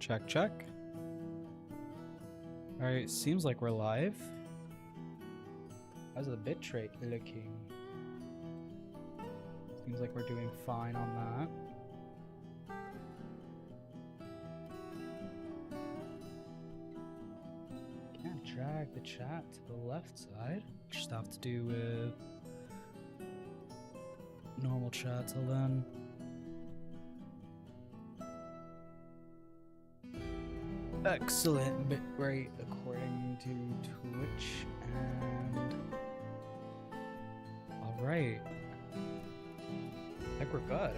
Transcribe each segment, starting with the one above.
Check, check. Alright, seems like we're live. How's the bitrate looking? Seems like we're doing fine on that. Can't drag the chat to the left side. Just have to do with normal chat till then. Excellent bitrate according to Twitch, and alright. I think we're good.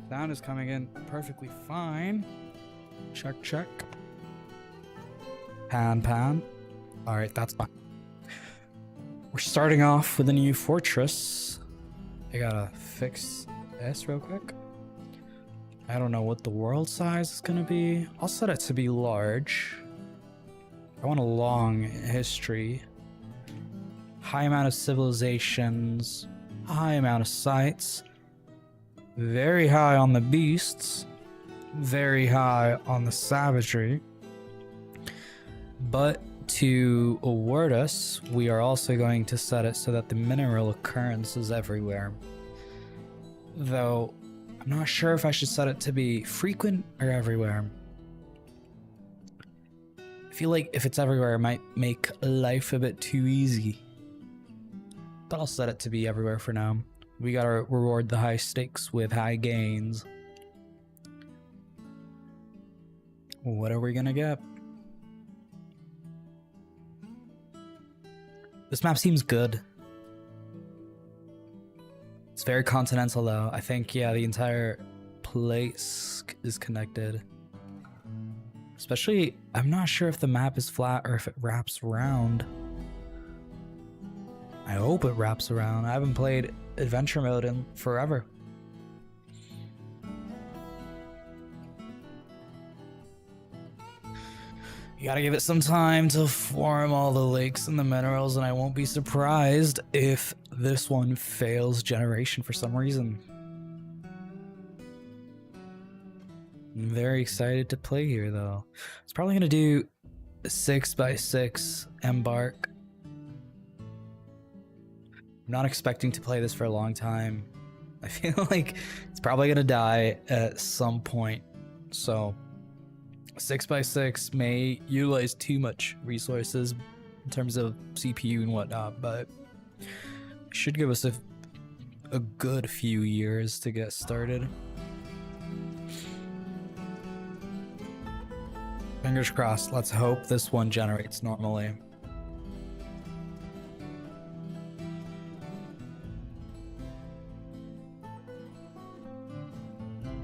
Sound is coming in perfectly fine. Check, check. Pan, pan. Alright, that's fine. We're starting off with a new fortress. I gotta fix this real quick. I don't know what the world size is gonna be. I'll set it to be large. I want a long history. High amount of civilizations. High amount of sites. Very high on the beasts. Very high on the savagery. But to award us, we are also going to set it so that the mineral occurrence is everywhere. Though I'm not sure if I should set it to be frequent or everywhere. I feel like if it's everywhere, it might make life a bit too easy. But I'll set it to be everywhere for now. We gotta reward the high stakes with high gains. What are we gonna get? This map seems good. It's very continental though. I think, yeah, the entire place is connected. Especially, I'm not sure if the map is flat or if it wraps around. I hope it wraps around. I haven't played adventure mode in forever. You gotta give it some time to form all the lakes and the minerals, and I won't be surprised if this one fails generation for some reason. I'm very excited to play here though. It's probably gonna do a 6x6 embark. I'm not expecting to play this for a long time. I feel like it's probably gonna die at some point, so 6x6 may utilize too much resources in terms of CPU and whatnot, but it should give us a good few years to get started. Fingers crossed. Let's hope this one generates normally.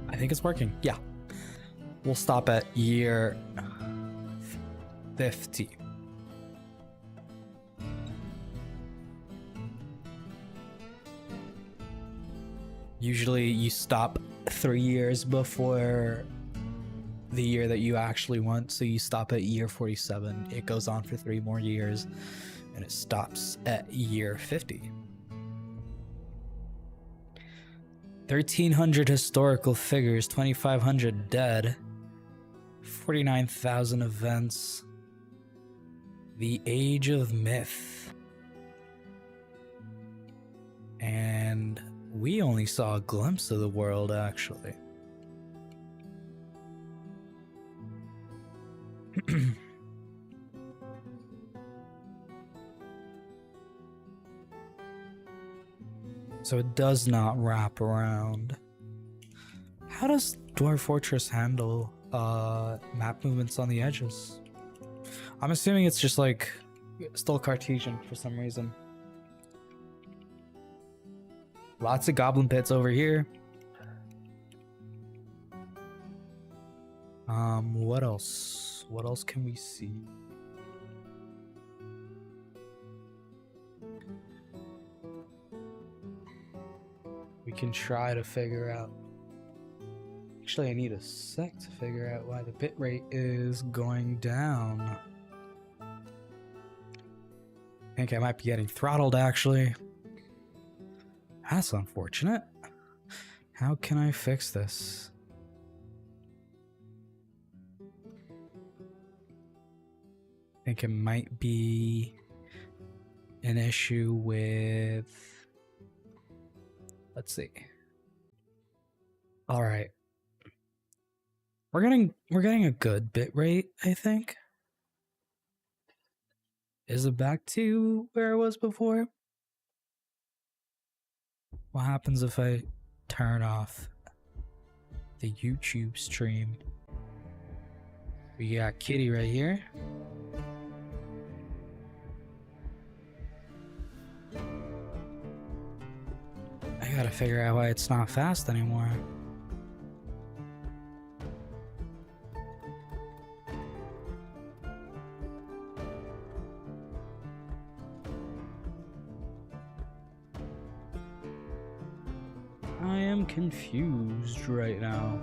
I think it's working. Yeah. We'll stop at year 50. Usually you stop 3 years before the year that you actually want, so you stop at year 47. It goes on for 3 more years, and it stops at year 50. 1,300 historical figures, 2,500 dead. 49,000 events. The Age of Myth. And we only saw a glimpse of the world, actually. So it does not wrap around. How does Dwarf Fortress handle map movements on the edges? I'm assuming it's just like still Cartesian for some reason. Lots of goblin pits over here. What else? What else can we see? We can try to figure out. Actually, I need a sec to figure out why the bitrate is going down. I think I might be getting throttled, actually. That's unfortunate. How can I fix this? I think it might be an issue with... Let's see. All right. We're getting a good bit rate, I think. Is it back to where it was before? What happens if I turn off the YouTube stream? We got Kitty right here. I gotta figure out why it's not fast anymore. I am confused right now.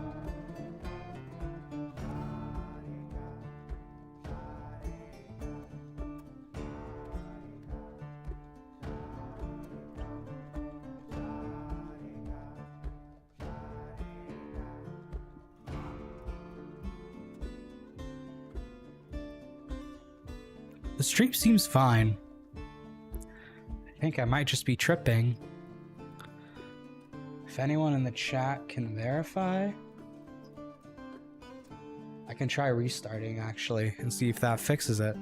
The stream seems fine. I think I might just be tripping. If anyone in the chat can verify, I can try restarting actually and see if that fixes it.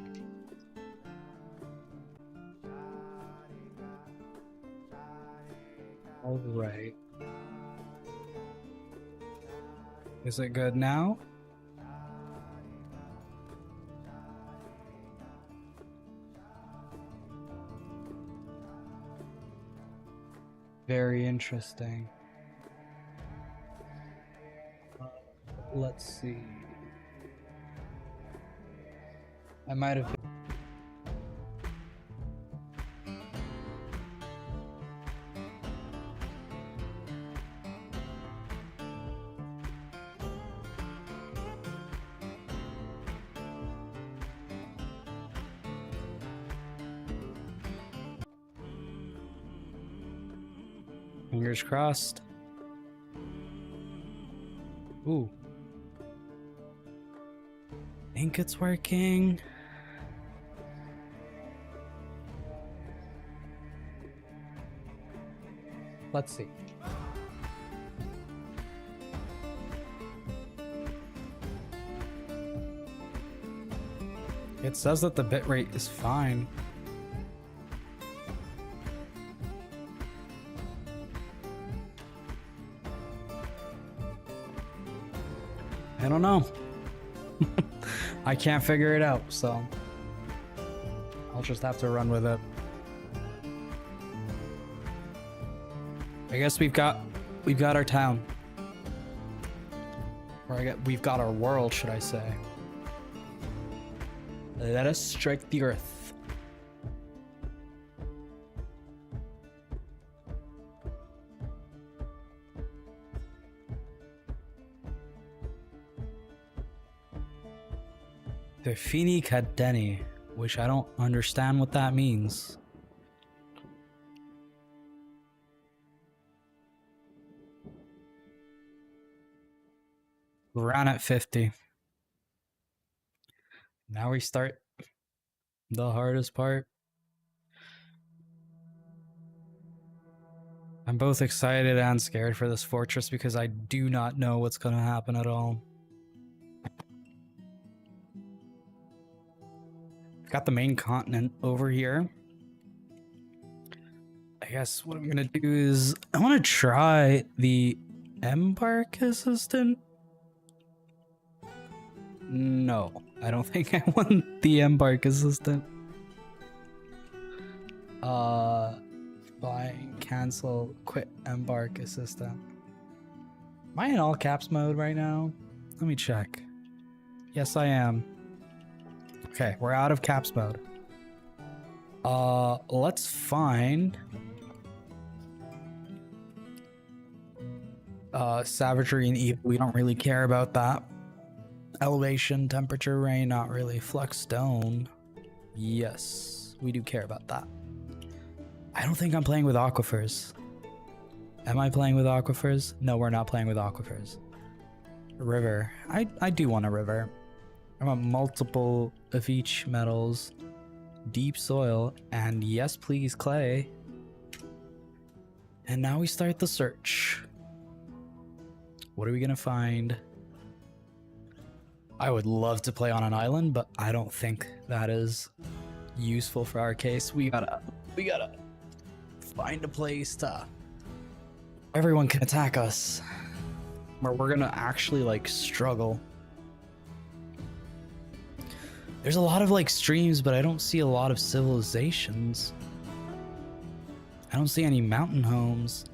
All right. Is it good now? Very interesting. Let's see. I might have... Fingers crossed. Ooh. Think it's working. Let's see. It says that the bitrate is fine. I don't know. I can't figure it out, so I'll just have to run with it. I guess we've got our town. Or we've got our world, should I say. Let us strike the earth. Defini Cadeni, which I don't understand what that means. We're at 50. Now we start the hardest part. I'm both excited and scared for this fortress because I do not know what's going to happen at all. Got the main continent over here. I guess what I'm gonna do is I want to try the Embark Assistant. No, I don't think I want the Embark Assistant. Buying, cancel, quit Embark Assistant. Am I in all caps mode right now? Let me check. Yes, I am. Okay, we're out of caps mode. Let's find savagery and evil. We don't really care about that. Elevation, temperature, rain, not really. Flux stone. Yes, we do care about that. I don't think I'm playing with aquifers. Am I playing with aquifers? No, we're not playing with aquifers. River. I do want a river. I want multiple of each metals, deep soil, and yes please clay. And now we start the search. What are we gonna find? I would love to play on an island, but I don't think that is useful for our case. We gotta find a place to everyone can attack us, where we're gonna actually like struggle. There's a lot of like streams, but I don't see a lot of civilizations. I don't see any mountain homes.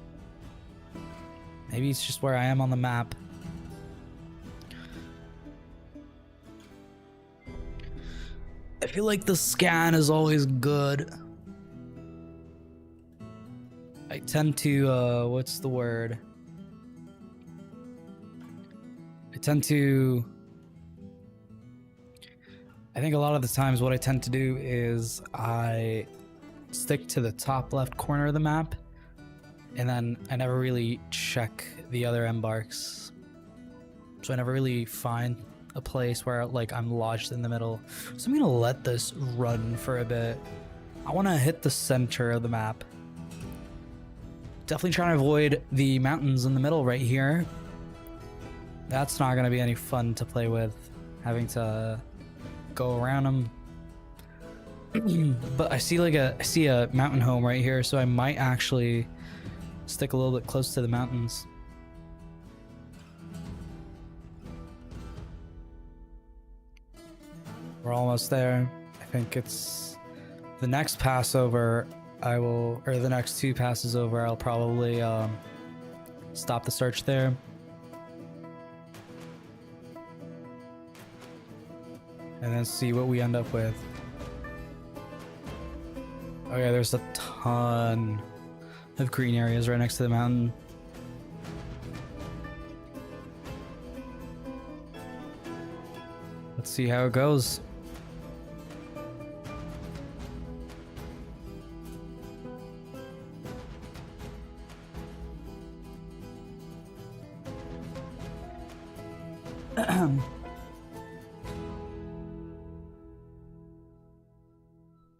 Maybe it's just where I am on the map. I feel like the scan is always good. I tend to, what's the word? I think a lot of the times what I tend to do is I stick to the top left corner of the map, and then I never really check the other embarks. So I never really find a place where like I'm lodged in the middle. So I'm gonna let this run for a bit. I wanna hit the center of the map. Definitely trying to avoid the mountains in the middle right here. That's not gonna be any fun to play with, having to go around them. But I see a mountain home right here, so I might actually stick a little bit close to the mountains. We're almost there. I think it's the next pass over. Or the next two passes over, I'll probably stop the search there. And then see what we end up with. Okay, there's a ton of green areas right next to the mountain. Let's see how it goes.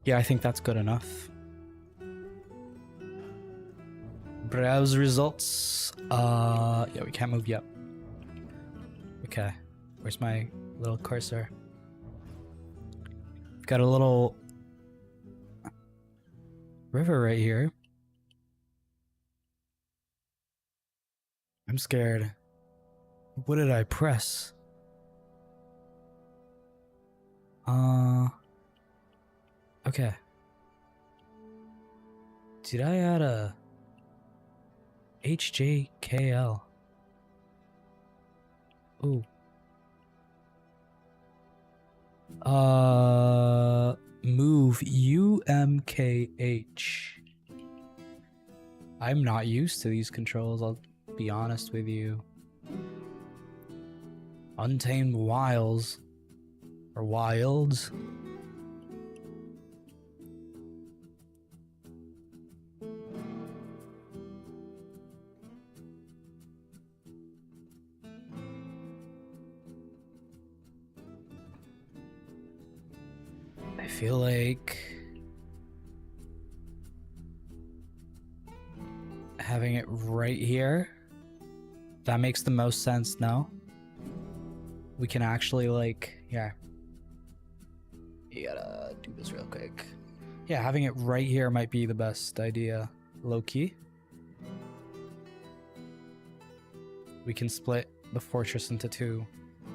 Yeah, I think that's good enough. Browse results. Yeah, we can't move yet. Okay, where's my little cursor? We've got a little river right here. I'm scared. What did I press? Okay. Did I add a HJKL? Ooh. Move UMKH. I'm not used to these controls, I'll be honest with you. Untamed wilds. Or wilds. I feel like having it right here, that makes the most sense now. We can actually like, yeah. You gotta do this real quick. Yeah, having it right here might be the best idea, low key. We can split the fortress into two. I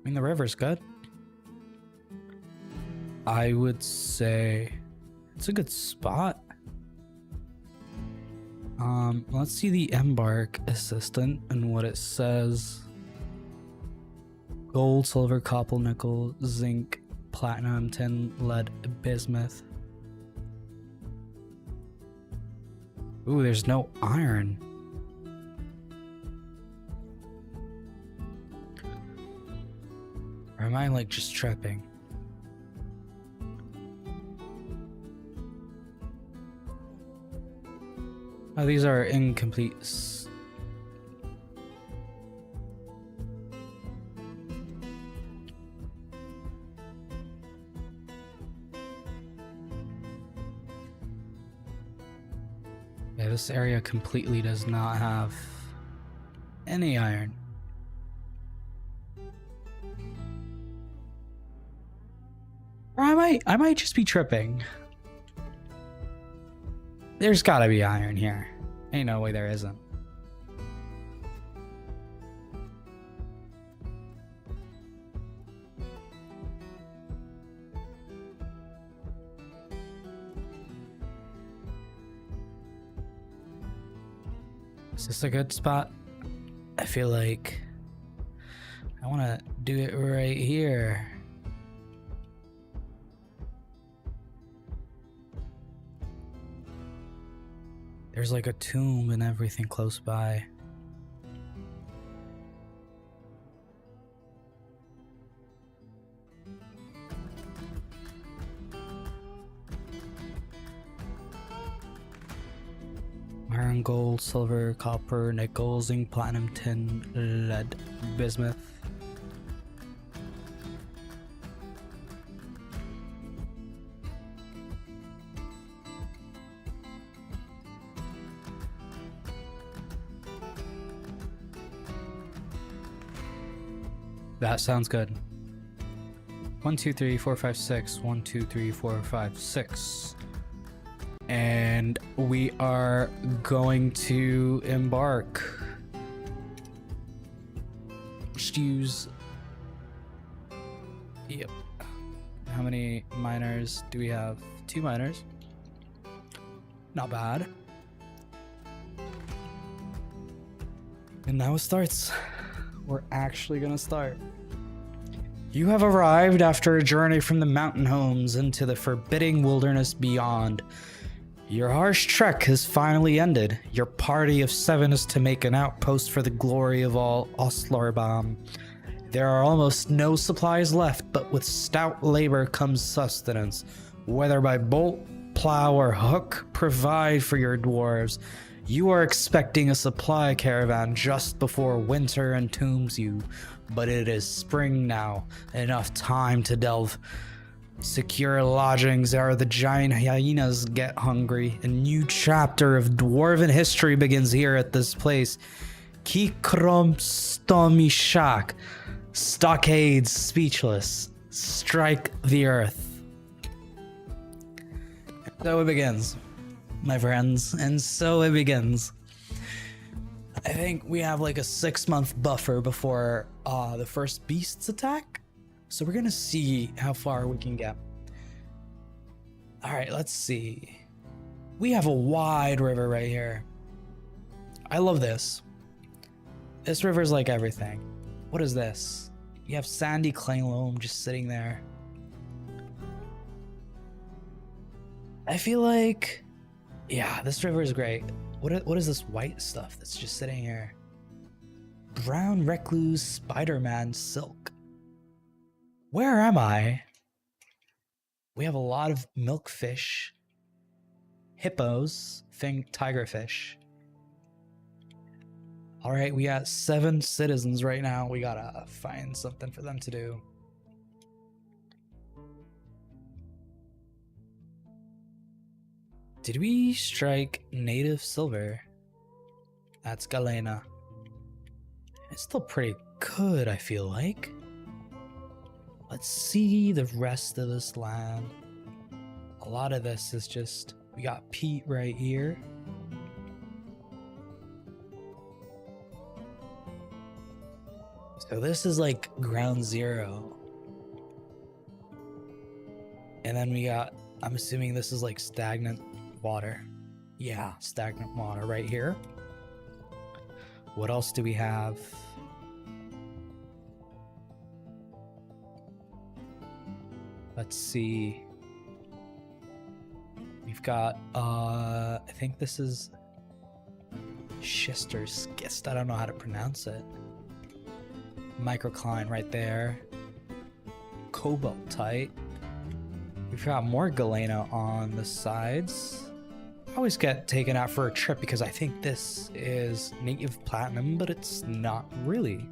mean, the river's good. I would say it's a good spot. Let's see the embark assistant and what it says. Gold, silver, copper, nickel, zinc, platinum, tin, lead, bismuth. Ooh, there's no iron. Or am I like just tripping? Oh, these are incomplete. Yeah, this area completely does not have any iron. Or I might just be tripping. There's gotta be iron here. Ain't no way there isn't. Is this a good spot? I feel like I want to do it right here. There's like a tomb and everything close by. Iron, gold, silver, copper, nickel, zinc, platinum, tin, lead, bismuth. That sounds good. 1, 2, 3, 4, 5, 6. 1, 2, 3, 4, 5, 6. And we are going to embark. Just use. Yep. How many miners do we have? 2 miners. Not bad. And now it starts. We're actually gonna start. You have arrived after a journey from the mountain homes into the forbidding wilderness beyond. Your harsh trek has finally ended. Your party of 7 is to make an outpost for the glory of all Oslorbam. There are almost no supplies left, but with stout labor comes sustenance. Whether by bolt, plow, or hook, provide for your dwarves. You are expecting a supply caravan just before winter entombs you, but it is spring now, enough time to delve. Secure lodgings or the giant hyenas get hungry. A new chapter of dwarven history begins here at this place. Kikrom Stomishak. Stockades speechless. Strike the earth. So it begins, my friends, and so it begins. I think we have like a 6-month buffer before the first beasts attack. So we're gonna see how far we can get. All right, let's see. We have a wide river right here. I love this. This river's like everything. What is this? You have sandy clay loam just sitting there. I feel like, yeah, this river is great. What is this white stuff that's just sitting here? Brown recluse Spider-Man silk. Where am I? We have a lot of milkfish, hippos, think tigerfish. All right, we got 7 citizens right now. We gotta find something for them to do. Did we strike native silver? That's Galena. It's still pretty good, I feel like. Let's see the rest of this land. A lot of this is just, we got peat right here. So this is like ground zero. And then we got, I'm assuming this is like stagnant water. Yeah, stagnant water right here. What else do we have? Let's see. We've got, I think this is schist or schist. I don't know how to pronounce it. Microcline right there. Cobaltite. We've got more galena on the sides. I always get taken out for a trip because I think this is native platinum, but it's not really.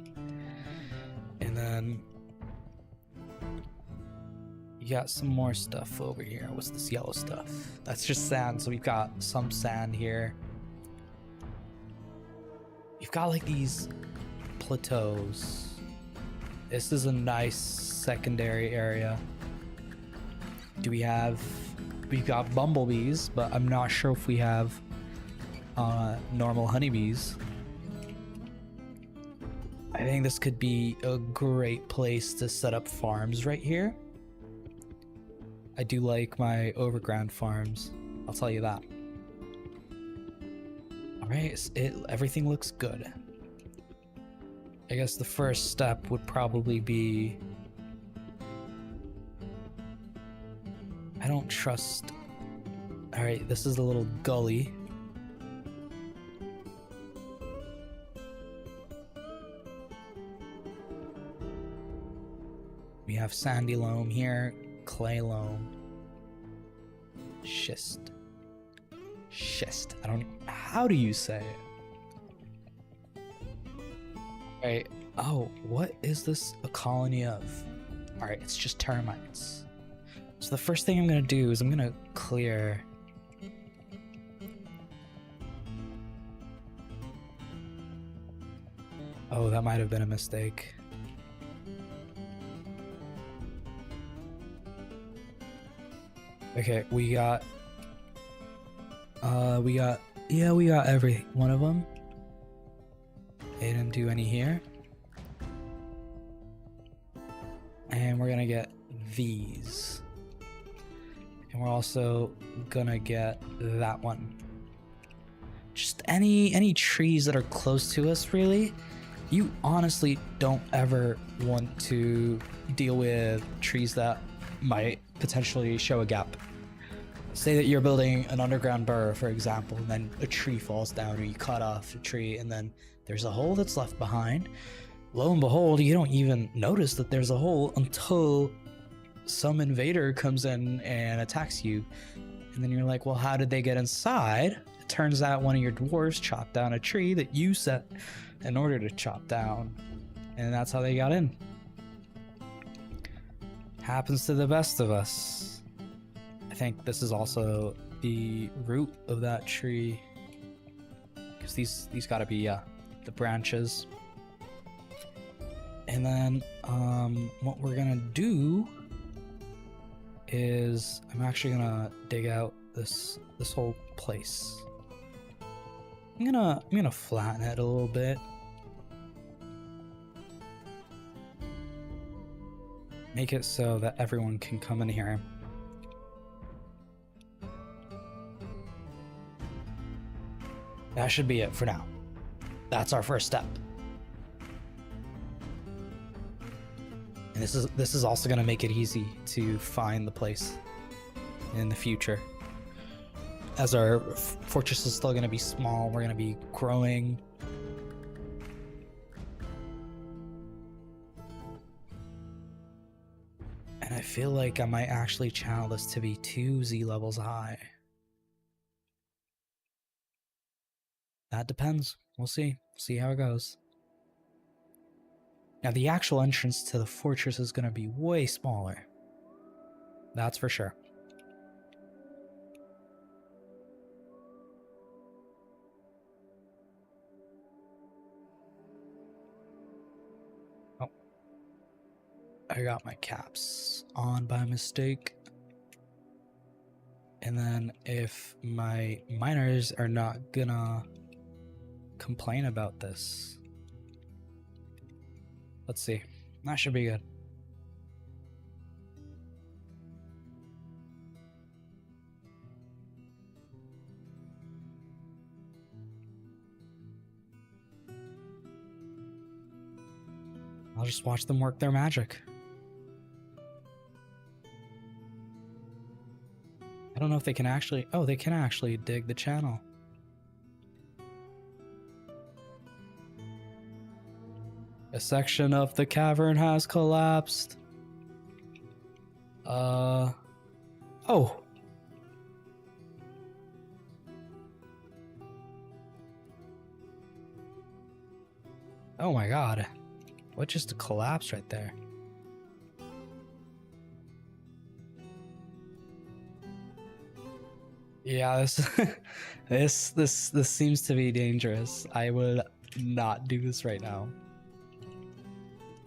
And then you got some more stuff over here. What's this yellow stuff? That's just sand. So we've got some sand here. You've got like these plateaus. This is a nice secondary area. We've got bumblebees, but I'm not sure if we have normal honeybees. I think this could be a great place to set up farms right here. I do like my overground farms, I'll tell you that. Alright, everything looks good. I guess the first step would probably be... I don't trust... Alright, this is a little gully. We have sandy loam here, clay loam, schist. I don't... How do you say it? Alright, oh, what is this a colony of? Alright, it's just termites. So the first thing I'm gonna do is I'm gonna clear... Oh, that might have been a mistake. Okay, we got every one of them. They didn't do any here. And we're gonna get these. And we're also gonna get that one. Just any trees that are close to us, really. You honestly don't ever want to deal with trees that might potentially show a gap. Say that you're building an underground burrow, for example, and then a tree falls down, or you cut off a tree, and then there's a hole that's left behind. Lo and behold, you don't even notice that there's a hole until some invader comes in and attacks you. And then you're like, well, how did they get inside? It turns out one of your dwarves chopped down a tree that you set in order to chop down. And that's how they got in. Happens to the best of us. I think this is also the root of that tree. Because these gotta be, the branches. And then, what we're gonna do is I'm actually gonna dig out this whole place. I'm gonna flatten it a little bit. Make it so that everyone can come in here. That should be it for now. That's our first step. And this is also gonna make it easy to find the place in the future. As our fortress is still gonna be small, we're gonna be growing. And I feel like I might actually channel this to be 2 Z levels high. That depends. We'll see. See how it goes. Now, the actual entrance to the fortress is going to be way smaller. That's for sure. Oh. I got my caps on by mistake. And then if my miners are not gonna complain about this. Let's see. That should be good. I'll just watch them work their magic. I don't know if they can actually... Oh, they can actually dig the channel. A section of the cavern has collapsed. Oh. Oh my god. What just collapsed right there? Yeah, this seems to be dangerous. I will not do this right now.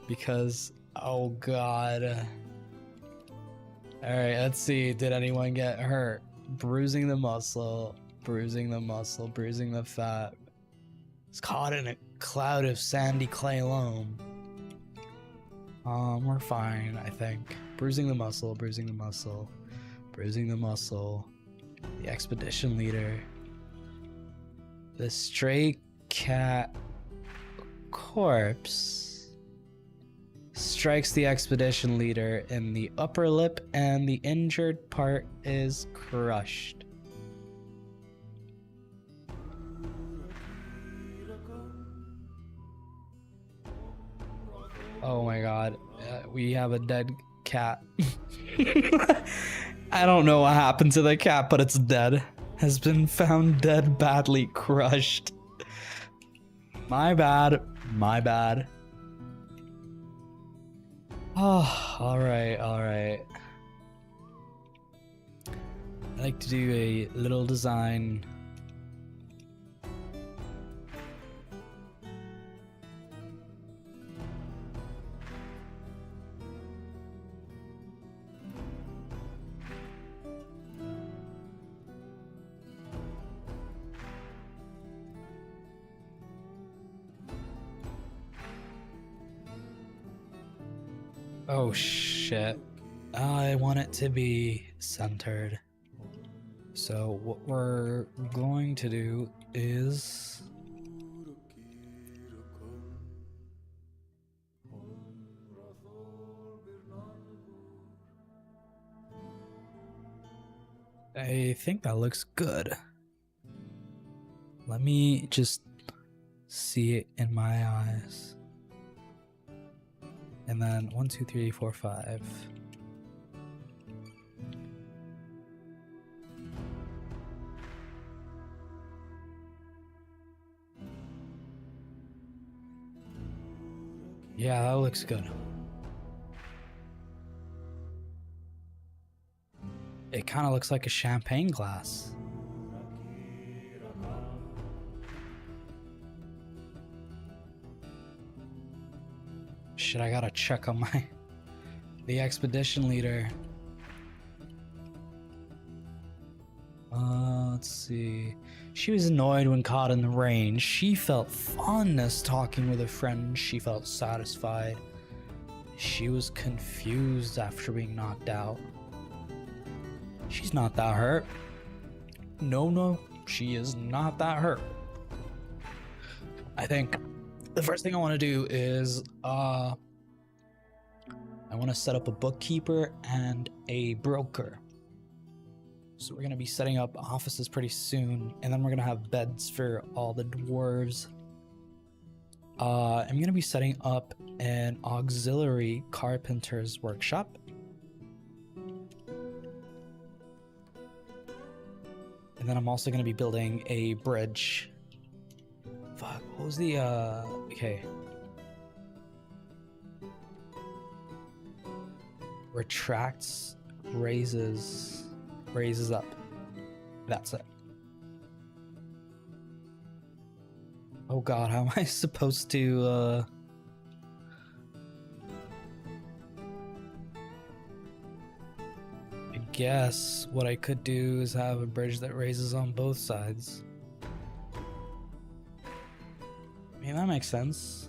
Because, oh god. Alright, let's see. Did anyone get hurt? Bruising the muscle, bruising the fat. It's caught in a cloud of sandy clay loam. We're fine, I think. Bruising the muscle, bruising the muscle, bruising the muscle. The expedition leader. The stray cat corpse strikes the expedition leader in the upper lip and the injured part is crushed. Oh my god, we have a dead cat. I don't know what happened to the cat, but it's dead. Has been found dead, badly crushed. My bad, my bad. Oh, alright, alright. I like to do a little design. Oh shit. I want it to be centered. So what we're going to do is I think that looks good. Let me just see it in my eyes. And then 1, 2, 3, 4, 5. Yeah, that looks good. It kind of looks like a champagne glass. Shit, I gotta check on the expedition leader. Let's see. She was annoyed when caught in the rain. She felt fondness talking with a friend. She felt satisfied. She was confused after being knocked out. She's not that hurt. No, she is not that hurt. I think the first thing I want to do is I want to set up a bookkeeper and a broker. So we're going to be setting up offices pretty soon, and then we're going to have beds for all the dwarves. I'm going to be setting up an auxiliary carpenter's workshop. And then I'm also going to be building a bridge. Fuck, what was the, okay. Retracts, raises up. That's it. Oh god, how am I supposed to, I guess what I could do is have a bridge that raises on both sides. I mean, that makes sense.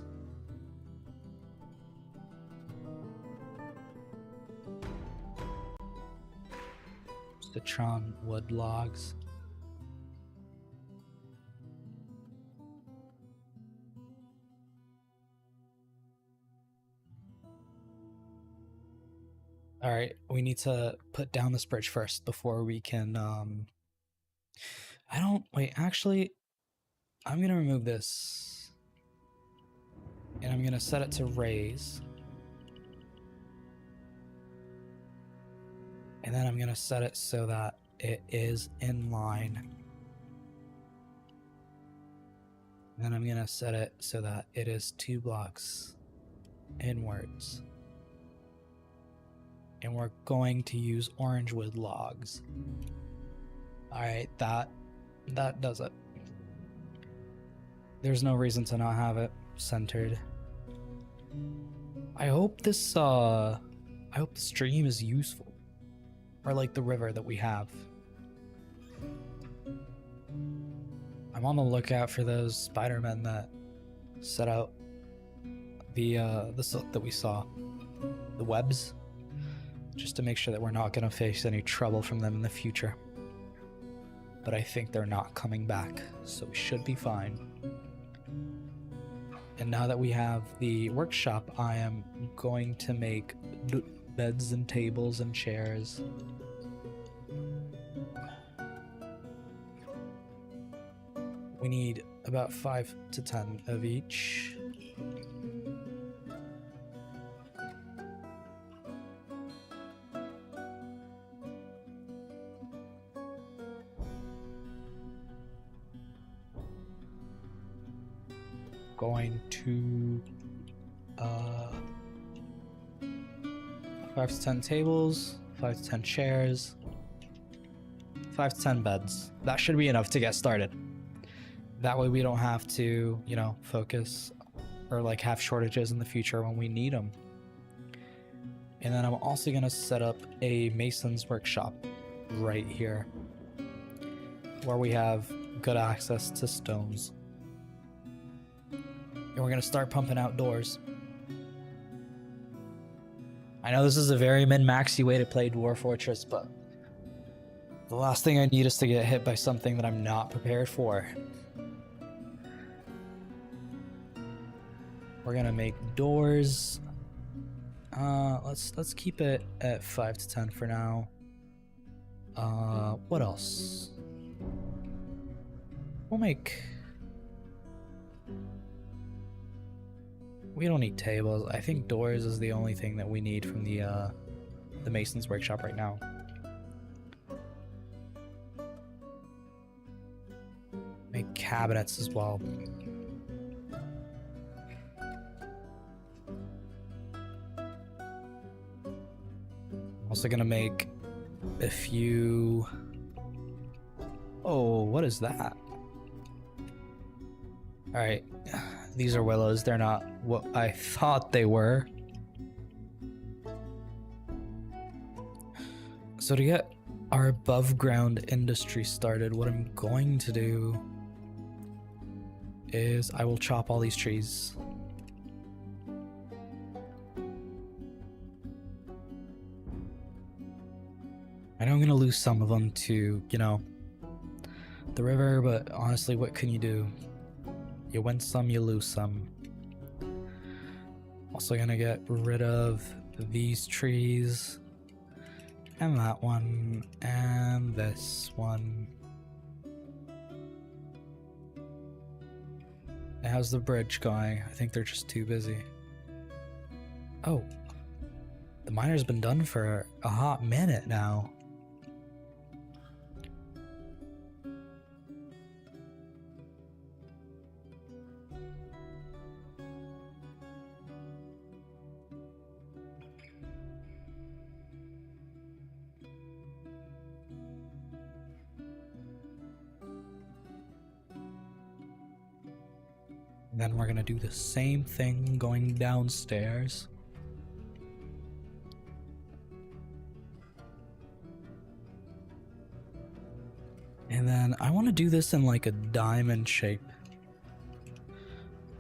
Citron wood logs. All right, we need to put down this bridge first before we can, actually, I'm gonna remove this. And I'm gonna set it to raise. And then I'm gonna set it so that it is in line. And I'm gonna set it so that it is 2 blocks inwards. And we're going to use orange wood logs. Alright, that does it. There's no reason to not have it centered. I hope this stream is useful. Or like the river that we have. I'm on the lookout for those Spider-Men that set out the silk that we saw. The webs. Just to make sure that we're not going to face any trouble from them in the future. But I think they're not coming back, so we should be fine. And now that we have the workshop, I am going to make beds and tables and chairs. We need about 5 to 10 of each. Going to 5 to 10 tables, 5 to 10 chairs, 5 to 10 beds. That should be enough to get started. That way we don't have to, you know, focus or like have shortages in the future when we need them. And then I'm also going to set up a mason's workshop right here where we have good access to stones. And we're going to start pumping out doors. I know this is a very min-maxy way to play Dwarf Fortress, but the last thing I need is to get hit by something that I'm not prepared for. We're going to make doors. Let's keep it at 5 to 10 for now. What else? We'll make... We don't need tables. I think doors is the only thing that we need from the Mason's workshop right now. Make cabinets as well. I'm also gonna make a few... Oh, what is that? Alright. These are willows. They're not what I thought they were. So to get our above ground industry started, what I'm going to do is I will chop all these trees. I know I'm going to lose some of them to, you know, the river, but honestly, what can you do? You win some, you lose some. Also gonna get rid of these trees. And that one. And this one. And how's the bridge going? I think they're just too busy. Oh. The miner's been done for a hot minute now. And then we're gonna do the same thing going downstairs. And then I want to do this in like a diamond shape.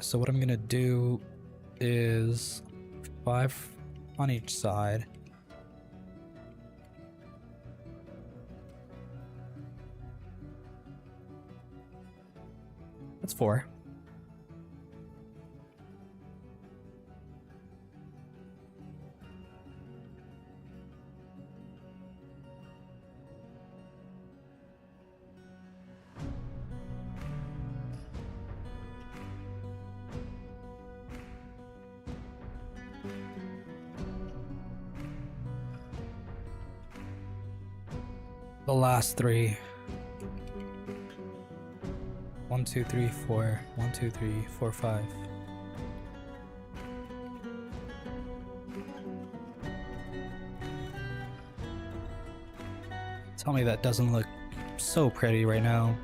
So what I'm gonna do is 5 on each side. That's 4. The last 3. 1, 2, 3, 4. 1, 2, 3, 4, 5. Tell me that doesn't look so pretty right now.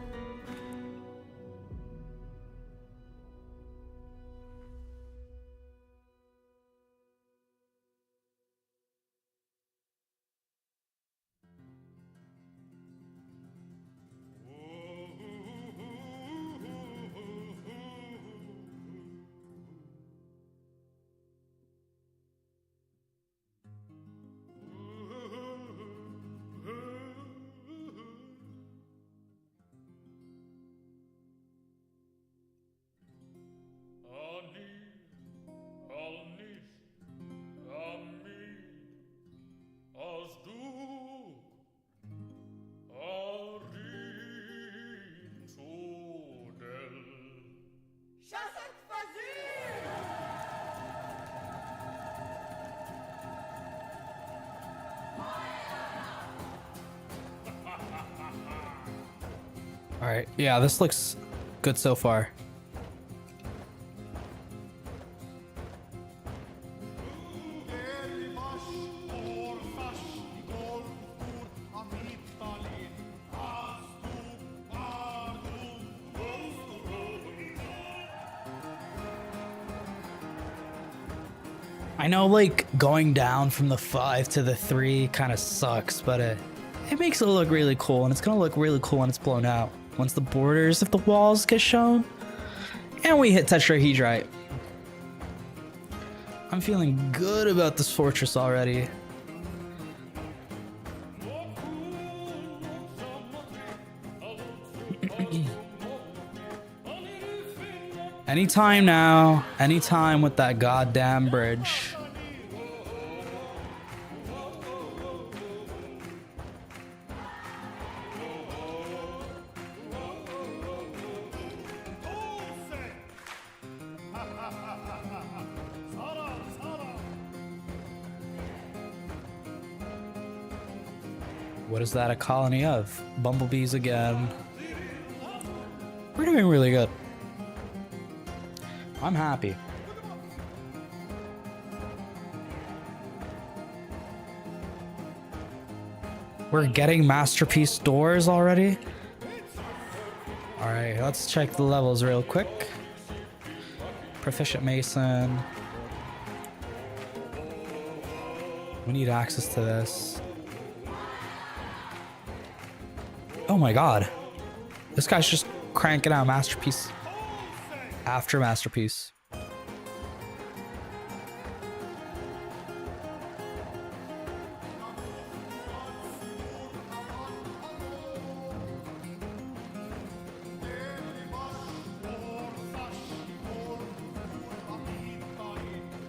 Alright, yeah, this looks good so far. I know, like, going down from the 5 to the 3 kind of sucks, but it makes it look really cool, and it's gonna look really cool when it's blown out. Once the borders of the walls get shown, and we hit tetrahedrite. I'm feeling good about this fortress already. Anytime now, anytime with that goddamn bridge. What is that a colony of? Bumblebees again. We're doing really good. I'm happy. We're getting masterpiece doors already? Alright, let's check the levels real quick. Proficient Mason. We need access to this. Oh my god. This guy's just cranking out masterpiece after masterpiece.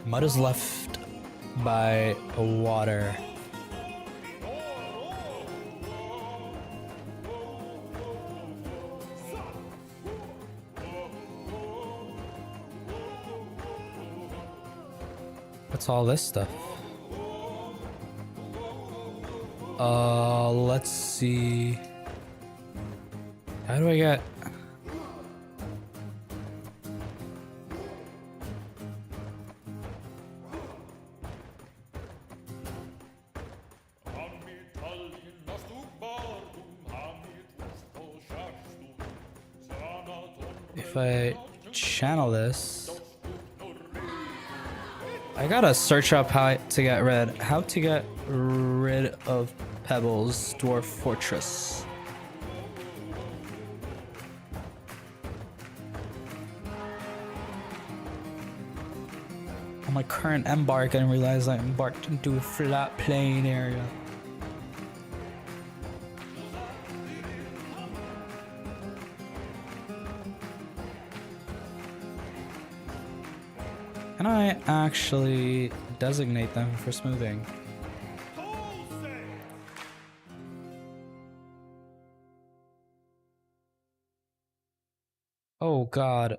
Mud is left by water. What's all this stuff? Let's see. How do I get... If I channel this... I gotta search up how to get rid of Pebbles Dwarf Fortress. On my current embark, I didn't realize I embarked into a flat plain area. Can I actually designate them for smoothing? Oh god,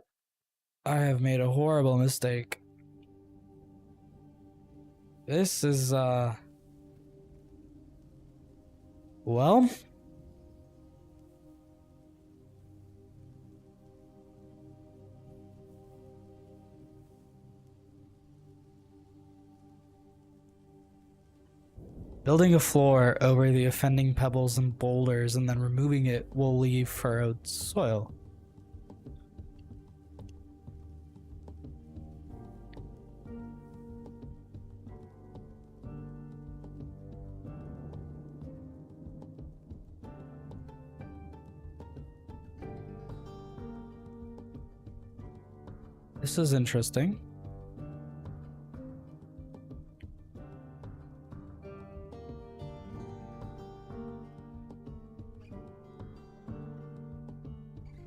I have made a horrible mistake. This is, well... Building a floor over the offending pebbles and boulders and then removing it will leave furrowed soil. This is interesting.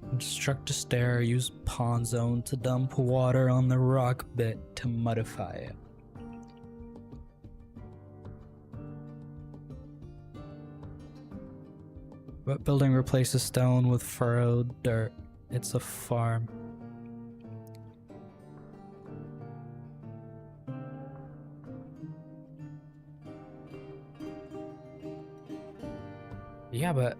Construct a stair, use pond zone to dump water on the rock bit to modify it. What building replaces stone with furrowed dirt? It's a farm. Yeah, but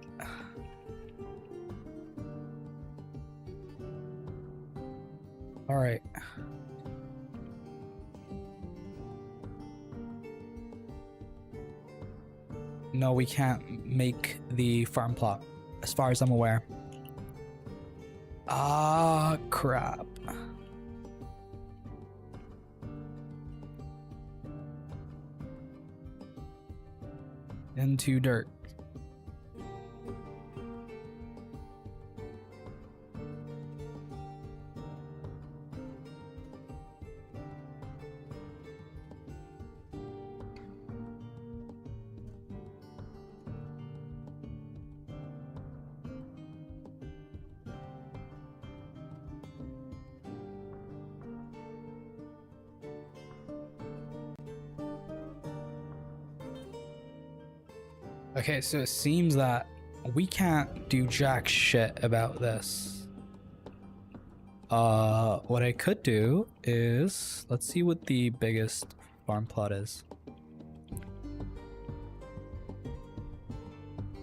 all right. No, we can't make the farm plot, as far as I'm aware. Ah, crap. Into dirt. Okay, so it seems that we can't do jack shit about this. What I could do is, let's see what the biggest farm plot is.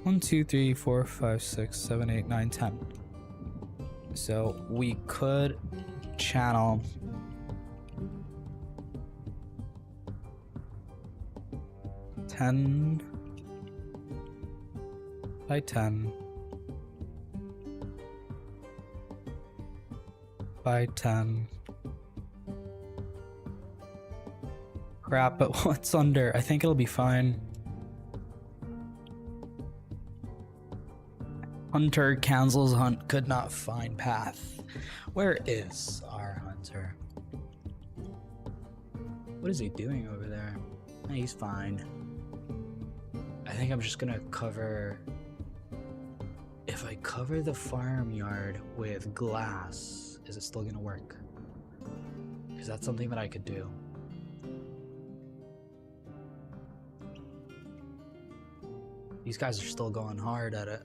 1, 2, 3, 4, 5, 6, 7, 8, 9, 10. So we could channel 10 by 10 by 10. Crap, but what's under? I think it'll be fine. Hunter cancels hunt, could not find path. Where is our hunter? What is he doing over there? He's fine. I think I'm just gonna cover... If I cover the farmyard with glass, is it still gonna work? Because that's something that I could do. These guys are still going hard at it.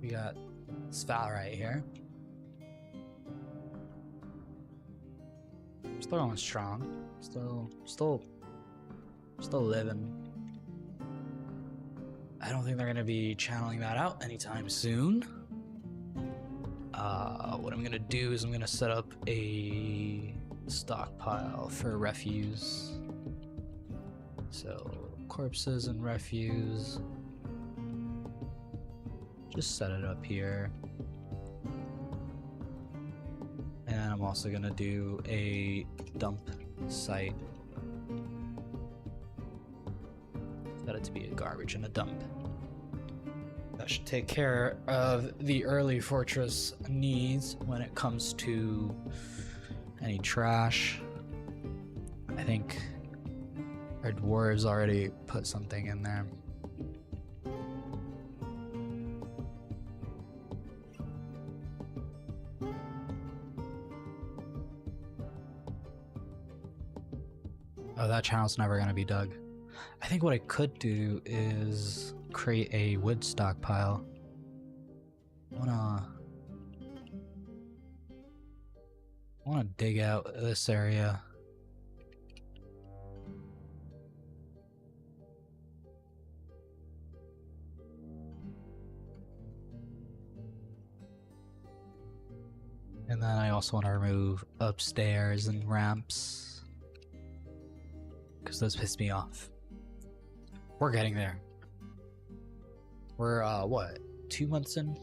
We got Sval right here. Still going strong. Still living. I don't think they're gonna be channeling that out anytime soon. What I'm gonna do is I'm gonna set up a stockpile for refuse. So corpses and refuse. Just set it up here. And I'm also gonna do a dump site. Set it to be a garbage and a dump. That should take care of the early fortress needs when it comes to any trash. I think our dwarves already put something in there. Oh, that channel's never gonna be dug. I think what I could do is create a wood stockpile. I wanna dig out this area. And then I also want to remove upstairs and ramps, because those piss me off. We're getting there. We're, what, 2 months in?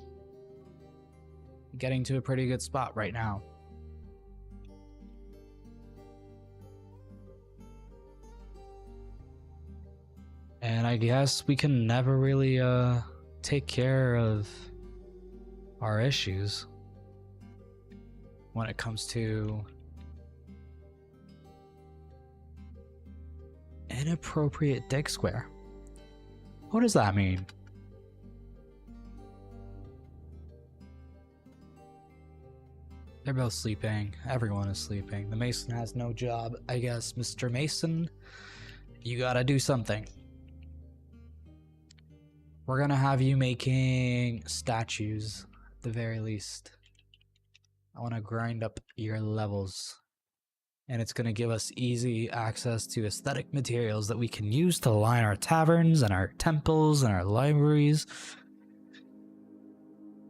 Getting to a pretty good spot right now. And I guess we can never really, take care of our issues when it comes to inappropriate dig square. What does that mean? They're both sleeping. Everyone is sleeping. The Mason has no job. I guess, Mr. Mason, you gotta do something. We're gonna have you making statues, at the very least. I wanna grind up your levels. And it's gonna give us easy access to aesthetic materials that we can use to line our taverns and our temples and our libraries.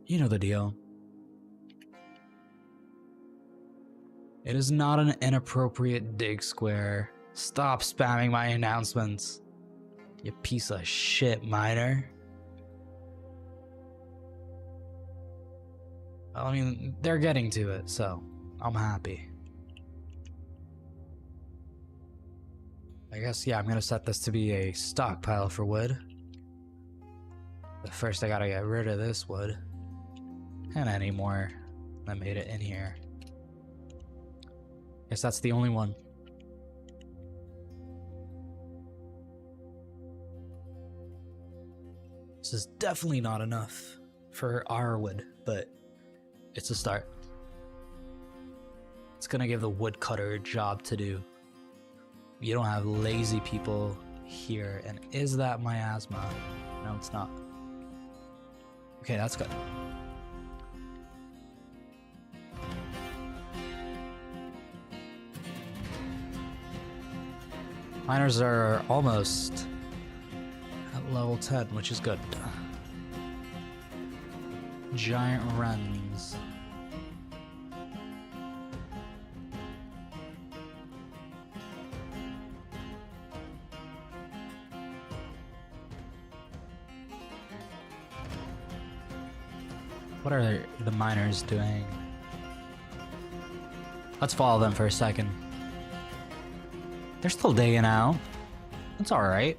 You know the deal. It is not an inappropriate dig square. Stop spamming my announcements, you piece of shit miner. I mean, they're getting to it, so I'm happy. I guess, yeah, I'm gonna set this to be a stockpile for wood. But first I gotta get rid of this wood. And any more that made it in here. Guess that's the only one. This is definitely not enough for our wood, but it's a start. It's gonna give the woodcutter a job to do. You don't have lazy people here, and is that miasma? No, it's not. Okay, that's good. Miners are almost at level 10, which is good. Giant wrens. What are the miners doing? Let's follow them for a second. They're still digging out. That's alright.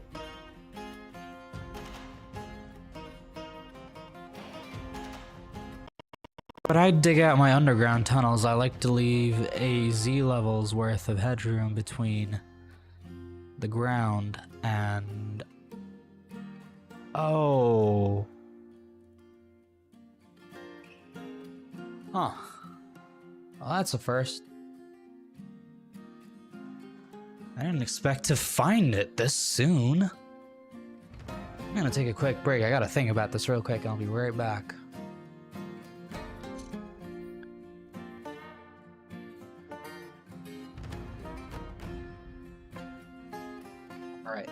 But I dig out my underground tunnels. I like to leave a Z level's worth of headroom between the ground and... Oh. Huh. Well, that's a first. I didn't expect to find it this soon. I'm gonna take a quick break. I gotta think about this real quick. I'll be right back. All right.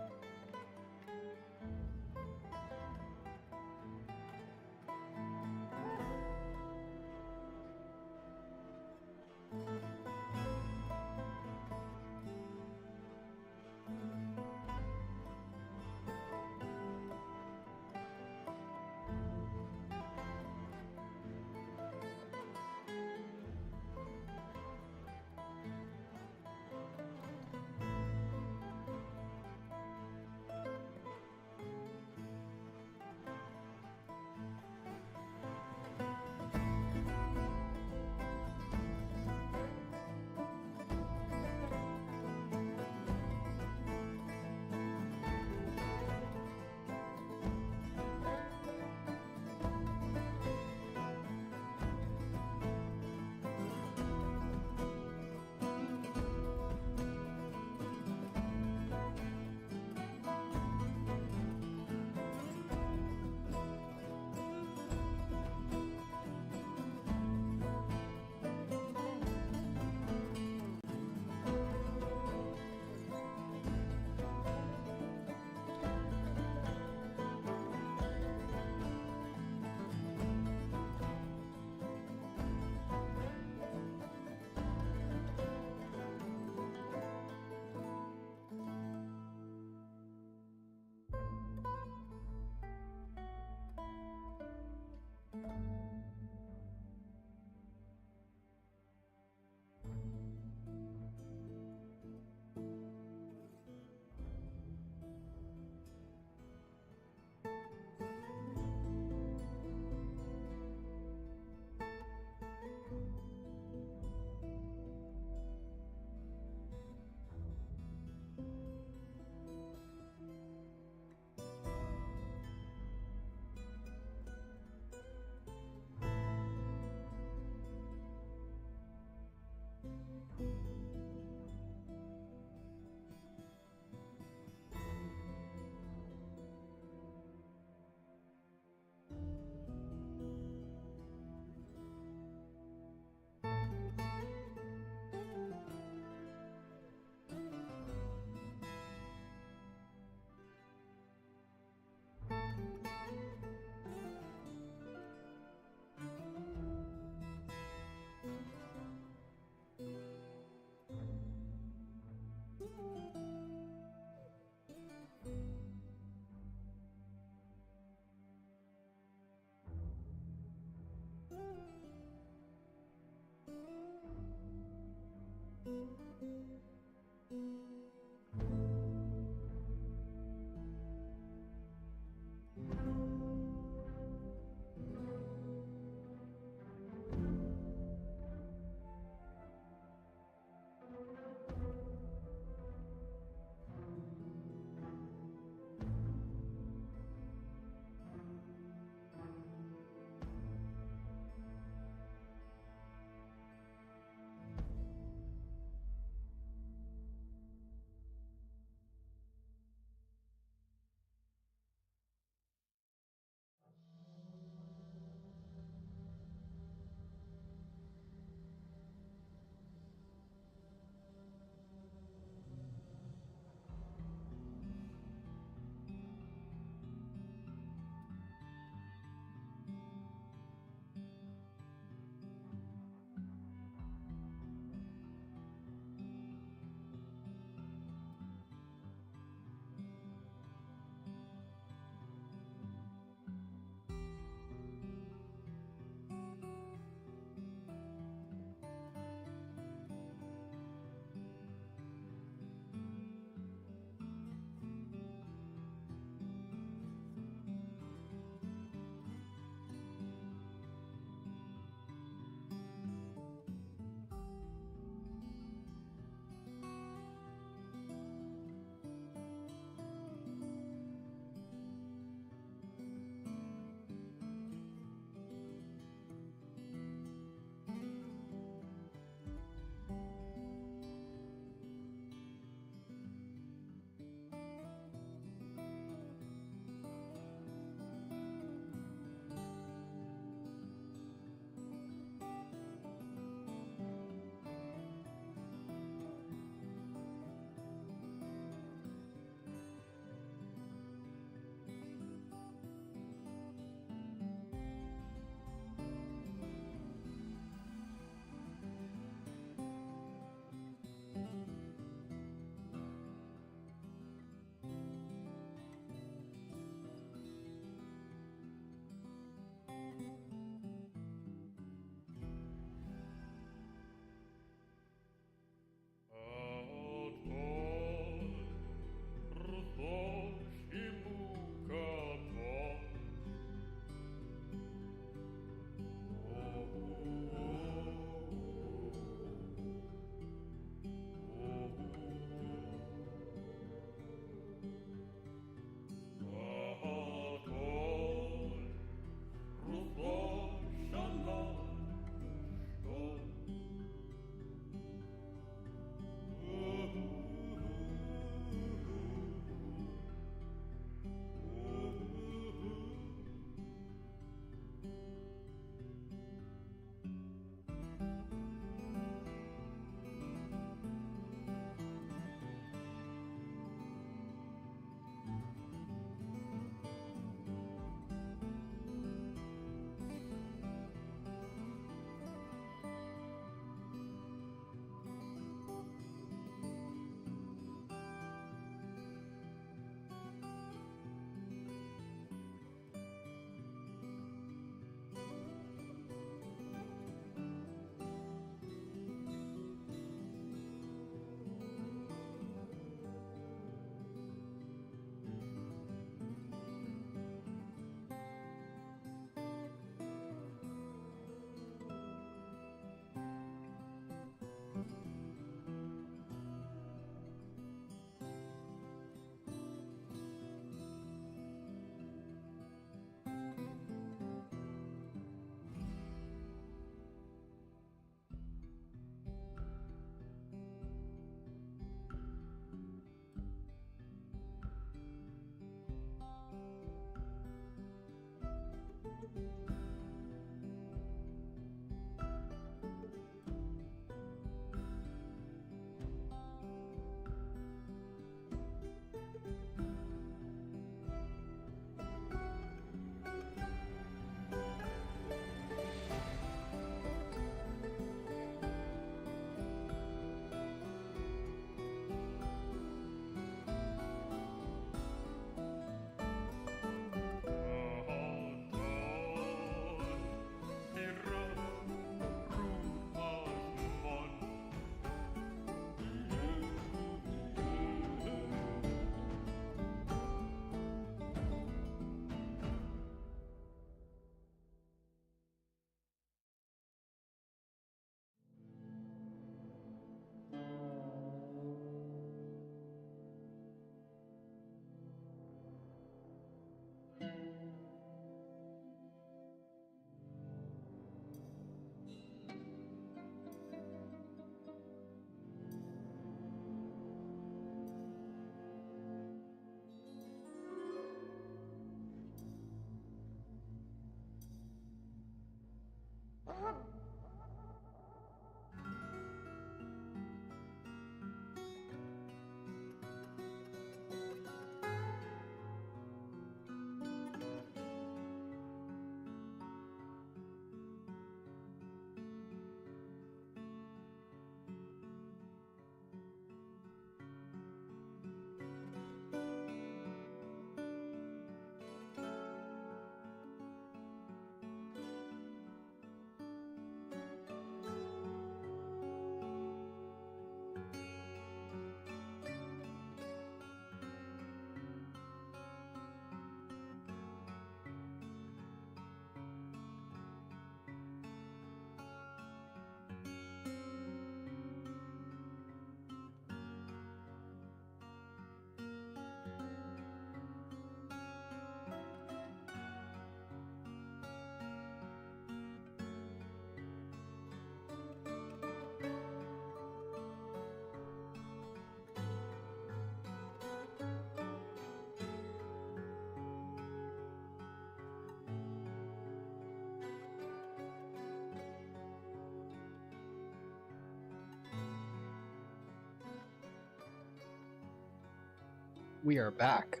We are back.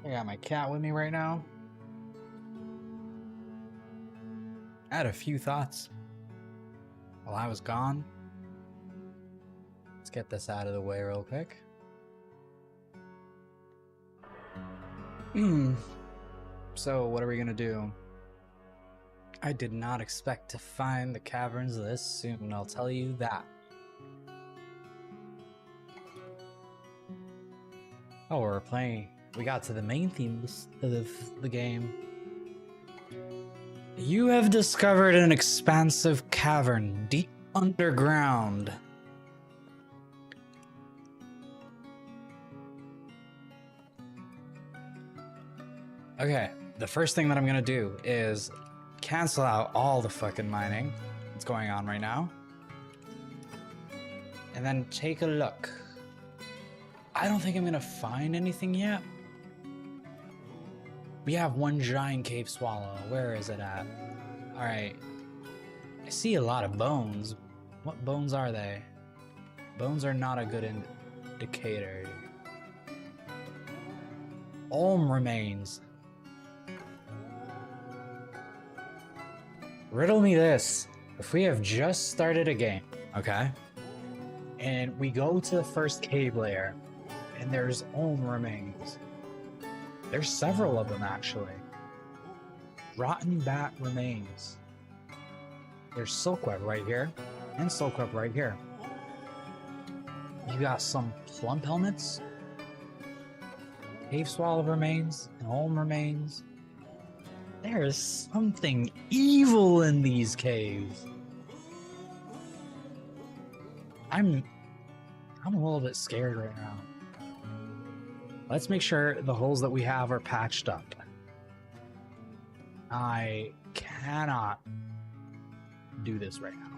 I got my cat with me right now. I had a few thoughts while I was gone. Let's get this out of the way real quick. So, what are we gonna do? I did not expect to find the caverns this soon, I'll tell you that. Oh, we're playing. We got to the main themes of the game. You have discovered an expansive cavern deep underground. Okay, the first thing that I'm gonna do is cancel out all the fucking mining that's going on right now. And then take a look. I don't think I'm gonna find anything yet. We have one giant cave swallow. Where is it at? Alright. I see a lot of bones. What bones are they? Bones are not a good indicator. Olm remains. Riddle me this. If we have just started a game, okay? And we go to the first cave layer, and there's Olm remains. There's several of them, actually. Rotten bat remains. There's silkweb right here, and silkweb right here. You got some plump helmets, cave swallow remains, and Olm remains. There is something evil in these caves. I'm a little bit scared right now. Let's make sure the holes that we have are patched up. I cannot do this right now.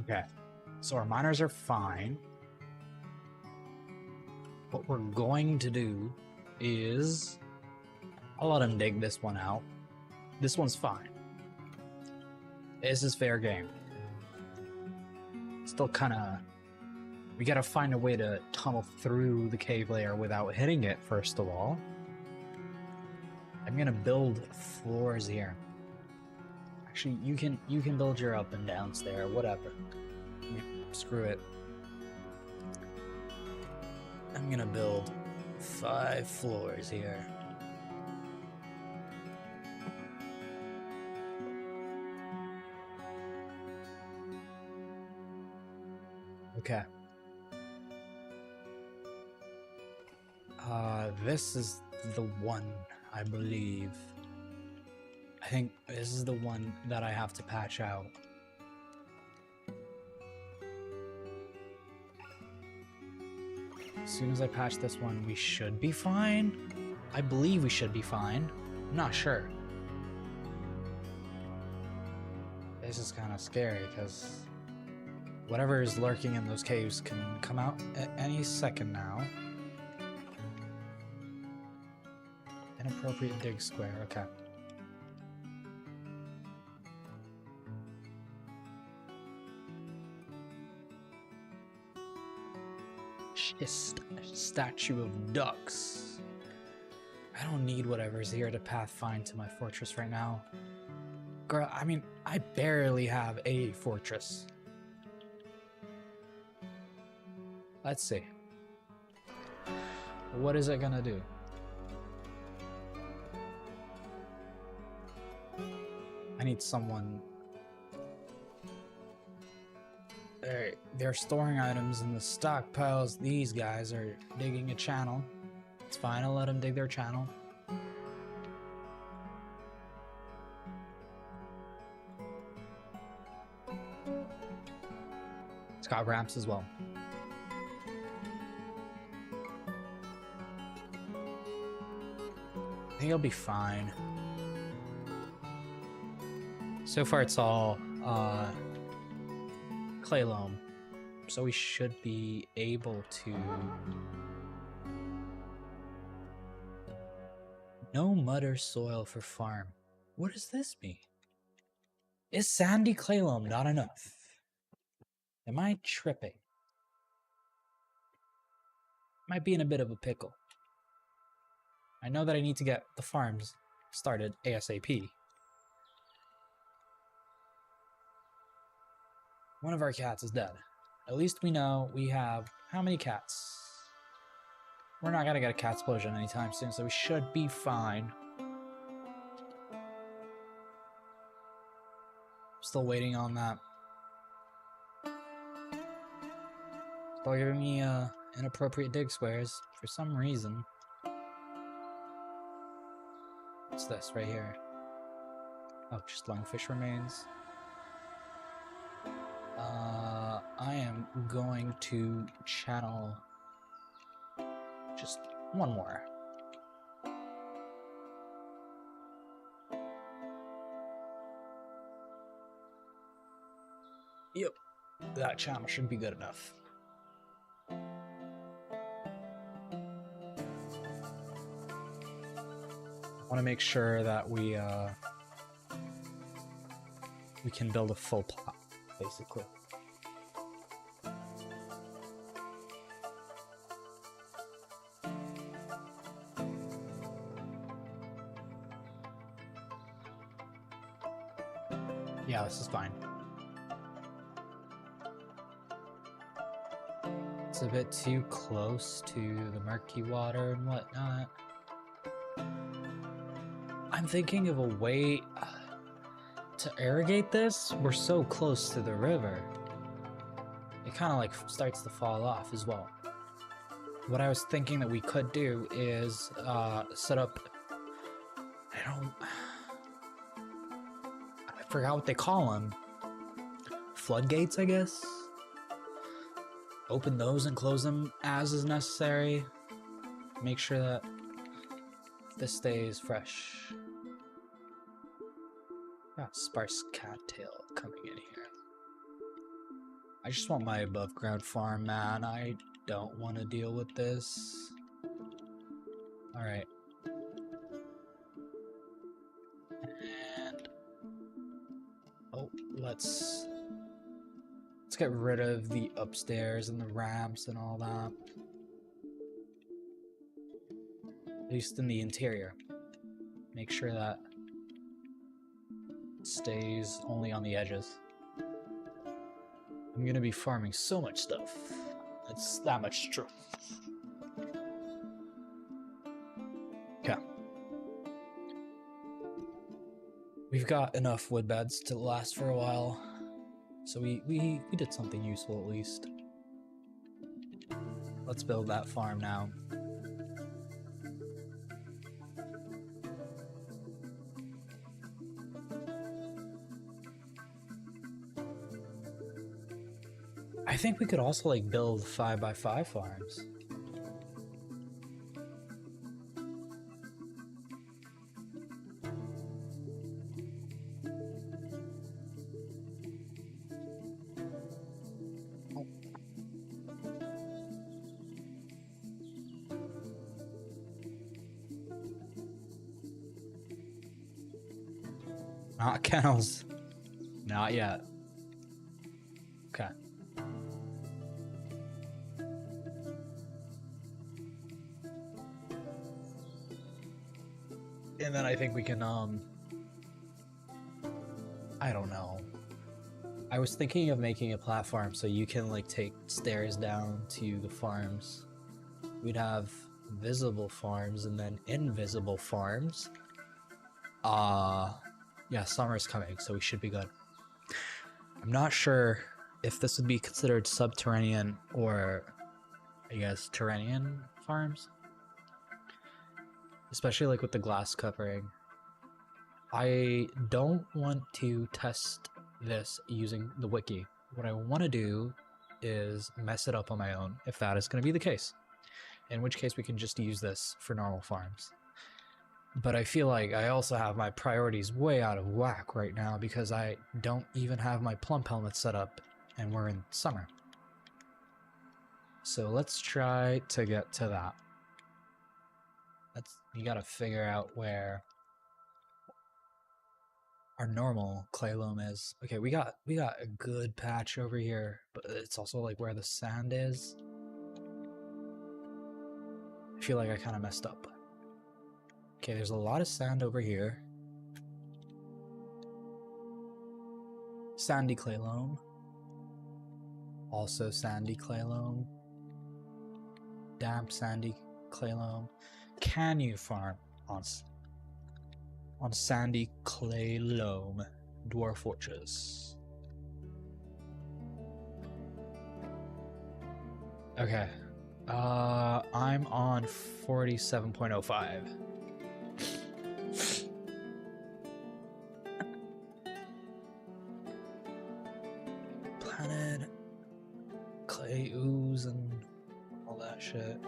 Okay, so our miners are fine. What we're going to do is I'll let him dig this one out. This one's fine. This is fair game. Still kind of... We gotta find a way to tunnel through the cave layer without hitting it, first of all. I'm gonna build floors here. Actually, you can build your up and downs there, whatever. Screw it. I'm gonna build 5 floors here. Okay. This is the one, I believe. I think this is the one that I have to patch out. As soon as I patch this one, we should be fine. I believe we should be fine. I'm not sure. This is kind of scary because whatever is lurking in those caves can come out at any second now. Inappropriate dig square, okay. Statue of ducks. I don't need whatever's here to pathfind to my fortress right now. Girl, I mean, I barely have a fortress. Let's see. What is it gonna do? I need someone. They're storing items in the stockpiles. These guys are digging a channel. It's fine, I'll let them dig their channel. It's got ramps as well. I think it'll be fine. So far it's all clay loam, so we should be able to... No mud or soil for farm. What does this mean? Is sandy clay loam not enough? Am I tripping? might be in a bit of a pickle. I know that I need to get the farms started ASAP. One of our cats is dead. At least we know we have how many cats? We're not gonna get a cat explosion anytime soon, so we should be fine. Still waiting on that. Still giving me inappropriate dig squares for some reason. What's this right here? Oh, just lungfish remains. I am going to channel just one more. Yep, that channel should be good enough. I want to make sure that we can build a full plot, basically. Yeah, this is fine. It's a bit too close to the murky water and whatnot. I'm thinking of a way to irrigate this. We're so close to the river. It kind of like starts to fall off as well. What I was thinking that we could do is set up, I forgot what they call them. Floodgates, I guess? Open those and close them as is necessary. Make sure that this stays fresh. Got sparse cattail coming in here. I just want my above ground farm, man. I don't want to deal with this. Alright. And oh, let's get rid of the upstairs and the ramps and all that. At least in the interior. Make sure that it stays only on the edges. I'm gonna be farming so much stuff. It's that much true. Okay. We've got enough wood beds to last for a while. So we did something useful at least. Let's build that farm now. I think we could also like build 5x5 farms. Not kennels. Not yet. Okay. And then I think we can, I don't know. I was thinking of making a platform so you can like take stairs down to the farms. We'd have visible farms and then invisible farms. Yeah, summer's coming, so we should be good. I'm not sure if this would be considered subterranean or, I guess, terranean farms. Especially like with the glass covering. I don't want to test this using the wiki. What I want to do is mess it up on my own, if that is going to be the case. In which case we can just use this for normal farms. But I feel like I also have my priorities way out of whack right now because I don't even have my plump helmet set up and we're in summer. So let's try to get to that. You gotta figure out where our normal clay loam is. Okay, we got a good patch over here, but it's also like where the sand is. I feel like I kind of messed up. Okay, there's a lot of sand over here. Sandy clay loam. Also sandy clay loam. Damp sandy clay loam. Can you farm on sandy clay loam dwarf fortress? Okay. I'm on 47.05. Planet, clay ooze, and all that shit.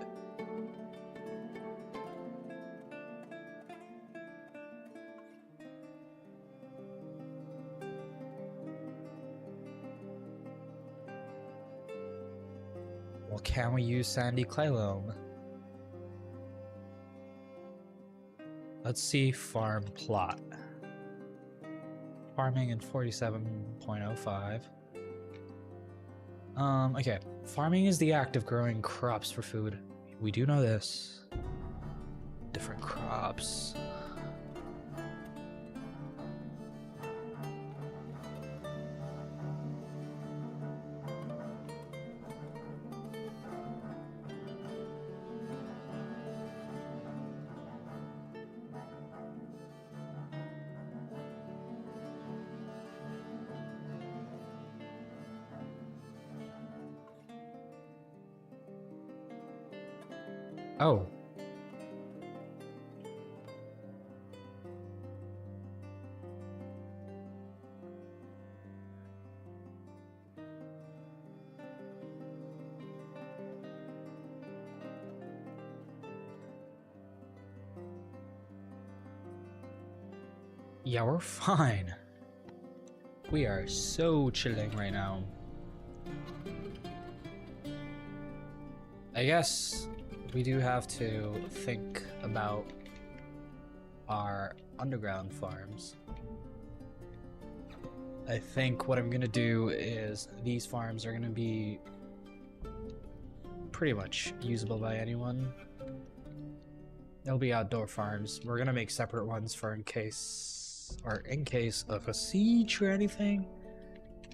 Well, can we use sandy clay loam? Let's see farm plot. Farming in 47.05. Okay. Farming is the act of growing crops for food. We do know this. Different crops. Oh. Yeah, we're fine. We are so chilling right now. I guess we do have to think about our underground farms. I think what I'm gonna do is these farms are gonna be pretty much usable by anyone. They'll be outdoor farms. We're gonna make separate ones for in case of a siege or anything.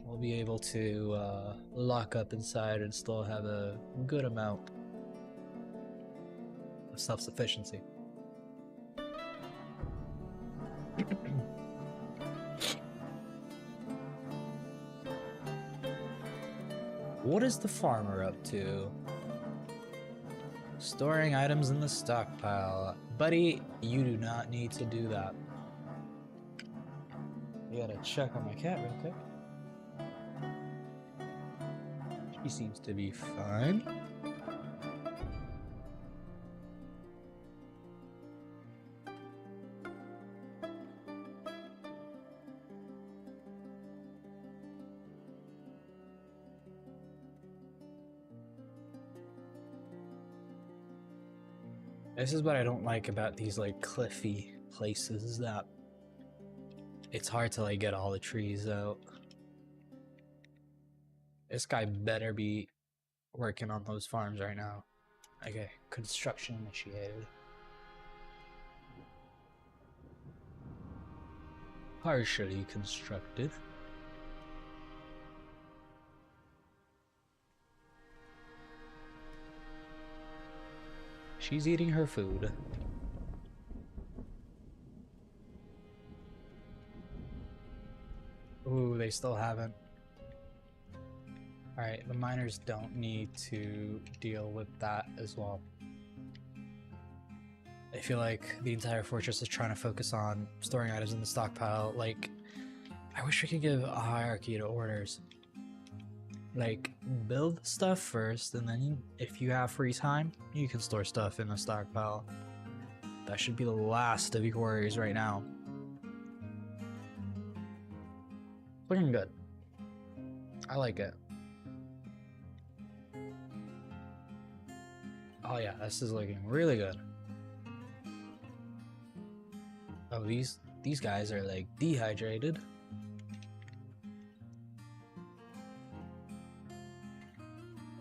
We'll be able to lock up inside and still have a good amount of self-sufficiency. What is the farmer up to? Storing items in the stockpile. Buddy, you do not need to do that. You gotta check on my cat real quick. She seems to be fine. This is what I don't like about these like cliffy places, that it's hard to like get all the trees out. This guy better be working on those farms right now. Okay, construction initiated. Partially constructed. She's eating her food. Ooh, they still haven't. Alright, the miners don't need to deal with that as well. I feel like the entire fortress is trying to focus on storing items in the stockpile. Like, I wish we could give a hierarchy to orders. Like, build stuff first, and then if you have free time, you can store stuff in the stockpile. That should be the last of your worries right now. Looking good. I like it. Oh yeah, this is looking really good. Oh, these guys are like dehydrated.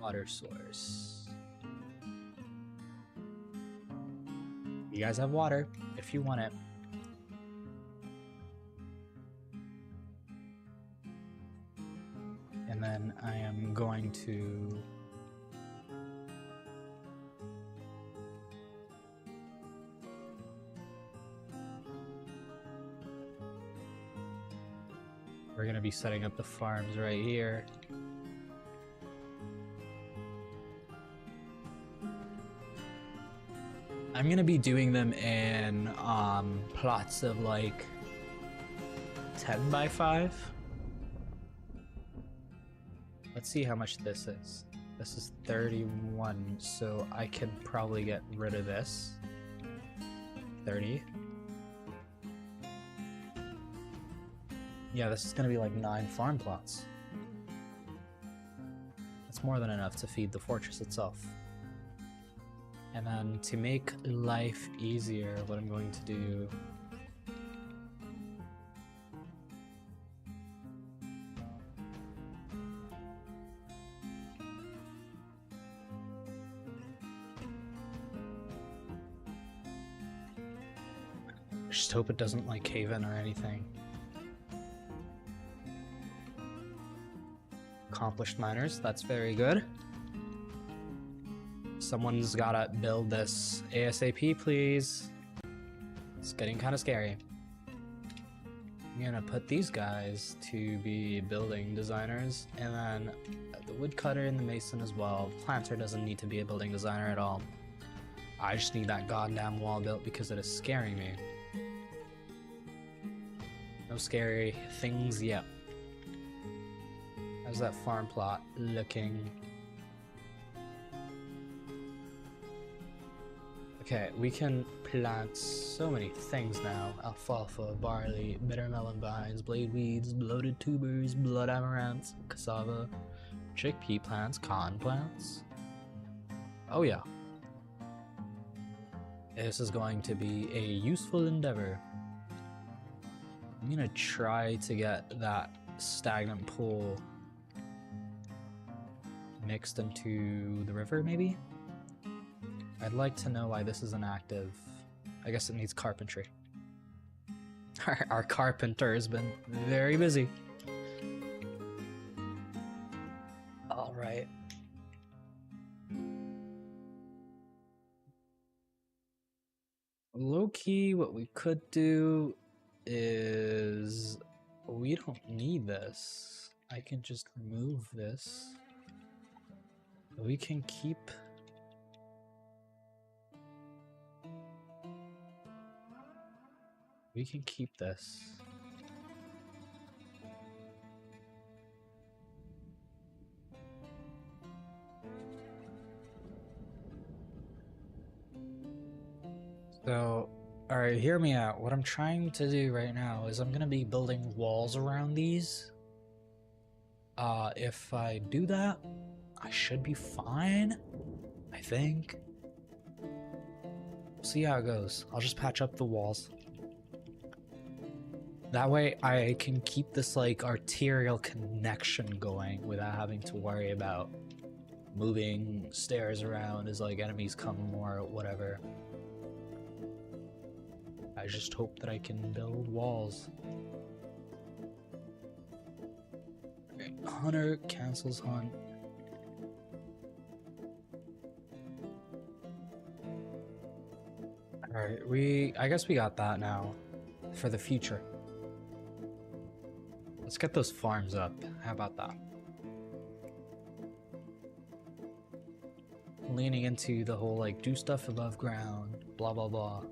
Water source. You guys have water if you want it. And then I am going to... We're gonna be setting up the farms right here. I'm gonna be doing them in plots of like 10 by 5. Let's see how much this is. This is 31, so I can probably get rid of this. 30. Yeah, this is gonna be like 9 farm plots. That's more than enough to feed the fortress itself. And then to make life easier, what I'm going to do... Just hope it doesn't like cave in or anything. Accomplished miners, that's very good. Someone's gotta build this ASAP, please. It's getting kind of scary. I'm gonna put these guys to be building designers, and then the woodcutter and the mason as well. The planter doesn't need to be a building designer at all. I just need that goddamn wall built because it is scaring me. No scary things yet. How's that farm plot looking? Okay, we can plant so many things now. Alfalfa, barley, bitter melon vines, blade weeds, bloated tubers, blood amaranth, cassava, chickpea plants, cotton plants. Oh yeah. This is going to be a useful endeavor. I'm gonna try to get that stagnant pool mixed into the river, maybe? I'd like to know why this isn't active. I guess it needs carpentry. Our carpenter has been very busy. Alright. Low-key, what we could do is... We don't need this. I can just remove this. We can keep... We can keep this. So, alright, hear me out. What I'm trying to do right now is I'm gonna be building walls around these. If I do that, I should be fine, I think. We'll see how it goes. I'll just patch up the walls. That way I can keep this like arterial connection going without having to worry about moving stairs around as like enemies come or whatever. I just hope that I can build walls. Okay, Hunter cancels hunt. Alright, I guess we got that now for the future. Let's get those farms up. How about that? Leaning into the whole like do stuff above ground, blah blah blah.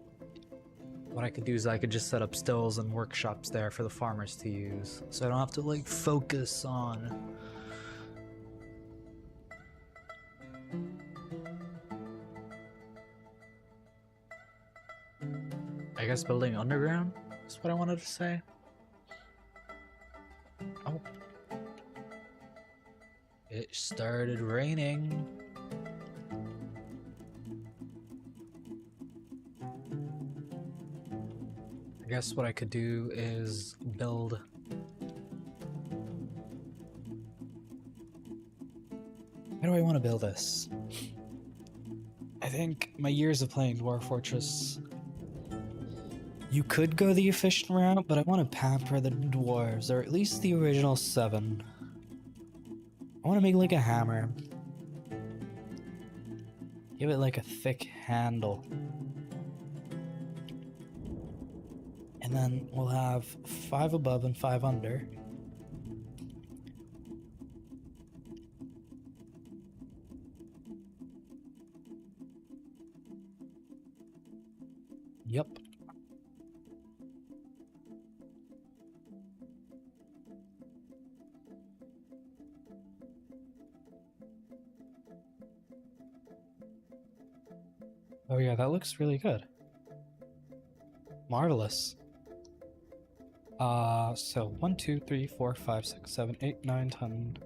What I could do is I could just set up stills and workshops there for the farmers to use, so I don't have to like focus on I guess building underground is what I wanted to say. Oh. It started raining. I guess what I could do is build... How do I want to build this? I think my years of playing Dwarf Fortress You could go the efficient route, but I want to pamper the dwarves, or at least the original 7. I want to make like a hammer. Give it like a thick handle. And then we'll have 5 above and 5 under. Yep. Oh yeah, that looks really good. Marvelous. So 1, 2, 3, 4, 5, 6, 7, 8, 9, 10.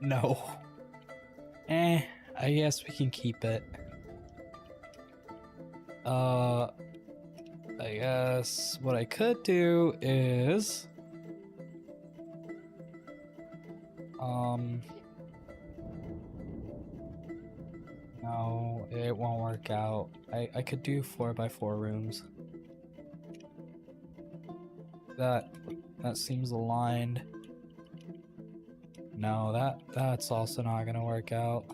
No. I guess we can keep it. I guess what I could do is... No, it won't work out. I could do 4x4 rooms. That seems aligned. No, that's also not gonna work out.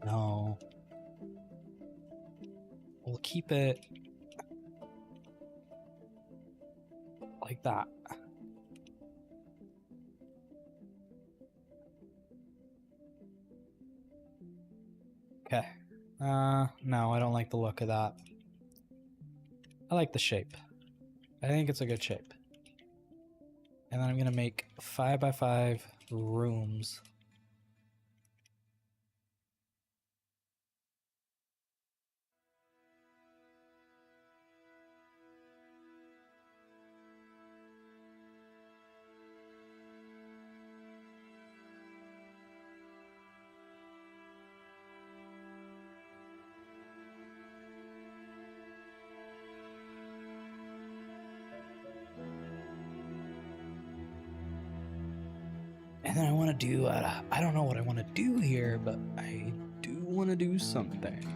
No. We'll keep it like that. Okay. No, I don't like the look of that. I like the shape. I think it's a good shape. And then I'm gonna make 5x5 rooms. And then I want to do, I don't know what I want to do here, but I do want to do something.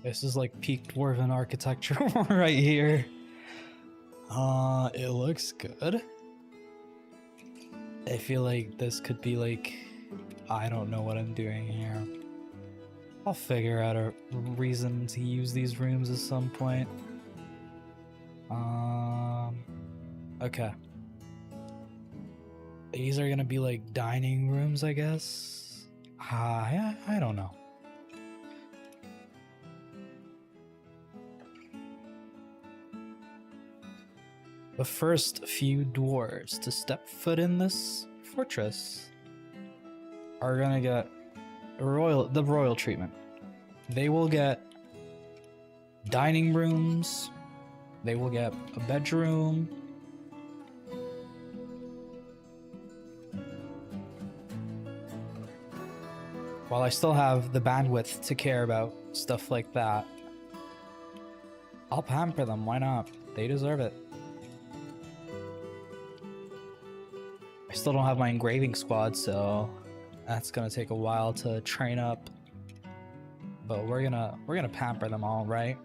This is like peak dwarven architecture right here. It looks good. I feel like this could be like, I don't know what I'm doing here. I'll figure out a reason to use these rooms at some point. Okay. These are gonna be like dining rooms, I guess? I don't know. The first few dwarves to step foot in this fortress are gonna get the royal treatment. They will get dining rooms, they will get a bedroom, while I still have the bandwidth to care about stuff like that. I'll pamper them, why not? They deserve it. I still don't have my engraving squad, so that's gonna take a while to train up. But we're gonna pamper them all, right?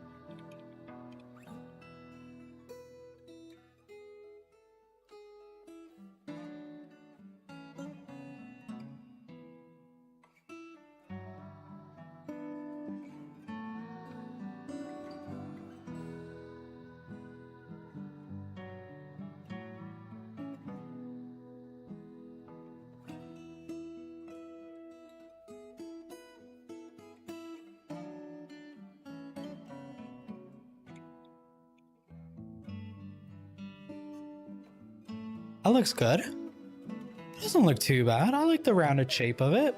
That looks good. It doesn't look too bad. I like the rounded shape of it.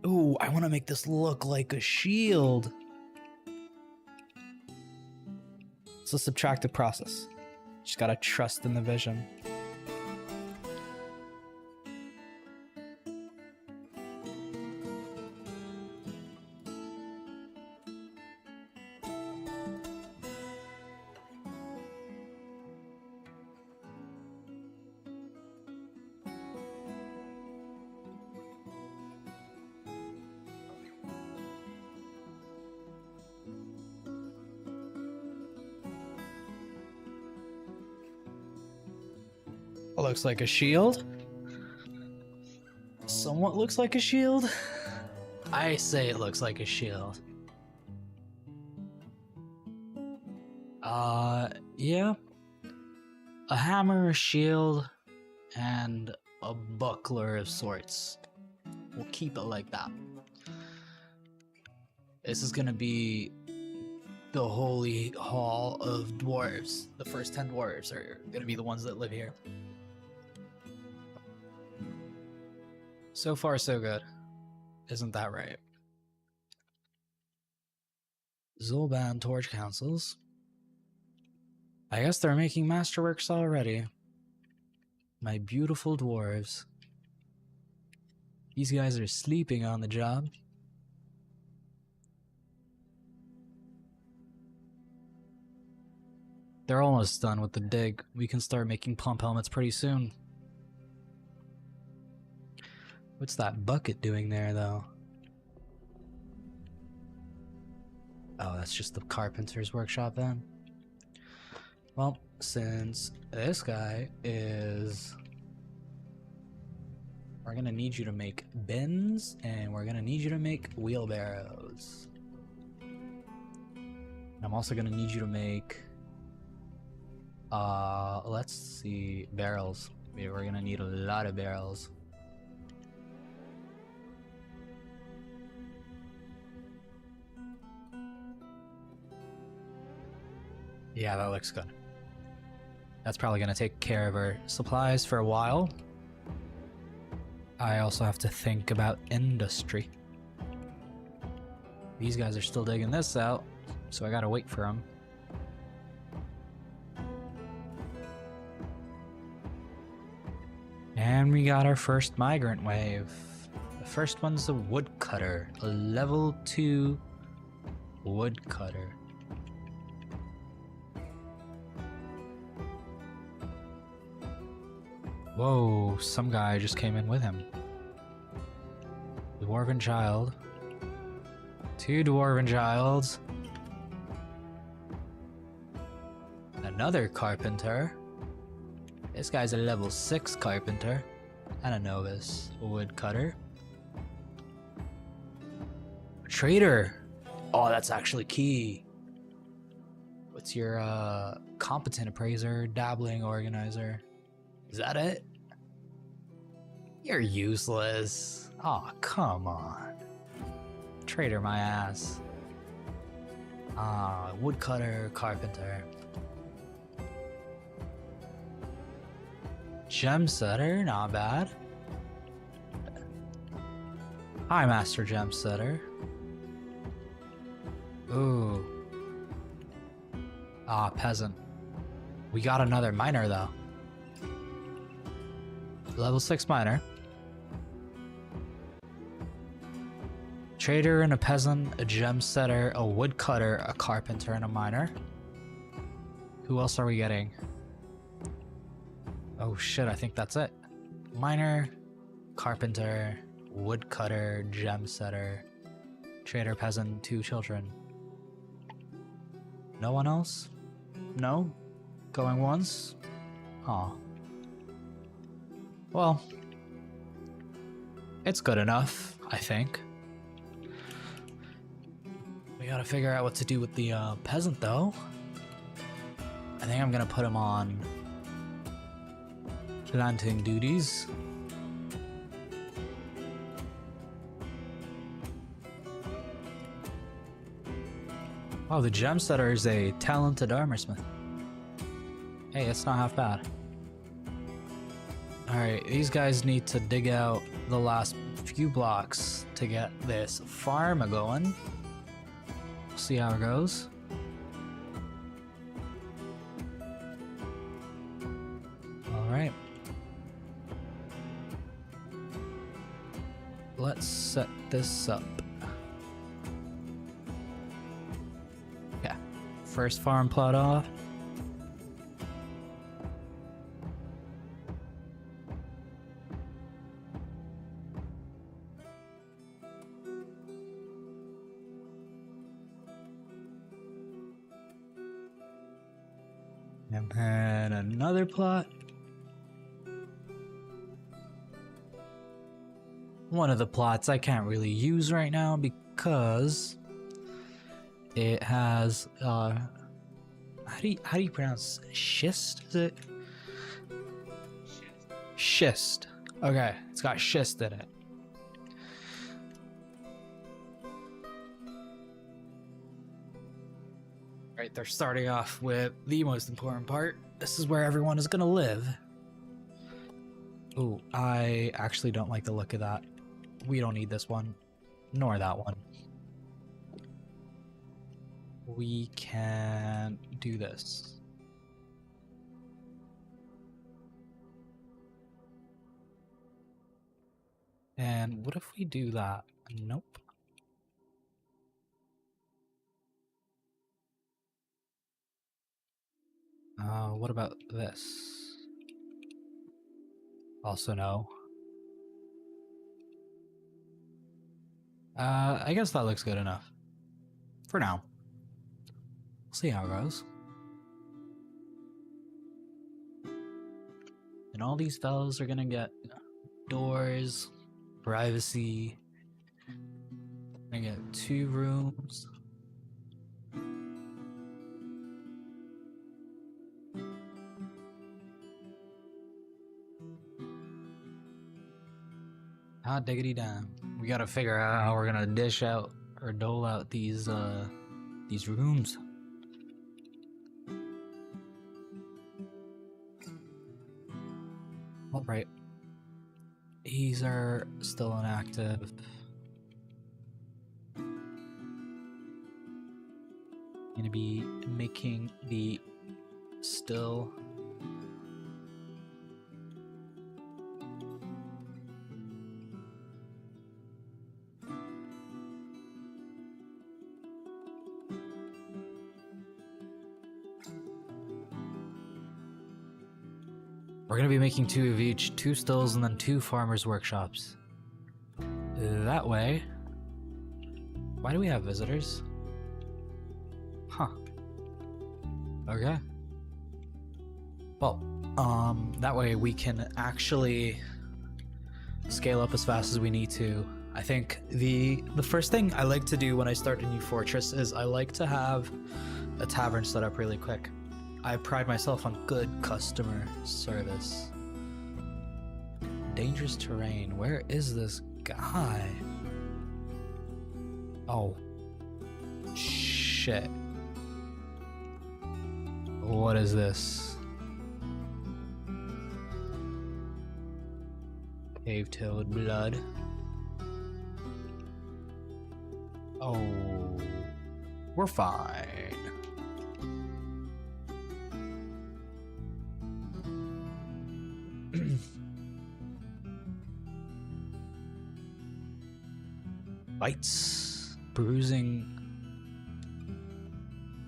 Ooh, I want to make this look like a shield. It's a subtractive process. Just gotta trust in the vision. Looks like a shield. Somewhat looks like a shield. I say it looks like a shield. Yeah. A hammer, a shield, and a buckler of sorts. We'll keep it like that. This is gonna be the holy hall of dwarves. The first 10 dwarves are gonna be the ones that live here. So far, so good. Isn't that right? Zulban Torch Councils. I guess they're making masterworks already. My beautiful dwarves. These guys are sleeping on the job. They're almost done with the dig. We can start making pump helmets pretty soon. What's that bucket doing there, though? Oh, that's just the carpenter's workshop, then? Well, since this guy is... We're gonna need you to make bins, and we're gonna need you to make wheelbarrows. And I'm also gonna need you to make... let's see, barrels. We're gonna need a lot of barrels. Yeah, that looks good. That's probably going to take care of our supplies for a while. I also have to think about industry. These guys are still digging this out, so I gotta wait for them. And we got our first migrant wave. The first one's a woodcutter, a level 2 woodcutter. Whoa, some guy just came in with him. Dwarven child. 2 dwarven childs. Another carpenter. This guy's a level 6 carpenter. And a novice woodcutter. A trader. Oh, that's actually key. What's your competent appraiser, dabbling organizer? Is that it? You're useless. Aw, oh, come on. Trader my ass. Woodcutter, carpenter. Gem setter, not bad. Hi, Master Gem setter. Ooh. Peasant. We got another miner, though. Level 6 miner. Trader and a peasant, a gem setter, a woodcutter, a carpenter, and a miner. Who else are we getting? Oh shit, I think that's it. Miner, carpenter, woodcutter, gem setter, trader, peasant, 2 children. No one else? No? Going once? Aw. Well, it's good enough, I think. We gotta figure out what to do with the peasant, though. I think I'm gonna put him on planting duties. Oh, the gem setter is a talented armorsmith. Hey, it's not half bad. Alright, these guys need to dig out the last few blocks to get this farm going. We'll see how it goes. Alright. Let's set this up. Yeah. First farm plot off. And then another plot. One of the plots I can't really use right now because it has how do you pronounce it? Schist? Is it schist? Okay, it's got schist in it. Right, they're starting off with the most important part. This is where everyone is gonna live. Ooh, I actually don't like the look of that. We don't need this one, nor that one. We can do this. And what if we do that? Nope. What about this? Also no. I guess that looks good enough. For now. We'll see how it goes. And all these fellows are gonna get doors, privacy. Gonna get 2 rooms. Hot diggity damn. We gotta figure out how we're gonna dish out or dole out these rooms. Alright. These are still inactive. Gonna be making the still we're gonna be making 2 of each, 2 stills and then 2 farmers' workshops. That way. Why do we have visitors? Huh. Okay. Well, that way we can actually scale up as fast as we need to. I think the first thing I like to do when I start a new fortress is I like to have a tavern set up really quick. I pride myself on good customer service. Dangerous terrain. Where is this guy? Oh. Shit. What is this? Cave-tailed blood. Oh. We're fine. Bites, bruising.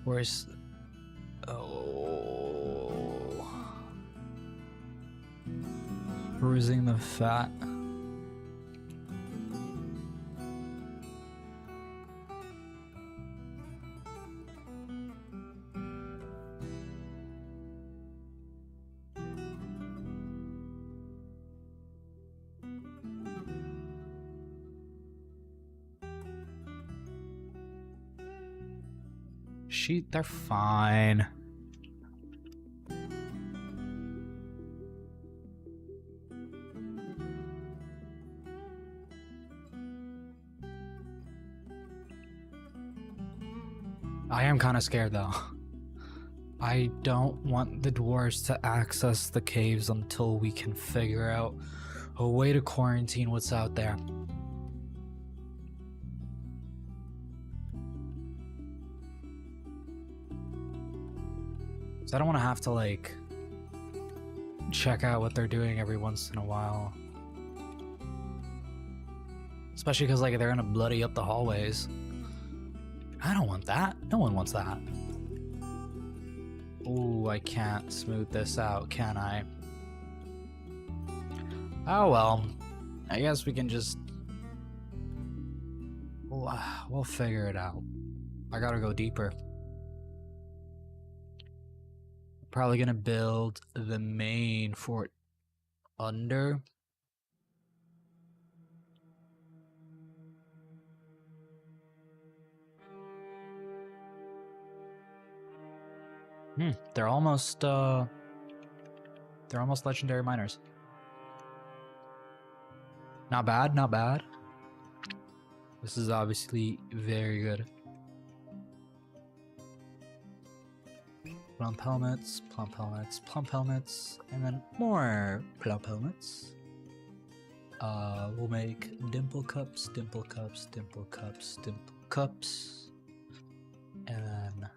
Where's... Oh... Bruising the fat. They're fine. I am kind of scared though. I don't want the dwarves to access the caves until we can figure out a way to quarantine what's out there. So I don't want to have to like check out what they're doing every once in a while. Especially because like they're gonna bloody up the hallways. I don't want that. No one wants that. Ooh, I can't smooth this out, can I? Oh well. I guess we can just... We'll figure it out. I gotta go deeper. Probably gonna build the main fort under. They're almost legendary miners. Not bad, not bad. This is obviously very good. Plump helmets, plump helmets, plump helmets, and then more plump helmets. We'll make dimple cups, dimple cups, dimple cups, dimple cups, and then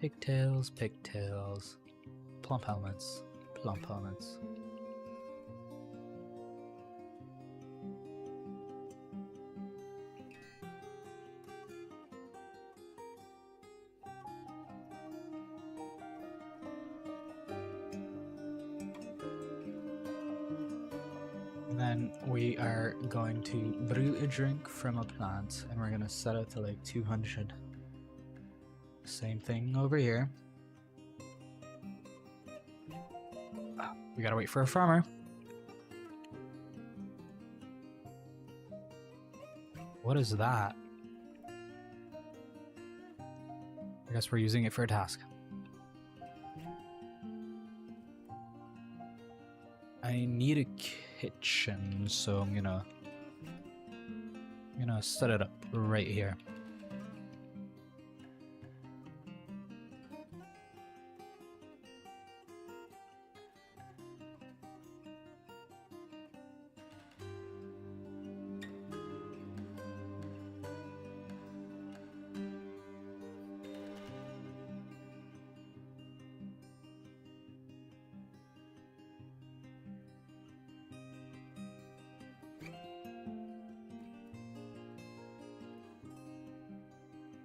pigtails, pigtails, plump helmets, plump helmets. Then we are going to brew a drink from a plant, and we're gonna set it to like 200. Same thing over here. We gotta wait for a farmer. What is that? I guess we're using it for a task. I need a kitchen, so I'm gonna set it up right here.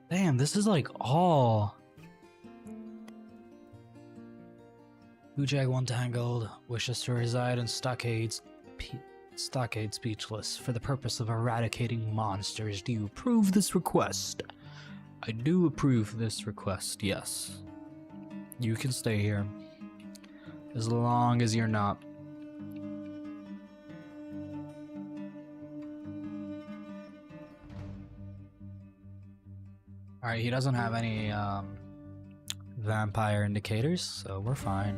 Damn, this is like all... Ujag one tangled, wishes to reside in Stockade Speechless for the purpose of eradicating monsters. Do you approve this request? I do approve this request, yes. You can stay here. As long as you're not... Alright, he doesn't have any vampire indicators, so we're fine.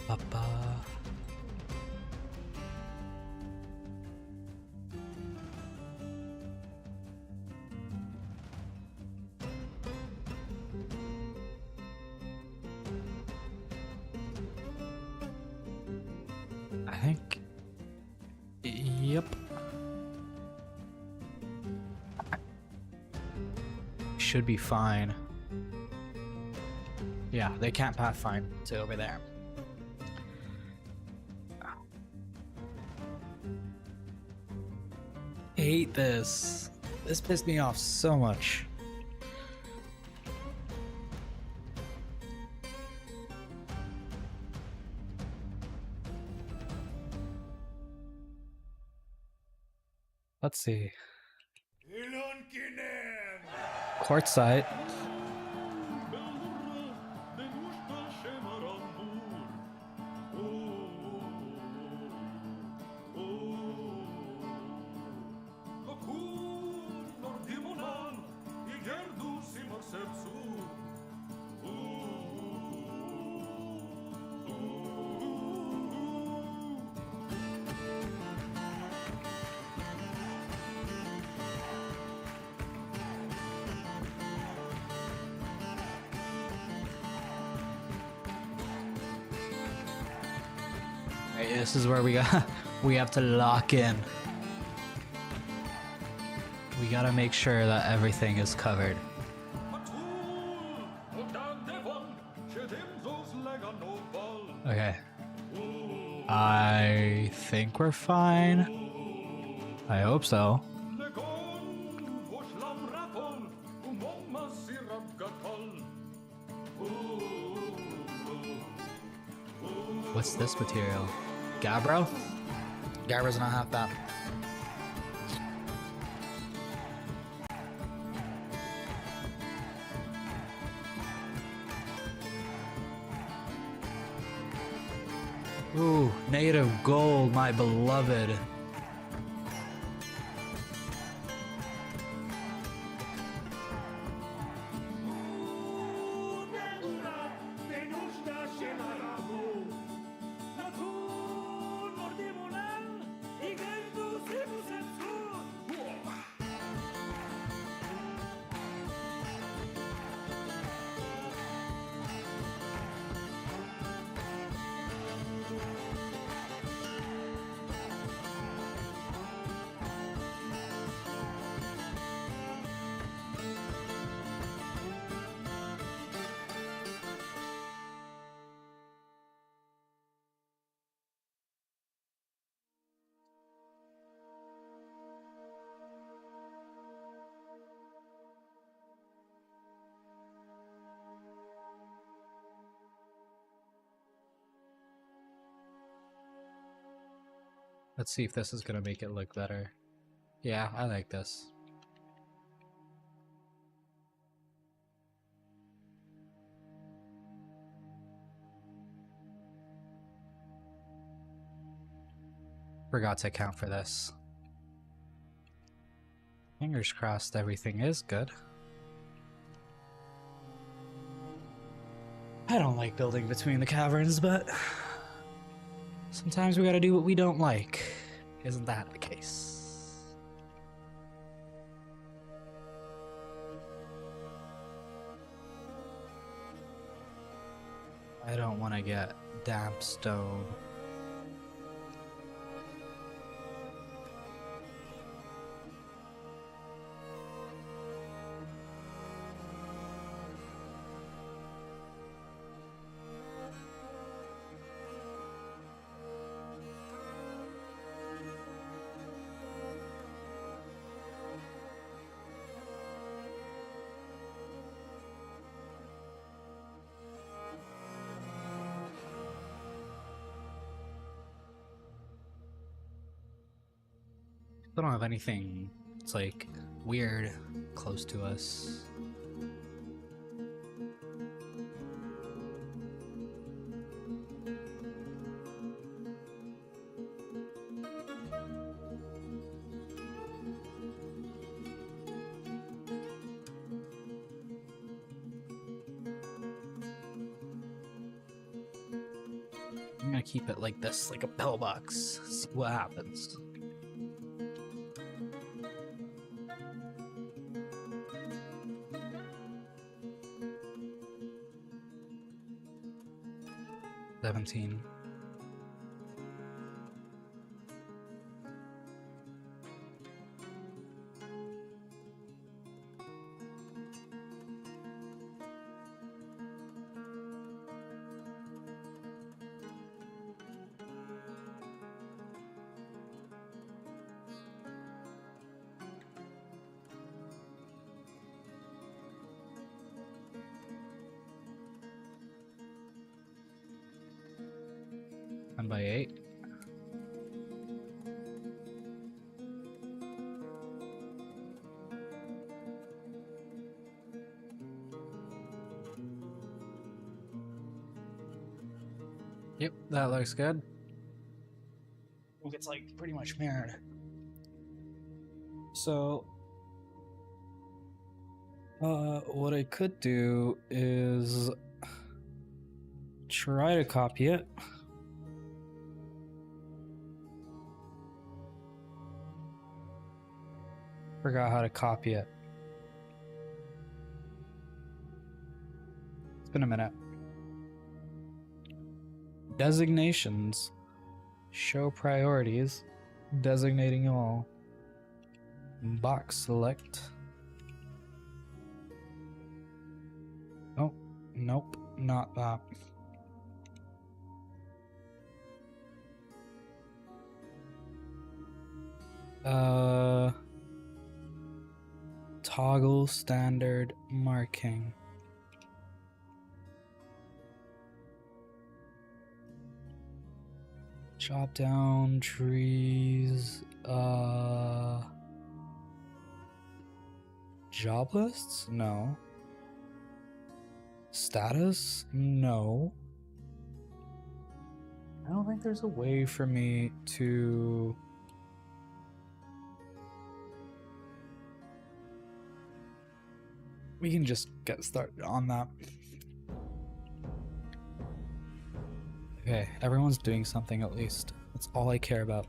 Papa. I think... Yep. Should be fine. Yeah, they can't pathfind to over there. I hate this. This pissed me off so much. Let's see. Quartzite. Hey, this is where we got we have to lock in. We gotta make sure that everything is covered. Okay. I think we're fine. I hope so. What's this material? Gabbro? Gabbro's not half bad. Ooh, native gold, my beloved. Let's see if this is gonna make it look better. Yeah, I like this. Forgot to account for this. Fingers crossed everything is good. I don't like building between the caverns, but sometimes we gotta do what we don't like. Isn't that the case? I don't want to get damp stone. We don't have anything that's like weird close to us. I'm gonna keep it like this, like a pillbox. See what happens. $17. One by 8. Yep, that looks good. I think it's like pretty much mirrored. So, what I could do is try to copy it. Forgot how to copy it. It's been a minute. Designations. Show priorities. Designating all. Box select. Oh, nope, not that. Toggle standard marking. Chop down trees. Job lists? No. Status? No. I don't think there's a way for me to... We can just get started on that. Okay, everyone's doing something at least. That's all I care about.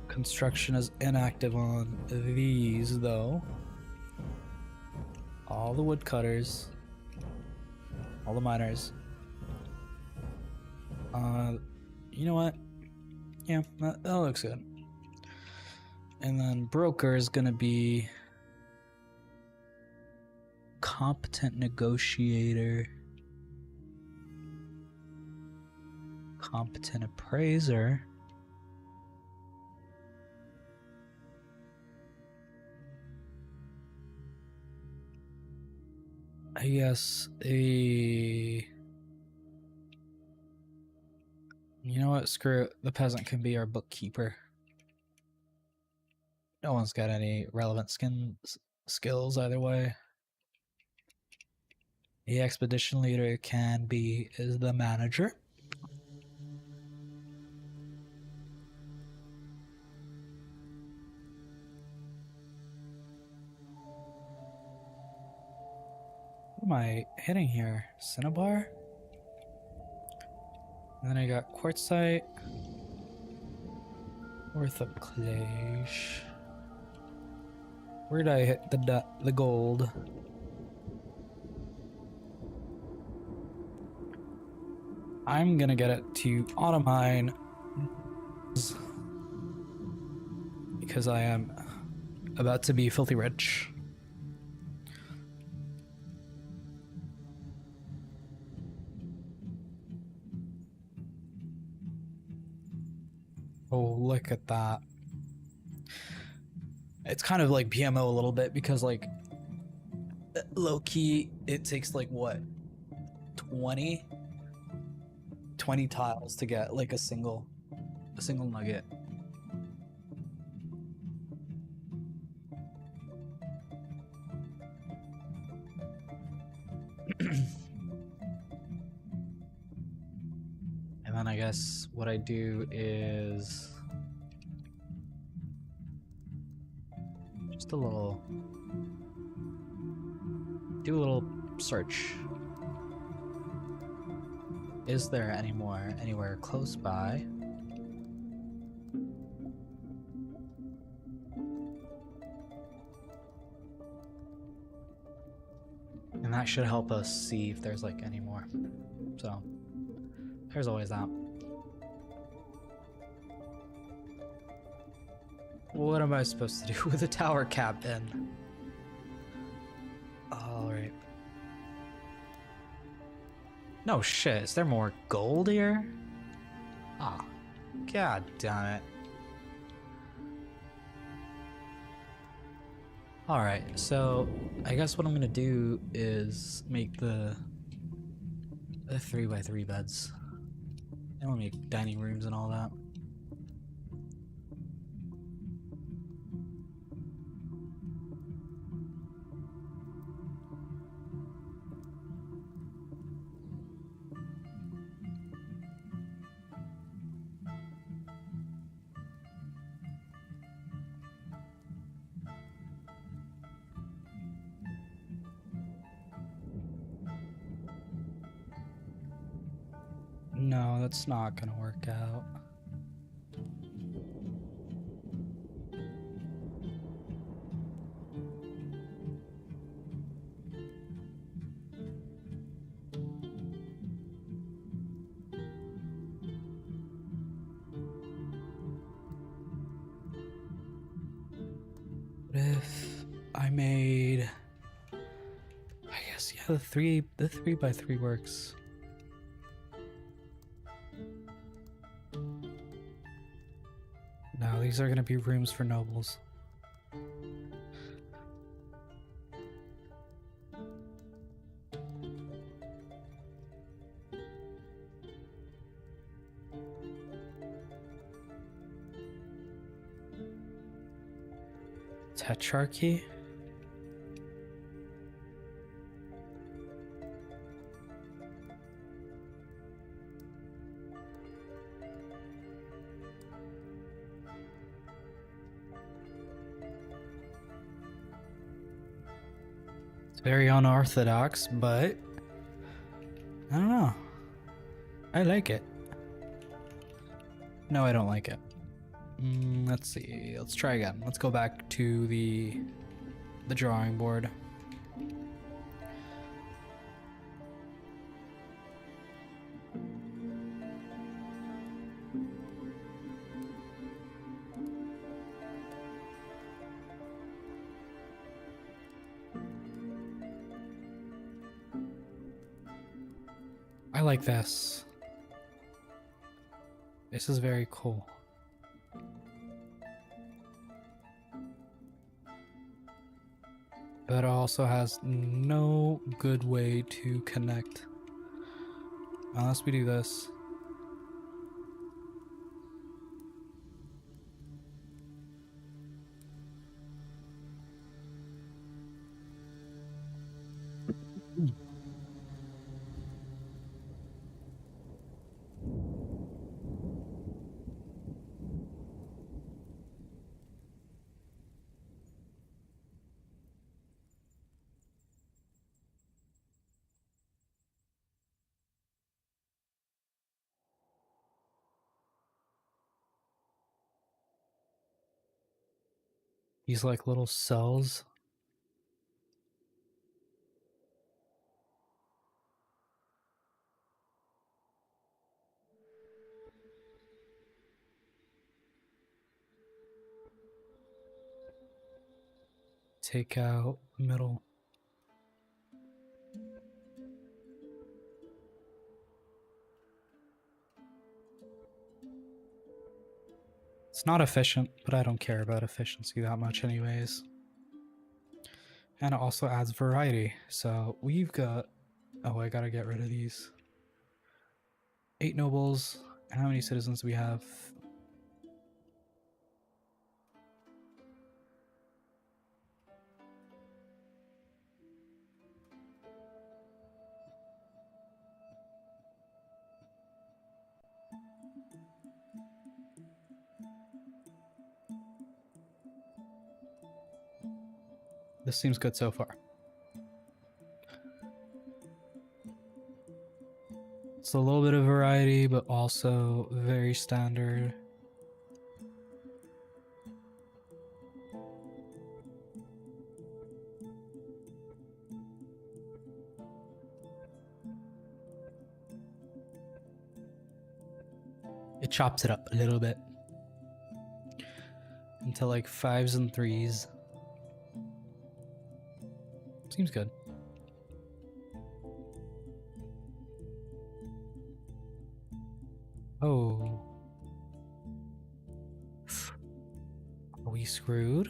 Construction is inactive on these, though. All the woodcutters. All the miners. You know what? Yeah, that looks good. And then broker is gonna be competent negotiator, competent appraiser, I guess a... You know what? Screw it. The peasant can be our bookkeeper. No one's got any relevant skills either way. The expedition leader is the manager. What am I hitting here? Cinnabar? And then I got quartzite. Orthoclase. Where did I hit the gold? I'm gonna get it to automine because I am about to be filthy rich. Oh, look at that. It's kind of like PMO a little bit because, like, low key, it takes like what, 20 tiles to get like a single nugget. And then I guess what I do is just do a little search. Is there anywhere close by? And that should help us see if there's like any more. So there's always that. What am I supposed to do with a tower captain? Alright. No shit, is there more gold here? Ah, god damn it. Alright, so I guess what I'm gonna do is make the 3x3 beds. And we'll make dining rooms and all that. No, that's not gonna work out. if I made, I guess, yeah, the 3x3 works. No, these are gonna be rooms for nobles. Tetrarchy? It's very unorthodox, but I don't know. I like it. No, I don't like it. Let's see. Let's try again. Let's go back to the drawing board. I like this. This is very cool. But it also has no good way to connect. Unless we do this. These like little cells. Take out middle. It's not efficient, but I don't care about efficiency that much anyways. And it also adds variety. So we've got, oh, I gotta get rid of these. 8 nobles. And how many citizens do we have? This seems good so far. It's a little bit of variety, but also very standard. It chops it up a little bit into like 5s and 3s. Seems good. Oh. Are we screwed?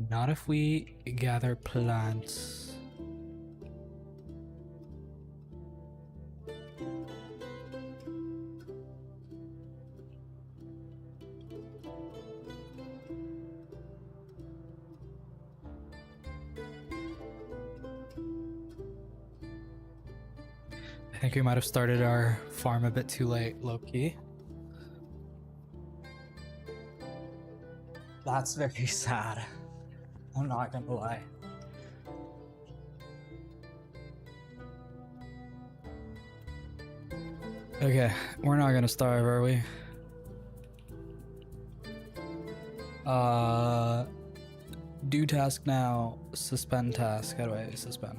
Not if we gather plants. I think we might have started our farm a bit too late, low-key. That's very sad. I'm not gonna lie. Okay, we're not gonna starve, are we? Do task now. Suspend task. How do I suspend?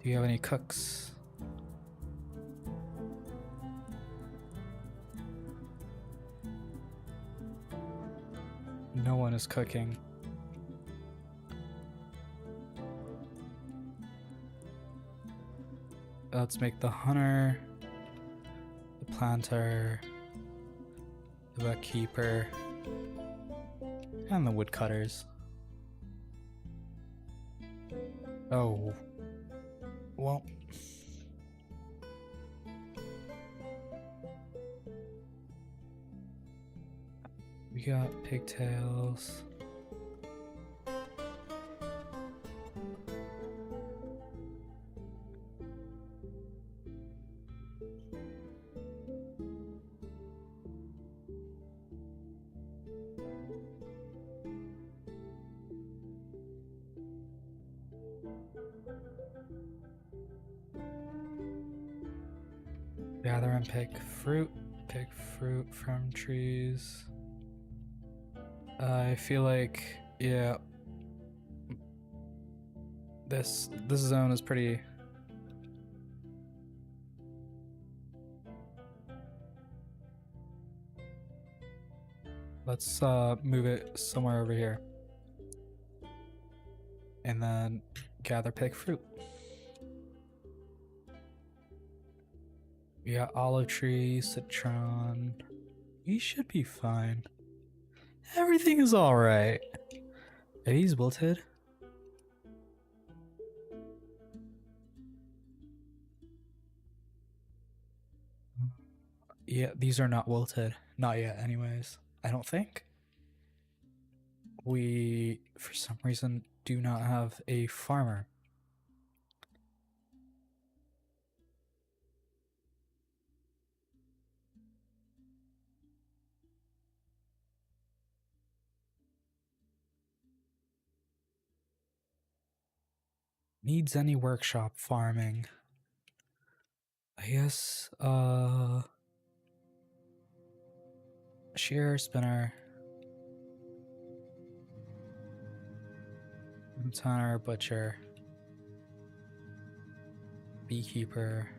Do you have any cooks? No one is cooking. Let's make the hunter, the planter, the bookkeeper, and the woodcutters. Oh. Well. We got pigtails. Gather and pick fruit from trees. I feel like, yeah, this zone is pretty. Let's move it somewhere over here, and then gather pick fruit. We got olive tree, citron. We should be fine. Everything is alright. Are these wilted? Yeah, these are not wilted. Not yet, anyways. I don't think. We, for some reason, do not have a farmer. Needs any workshop farming? I guess, shearer, spinner, tanner, butcher, beekeeper.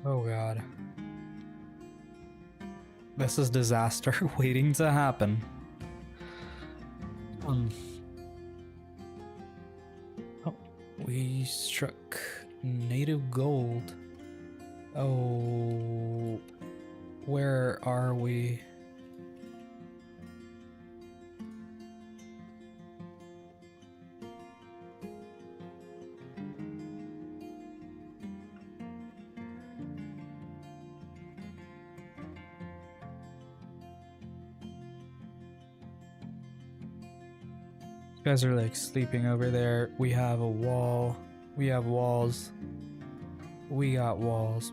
Oh god. This is disaster waiting to happen. Oh, we struck native gold. Oh, where are we? You guys are like sleeping over there. We have a wall. We have walls. We got walls.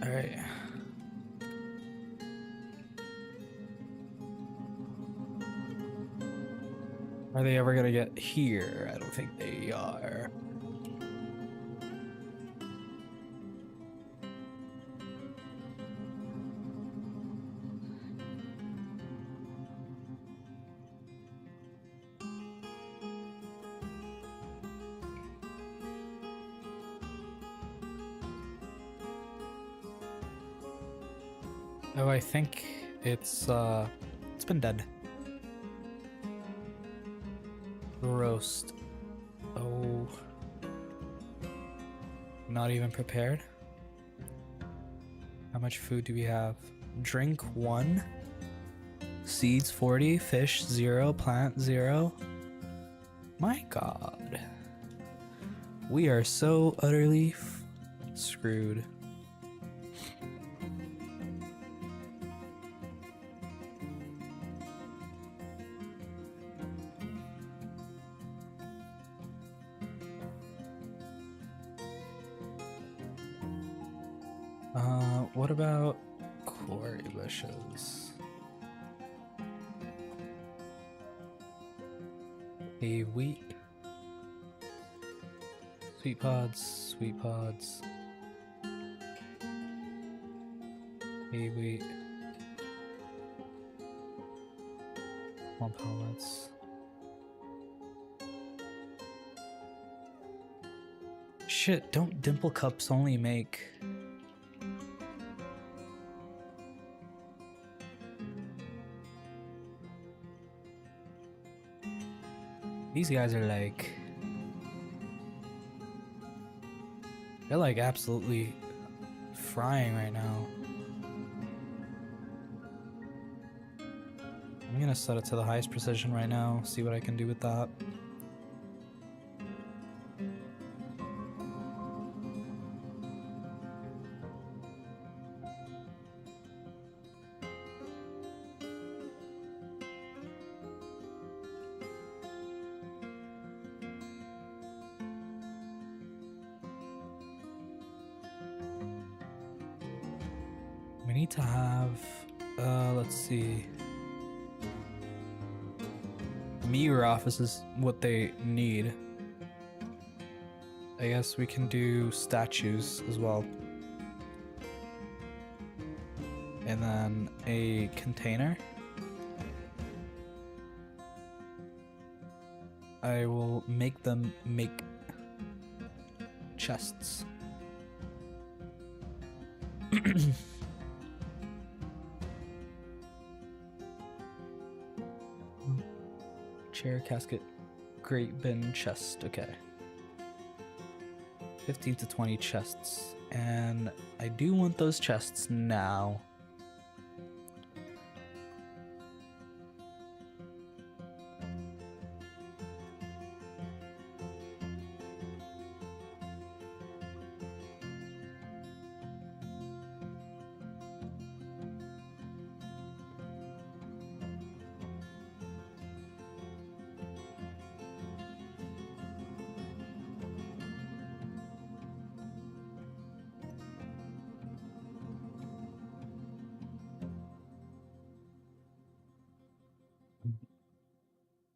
Alright. Are they ever gonna get here? I don't think they are. Oh, I think it's been dead. Roast. Oh. Not even prepared? How much food do we have? Drink 1. Seeds 40. Fish 0. Plant 0. My god. We are so utterly screwed. What about quarry bushes? A wheat. Sweet pods, sweet pods. A wheat. More pellets. Shit, don't dimple cups only make... These guys are like... They're like absolutely frying right now. I'm gonna set it to the highest precision right now, see what I can do with that. We need to have, let's see. Meteor office is what they need. I guess we can do statues as well. And then a container. I will make them make chests. Chair, casket, great bin, chest. Okay. 15 to 20 chests. And I do want those chests now.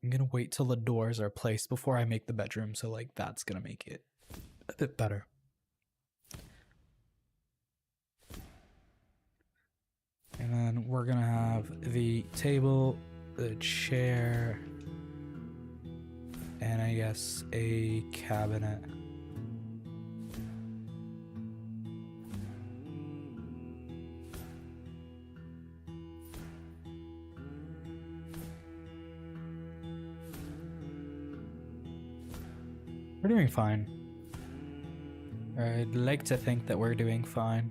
I'm gonna wait till the doors are placed before I make the bedroom, so like that's gonna make it a bit better. And then we're gonna have the table, the chair, and I guess a cabinet. We're doing fine. I'd like to think that we're doing fine.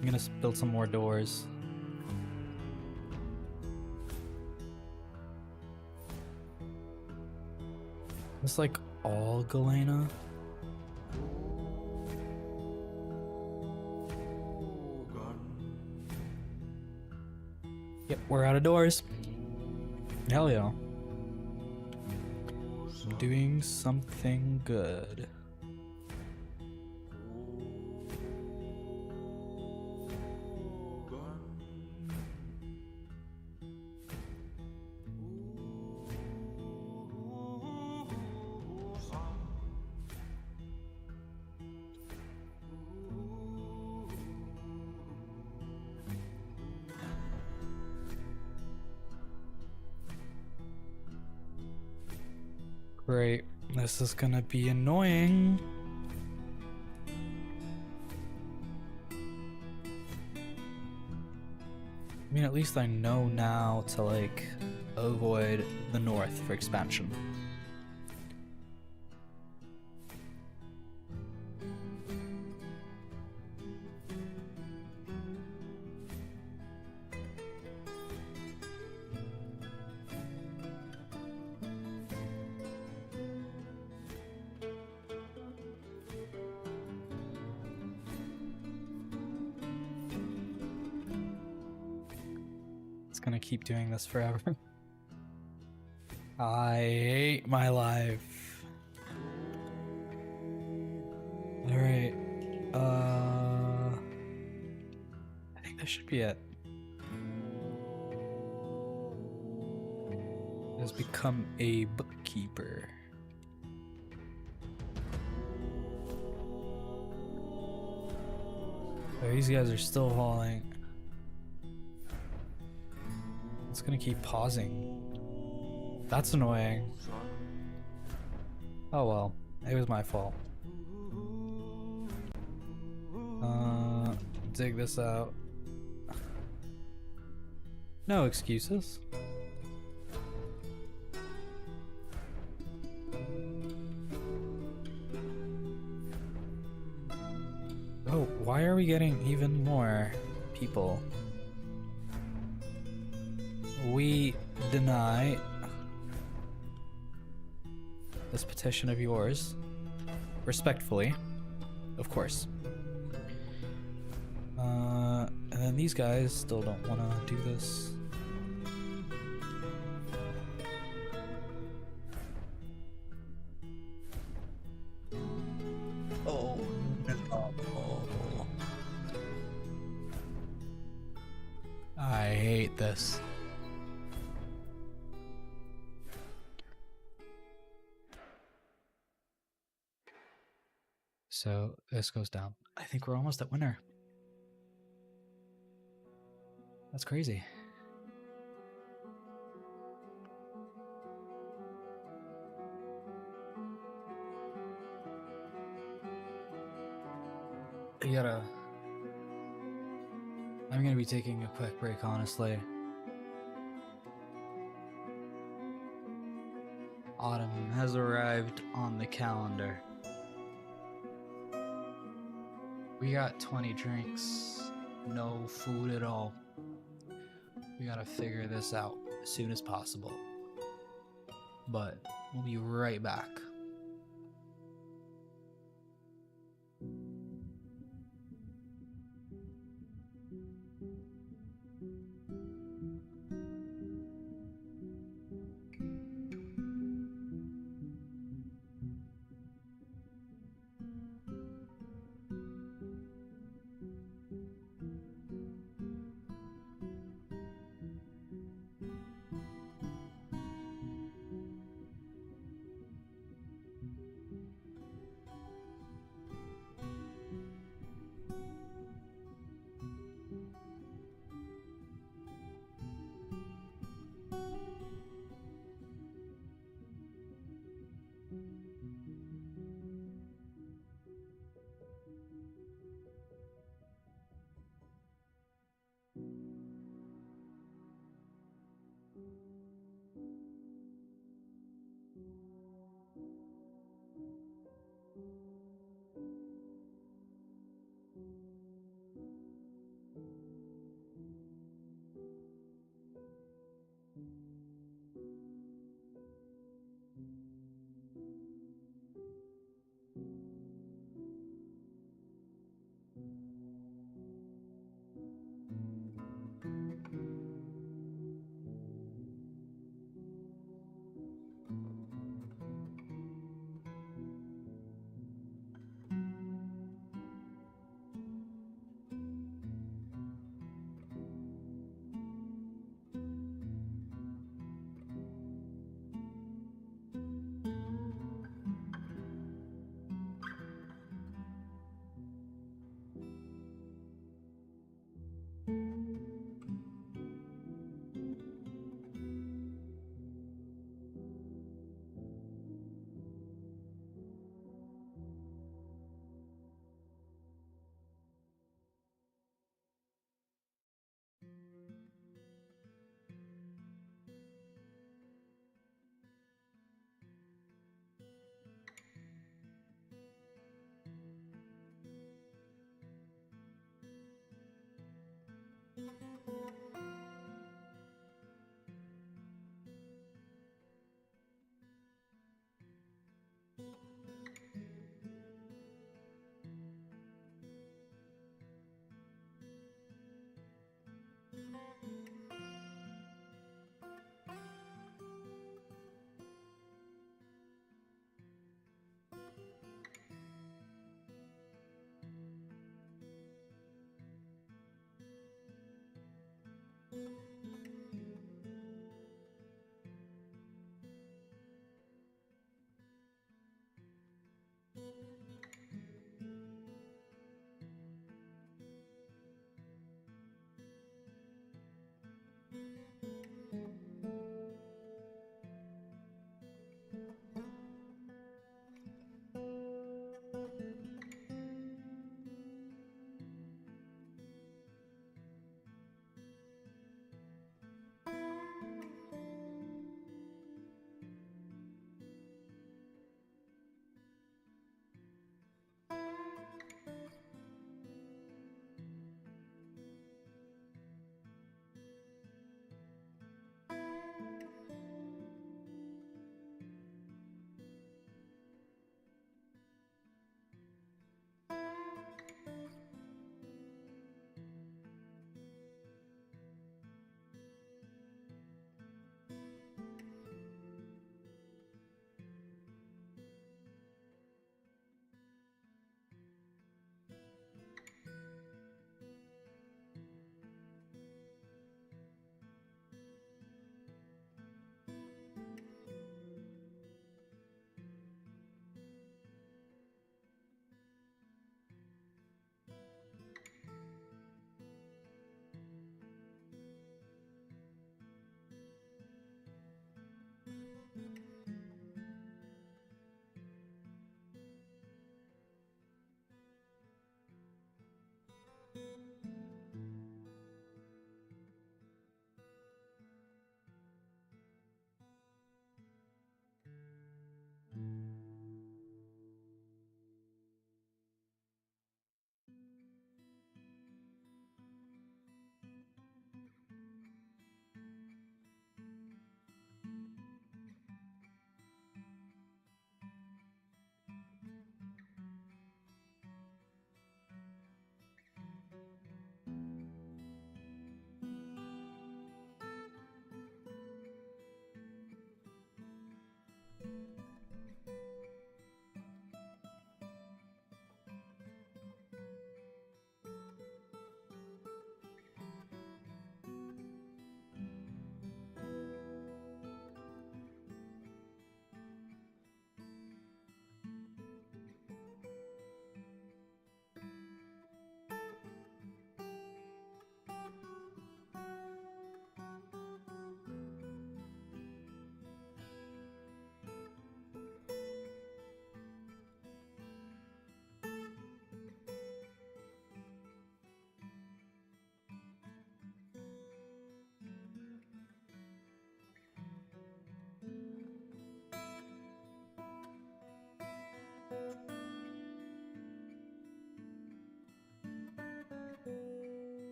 I'm gonna build some more doors. It's like all Galena. Yep, we're out of doors. Hell yeah. I'm doing something good. Great. This is gonna be annoying. I mean, at least I know now to like avoid the north for expansion. It's gonna keep doing this forever. I hate my life. Alright. I think that should be it. Has become a bookkeeper. Oh, these guys are still hauling. It's gonna keep pausing. That's annoying. Oh well, it was my fault. Dig this out. No excuses. Oh, why are we getting even more people? We deny this petition of yours. Respectfully, of course. And then these guys still don't want to do this. Oh no. I hate this. So this goes down. I think we're almost at winter. That's crazy. I'm gonna be taking a quick break, honestly. Autumn has arrived on the calendar. We got 20 drinks, no food at all. We gotta figure this out as soon as possible. But we'll be right back.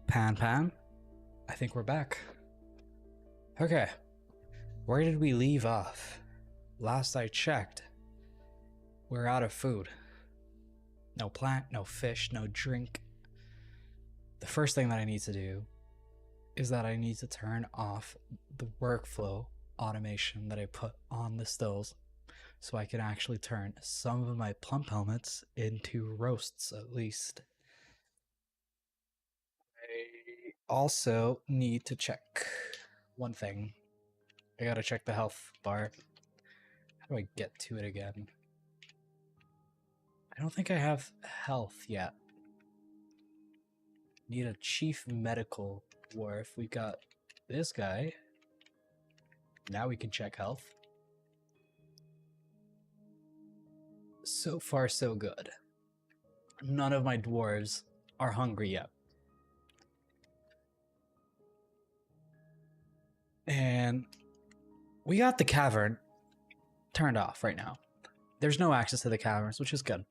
Pan. I think we're back. Okay. Where did we leave off? Last I checked, we're out of food. No plant, no fish, no drink. The first thing that I need to do is that I need to turn off the workflow automation that I put on the stills so I can actually turn some of my plump helmets into roasts at least. I also need to check one thing. I gotta check the health bar. How do I get to it again? I don't think I have health yet. Need a chief medical dwarf. We got this guy. Now we can check health. So far, so good. None of my dwarves are hungry yet. And we got the cavern turned off right now. There's no access to the caverns, which is good.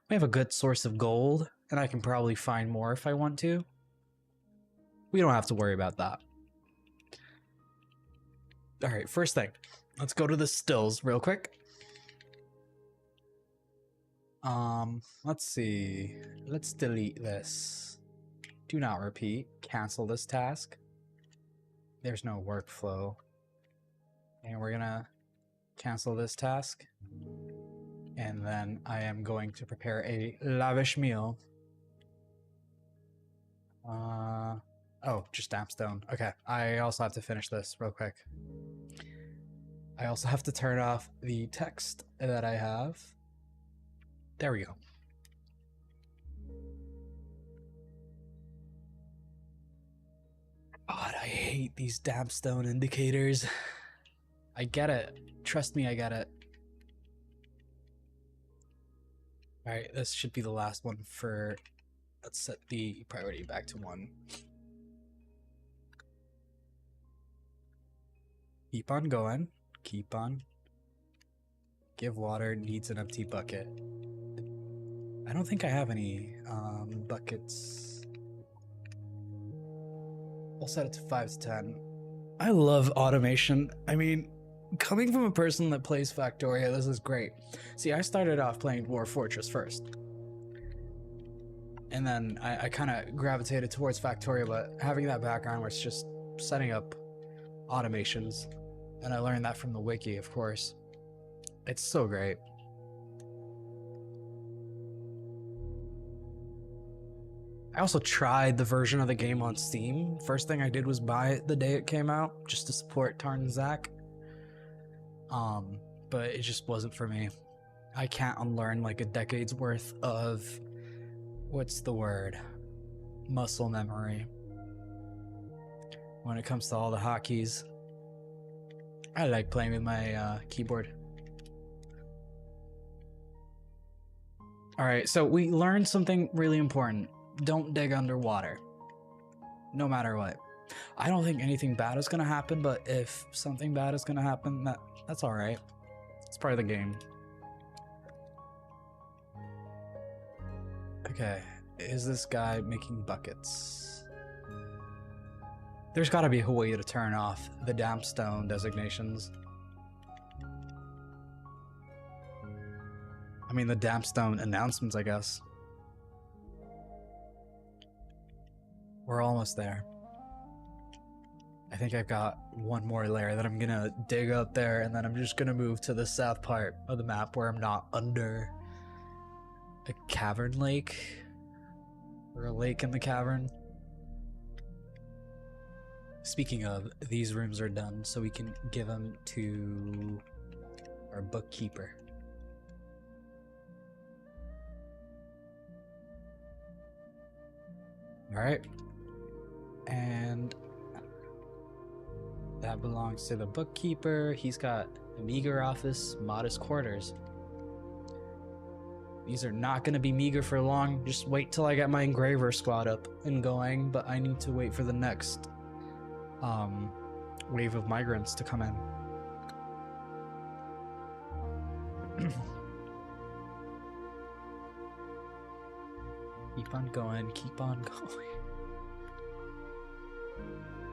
We have a good source of gold, and I can probably find more if I want to. We don't have to worry about that. Alright, first thing. Let's go to the stills real quick. Let's see. Let's delete this. Do not repeat. Cancel this task. There's no workflow. And we're gonna cancel this task. And then I am going to prepare a lavish meal. Oh, just dampstone. Okay, I also have to finish this real quick. I also have to turn off the text that I have. There we go. God, I hate these dampstone indicators. I get it. Trust me, I get it. Alright, this should be the last one for... Let's set the priority back to 1. Keep on going. Keep on. Give water, needs an empty bucket. I don't think I have any buckets. I'll set it to 5 to 10. I love automation. I mean, coming from a person that plays Factoria, this is great. See, I started off playing Dwarf Fortress first. And then I kind of gravitated towards Factoria, but having that background where it's just setting up automations. And I learned that from the wiki, of course. It's so great. I also tried the version of the game on Steam. First thing I did was buy it the day it came out, just to support Tarn and Zach. But it just wasn't for me. I can't unlearn like a decade's worth of, what's the word? Muscle memory. When it comes to all the hotkeys. I like playing with my keyboard. Alright, so we learned something really important. Don't dig underwater. No matter what. I don't think anything bad is gonna happen, but if something bad is gonna happen, that's alright. It's part of the game. Okay, is this guy making buckets? There's gotta be a way to turn off the damp stone designations. I mean, the damp stone announcements, I guess. We're almost there. I think I've got one more layer that I'm gonna dig up there, and then I'm just gonna move to the south part of the map where I'm not under a cavern lake. Or a lake in the cavern. Speaking of, these rooms are done, so we can give them to our bookkeeper. Alright. And that belongs to the bookkeeper. He's got a meager office, modest quarters. These are not going to be meager for long. Just wait till I get my engraver squad up and going, but I need to wait for the next wave of migrants to come in. Keep on going, keep on going.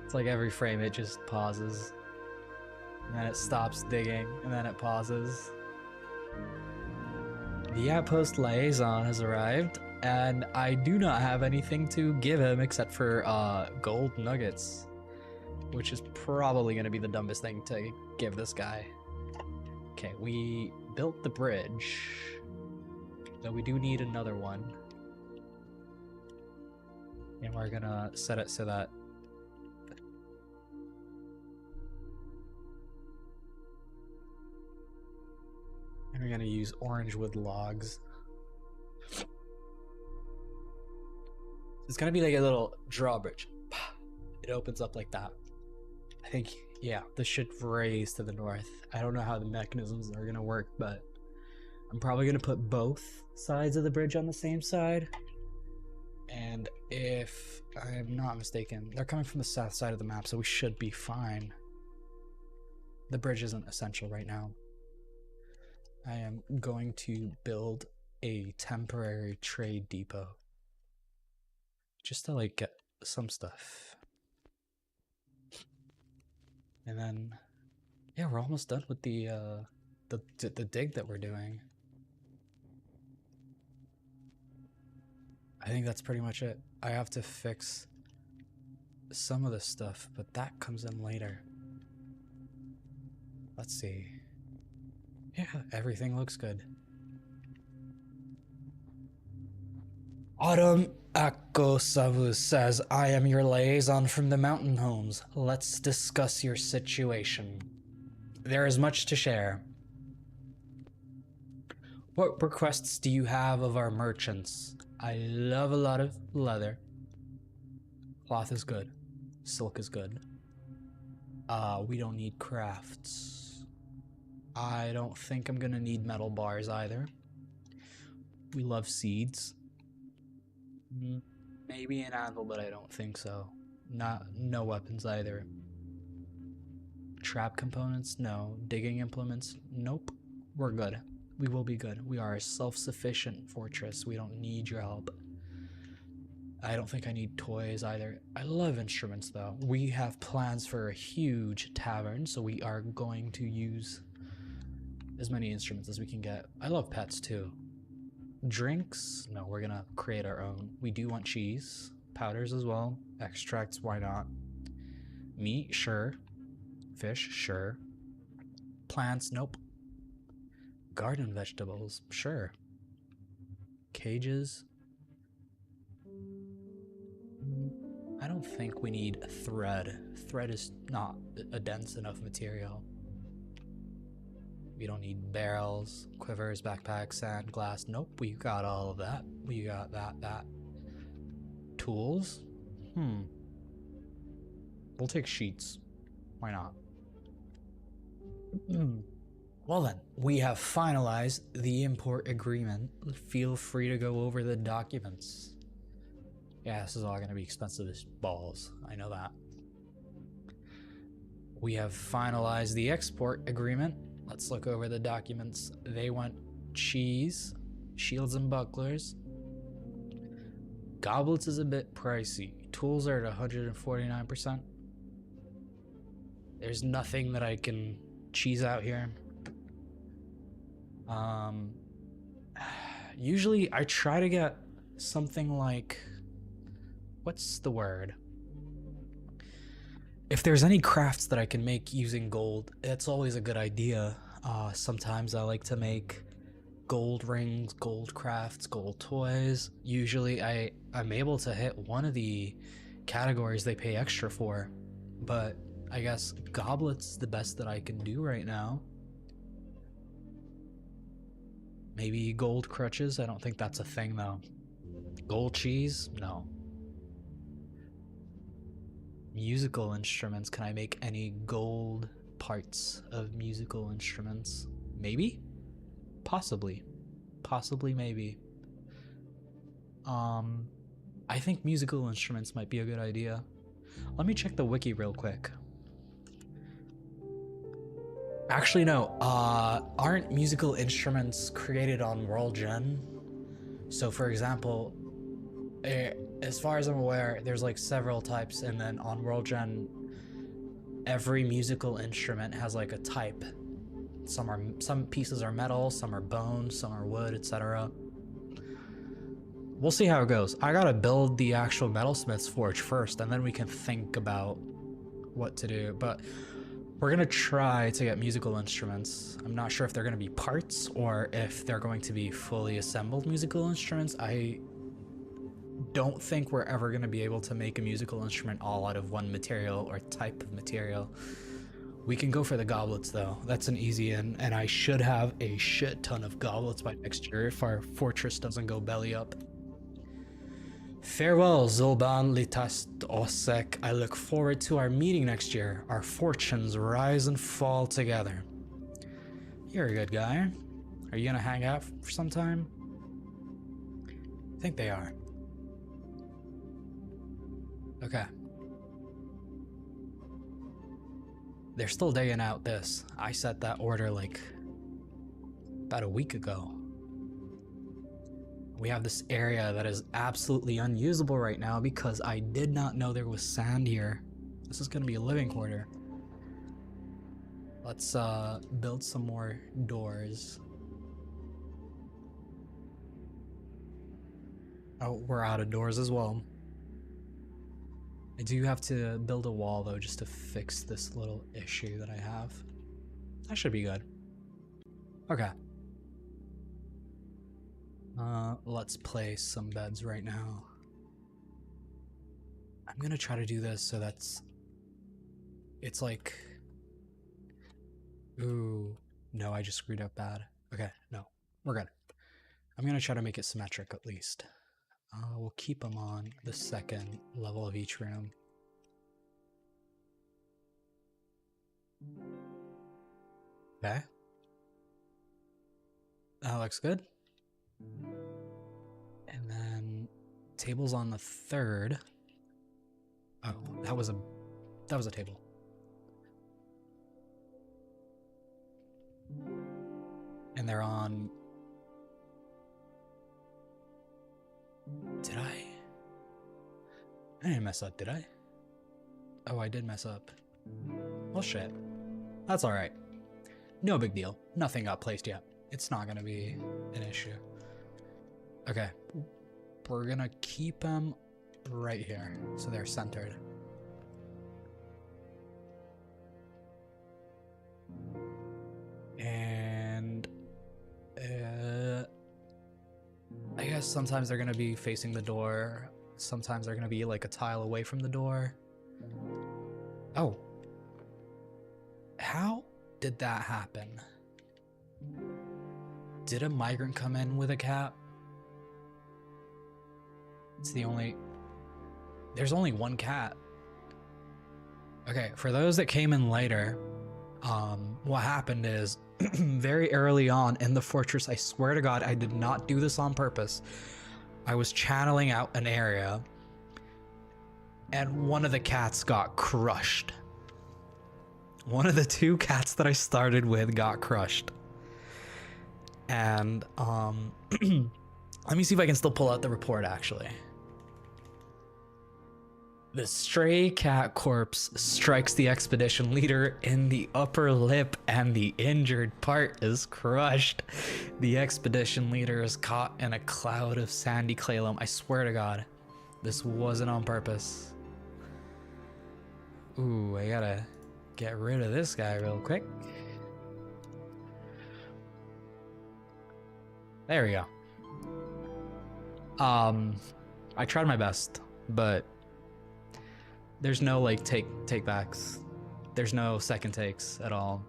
It's like every frame it just pauses. And then it stops digging, and then it pauses. The outpost liaison has arrived, and I do not have anything to give him except for gold nuggets, which is probably going to be the dumbest thing to give this guy. Okay, we built the bridge, though we do need another one. And we're gonna set it so that and we're gonna use orange wood logs. It's gonna be like a little drawbridge. It opens up like that. I think, yeah, this should raise to the north. I don't know how the mechanisms are gonna work, but I'm probably gonna put both sides of the bridge on the same side. And if I'm not mistaken, they're coming from the south side of the map, so we should be fine. The bridge isn't essential right now. I am going to build a temporary trade depot. Just to like get some stuff. And then, yeah, we're almost done with the dig that we're doing. I think that's pretty much it. I have to fix some of the stuff, but that comes in later. Let's see. Yeah, everything looks good. Autumn Akosavu says, I am your liaison from the mountain homes. Let's discuss your situation. There is much to share. What requests do you have of our merchants? I love a lot of leather. Cloth is good. Silk is good. We don't need crafts. I don't think I'm gonna need metal bars either. We love seeds. Maybe an anvil, but I don't think so. No weapons either. Trap components? No. Digging implements? Nope. We're good. We will be good. We are a self-sufficient fortress. We don't need your help. I don't think I need toys either. I love instruments though. We have plans for a huge tavern, so we are going to use as many instruments as we can get. I love pets too. Drinks? No, we're gonna create our own. We do want cheese. Powders as well. Extracts, why not? Meat, sure. Fish, sure. Plants, nope. Garden vegetables, sure. Cages. I don't think we need thread. Thread is not a dense enough material. We don't need barrels, quivers, backpacks, sand, glass. Nope, we got all of that. We got that. Tools? We'll take sheets. Why not? Well then, we have finalized the import agreement. Feel free to go over the documents. Yeah, this is all gonna be expensive as balls. I know that. We have finalized the export agreement. Let's look over the documents. They want cheese, shields and bucklers. Goblets is a bit pricey. Tools are at 149%. There's nothing that I can cheese out here. Usually I try to get something like, what's the word? If there's any crafts that I can make using gold, it's always a good idea. Sometimes I like to make gold rings, gold crafts, gold toys. Usually I'm able to hit one of the categories they pay extra for, but I guess goblets is the best that I can do right now. Maybe gold crutches? I don't think that's a thing though. Gold cheese? No. Musical instruments. Can I make any gold parts of musical instruments? Maybe? Possibly. Possibly, maybe. I think musical instruments might be a good idea. Let me check the wiki real quick. Actually, no. Aren't musical instruments created on World Gen? So, for example, as far as I'm aware, there's like several types, and then on World Gen, every musical instrument has like a type. Some pieces are metal, some are bone, some are wood, etc. We'll see how it goes. I gotta build the actual metalsmith's forge first, and then we can think about what to do. But we're gonna try to get musical instruments. I'm not sure if they're gonna be parts or if they're going to be fully assembled musical instruments. I don't think we're ever gonna be able to make a musical instrument all out of one material or type of material. We can go for the goblets though. That's an easy in, and I should have a shit ton of goblets by next year if our fortress doesn't go belly up. Farewell, Zolban Litast Osek. I look forward to our meeting next year. Our fortunes rise and fall together. You're a good guy. Are you gonna hang out for some time? I think they are. Okay. They're still digging out this. I set that order like about a week ago. We have this area that is absolutely unusable right now because I did not know there was sand here. This is gonna be a living quarter. Let's build some more doors. Oh, we're out of doors as well. I do have to build a wall though just to fix this little issue that I have. That should be good. Okay. Let's place some beds right now. I'm gonna try to do this so it's like, ooh, no, I just screwed up bad. Okay, no, we're good. I'm gonna try to make it symmetric at least. We'll keep them on the second level of each room. Okay. That looks good. And then tables on the third. Oh, that was a table. And they're on. Did I didn't mess up, did I? Oh, I did mess up. Well, shit. That's alright. No big deal. Nothing got placed yet. It's not gonna be an issue. Okay. We're gonna keep them right here, so they're centered. Sometimes they're gonna be facing the door. Sometimes they're gonna be like a tile away from the door. Oh. How did that happen? Did a migrant come in with a cat? It's the only... There's only one cat. Okay, for those that came in later, what happened is very early on in the fortress, I swear to God, I did not do this on purpose. I was channeling out an area and one of the cats got crushed. One of the two cats that I started with got crushed. And let me see if I can still pull out the report actually. The stray cat corpse strikes the expedition leader in the upper lip and the injured part is crushed. The expedition leader is caught in a cloud of sandy clay loam. I swear to God, this wasn't on purpose. Ooh, I gotta get rid of this guy real quick. There we go. I tried my best, but there's no like take backs. There's no second takes at all.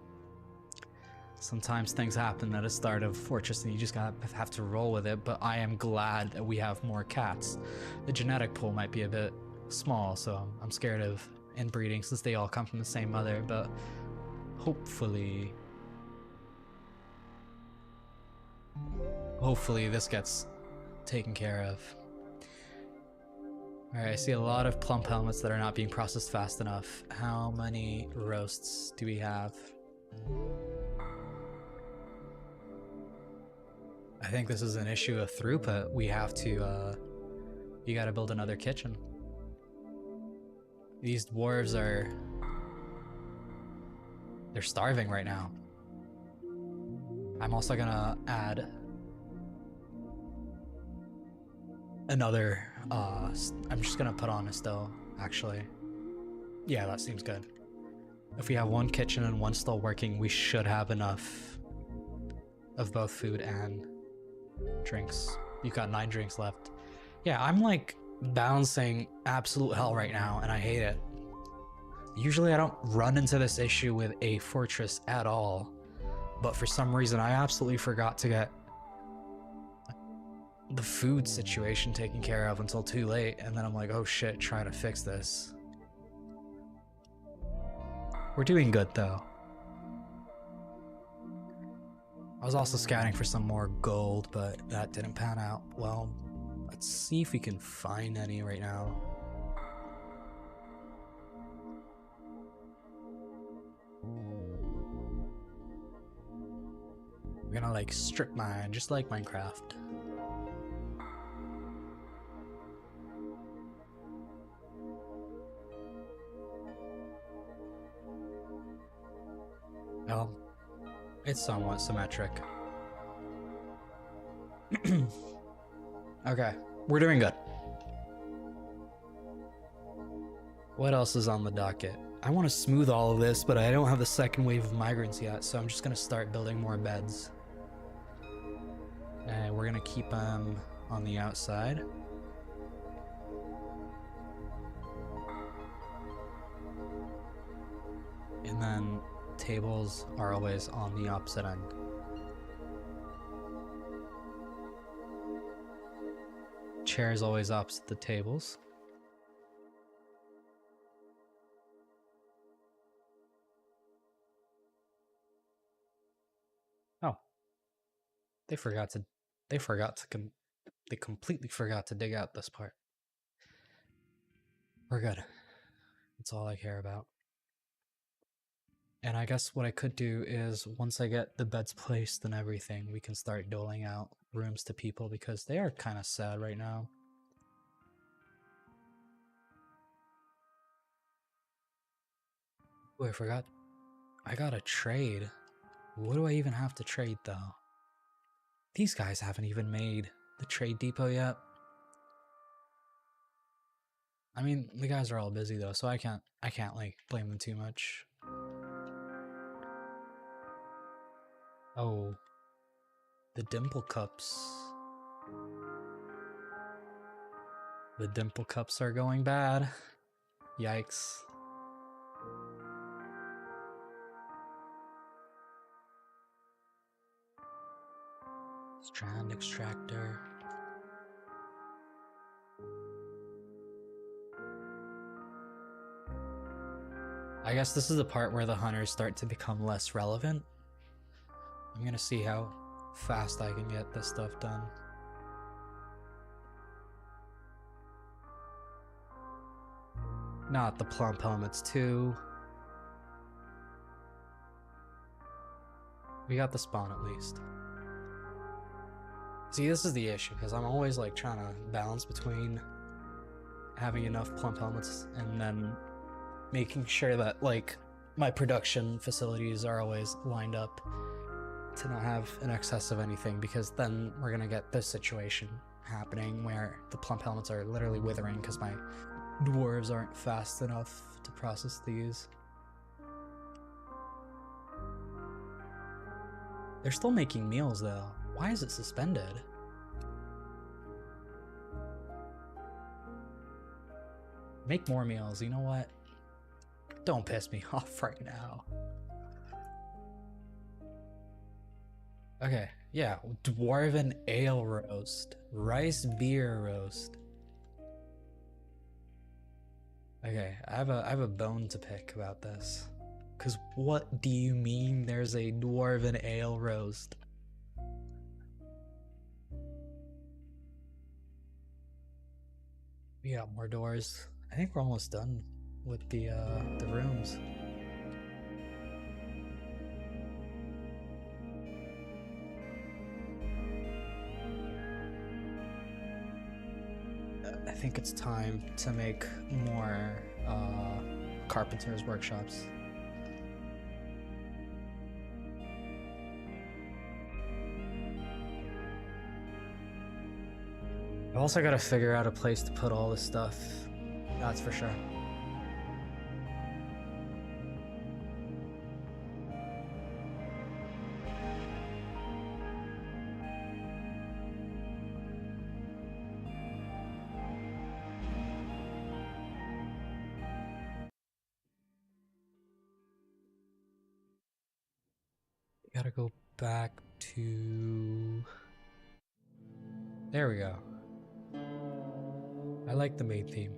Sometimes things happen at the start of Fortress and you just gotta have to roll with it, but I am glad that we have more cats. The genetic pool might be a bit small, so I'm scared of inbreeding since they all come from the same mother, but hopefully this gets taken care of. Alright, I see a lot of plump helmets that are not being processed fast enough. How many roasts do we have? I think this is an issue of throughput. We have to, you gotta build another kitchen. These dwarves they're starving right now. I'm also gonna add another, I'm just gonna put on a stove, actually. Yeah, that seems good. If we have one kitchen and one stove working, we should have enough of both food and drinks. You've got 9 drinks left. Yeah, I'm like balancing absolute hell right now, and I hate it. Usually I don't run into this issue with a fortress at all, but for some reason I absolutely forgot to get the food situation taken care of until too late, and then I'm like, oh shit, trying to fix this. We're doing good though. I was also scouting for some more gold, but that didn't pan out well. Let's see if we can find any right now. We're gonna like strip mine, just like Minecraft. Well, it's somewhat symmetric. Okay, we're doing good. What else is on the docket? I want to smooth all of this, but I don't have the second wave of migrants yet, so I'm just gonna start building more beds. And we're gonna keep them on the outside. And then tables are always on the opposite end. Chairs always opposite the tables. Oh. They completely forgot to dig out this part. We're good. That's all I care about. And I guess what I could do is, once I get the beds placed and everything, we can start doling out rooms to people because they are kind of sad right now. Oh, I forgot. I gotta trade. What do I even have to trade though? These guys haven't even made the trade depot yet. I mean, the guys are all busy though, so I can't like blame them too much. Oh, the dimple cups. The dimple cups are going bad. Yikes. Strand extractor. I guess this is the part where the hunters start to become less relevant. I'm gonna see how fast I can get this stuff done. Not the plump helmets too. We got the spawn at least. See, this is the issue, because I'm always like trying to balance between having enough plump helmets and then making sure that like my production facilities are always lined up to not have an excess of anything, because then we're gonna get this situation happening where the plump helmets are literally withering because my dwarves aren't fast enough to process these. They're still making meals though. Why is it suspended? Make more meals, you know what? Don't piss me off right now. Okay, yeah, dwarven ale roast, rice beer roast. Okay, I have a bone to pick about this. Cause what do you mean there's a dwarven ale roast? We got more doors. I think we're almost done with the rooms. I think it's time to make more carpenters' workshops. I've also got to figure out a place to put all this stuff. That's for sure. Gotta go back to... There we go. I like the main theme.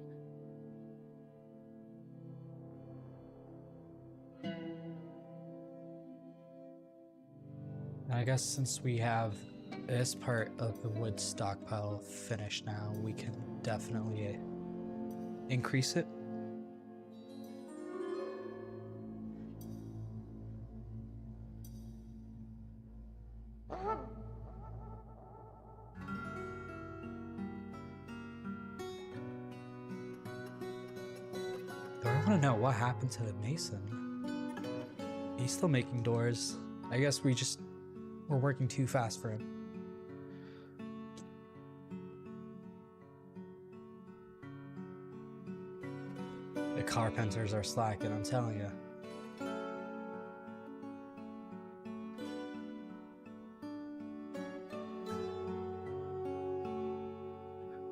And I guess since we have this part of the wood stockpile finished now, we can definitely increase it. I want to know what happened to the mason. He's still making doors. I guess we're working too fast for him. The carpenters are slacking, I'm telling you.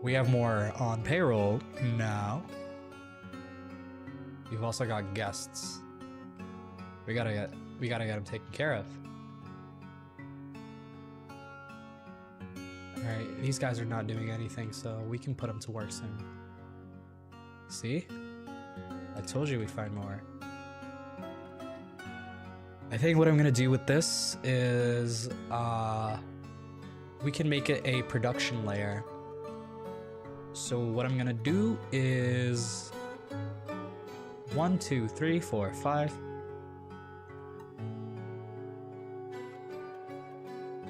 We have more on payroll now. We've also got guests. We gotta get them taken care of. Alright, these guys are not doing anything, so we can put them to work soon. See? I told you we'd find more. I think what I'm gonna do with this is we can make it a production layer. So what I'm gonna do is 1, 2, 3, 4, 5.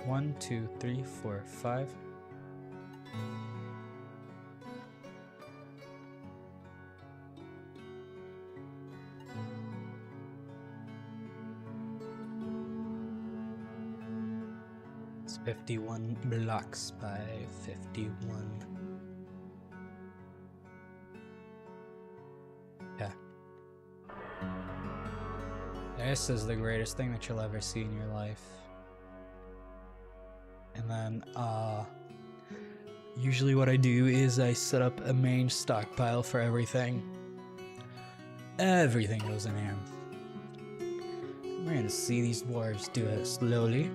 1, 2, 3, 4, 5. It's 51 blocks by 51. Yeah. This is the greatest thing that you'll ever see in your life. And then, Usually what I do is I set up a main stockpile for everything. Everything goes in here. We're gonna see these dwarves do it slowly.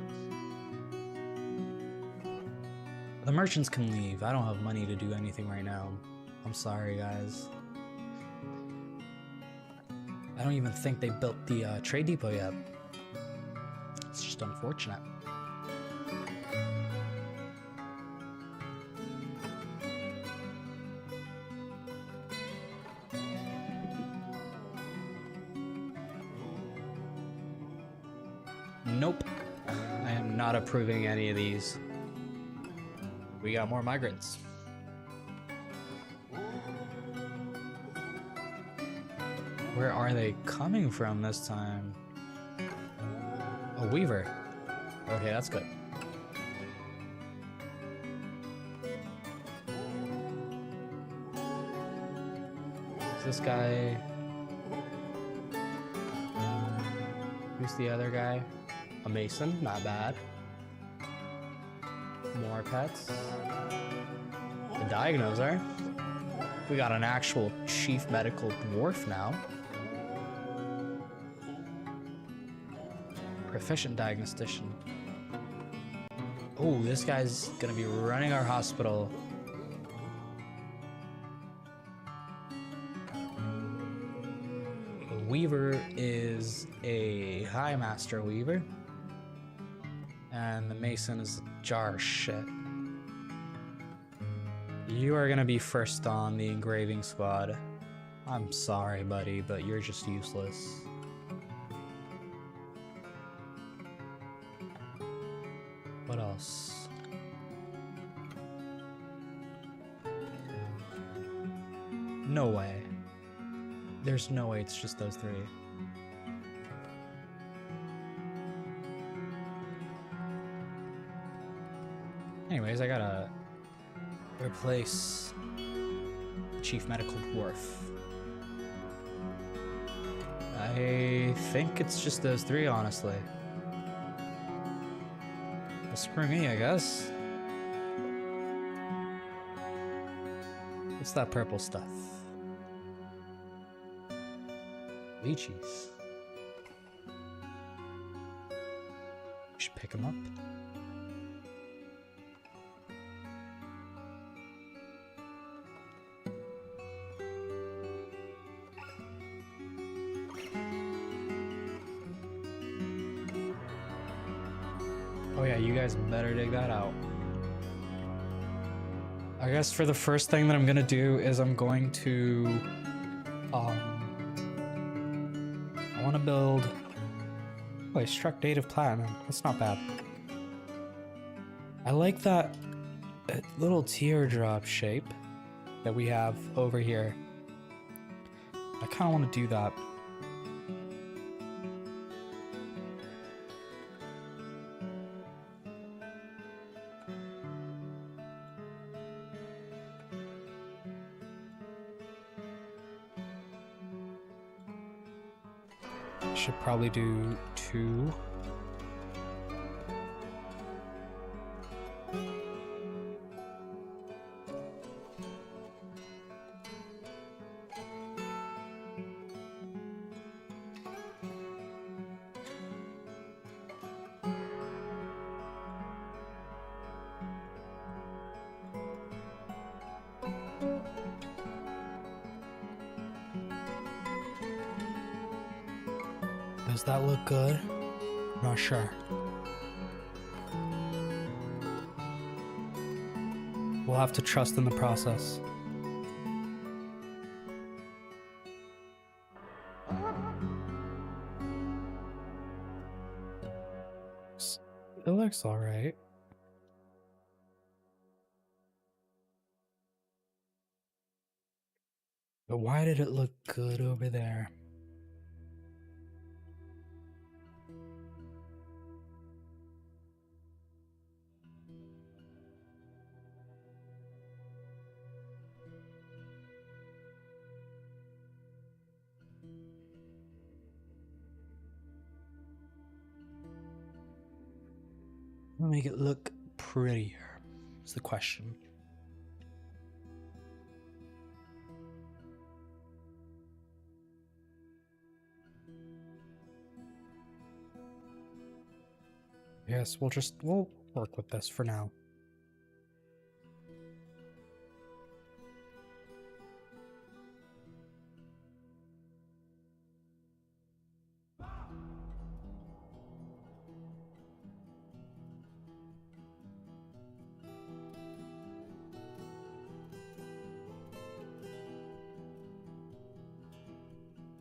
The merchants can leave. I don't have money to do anything right now. I'm sorry, guys. I don't even think they built the trade depot yet. It's just unfortunate. Nope. I am not approving any of these. We got more migrants. Where are they coming from this time? A weaver. Okay, that's good. Is this guy... Who's the other guy? A mason, not bad. More pets. The diagnoser. We got an actual chief medical dwarf now. Proficient diagnostician. Oh, this guy's gonna be running our hospital. The weaver is a high master weaver. And the mason is a jar of shit. You are gonna be first on the engraving squad. I'm sorry, buddy, but you're just useless. What else? No way. There's no way it's just those three. Anyways, I gotta replace the chief medical dwarf. I think it's just those three, honestly. Well, screw me, I guess. What's that purple stuff? Lychees. We should pick them up. Oh yeah, you guys better dig that out. I guess for the first thing that I'm gonna do is I'm going to I want to build... Oh, I struck native platinum. That's not bad. I like that little teardrop shape that we have over here. I kind of want to do that. Should probably do 2. Does that look good? Not sure. We'll have to trust in the process. It looks alright. But why did it look good over there? Make it look prettier is the question. Yes, we'll work with this for now.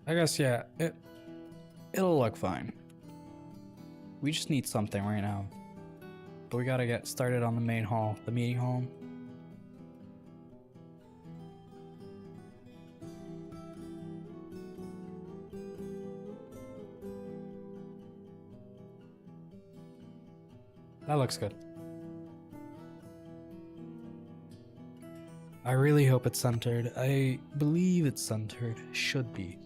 I guess, yeah, it'll look fine. We just need something right now. But we gotta get started on the main hall, the meeting hall. That looks good. I really hope it's centered. I believe it's centered. Should be.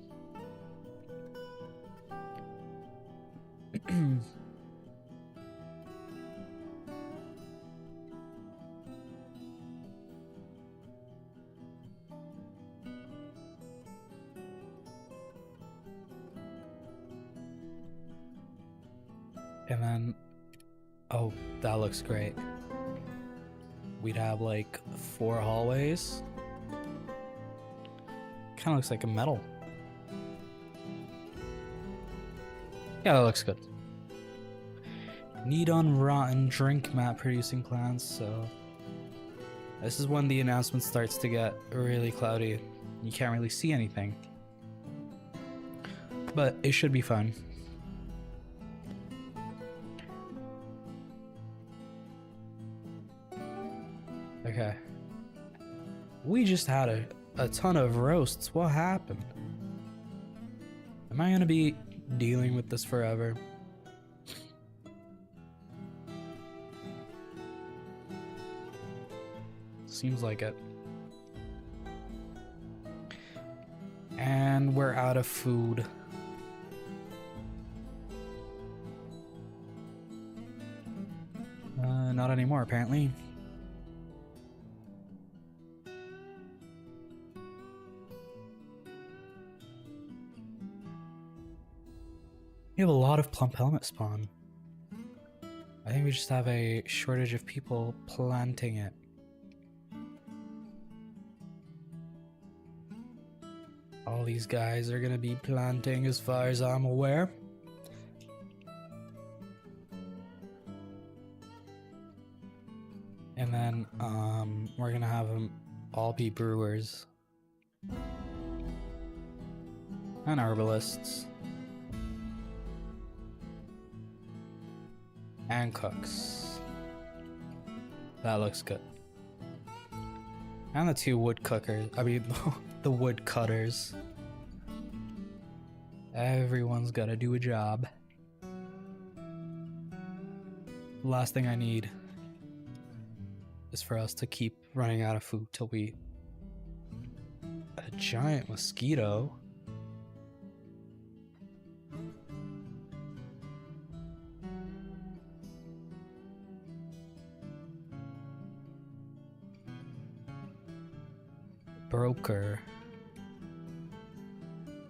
And then, oh, that looks great. We'd have like 4 hallways. Kind of looks like a metal. Yeah, that looks good. Need on rotten drink mat producing plants, so this is when the announcement starts to get really cloudy. You can't really see anything. But it should be fun. Okay. We just had a ton of roasts. What happened? Am I gonna be dealing with this forever? Seems like it. And we're out of food. Not anymore, apparently. We have a lot of plump helmet spawn. I think we just have a shortage of people planting it. All these guys are gonna be planting as far as I'm aware. And then we're gonna have them all be brewers. And herbalists. And cooks. That looks good. And the 2 wood cookers. I mean, the wood cutters. Everyone's gotta do a job. The last thing I need is for us to keep running out of food till we... A giant mosquito? Broker.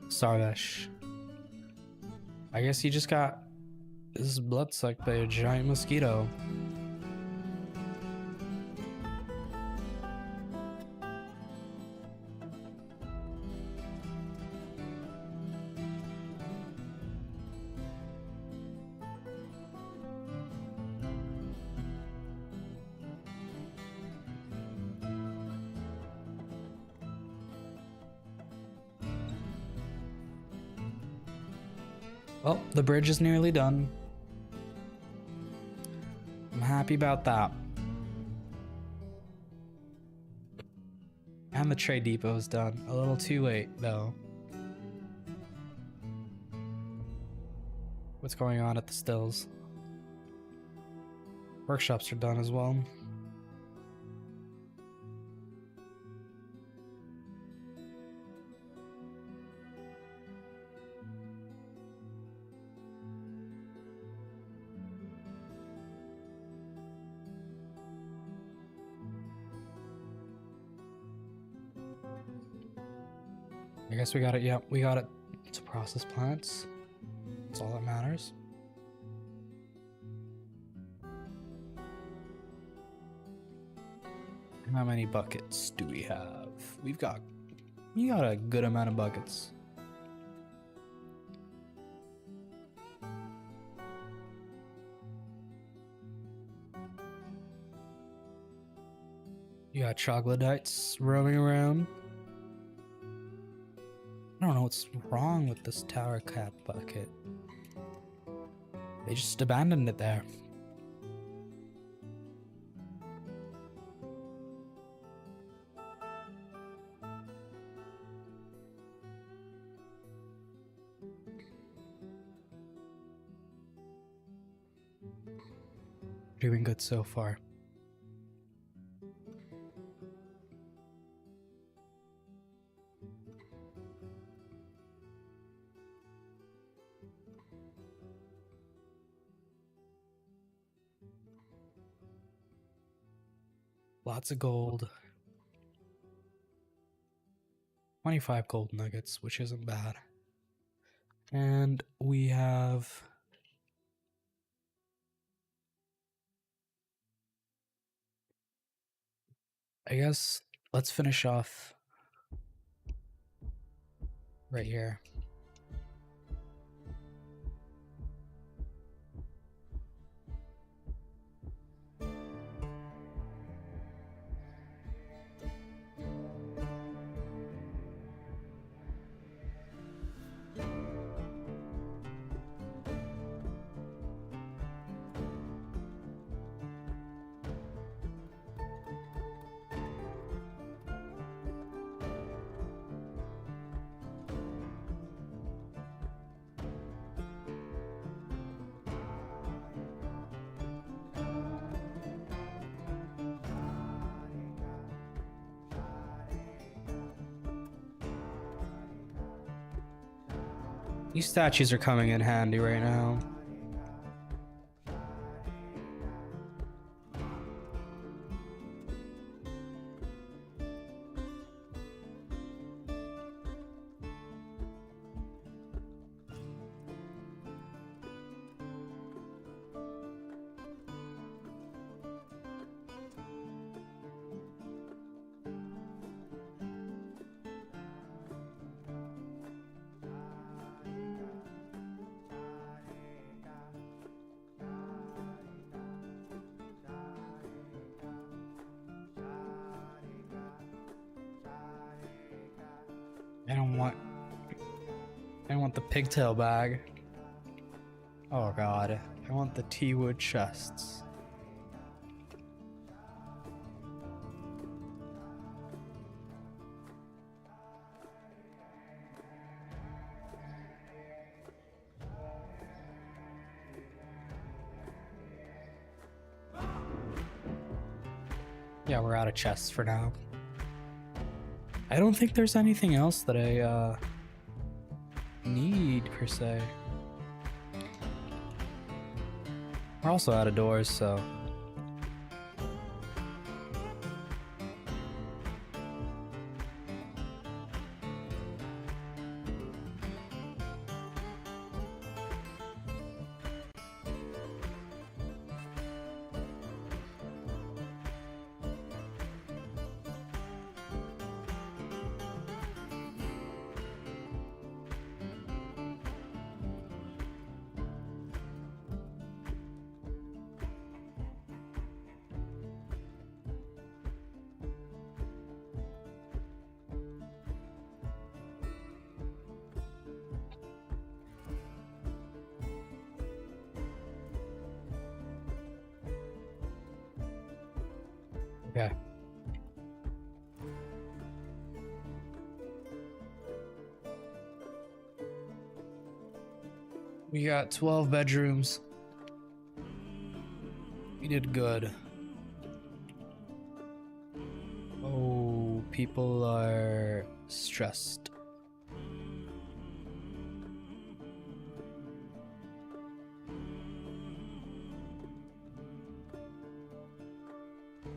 Sarvesh. I guess he just got his blood sucked by a giant mosquito. Well, the bridge is nearly done. I'm happy about that. And the trade depot is done. A little too late, though. What's going on at the stills? Workshops are done as well. I guess we got it. Yep, we got it to process plants. That's all that matters. How many buckets do we have? We got a good amount of buckets. You got troglodytes roaming around. I don't know what's wrong with this tower cap bucket. They just abandoned it there. Doing good so far. Lots of gold. 25 gold nuggets, which isn't bad. And we have... I guess let's finish off right here. These statues are coming in handy right now. I don't want the pigtail bag. Oh god. I want the T-wood chests. Yeah, we're out of chests for now. I don't think there's anything else that I need per se. We're also out of doors, so okay. We got 12 bedrooms. We did good. Oh, people are stressed.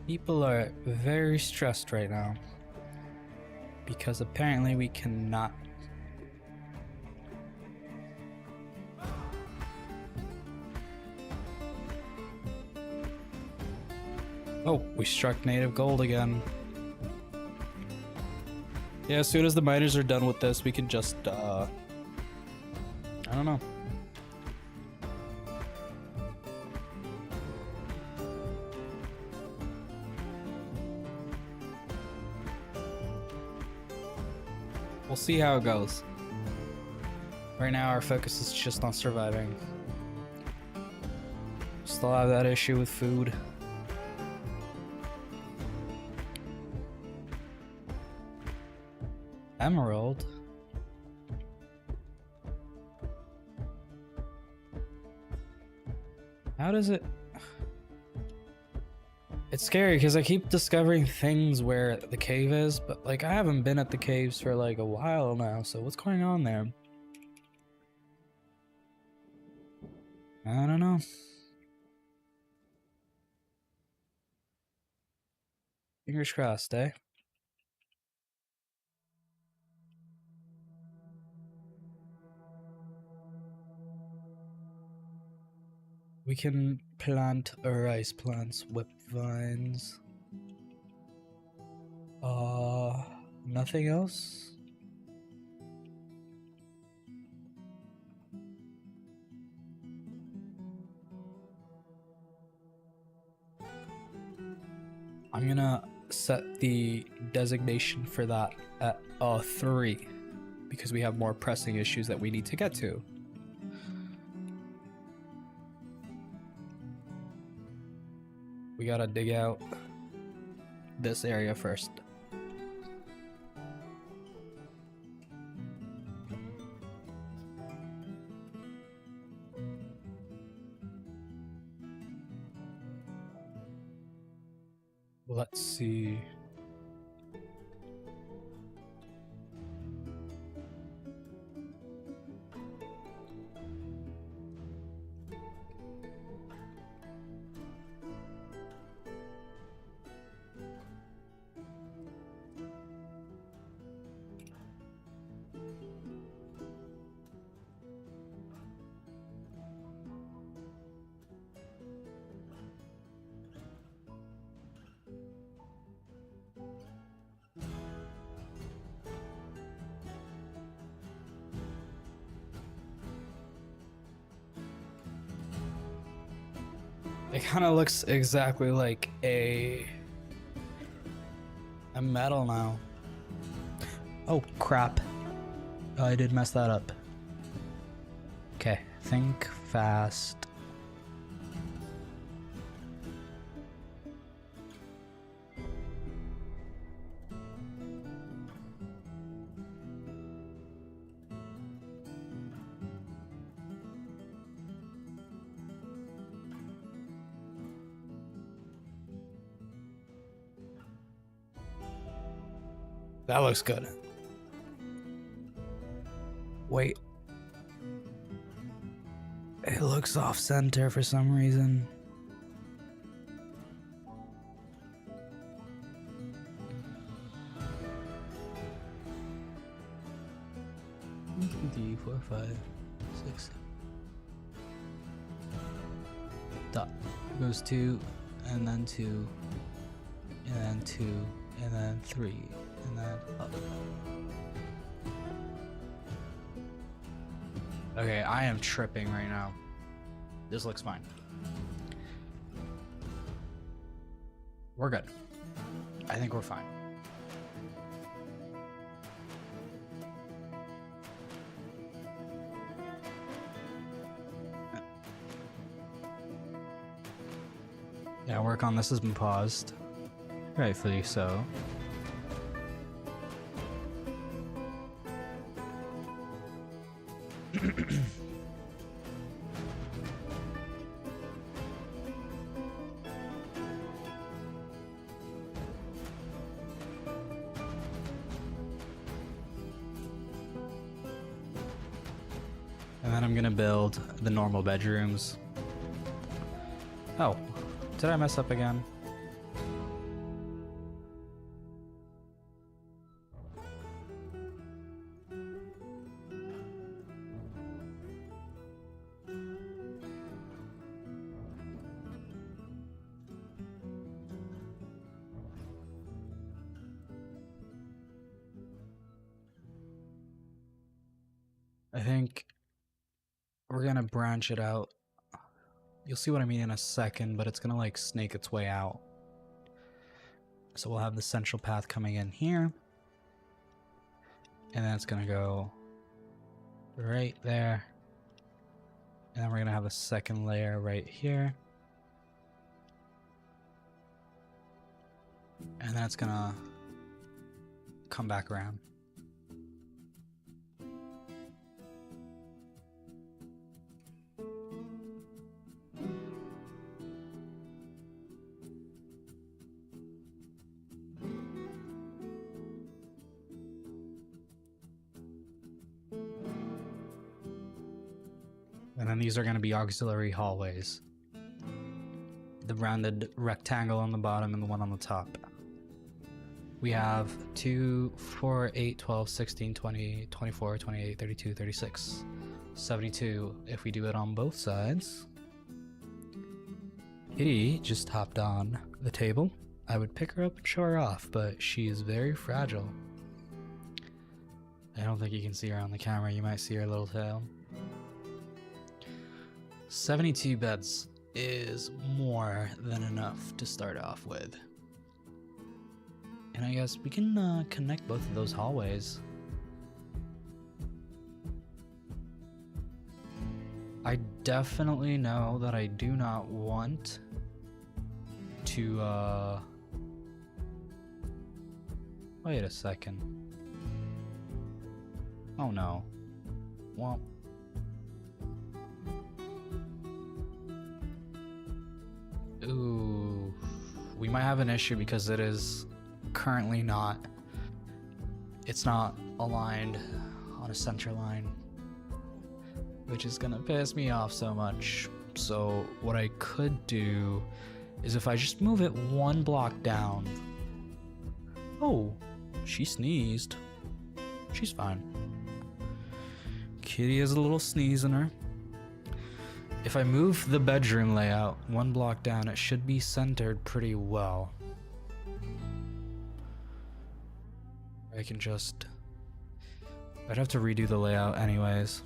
People are very stressed right now because apparently we cannot. Oh, we struck native gold again. Yeah, as soon as the miners are done with this, we can just, I don't know. We'll see how it goes. Right now, our focus is just on surviving. Still have that issue with food. Emerald? How does it... It's scary because I keep discovering things where the cave is, but like I haven't been at the caves for like a while now, so what's going on there? I don't know. Fingers crossed, eh? We can plant rice plants, whip vines. Nothing else? I'm gonna set the designation for that at 3 because we have more pressing issues that we need to get to. We gotta dig out this area first. Let's see. It kind of looks exactly like a metal now. Oh crap. Oh, I did mess that up. Okay, think fast. That looks good. Wait. It looks off center for some reason. One, 2, 3, 4, 5, 6. Dot. Goes 2, and then 2, and then 2, and then 3, and then up. Okay, I am tripping right now. This looks fine. We're good. I think we're fine. Yeah, work on this has been paused. Rightfully so. And then I'm gonna build the normal bedrooms. Oh, did I mess up again? I think we're gonna branch it out. You'll see what I mean in a second, but it's gonna like snake its way out. So we'll have the central path coming in here. And then it's gonna go right there. And then we're gonna have a second layer right here. And then it's gonna come back around. And then these are going to be auxiliary hallways. The rounded rectangle on the bottom and the one on the top. We have 2, 4, 8, 12, 16, 20, 24, 28, 32, 36, 72 if we do it on both sides. Kitty just hopped on the table. I would pick her up and show her off, but she is very fragile. I don't think you can see her on the camera. You might see her little tail. 72 beds is more than enough to start off with. And I guess we can connect both of those hallways. I definitely know that I do not want to, wait a second. Oh no. Well. Ooh. We might have an issue because it is currently not. It's not aligned on a center line, which is gonna piss me off so much. So what I could do is if I just move it one block down. Oh, she sneezed. She's fine. Kitty has a little sneeze in her. If I move the bedroom layout one block down, it should be centered pretty well. I can just... I'd have to redo the layout anyways.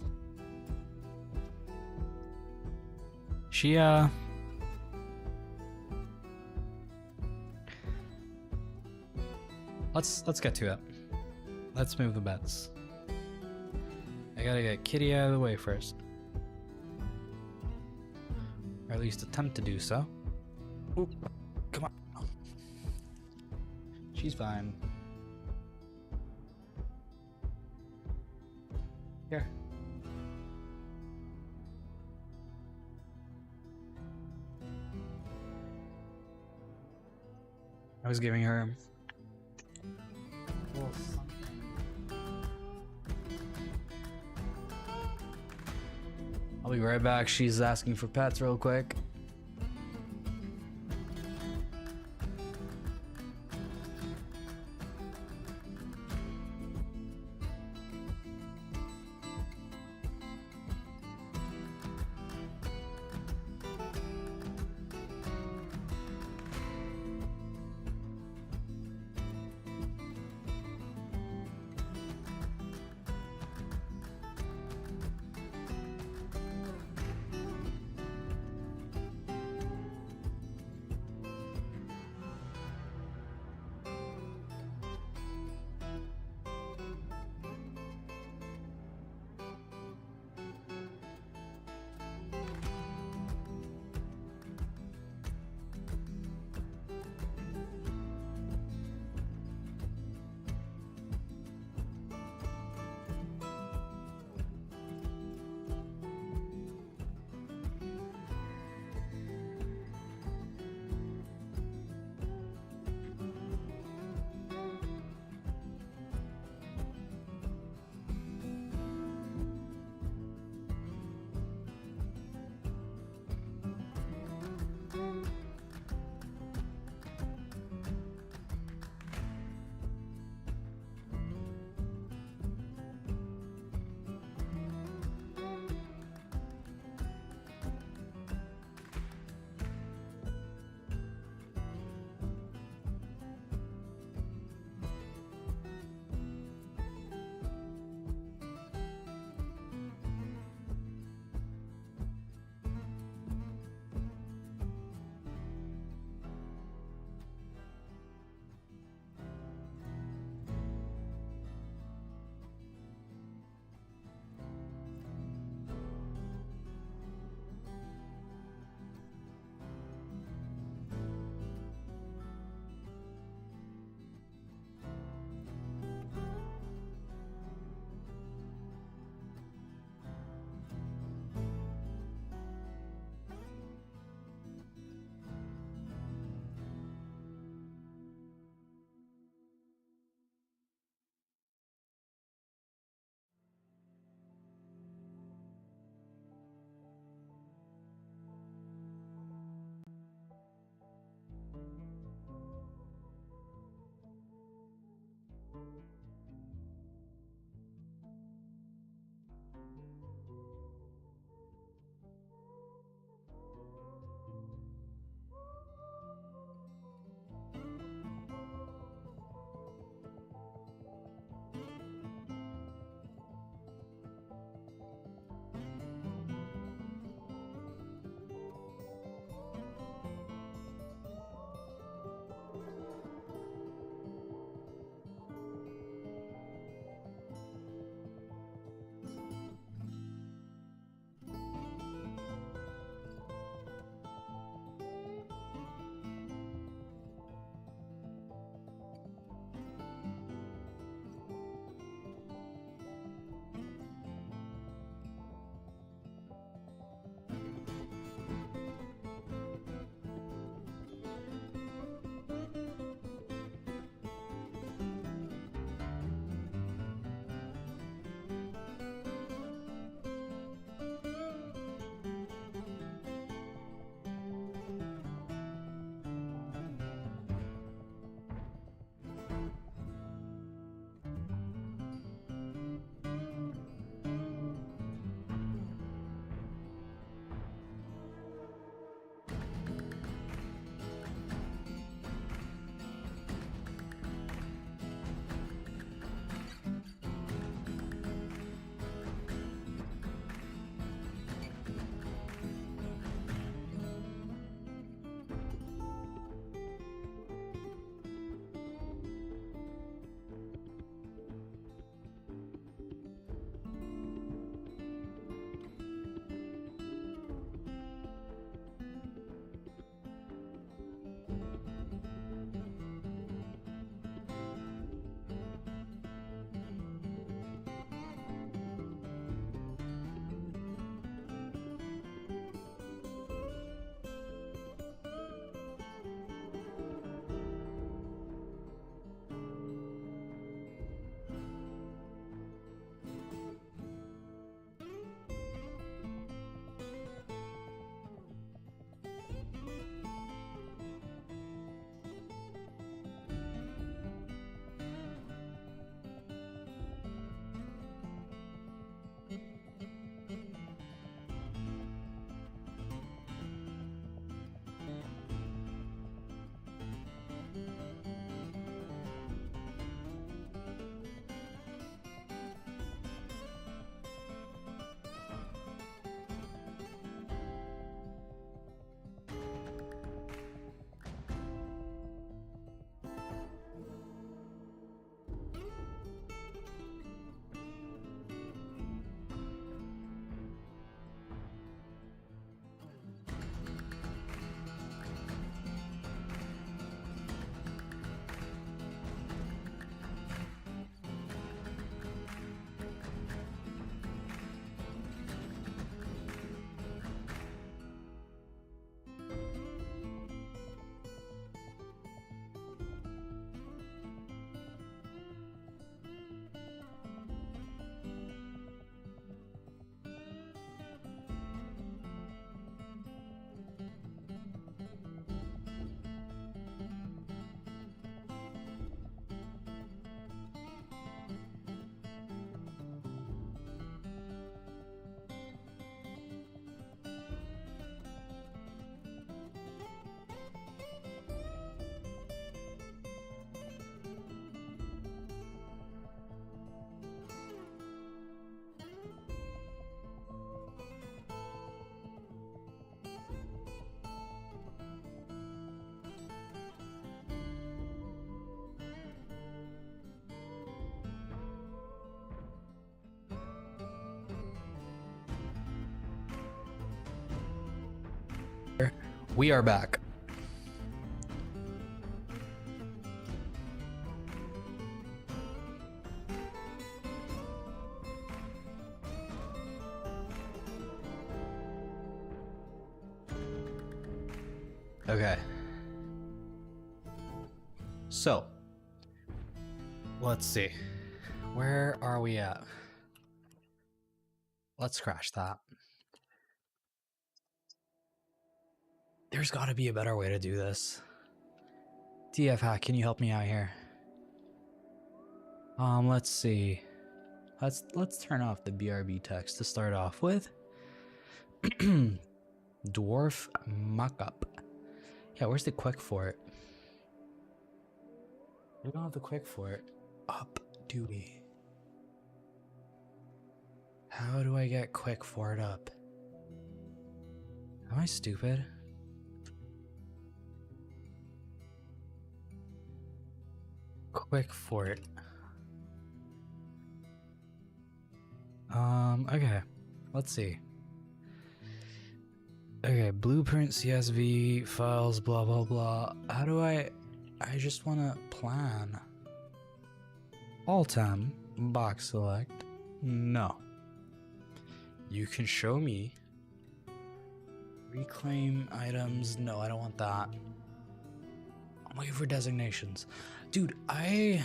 Let's get to it. Let's move the beds. I gotta get Kitty out of the way first. Or at least attempt to do so. Oop, come on. She's fine. Here. I was giving her a little something. I'll be right back. She's asking for pets real quick. We are back. Okay. So, let's see. Where are we at? Let's crash that. There's got to be a better way to do this. DF hack, can you help me out here? Let's see. Let's turn off the BRB text to start off with. Dwarf mock-up. Yeah, where's the quick for it? We don't have the quick for it. Up, do we? How do I get quick for it up? Am I stupid? Quick for it. Okay. Let's see. Okay, blueprint, CSV, files, blah, blah, blah. How do I just want to plan. Alt-M, box select. No. You can show me. Reclaim items. No, I don't want that. I'm looking for designations. Dude, I'm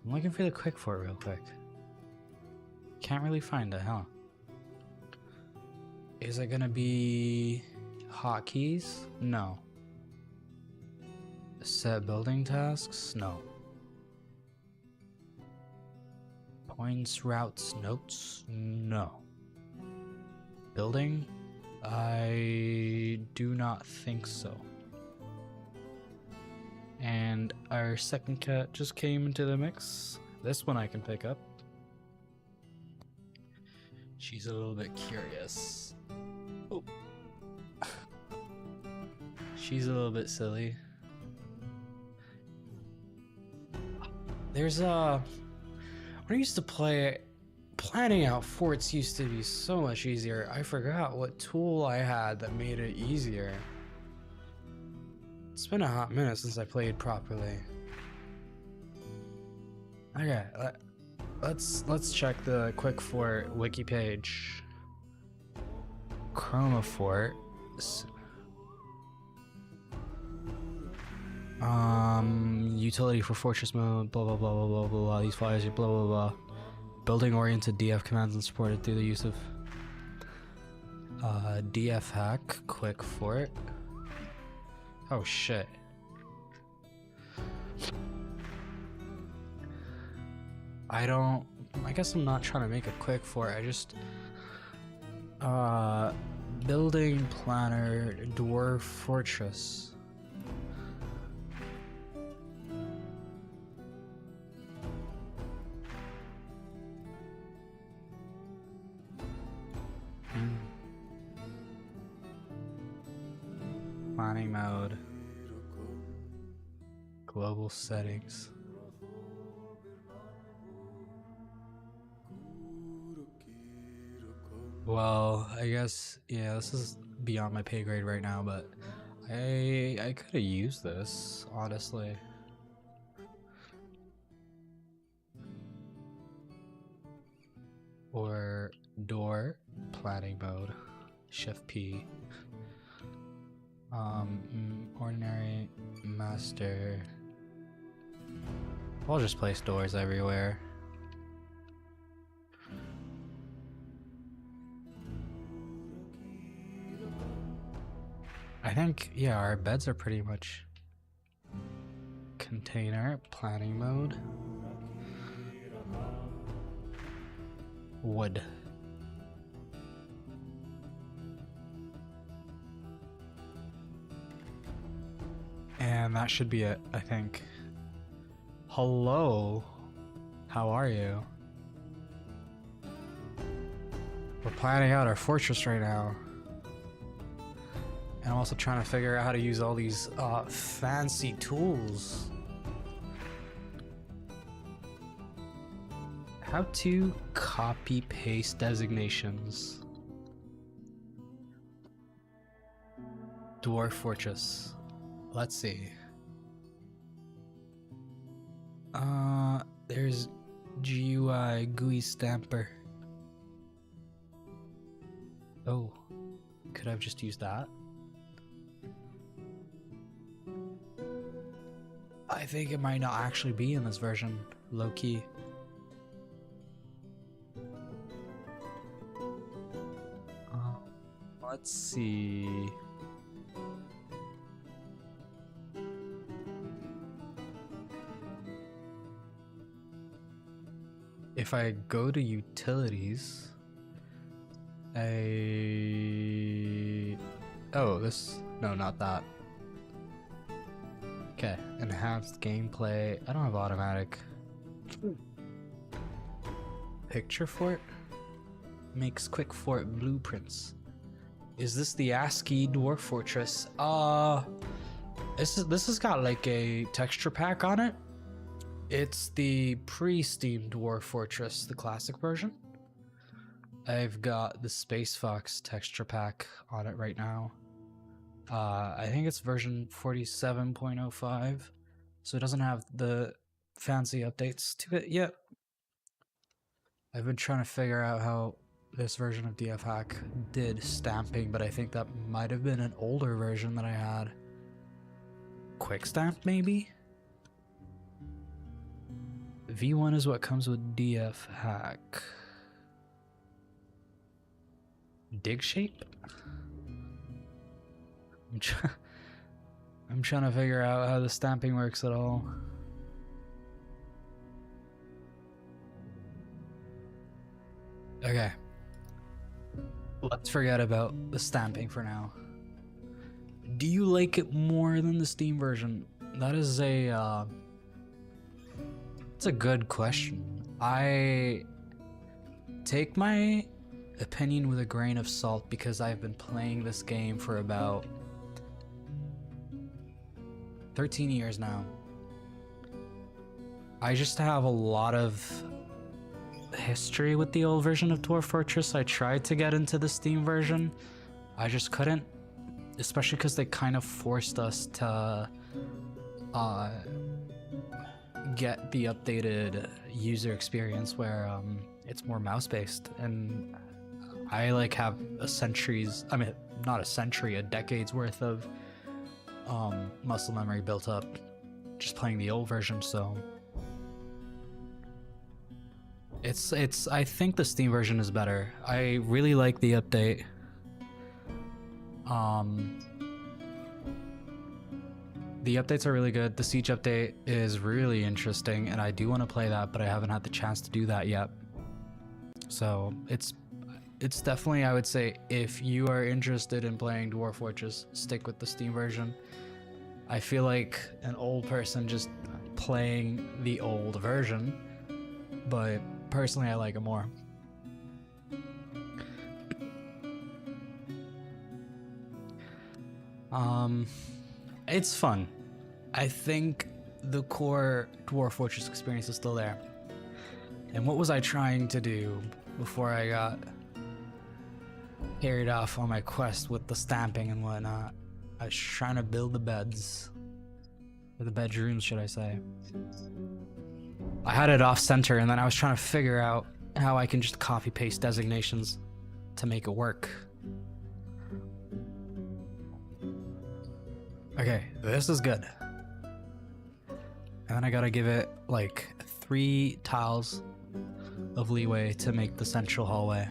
looking for the quick for it real quick. Can't really find it, huh? Is it gonna be hotkeys? No. Set building tasks? No. Points, routes, notes? No. Building? I do not think so. And our second cat just came into the mix. This one I can pick up. She's a little bit curious. Oh. She's a little bit silly. There's when I used to play, planning out forts used to be so much easier. I forgot what tool I had that made it easier. It's been a hot minute since I played properly. Okay, let's check the quick fort wiki page. Chroma fort. Utility for fortress mode, blah blah blah blah blah blah blah. These flyers are blah blah blah. Building oriented DF commands and supported through the use of DF hack quick fort. Oh shit. I guess I'm not trying to make a quick fort. I just building planner dwarf fortress. Planning mode. Global settings. Well, I guess, yeah, this is beyond my pay grade right now, but I could have used this, honestly. Or door planning mode. Shift P. Ordinary master. I'll just place doors everywhere. I think, yeah, our beds are pretty much container planning mode. Wood. And that should be it, I think. Hello? How are you? We're planning out our fortress right now. And I'm also trying to figure out how to use all these fancy tools. How to copy paste designations. Dwarf Fortress. Let's see. There's GUI GUI Stamper. Oh, could I've just used that? I think it might not actually be in this version, low key. Let's see. If I go to utilities, oh, this, no, not that. Okay, enhanced gameplay. I don't have automatic. Picture fort makes quick fort blueprints. Is this the ASCII Dwarf Fortress? This has got like a texture pack on it. It's the pre-Steam Dwarf Fortress, the classic version. I've got the Space Fox texture pack on it right now. I think it's version 47.05, so it doesn't have the fancy updates to it yet. I've been trying to figure out how this version of DF Hack did stamping, but I think that might have been an older version that I had. Quick stamp, maybe? V1 is what comes with DF Hack. Dig shape? I'm trying to figure out how the stamping works at all. Okay. Let's forget about the stamping for now. Do you like it more than the Steam version? That is a it's a good question. I take my opinion with a grain of salt because I've been playing this game for about 13 years now. I just have a lot of history with the old version of Dwarf Fortress. I tried to get into the Steam version. I just couldn't, especially because they kind of forced us to get the updated user experience where it's more mouse based, and I like have a decade's worth of muscle memory built up just playing the old version. So I think the Steam version is better. I really like the update. The updates are really good. The Siege update is really interesting, and I do want to play that, but I haven't had the chance to do that yet. So it's definitely, I would say, if you are interested in playing Dwarf Fortress, stick with the Steam version. I feel like an old person just playing the old version, but personally I like it more. It's fun. I think the core Dwarf Fortress experience is still there. And what was I trying to do before I got carried off on my quest with the stamping and whatnot? I was trying to build the beds. Or the bedrooms, should I say. I had it off center, and then I was trying to figure out how I can just copy paste designations to make it work. Okay, this is good. And then I gotta give it like 3 tiles of leeway to make the central hallway.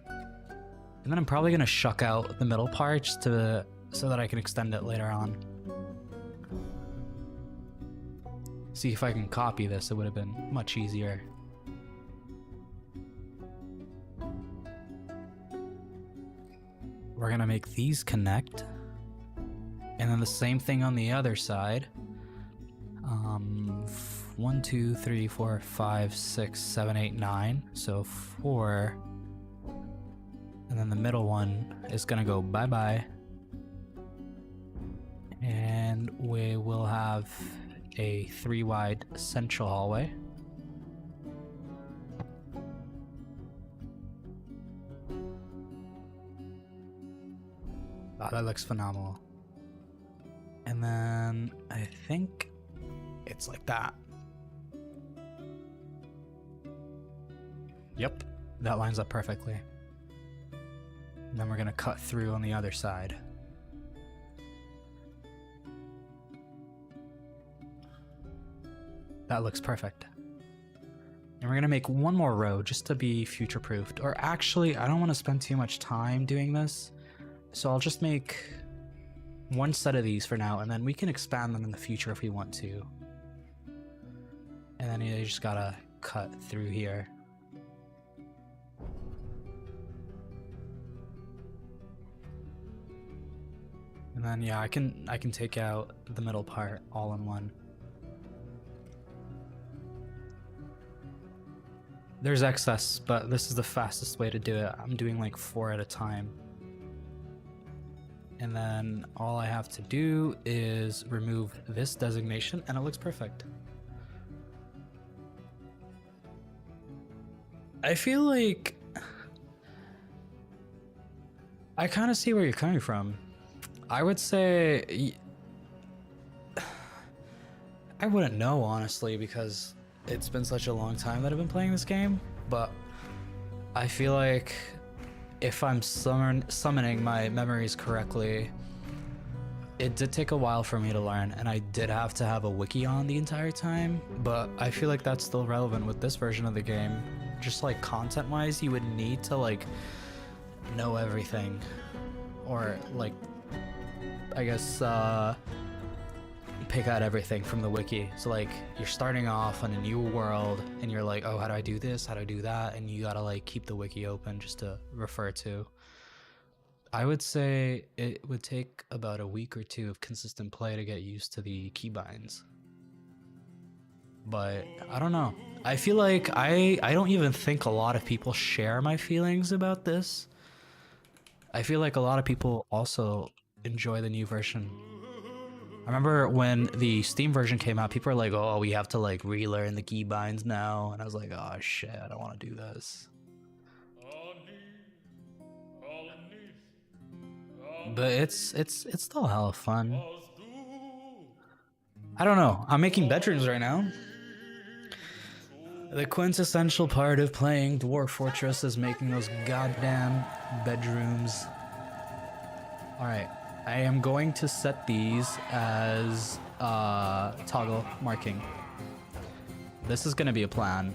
And then I'm probably gonna shuck out the middle parts so that I can extend it later on. See if I can copy this, it would have been much easier. We're gonna make these connect. And then the same thing on the other side. 1, 2, 3, 4, 5, 6, 7, 8, 9. So 4. And then the middle one is gonna go bye-bye. And we will have a 3 wide central hallway. Oh, that looks phenomenal. And then I think it's like that. Yep, that lines up perfectly. And then we're gonna cut through on the other side. That looks perfect. And we're gonna make one more row just to be future-proofed. Or actually, I don't want to spend too much time doing this, so I'll just make one set of these for now, and then we can expand them in the future if we want to. And then you just gotta cut through here. And then yeah, I can take out the middle part all in one. There's excess, but this is the fastest way to do it. I'm doing like 4 at a time. And then all I have to do is remove this designation and it looks perfect. I feel like I kind of see where you're coming from. I would say I wouldn't know, honestly, because it's been such a long time that I've been playing this game, but I feel like if I'm summoning my memories correctly, it did take a while for me to learn, and I did have to have a wiki on the entire time, but I feel like that's still relevant with this version of the game. Just like content-wise, you would need to like know everything, or like, I guess, pick out everything from the wiki. So like you're starting off on a new world and you're like, oh, how do I do this, how do I do that, and you gotta like keep the wiki open just to refer to. I would say it would take about a week or 2 of consistent play to get used to the keybinds, but I don't know. I feel like I don't even think a lot of people share my feelings about this. I feel like a lot of people also enjoy the new version. I remember when the Steam version came out, people were like, oh, we have to like relearn the keybinds now, and I was like, oh shit, I don't want to do this. But it's still hella fun. I don't know, I'm making bedrooms right now. The quintessential part of playing Dwarf Fortress is making those goddamn bedrooms. Alright, I am going to set these as toggle marking. This is gonna be a plan.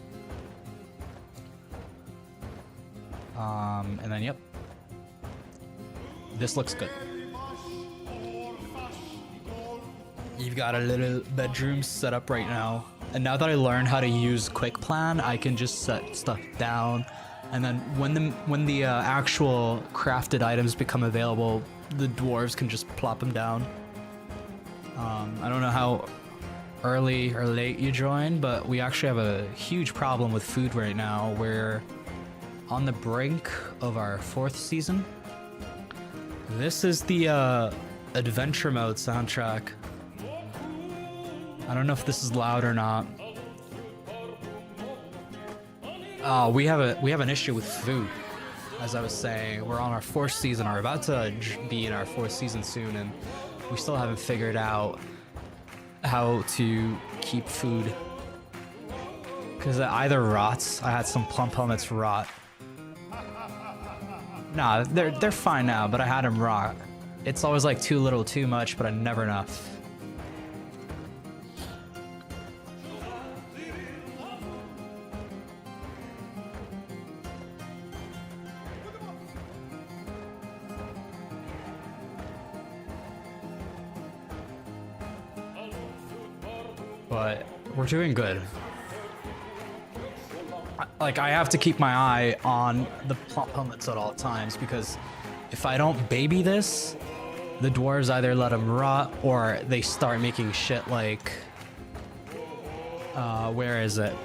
And then yep. This looks good. You've got a little bedroom set up right now. And now that I learned how to use quick plan, I can just set stuff down. And then when the actual crafted items become available, the dwarves can just plop them down. I don't know how early or late you join, but we actually have a huge problem with food right now. We're on the brink of our 4th season. This is the adventure mode soundtrack. I don't know if this is loud or not. We have an issue with food. As I was saying, we're on our 4th season, or about to be in our 4th season soon, and we still haven't figured out how to keep food. Because it either rots. I had some plum helmets rot. Nah, they're fine now, but I had them rot. It's always like too little, too much, but never enough. But we're doing good. Like, I have to keep my eye on the plump helmets at all times, because if I don't baby this, the dwarves either let them rot or they start making shit like... where is it?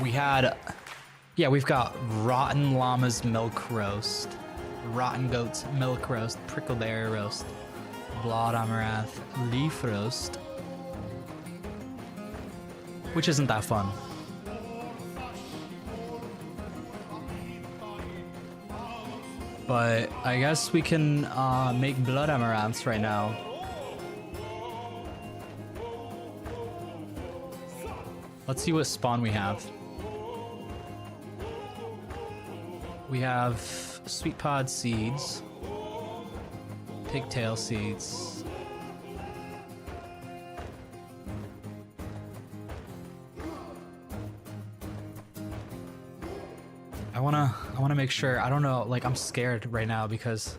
We've got rotten llama's milk roast, rotten goat's milk roast, prickleberry roast, blood amaranth leaf roast, which isn't that fun. But I guess we can make blood amaranths right now. Let's see what spawn we have. We have sweet pod seeds, pigtail seeds. I wanna make sure. I don't know, like I'm scared right now because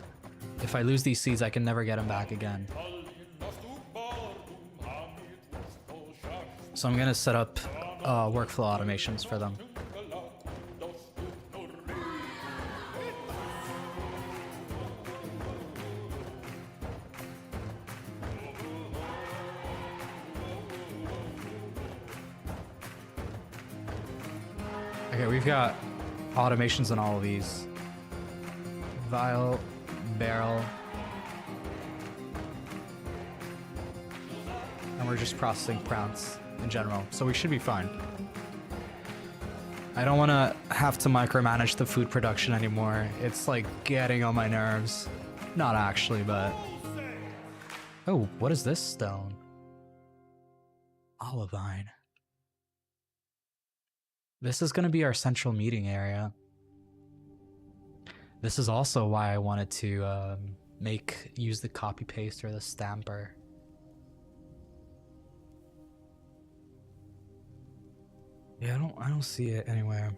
if I lose these seeds, I can never get them back again. So I'm gonna set up workflow automations for them. Okay, we've got automations on all of these. Vial, barrel. And we're just processing prounce in general, so we should be fine. I don't want to have to micromanage the food production anymore. It's like getting on my nerves. Not actually, but... Oh, what is this stone? Olivine. This is going to be our central meeting area. This is also why I wanted to use the copy paste or the stamper. Yeah, I don't see it anywhere.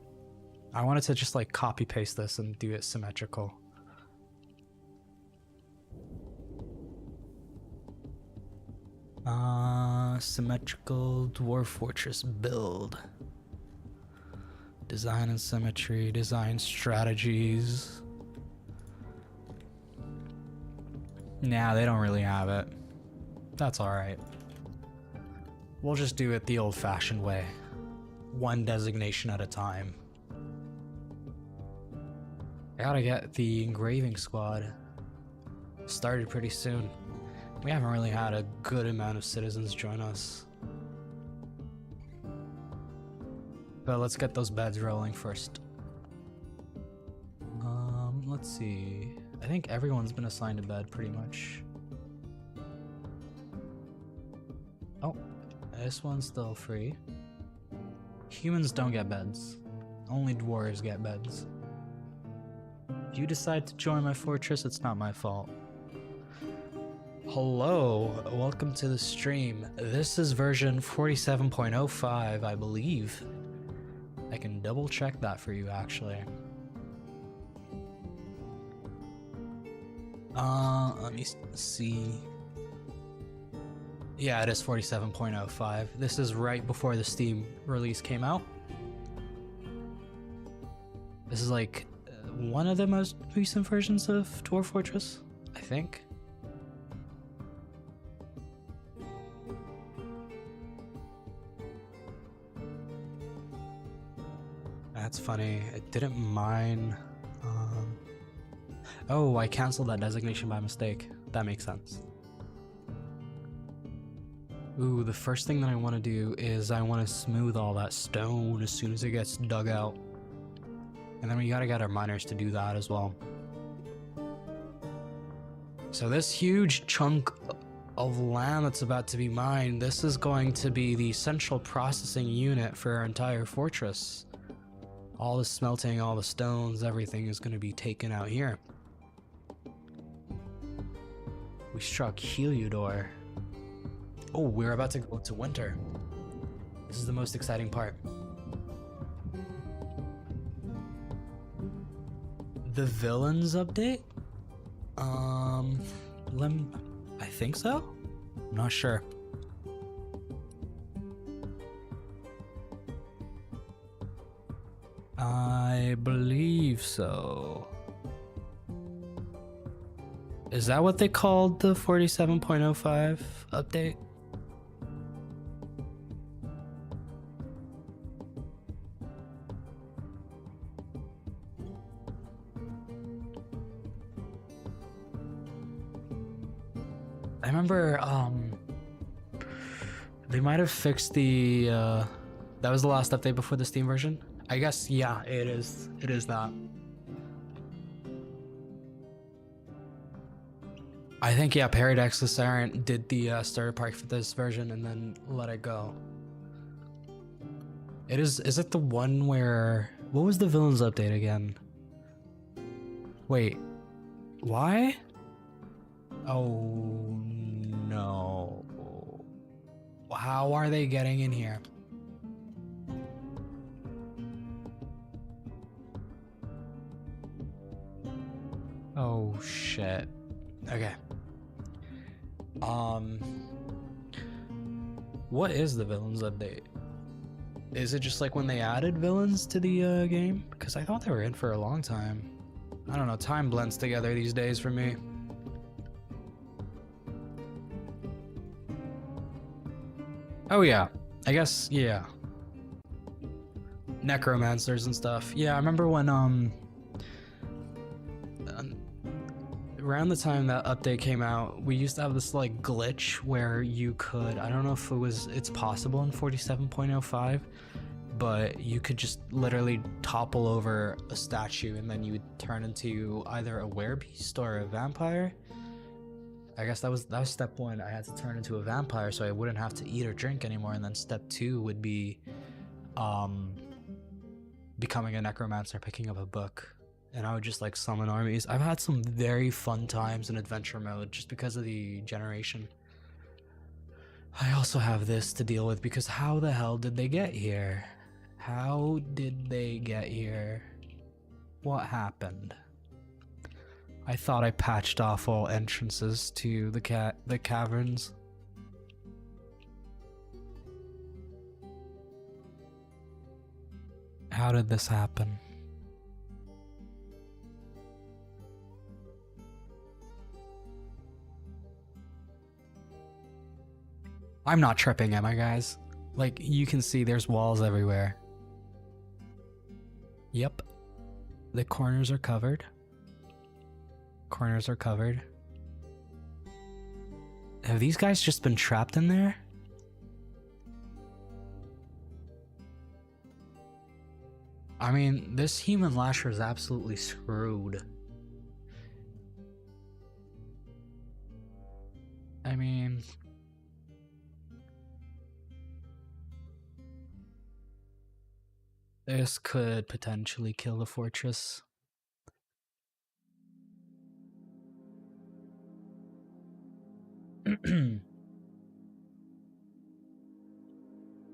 I wanted to just like copy paste this and do it symmetrical. Symmetrical dwarf fortress build. Design and symmetry, design strategies. Nah, they don't really have it. That's alright. We'll just do it the old-fashioned way. One designation at a time. I gotta get the engraving squad started pretty soon. We haven't really had a good amount of citizens join us. But let's get those beds rolling first. Let's see. I think everyone's been assigned a bed pretty much. Oh, this one's still free. Humans don't get beds. Only dwarves get beds. If you decide to join my fortress, it's not my fault. Hello, welcome to the stream. This is version 47.05, I believe. I can double check that for you, actually. Let me see. Yeah, it is 47.05. This is right before the Steam release came out. This is like one of the most recent versions of Dwarf Fortress, I think. That's funny. It didn't mine. Oh, I canceled that designation by mistake. That makes sense. Ooh, the first thing that I want to do is I want to smooth all that stone as soon as it gets dug out. And then we gotta get our miners to do that as well. So this huge chunk of land that's about to be mined, this is going to be the central processing unit for our entire fortress. All the smelting, all the stones, everything is going to be taken out here. We struck Heliodor. Oh, we're about to go to winter. This is the most exciting part. The villains update? I think so? I'm not sure. I believe so. Is that what they called the 47.05 update? I remember, they might have fixed the, that was the last update before the Steam version? I guess, yeah, it is that. I think, yeah, Paradoxless Errant did the starter pack for this version and then let it go. Is it the one where... What was the villains update again? Wait. Why? Oh, no. How are they getting in here? Oh, shit. Okay. What is the villains update? Is it just like when they added villains to the game? Because I thought they were in for a long time. I don't know, time blends together these days for me. Oh yeah, I guess, yeah. Necromancers and stuff. Yeah, I remember when around the time that update came out, we used to have this like glitch where you could, I don't know if it's possible in 47.05, but you could just literally topple over a statue and then you would turn into either a werebeast or a vampire. I guess that was step one. I had to turn into a vampire so I wouldn't have to eat or drink anymore, and then step two would be becoming a necromancer, picking up a book. And I would just like summon armies. I've had some very fun times in adventure mode just because of the generation. I also have this to deal with because how the hell did they get here? How did they get here? What happened? I thought I patched off all entrances to the caverns. How did this happen? I'm not tripping, am I, guys? Like, you can see there's walls everywhere. Yep. The corners are covered. Corners are covered. Have these guys just been trapped in there? I mean, this human lasher is absolutely screwed. I mean... This could potentially kill the fortress.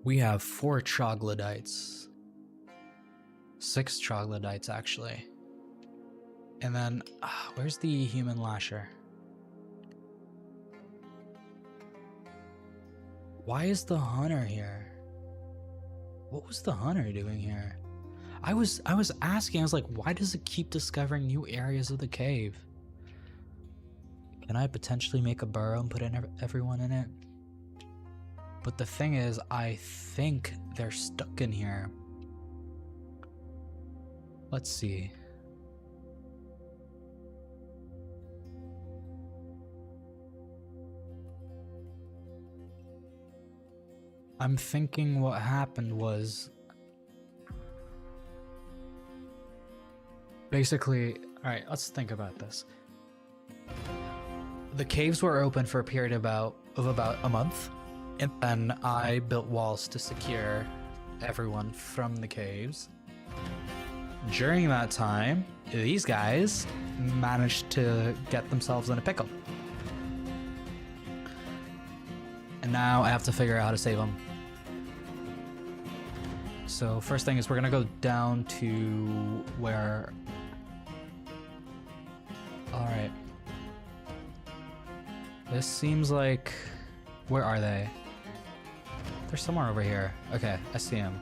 We have 4 troglodytes. 6 troglodytes, actually. And then, where's the human lasher? Why is the hunter here? What was the hunter doing here? I was asking, I was like, why does it keep discovering new areas of the cave? Can I potentially make a burrow and put in everyone in it? But the thing is, I think they're stuck in here. Let's see. I'm thinking what happened was... Basically, alright, let's think about this. The caves were open for a period of about a month, and then I built walls to secure everyone from the caves. During that time, these guys managed to get themselves in a pickle. And now I have to figure out how to save them. So first thing is we're gonna go down to where... Alright. This seems like... Where are they? They're somewhere over here. Okay, I see them.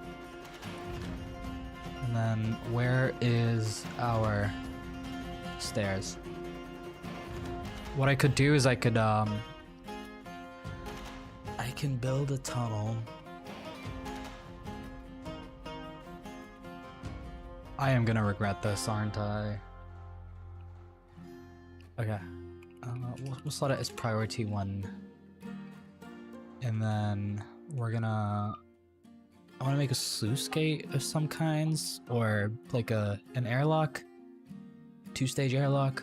And then where is our stairs? What I could do is I can build a tunnel. I am gonna regret this, aren't I? Okay. We'll slot it as priority 1. And then we're gonna... I want to make a sluice gate of some kinds, or like an airlock. 2-stage airlock.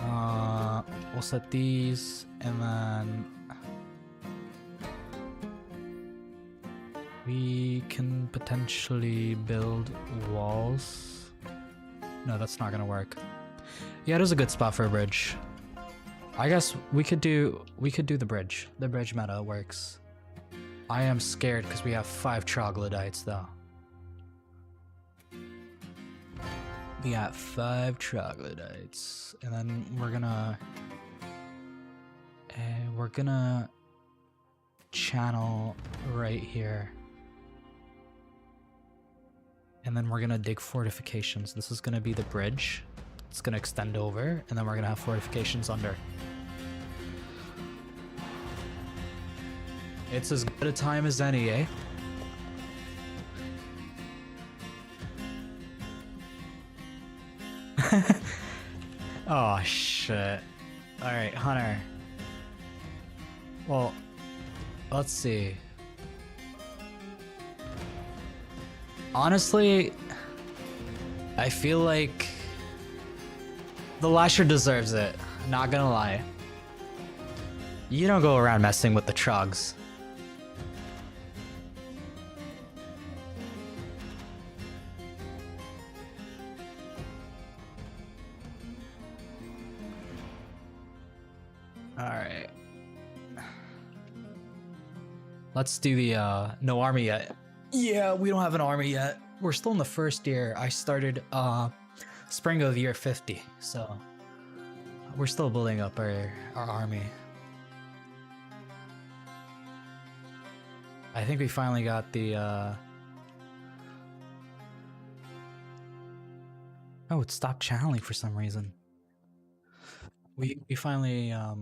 We'll set these, and then we can potentially build walls. No, that's not gonna work. Yeah, it is a good spot for a bridge. I guess we could do the bridge. The bridge meta works. I am scared because we have 5 troglodytes though. We got 5 troglodytes, and then we're gonna channel right here, and then we're gonna dig fortifications. This is gonna be the bridge. It's gonna extend over, and then we're gonna have fortifications under. It's as good a time as any, eh? Oh shit. Alright, Hunter. Well, let's see. Honestly, I feel like the Lasher deserves it. Not gonna lie. You don't go around messing with the Trogs. Alright. Let's do the no army yet. Yeah, we don't have an army yet. We're still in the first year. I started spring of year 50, so we're still building up our army. I think we finally got the oh, it stopped channeling for some reason. We finally are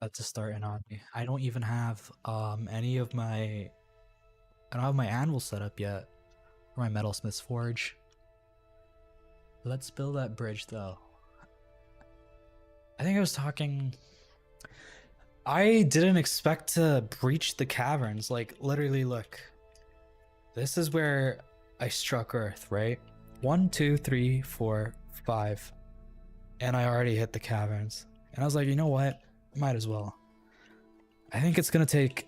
about to start an army. I don't even have any of my I don't have my anvil set up yet, or my metalsmith's forge. Let's build that bridge though. I think I was talking. I didn't expect to breach the caverns. Like, literally, look. This is where I struck Earth, right? 1, 2, 3, 4, 5. And I already hit the caverns. And I was like, you know what? Might as well. I think it's gonna take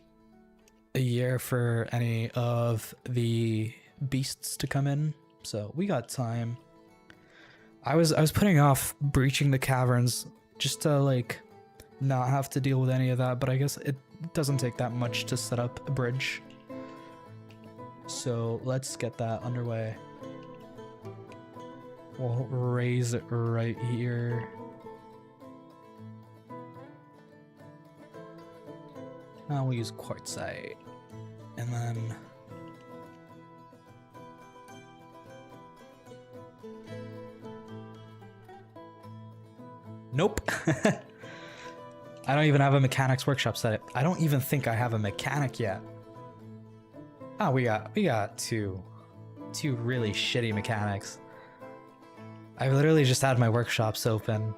a year for any of the beasts to come in. So we got time. I was putting off breaching the caverns just to, like, not have to deal with any of that, but I guess it doesn't take that much to set up a bridge. So let's get that underway. We'll raise it right here. Now we'll use quartzite. And then nope. I don't even have a mechanics workshop set. I don't even think I have a mechanic yet. Oh, we got two really shitty mechanics. I've literally just had my workshops open.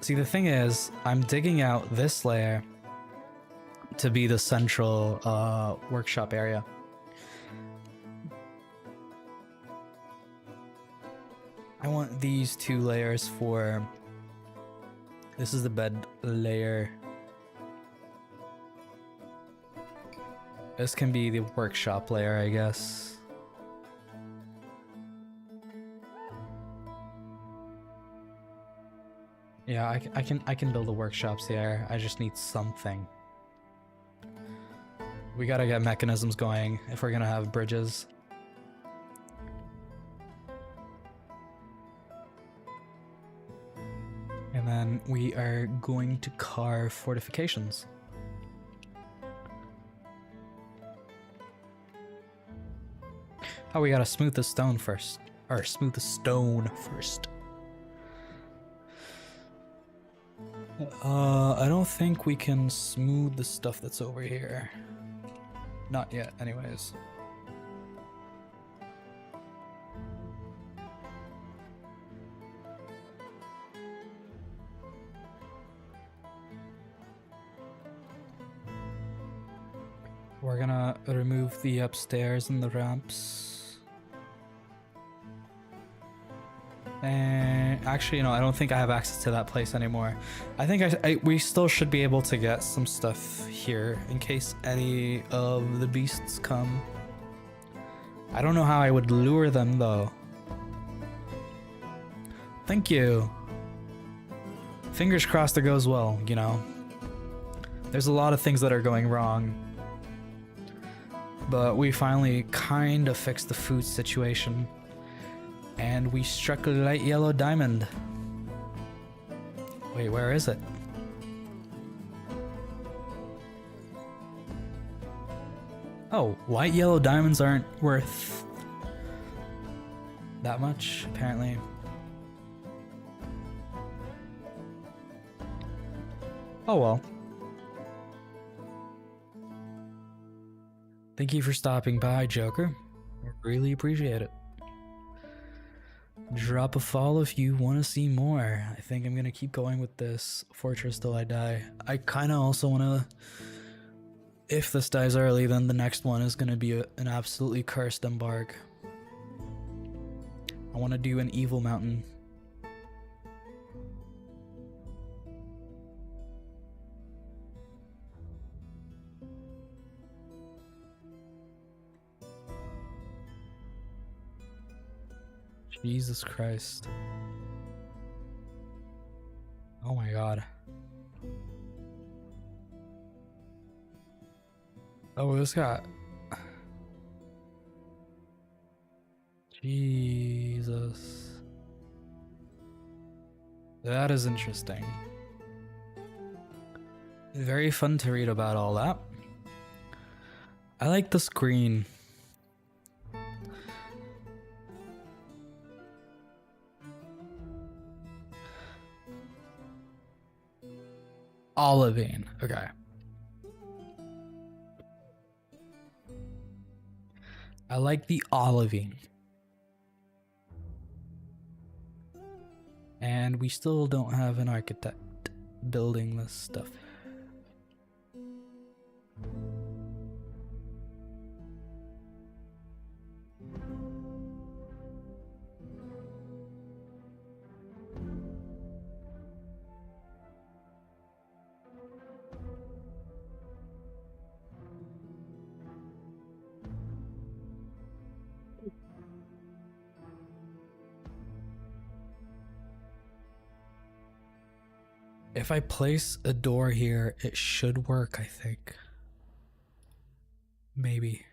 See, the thing is, I'm digging out this layer to be the central workshop area. I want these 2 layers for... This is the bed layer. This can be the workshop layer, I guess. Yeah, I can build the workshops there. I just need something. We gotta get mechanisms going if we're gonna have bridges. And then we are going to carve fortifications. Oh, we gotta smooth the stone first. Or smooth the stone first. I don't think we can smooth the stuff that's over here. Not yet, anyways. We're gonna remove the upstairs and the ramps. And actually, I don't think I have access to that place anymore. I think we still should be able to get some stuff here in case any of the beasts come. I don't know how I would lure them though. Thank you. Fingers crossed it goes well, There's a lot of things that are going wrong. But we finally kind of fixed the food situation. And we struck a light yellow diamond. Wait, where is it? Oh, light yellow diamonds aren't worth that much, apparently. Oh well. Thank you for stopping by, Joker. I really appreciate it. Drop a follow if you want to see more. I think I'm going to keep going with this fortress till I die. I kind of also want to... If this dies early, then the next one is going to be an absolutely cursed embark. I want to do an evil mountain. Jesus Christ. Oh my god. Oh, this got... Jesus. That is interesting. Very fun to read about all that. I like the screen. Olivine. Okay. I like the olivine. And we still don't have an architect building this stuff. If I place a door here, it should work, I think. Maybe.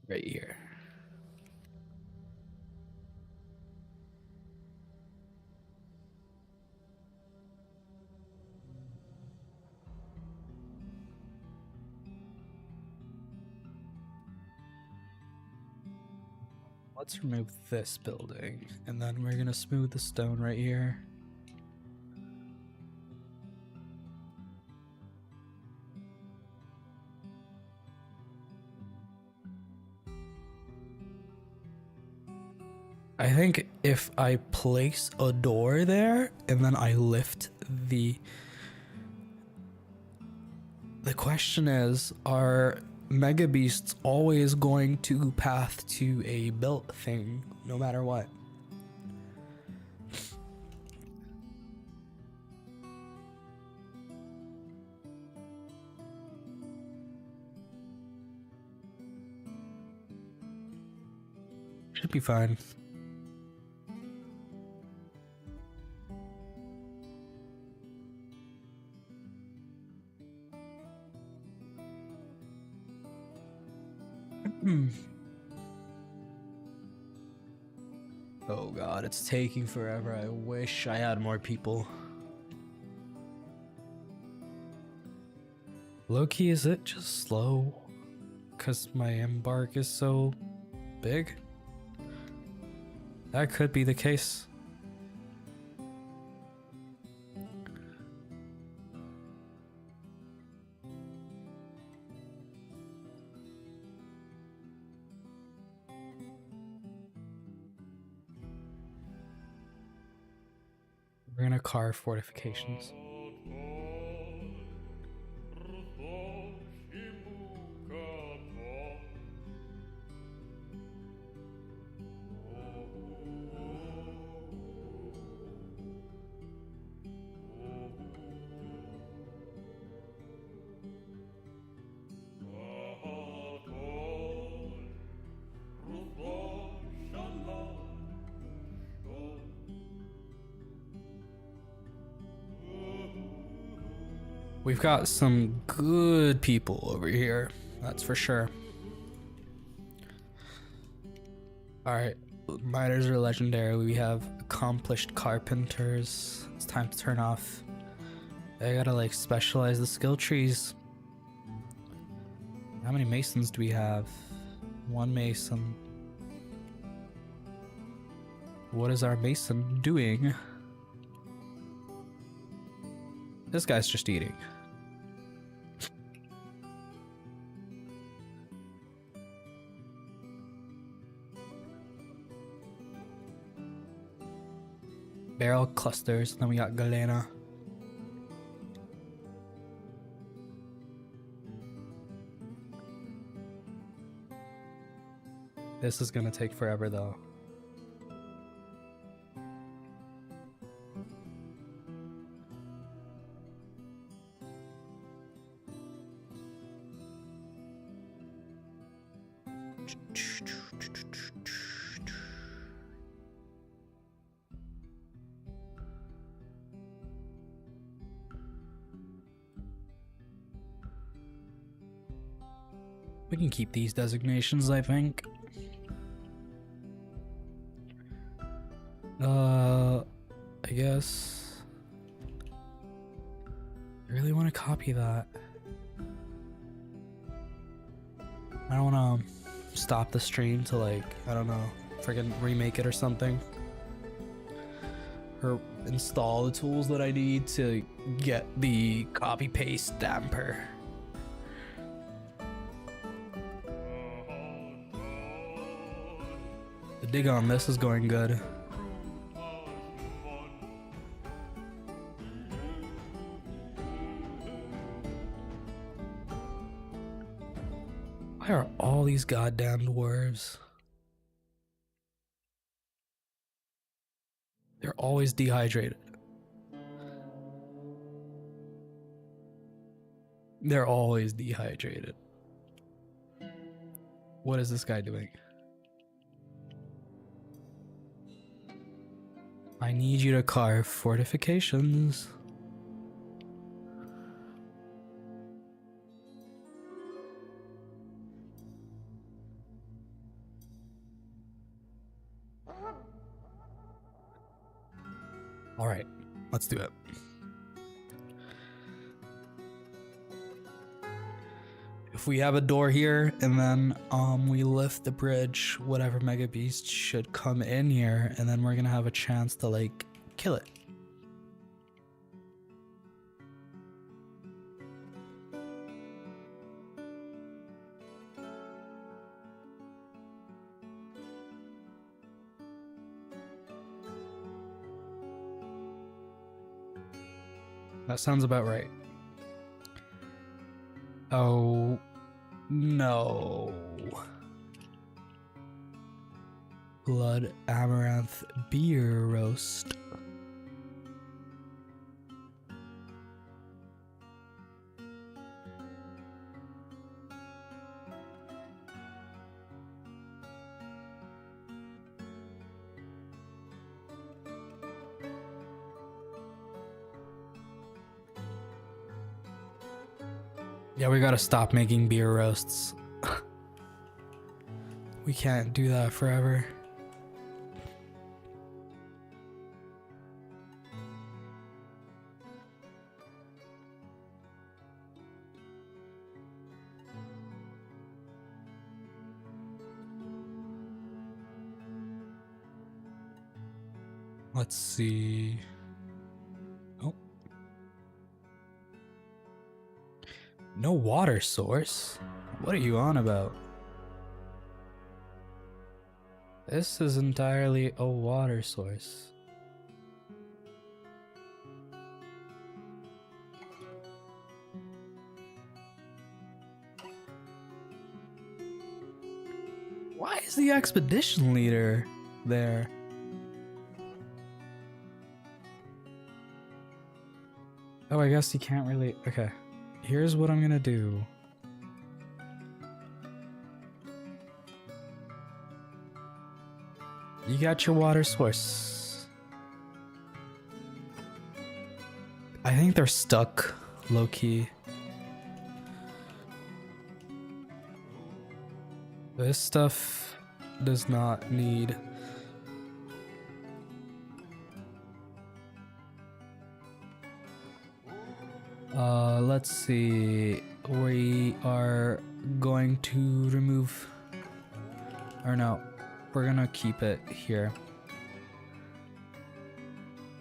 Right here. Let's remove this building, and then we're gonna smooth the stone right here. I think if I place a door there, and then I lift the question is, are Mega Beasts always going to path to a built thing, no matter what? Should be fine. Oh god, it's taking forever. I wish I had more people. Low-key, is it just slow? Because my embark is so big? That could be the case. We're gonna carve fortifications. We've got some good people over here, that's for sure. Alright, miners are legendary. We have accomplished carpenters. It's time to turn off. I gotta like specialize the skill trees. How many masons do we have? One mason. What is our mason doing? This guy's just eating. Barrel clusters, then we got galena. This is gonna take forever though. We can keep these designations, I think. I guess. I really want to copy that. I don't want to stop the stream to like, I don't know, friggin' remake it or something. Or install the tools that I need to get the copy paste damper. The dig on this is going good. Why are all these goddamn dwarves? They're always dehydrated. They're always dehydrated. What is this guy doing? I need you to carve fortifications. All right, let's do it. If we have a door here and then we lift the bridge, whatever mega beast should come in here, and then we're gonna have a chance to like kill it. That sounds about right. Oh no. Blood amaranth beer roast. Yeah, we gotta stop making beer roasts. We can't do that forever. Let's see. Oh. No water source? What are you on about? This is entirely a water source. Why is the expedition leader there? Oh, I guess you can't really... Okay. Here's what I'm gonna do. You got your water source. I think they're stuck low key. This stuff does not need. Let's see. We are going to remove, or no, we're gonna keep it here.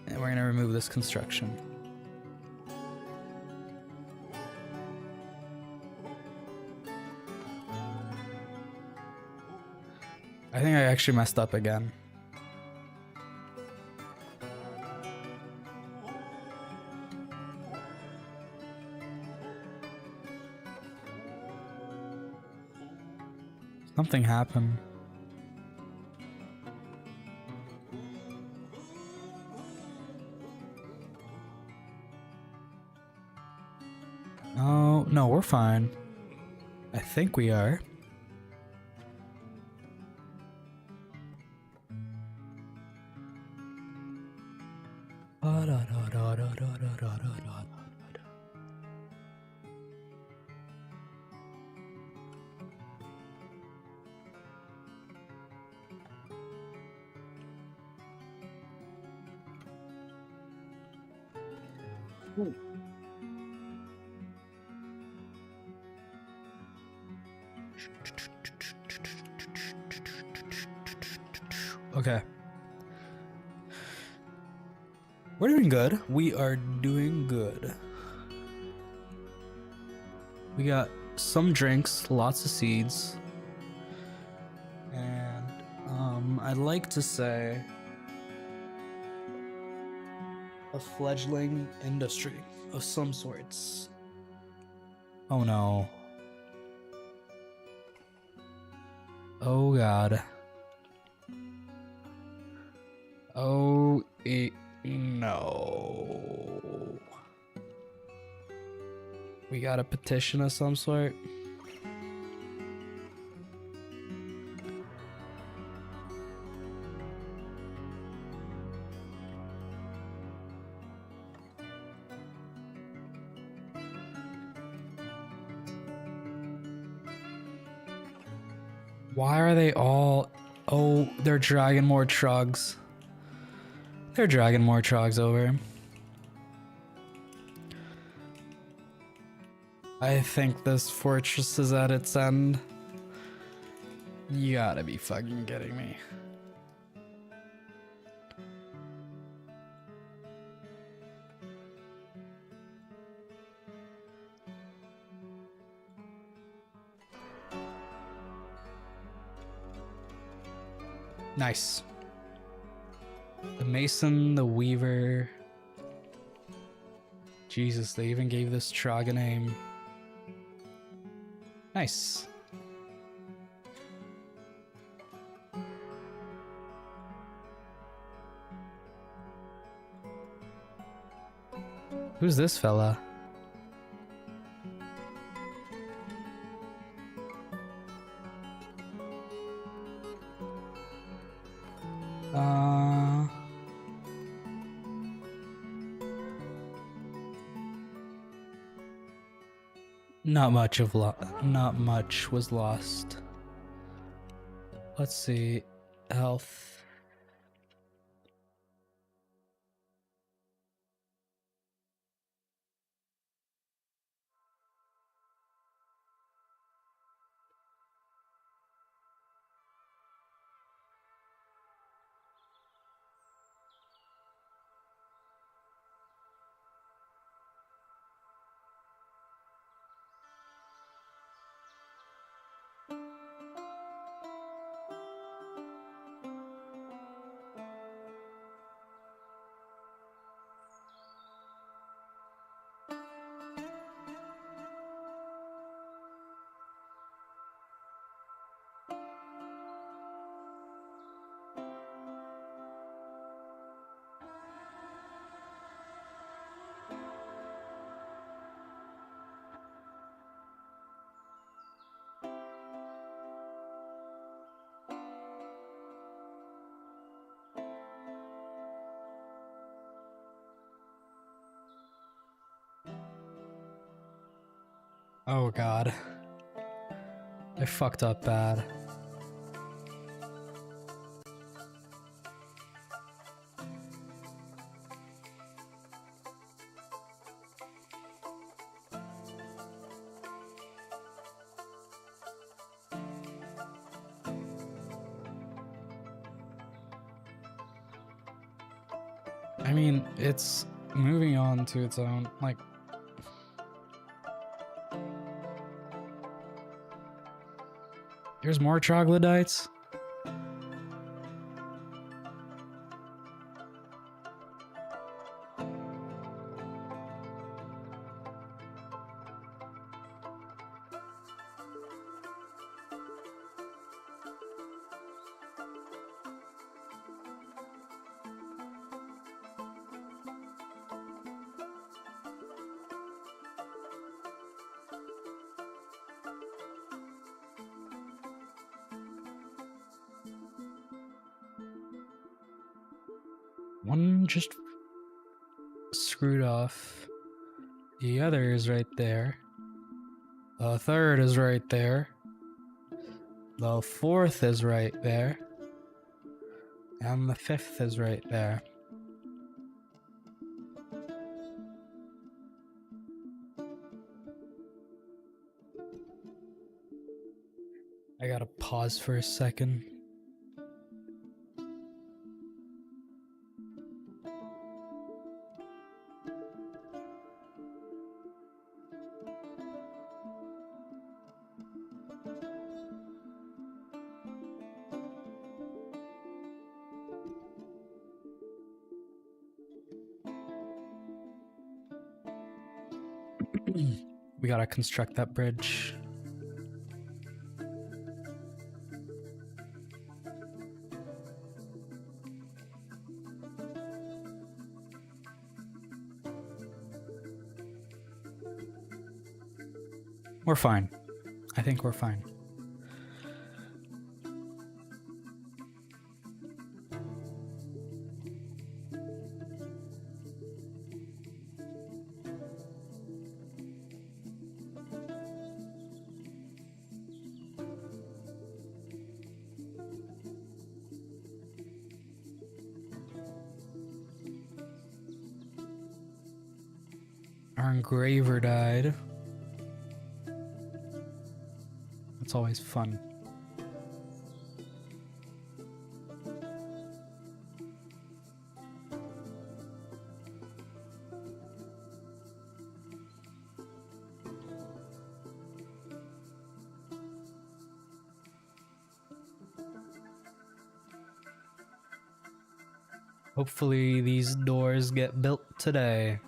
And we're gonna remove this construction. I think I actually messed up again. Something happened. Oh, no, we're fine. I think we are. Okay. We're doing good. We are doing good. We got some drinks, lots of seeds. And I'd like to say a fledgling industry of some sorts. Oh no. Oh god. Oh no. We got a petition of some sort. Why are they all... Oh, they're dragging more trugs. They're dragging more trugs over. I think this fortress is at its end. You gotta be fucking kidding me. Nice. The Mason, the Weaver. Jesus, they even gave this Trog a name. Nice. Who's this fella? Not much was lost. Let's see. Health. Oh god. I fucked up bad. I mean, it's moving on to its own, like... There's more troglodytes? One just screwed off. The other is right there. The third is right there. The fourth is right there. And the fifth is right there. I gotta pause for a second. We gotta construct that bridge. We're fine. I think we're fine. Our engraver died. That's always fun. Hopefully these doors get built today.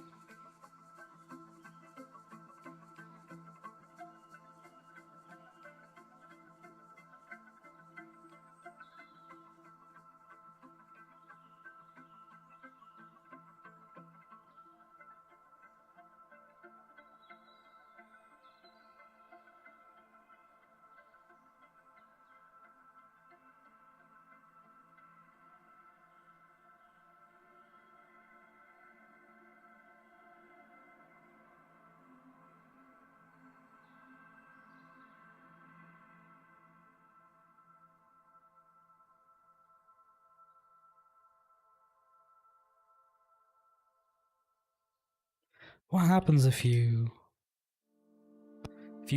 What happens if you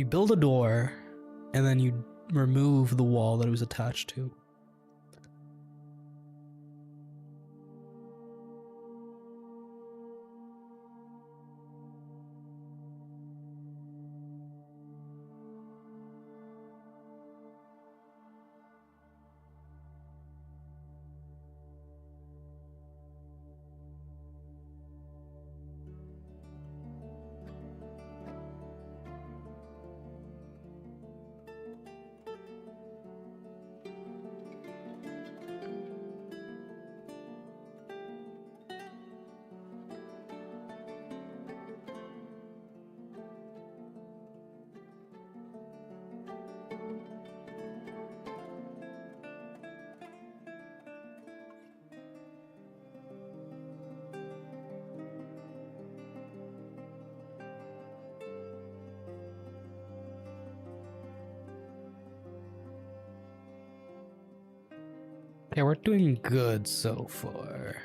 build a door and then you remove the wall that it was attached to? Okay, we're doing good so far.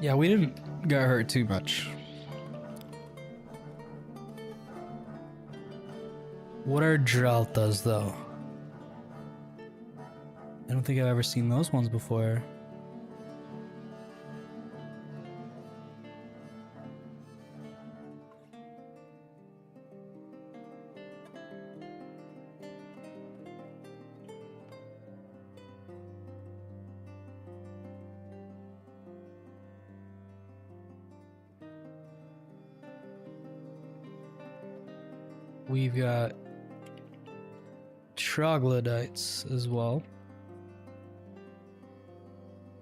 Yeah, we didn't get hurt too much. What are Dreltas, though? I don't think I've ever seen those ones before. We've got troglodytes as well.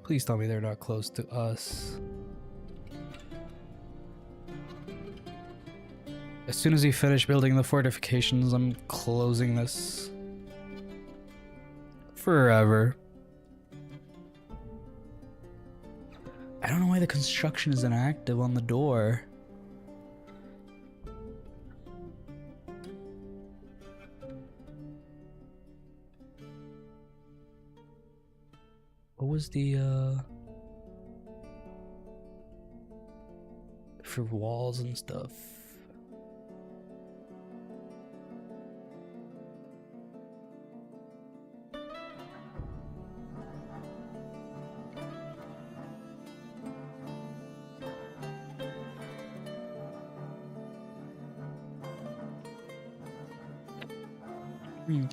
Please tell me they're not close to us. As soon as we finish building the fortifications, I'm closing this forever. I don't know why the construction isn't active on the door. What was the for walls and stuff?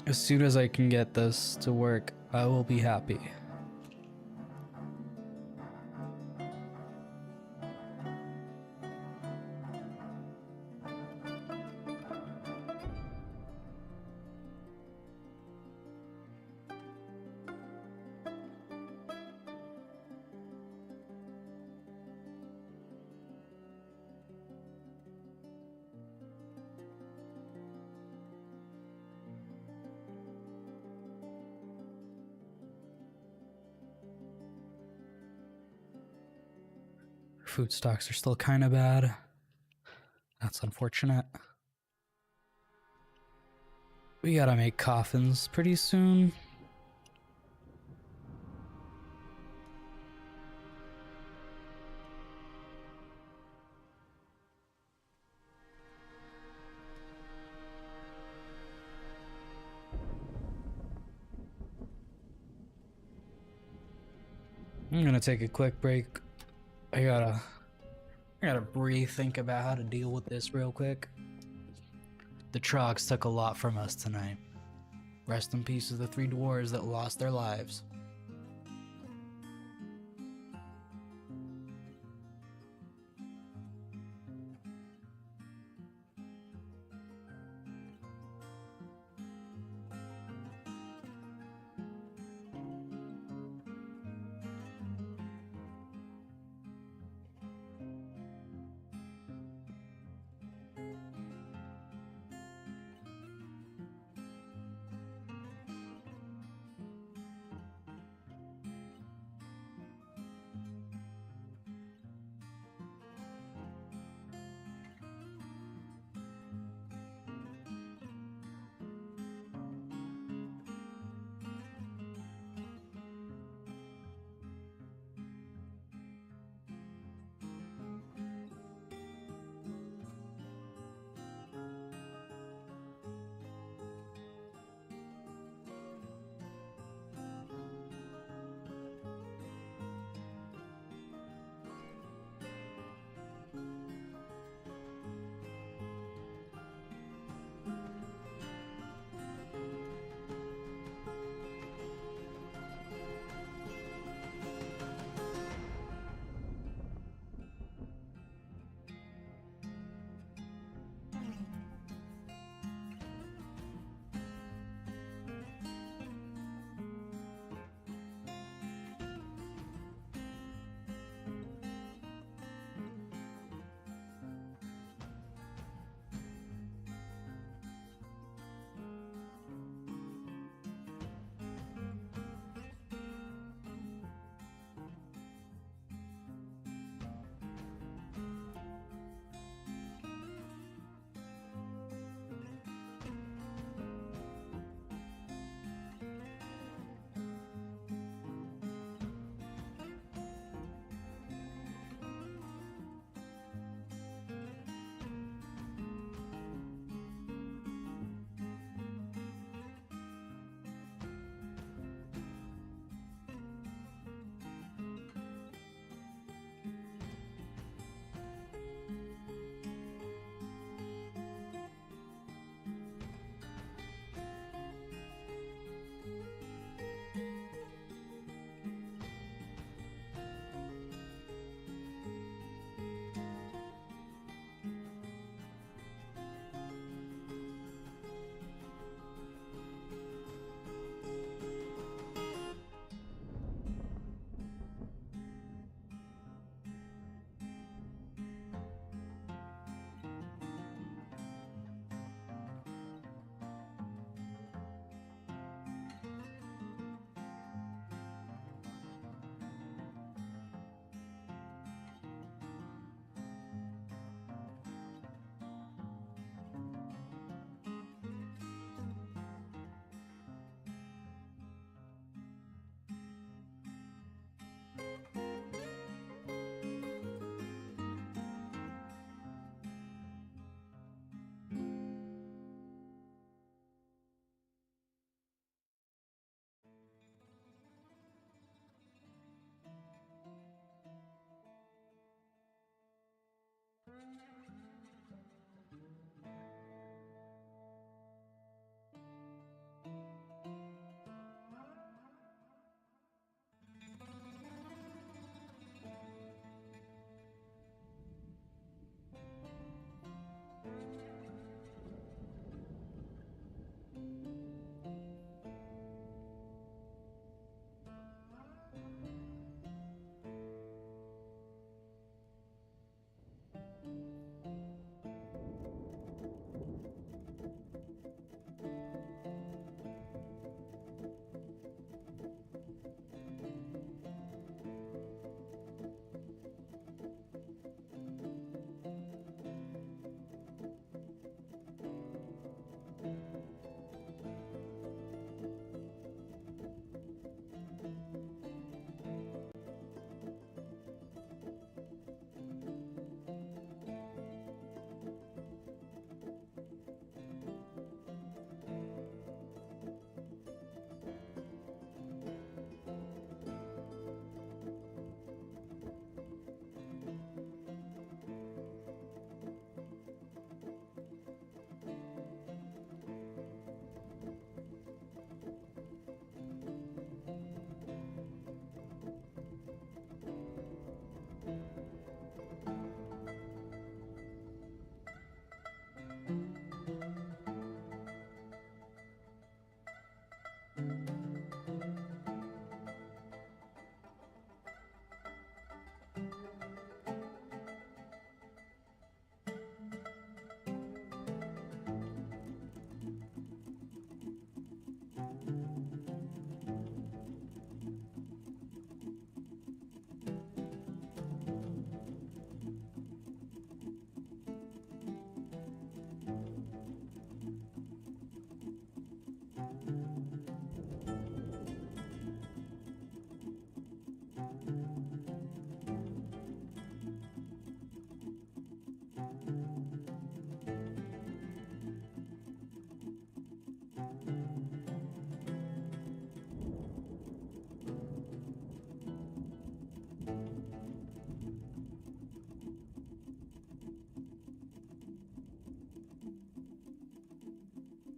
As soon as I can get this to work, I will be happy. Food stocks are still kind of bad. That's unfortunate. We gotta make coffins pretty soon. I'm gonna take a quick break. I gotta breathe, think about how to deal with this real quick. The Trogs took a lot from us tonight. Rest in peace to the 3 dwarves that lost their lives.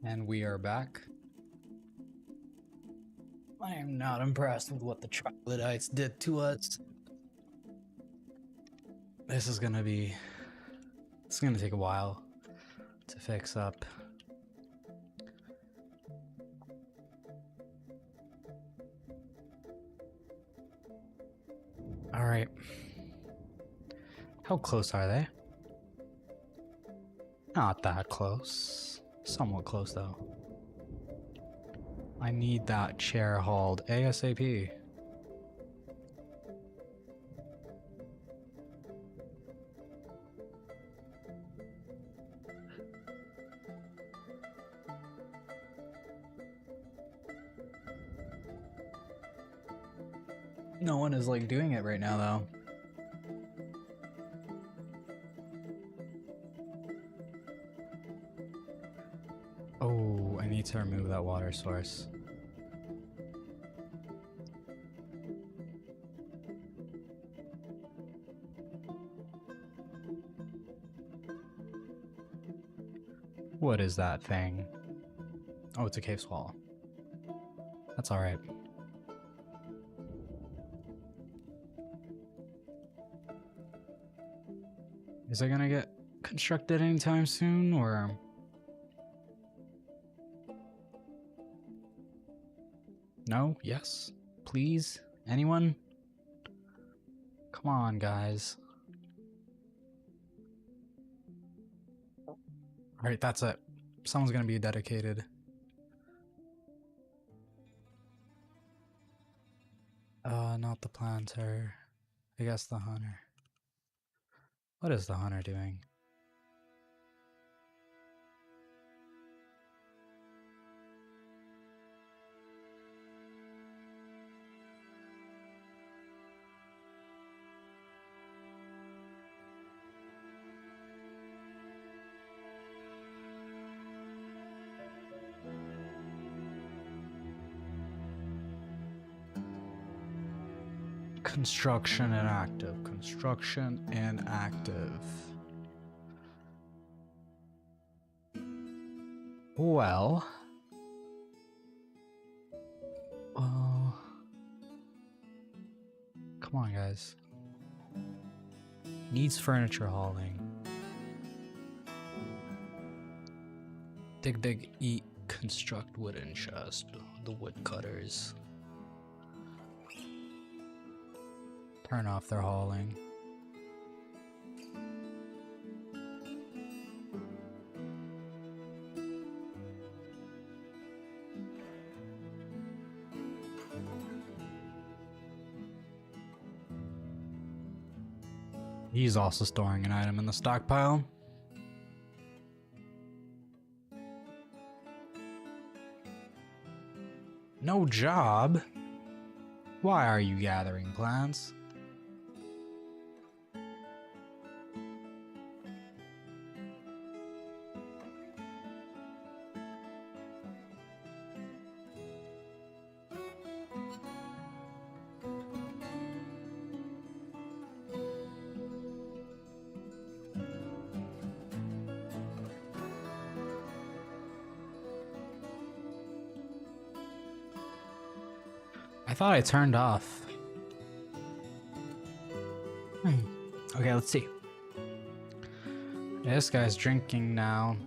And we are back. I am not impressed with what the troglodytes did to us. This is gonna be... It's gonna take a while to fix up. Alright. How close are they? Not that close. Somewhat close, though. I need that chair hauled ASAP. No one is like doing it right now, though. Oh, I need to remove that water source. What is that thing? Oh, it's a cave swallow. That's alright. Is it gonna get constructed anytime soon, or...? No? Yes? Please? Anyone? Come on, guys. Alright, that's it. Someone's gonna be dedicated. Not the planter. I guess the hunter. What is the hunter doing? Construction inactive. Construction inactive. Well... come on, guys. Needs furniture hauling. Dig, dig, eat, construct wooden chest. The woodcutters. Turn off their hauling. He's also storing an item in the stockpile. No job? Why are you gathering plants? I thought I turned off. Okay, let's see. Yeah, this guy's drinking now.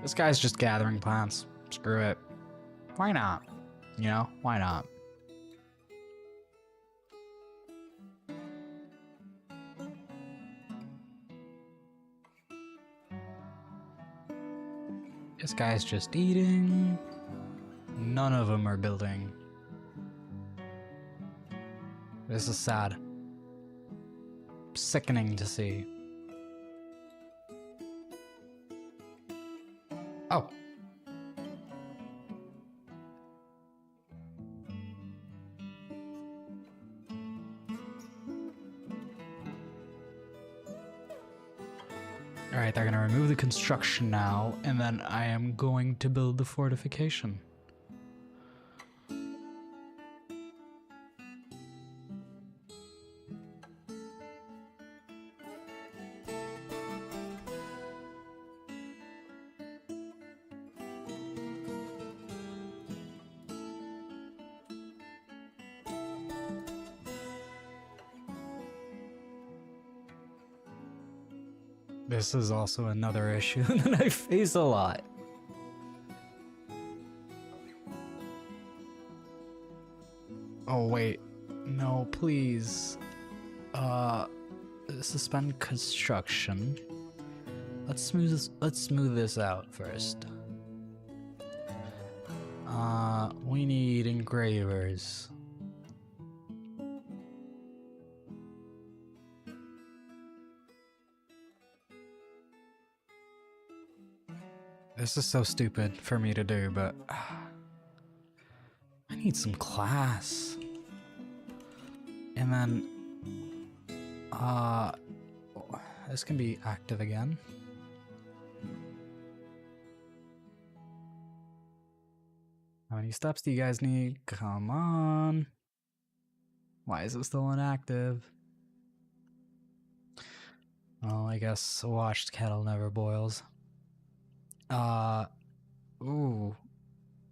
This guy's just gathering plants. Screw it. Why not? You know, why not? This guy's just eating. None of them are building. This is sad. Sickening to see. Oh. Alright, they're gonna remove the construction now, and then I am going to build the fortification. This is also another issue that I face a lot. Oh wait, no, please. Suspend construction. Let's smooth this out first. We need engravers. This is so stupid for me to do, but I need some class. And then this can be active again. How many steps do you guys need? Come on. Why is it still inactive? Oh, I guess a washed kettle never boils. Ooh.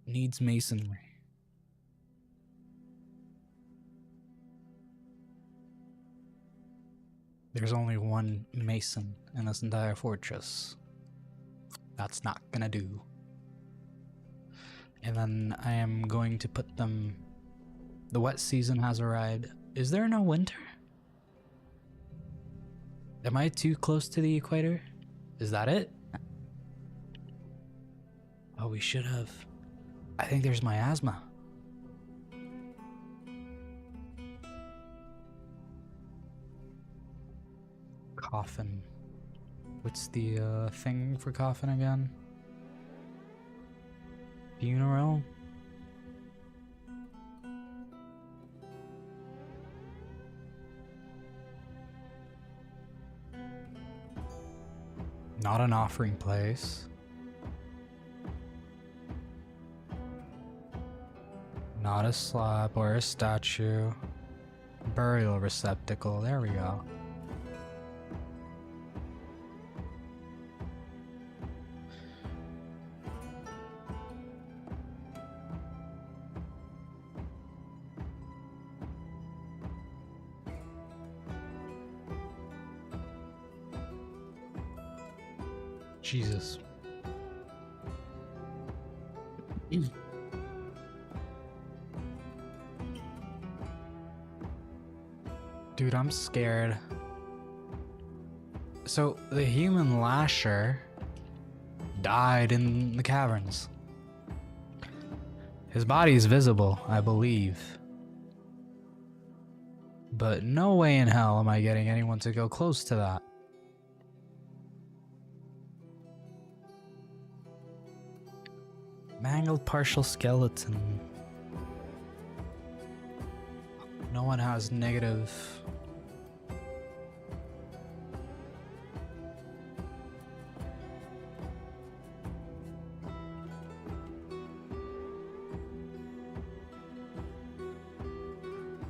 Needs masonry. There's only one mason in this entire fortress. That's not gonna do. And then I am going to put them... The wet season has arrived. Is there no winter? Am I too close to the equator? Is that it? Oh, we should have... I think there's miasma. Coffin. What's the thing for coffin again? Funeral? Not an offering place. Not a slab or a statue. Burial receptacle, there we go. Jesus. Dude, I'm scared. So, the human lasher died in the caverns. His body is visible, I believe. But no way in hell am I getting anyone to go close to that. Mangled partial skeleton. No one has negative.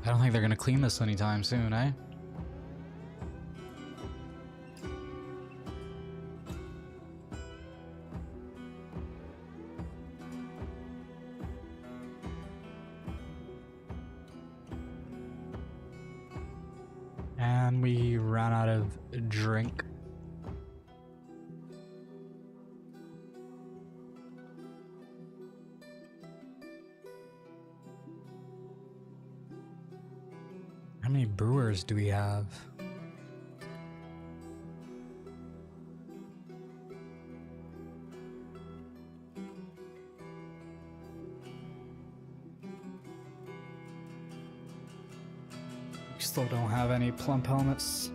I don't think they're gonna clean this anytime soon, eh? And we ran out of drink. How many brewers do we have? We still don't have any plump helmets.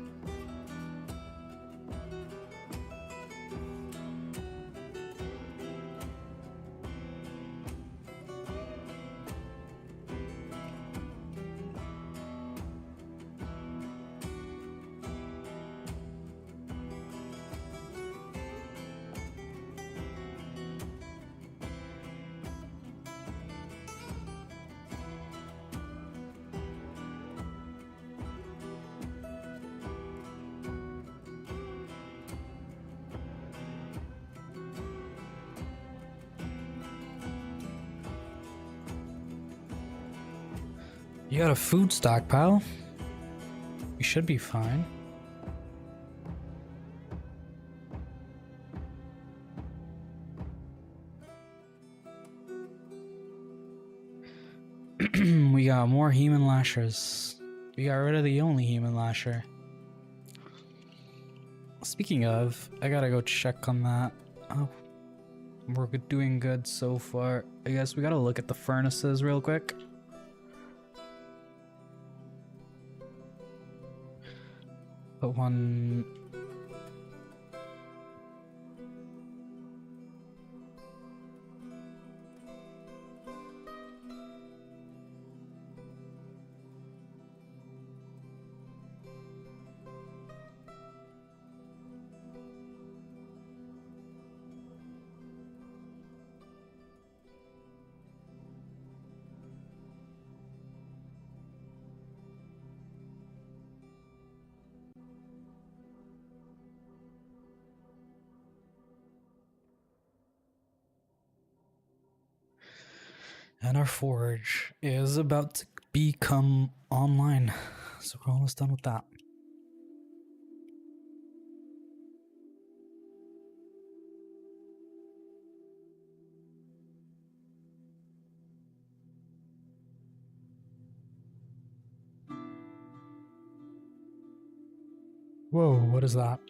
You got a food stockpile? You should be fine. We got more human lashers. We got rid of the only human lasher. Speaking of, I gotta go check on that. Oh, we're doing good so far. I guess we gotta look at the furnaces real quick. But one... And our forge is about to become online. So we're almost done with that. Whoa, what is that?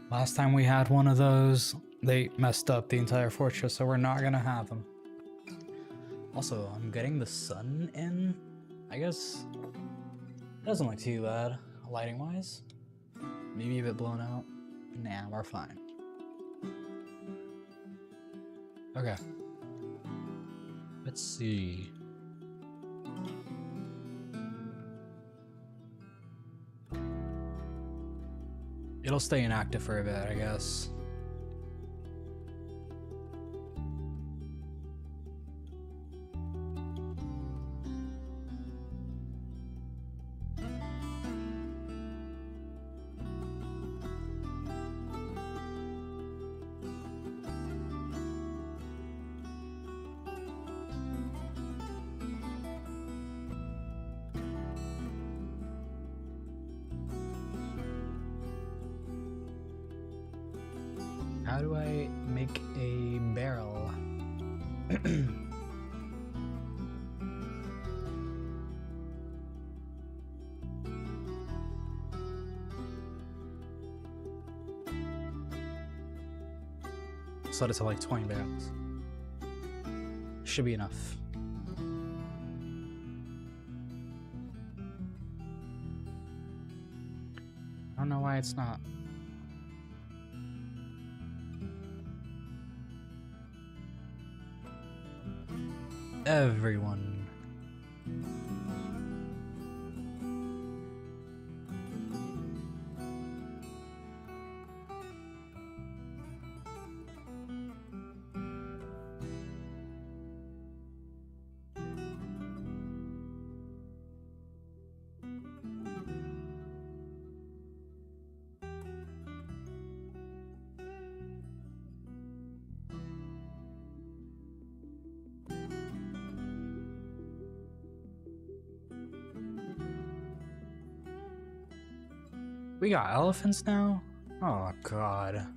Last time we had one of those, they messed up the entire fortress, so we're not gonna have them. Also, I'm getting the sun in. I guess it doesn't look too bad, lighting-wise. Maybe a bit blown out. Nah, we're fine. Okay. Let's see. It'll stay inactive for a bit, I guess. How do I make a barrel? Set it to like 20 barrels. Should be enough. I don't know why it's not. Everyone. We got elephants now? Oh god.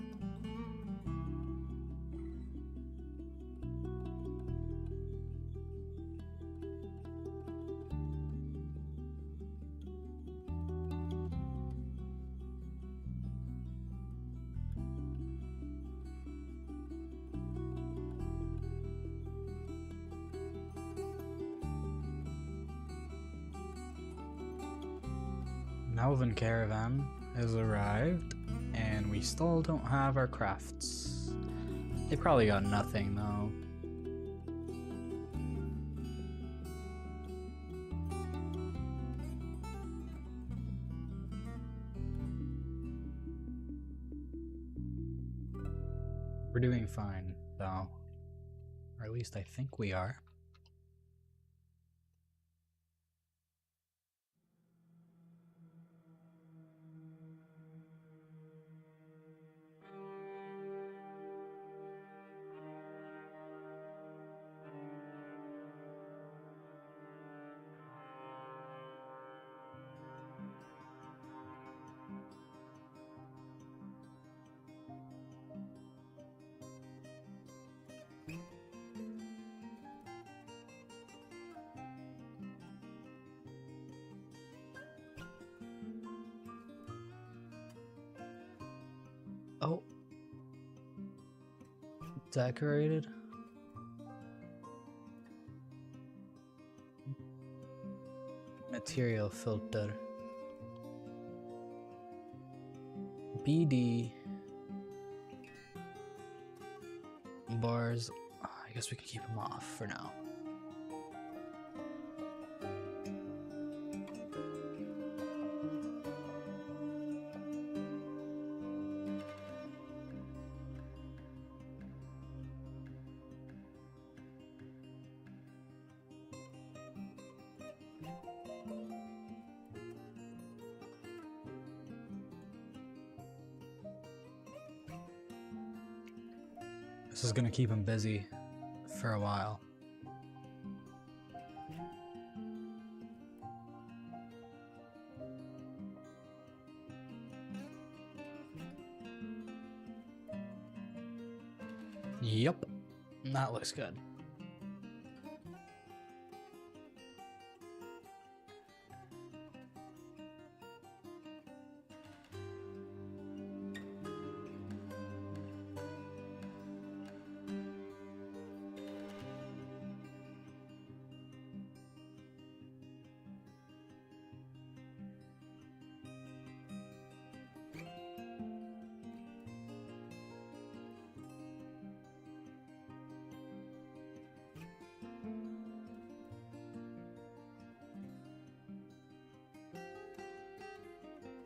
Melvin Caravan has arrived, and we still don't have our crafts. They probably got nothing though. We're doing fine, though. Or at least I think we are. Oh. Decorated? Material filter. BD. Bars. I guess we can keep them off for now. This is gonna keep him busy for a while. Yep, that looks good.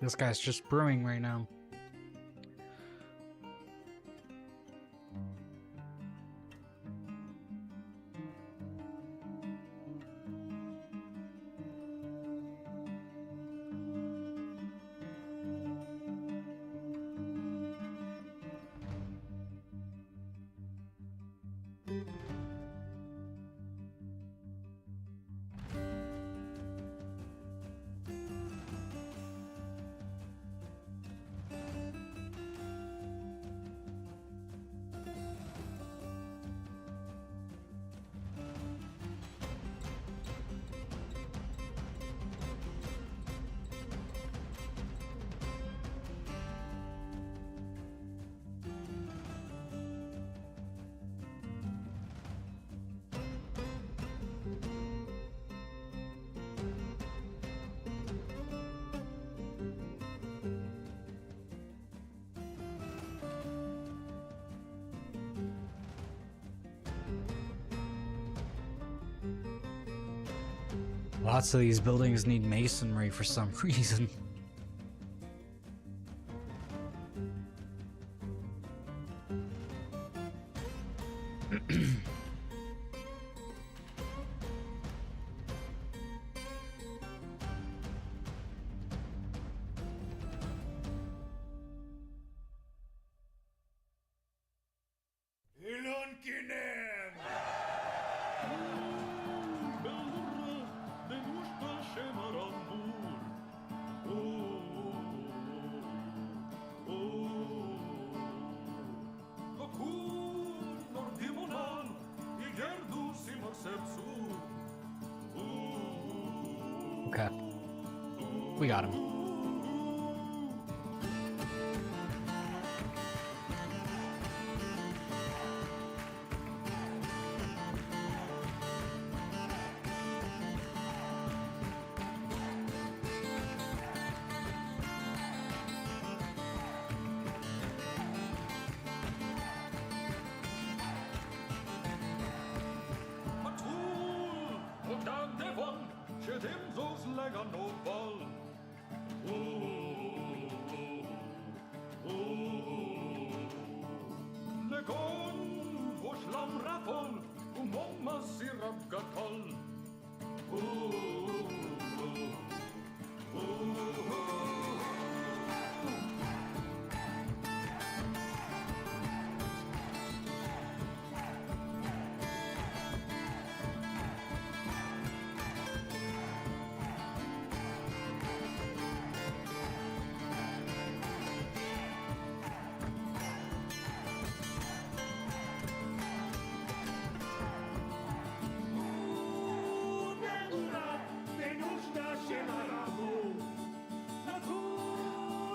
This guy's just brewing right now. Lots of these buildings need masonry for some reason. Okay. We got him.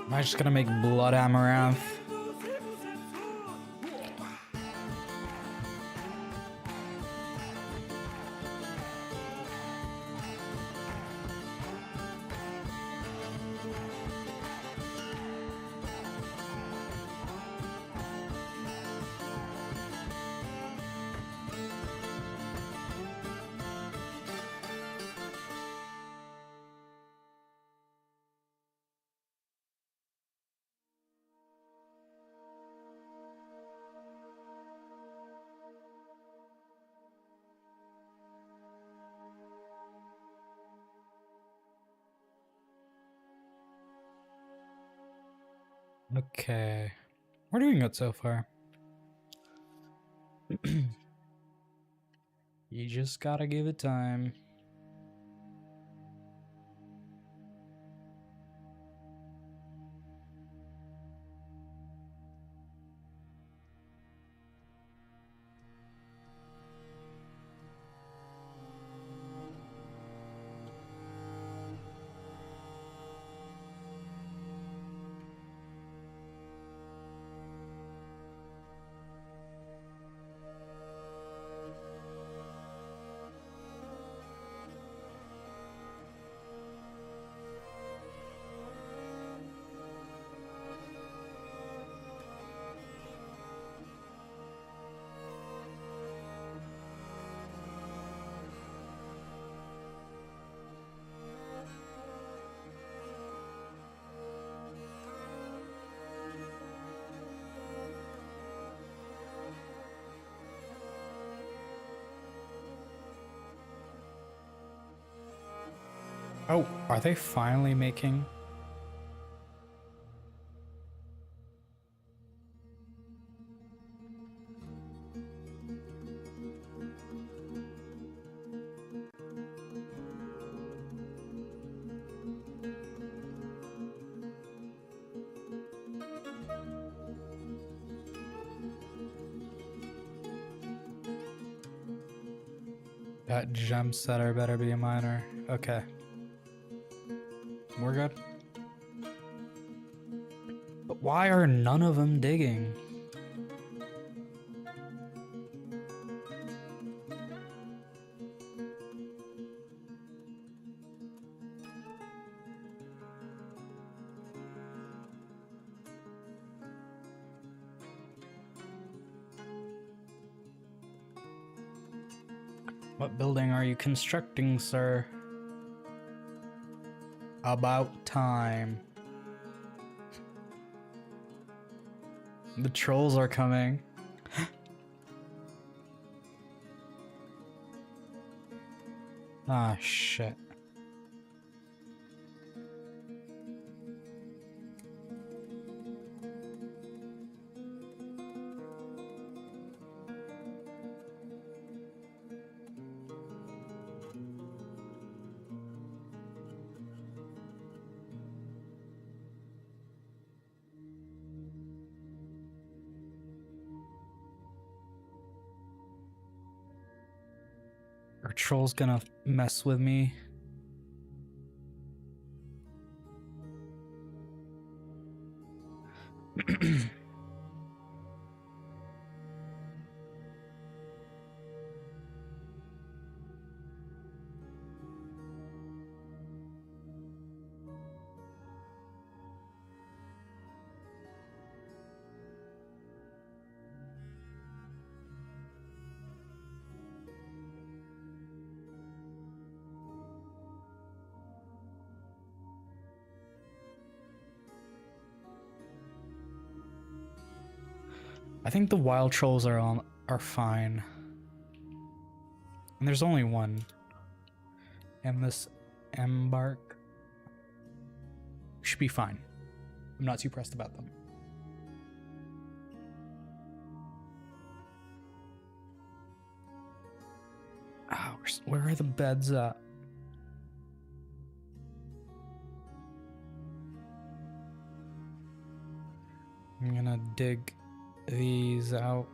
Am I just gonna make blood amaranth? Okay. We're doing good so far. You just gotta give it time. Oh, are they finally making? That gem setter better be a miner. Okay. We're good. But why are none of them digging? What building are you constructing, sir? About time. The trolls are coming. Ah, shit. Are trolls gonna mess with me? I think the wild trolls are fine. And there's only one. And this embark should be fine. I'm not too pressed about them. Oh, where are the beds at? I'm gonna dig these out.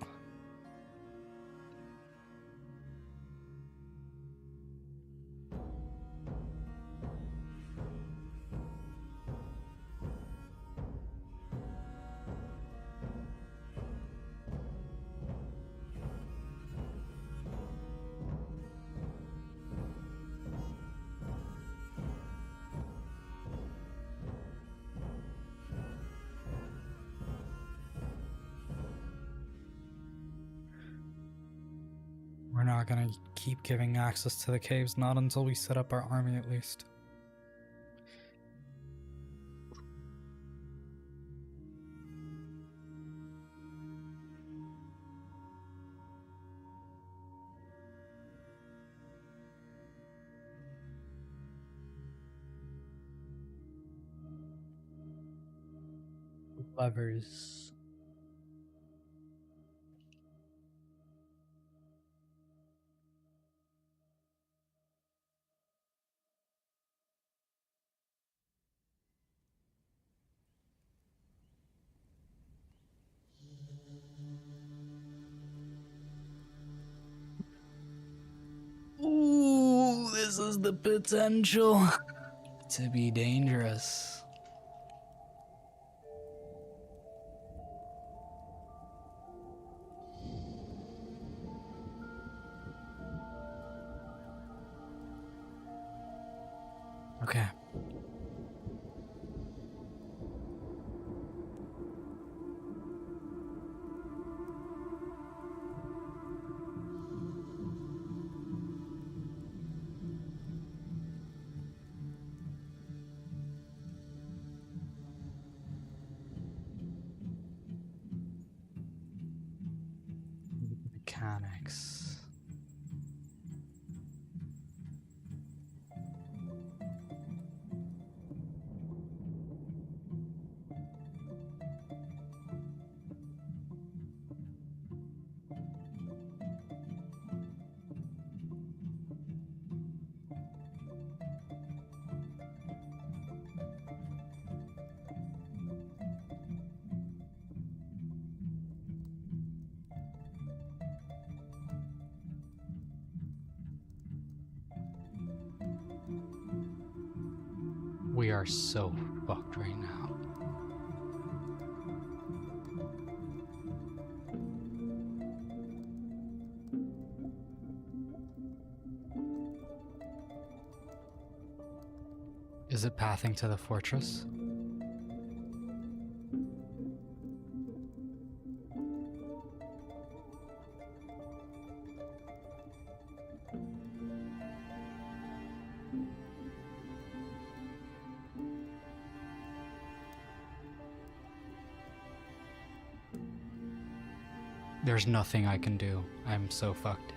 We're not gonna keep giving access to the caves, not until we set up our army at least. Levers. Ooh, this is the potential to be dangerous. Okay. Mechanics. We are so fucked right now. Is it pathing to the fortress? There's nothing I can do. I'm so fucked.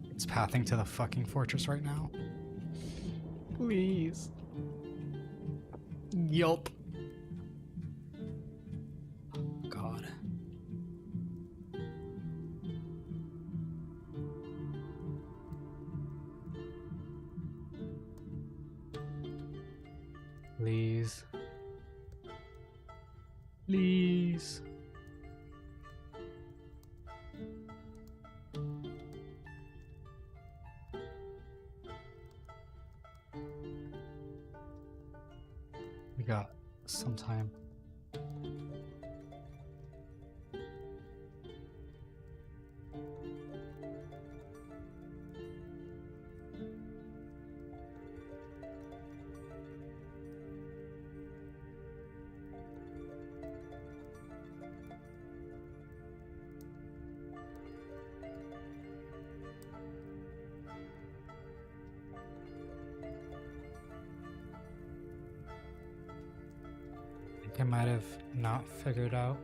It's pathing to the fucking fortress right now. Please. Yup. God. Please. Please. got some time. I might have not figured out.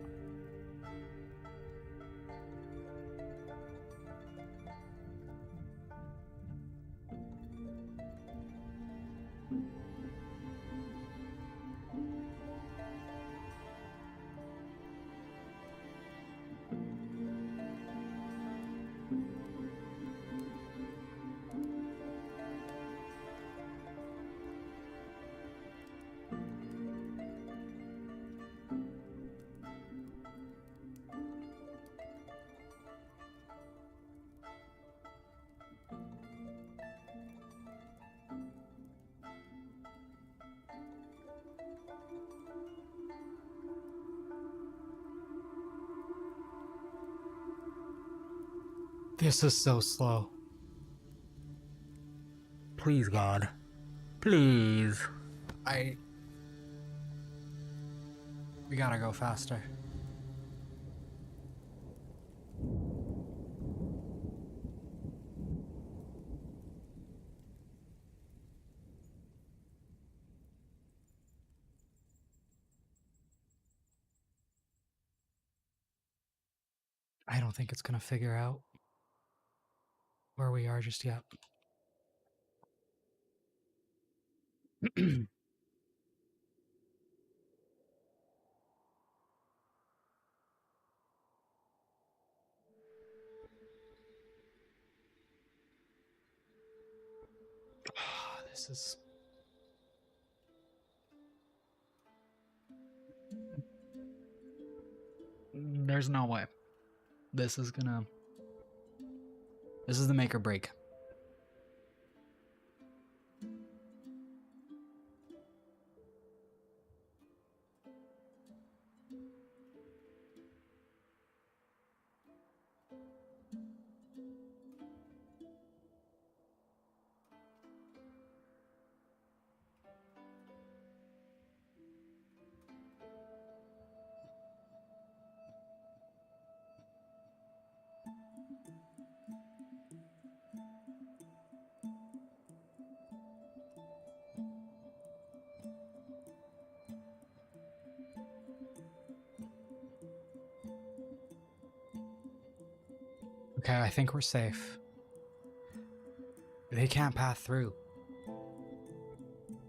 This is so slow. Please, God. Please. We gotta go faster. I don't think it's gonna figure out where we are just yet. This is... There's no way. This is gonna... This is the make or break. Okay, I think we're safe. They can't pass through.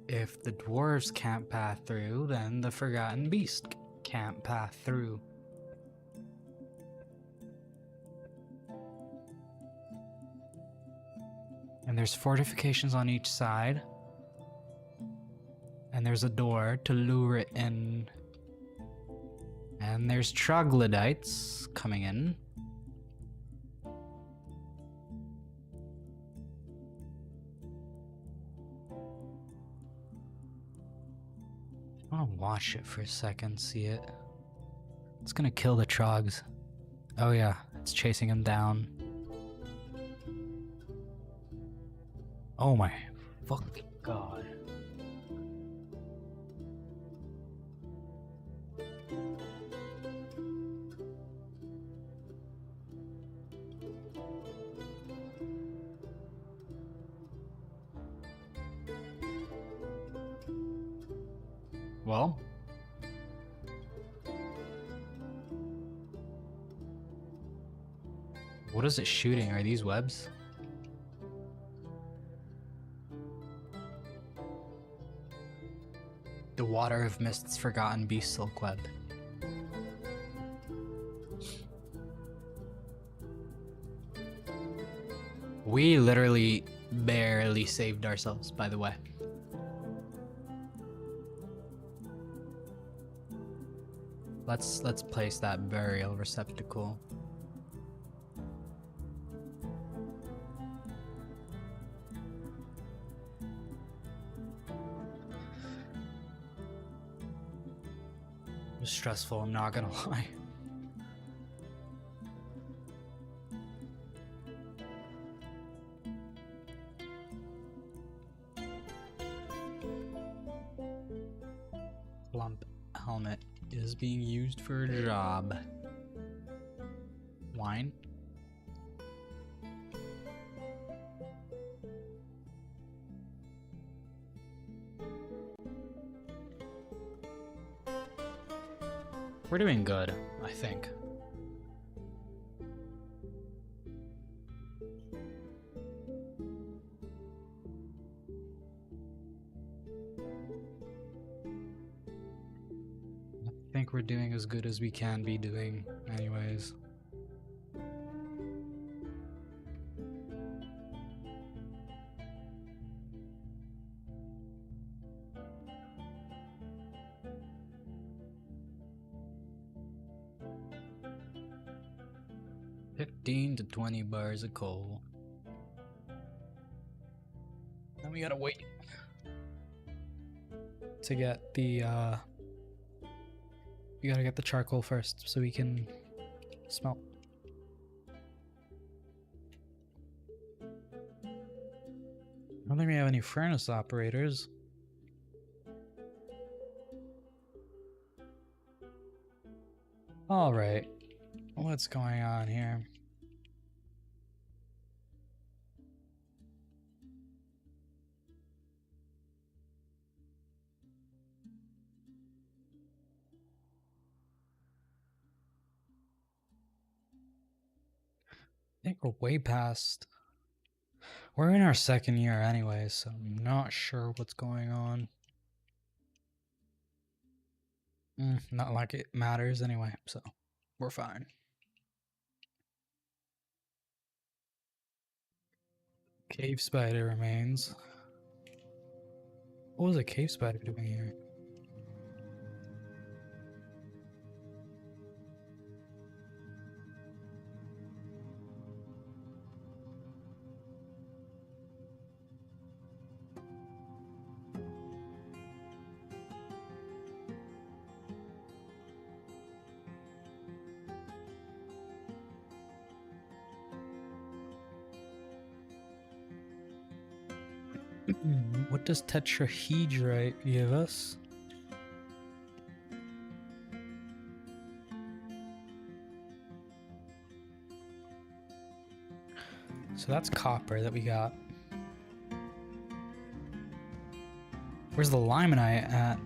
If the dwarves can't pass through, then the Forgotten Beast can't pass through. And there's fortifications on each side. And there's a door to lure it in. And there's troglodytes coming in. I want to watch it for a second, see it. It's gonna kill the trogs. Oh yeah, it's chasing him down. Oh my fucking god. Well, what is it shooting? Are these webs? The Water of Mist's Forgotten Beast Silk Web. We literally barely saved ourselves, by the way. Let's place that burial receptacle. was stressful, I'm not gonna lie. Lump helmet is being used for a job. Wine? We're doing good, I think. I think we're doing as good as we can be doing, anyways. $15 to 20 bars of coal. Then we gotta wait to get the we gotta get the charcoal first so we can smelt. I don't think we have any furnace operators. Alright. What's going on here? I think we're way past. We're in our second year anyway, so I'm not sure what's going on. Not like it matters anyway, so we're fine. Cave spider remains. What was a cave spider doing here? What does tetrahedrite give us? So that's copper that we got. Where's the limonite at?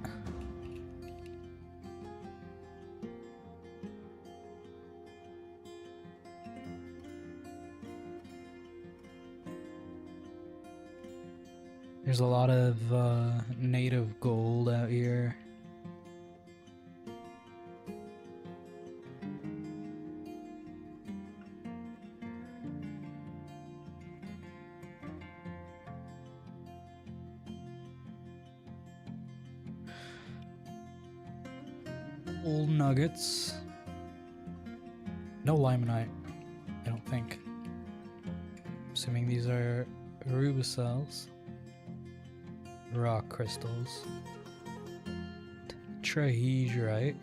There's a lot of native gold out here. Old nuggets. No limonite, I don't think. Assuming these are rubicells. Rock crystals. Tetrahedrite.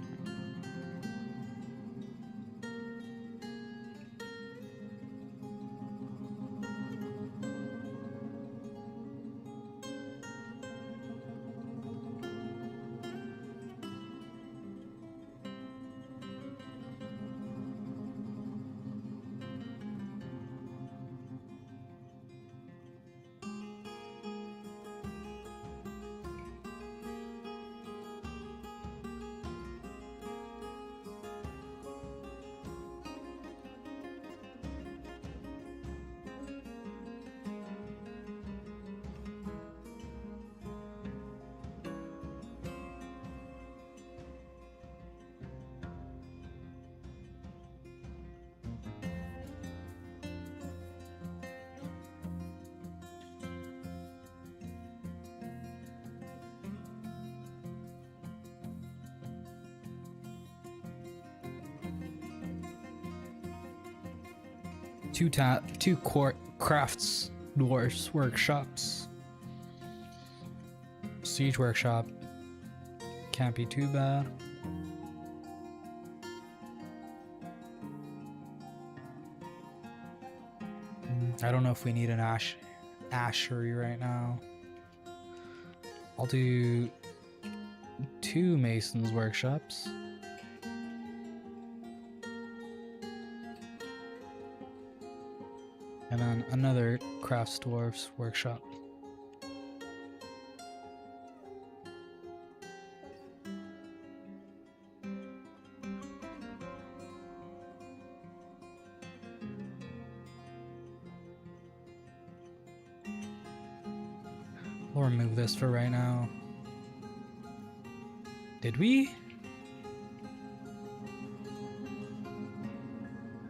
Two crafts dwarfs workshops. Siege workshop can't be too bad. I don't know if we need an ashery right now. I'll do 2 masons workshops. And then another crafts dwarves workshop. We'll remove this for right now. Did we?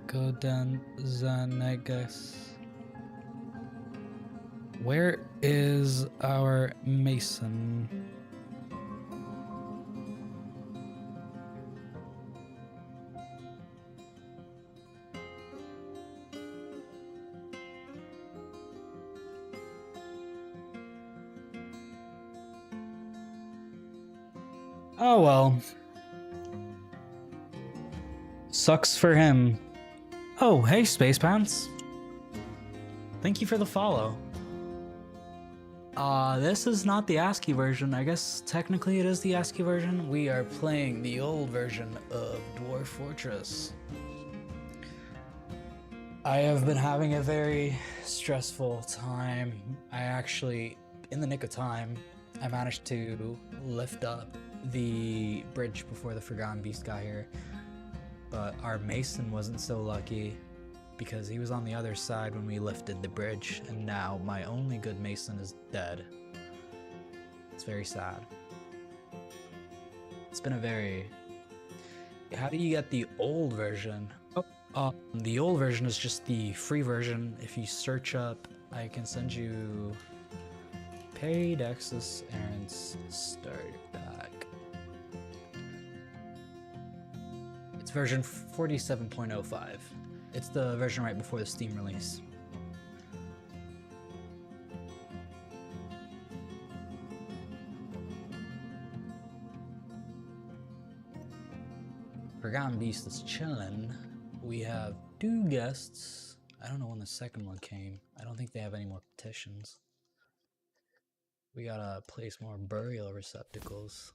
Go down Zanegas. Where is our mason? Oh well. Sucks for him. Oh, hey, Space Pants. Thank you for the follow. This is not the ASCII version. I guess technically it is the ASCII version. We are playing the old version of Dwarf Fortress. I have been having a very stressful time. I actually, in the nick of time, I managed to lift up the bridge before the Forgotten Beast got here. But our mason wasn't so lucky because he was on the other side when we lifted the bridge, and now my only good mason is dead. It's very sad. It's been a very... How do you get the old version? The old version is just the free version. If you search up, I can send you Pay Dexus Aaron's Start Pack. It's version 47.05. It's the version right before the Steam release. Forgotten Beast is chillin'. We have 2 guests. I don't know when the second one came. I don't think they have any more petitions. We gotta place more burial receptacles.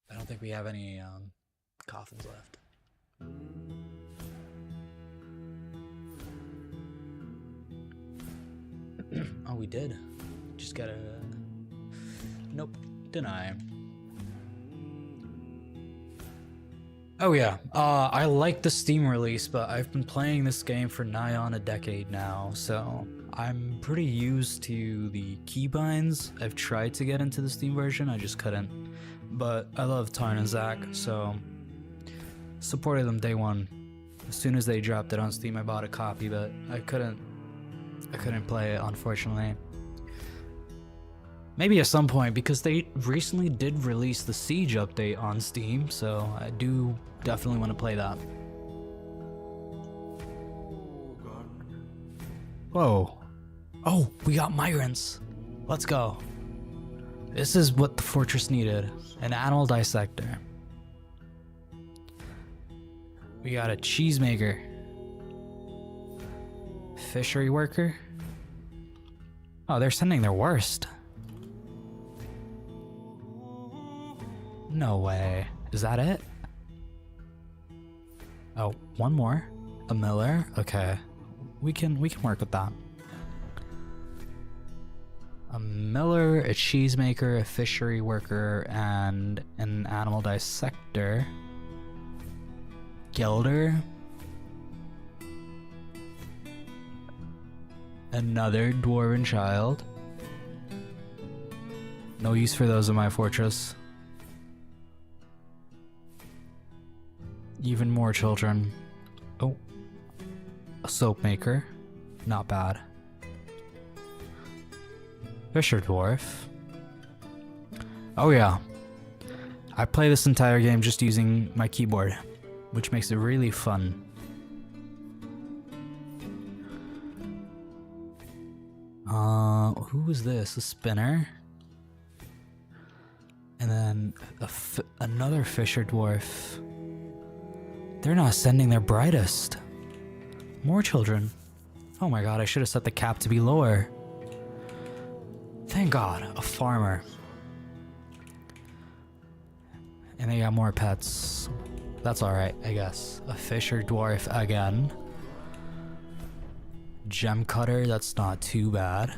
I don't think we have any coffins left. Oh, we did. Just gotta... Nope. Deny. Oh yeah, I like the Steam release, but I've been playing this game for nigh on a decade now, so I'm pretty used to the keybinds. I've tried to get into the Steam version, I just couldn't. But I love Tarn and Zach, so supported them day one. As soon as they dropped it on Steam, I bought a copy, but I couldn't play it, unfortunately. Maybe at some point, because they recently did release the Siege update on Steam, so I do definitely want to play that. Whoa. Oh, we got migrants. Let's go. This is what the fortress needed. An animal dissector. We got a cheesemaker. Fishery worker. Oh, they're sending their worst. No way. Is that it? Oh, one more. A miller. Okay. We can work with that. A miller, a cheesemaker, a fishery worker, and an animal dissector. Gilder. Another dwarven child. No use for those in my fortress. Even more children. Oh. A soap maker. Not bad. Fisher dwarf. Oh yeah. I play this entire game just using my keyboard, which makes it really fun. Who is this? A spinner? And then another fisher dwarf. They're not sending their brightest. More children. Oh my god, I should have set the cap to be lower. Thank god, a farmer. And they got more pets. That's alright, I guess. A fisher dwarf again. Gem cutter, that's not too bad.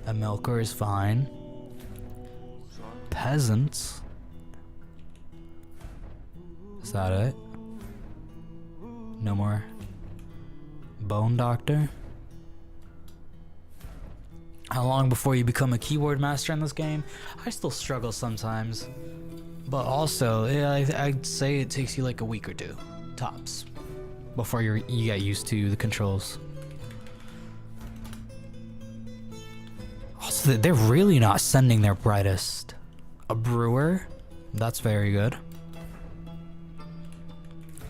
A milker is fine. Peasants. Is that it? No more. Bone doctor. How long before you become a keyboard master in this game? I still struggle sometimes. But also, yeah, I'd say it takes you like a week or two, tops, before you get used to the controls. Also, they're really not sending their brightest. A brewer? That's very good.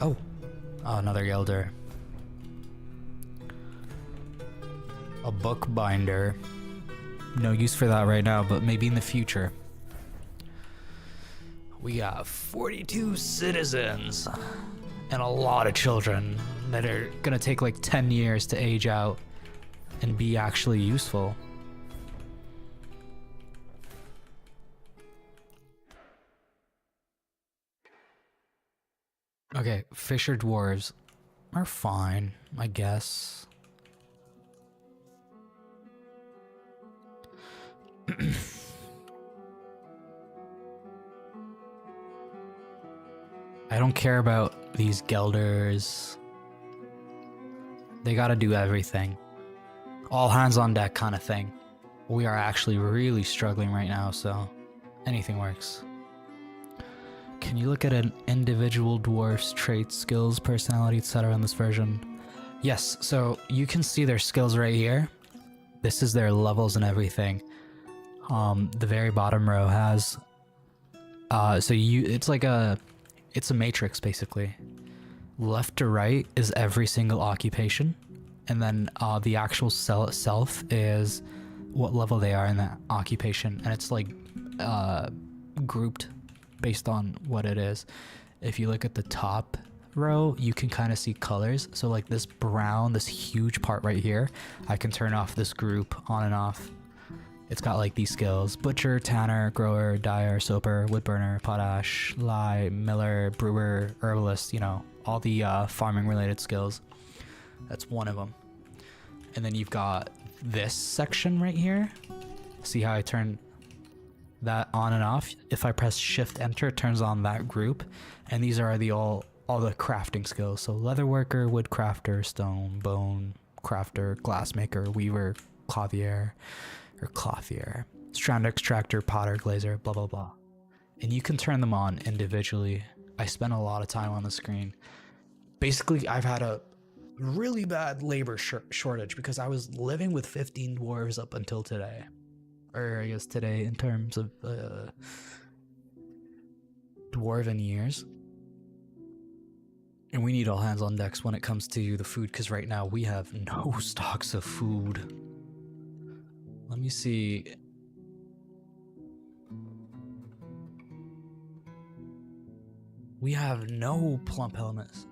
Oh, another Gelder. A bookbinder. No use for that right now, but maybe in the future. We got 42 citizens and a lot of children that are gonna take like 10 years to age out and be actually useful. Okay, fisher dwarves are fine, I guess. I don't care about these Gelders. They gotta do everything. All hands on deck kind of thing. We are actually really struggling right now, so anything works. Can you look at an individual dwarf's traits, skills, personality, etc. in this version? Yes, so you can see their skills right here. This is their levels and everything. The very bottom row has it's a matrix basically. Left to right is every single occupation, and then the actual cell itself is what level they are in that occupation, and it's like grouped based on what it is. If you look at the top row, you can kind of see colors. So like this brown, this huge part right here, I can turn off this group on and off. It's got like these skills: butcher, tanner, grower, dyer, soaper, woodburner, potash, lye, miller, brewer, herbalist, you know, all the farming related skills. That's one of them. And then you've got this section right here. See how I turn that on and off? If I press shift enter, it turns on that group, and these are all the crafting skills. So leather worker, wood crafter, stone, bone crafter, glass maker, weaver, clothier, strand extractor, potter, glazer, blah blah blah. And you can turn them on individually. I spent a lot of time on the screen. Basically, I've had a really bad labor shortage because I was living with 15 dwarves up until today. Or I guess today in terms of dwarven years. And we need all hands on decks when it comes to the food, because right now we have no stocks of food. Let me see. We have no plump elements.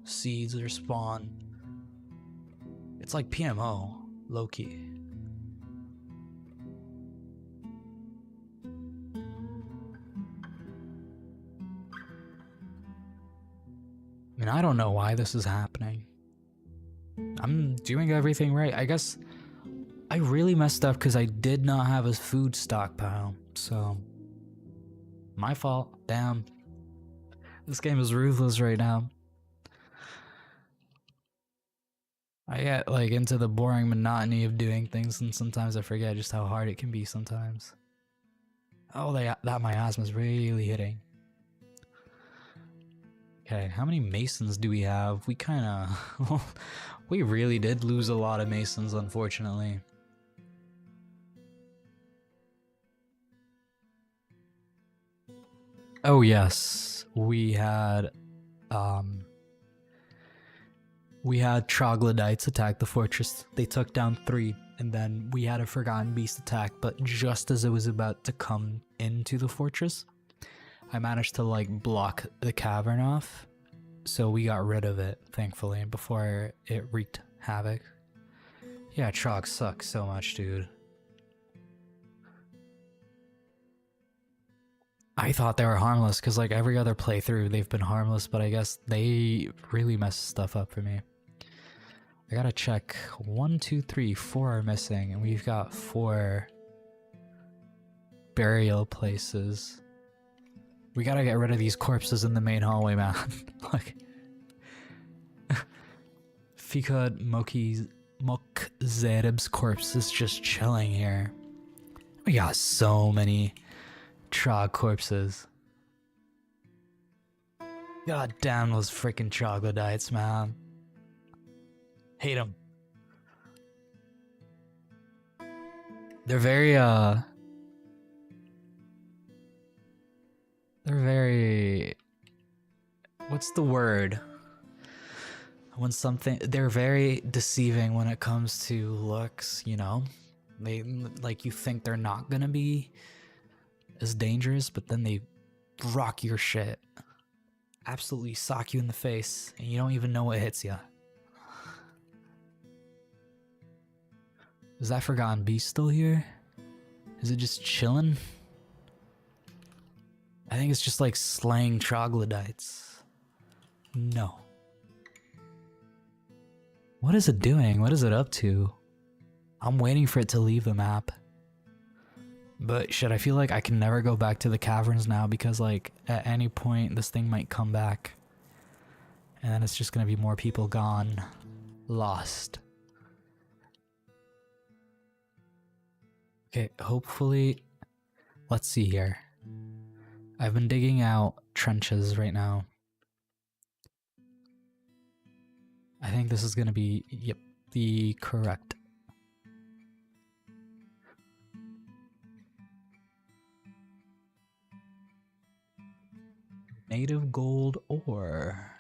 Seeds or spawn. It's like PMO, low-key. I mean, I don't know why this is happening. I'm doing everything right. I guess I really messed up because I did not have a food stockpile. So, my fault. Damn. This game is ruthless right now. I get like into the boring monotony of doing things, and sometimes I forget just how hard it can be sometimes. Oh, that miasma's really hitting. Okay, how many masons do we have? We kind of... we really did lose a lot of masons, unfortunately. Oh yes, we had troglodytes attack the fortress. They took down 3, and then we had a Forgotten Beast attack, but just as it was about to come into the fortress, I managed to like block the cavern off, so we got rid of it, thankfully, before it wreaked havoc. Yeah, Trog sucks so much, dude. I thought they were harmless, because like every other playthrough, they've been harmless, but I guess they really mess stuff up for me. I gotta check. 1, 2, 3, 4 are missing, and we've got 4 burial places. We gotta get rid of these corpses in the main hallway, man. Like, Fikad Mokzerib's corpse is just chilling here. We got so many Trog corpses. God damn those freaking troglodytes, man. Hate them. They're very, what's the word? When something, they're very deceiving when it comes to looks, you know? They, like, you think they're not gonna be as dangerous, but then they rock your shit. Absolutely sock you in the face, and you don't even know what hits you. Is that Forgotten Beast still here? Is it just chilling? I think it's just like slaying troglodytes. No. What is it doing? What is it up to? I'm waiting for it to leave the map. But shit, I feel like I can never go back to the caverns now because like at any point this thing might come back. And then it's just gonna be more people gone. Lost. Okay, hopefully, let's see here. I've been digging out trenches right now. I think this is gonna be, yep, the correct. Native gold ore.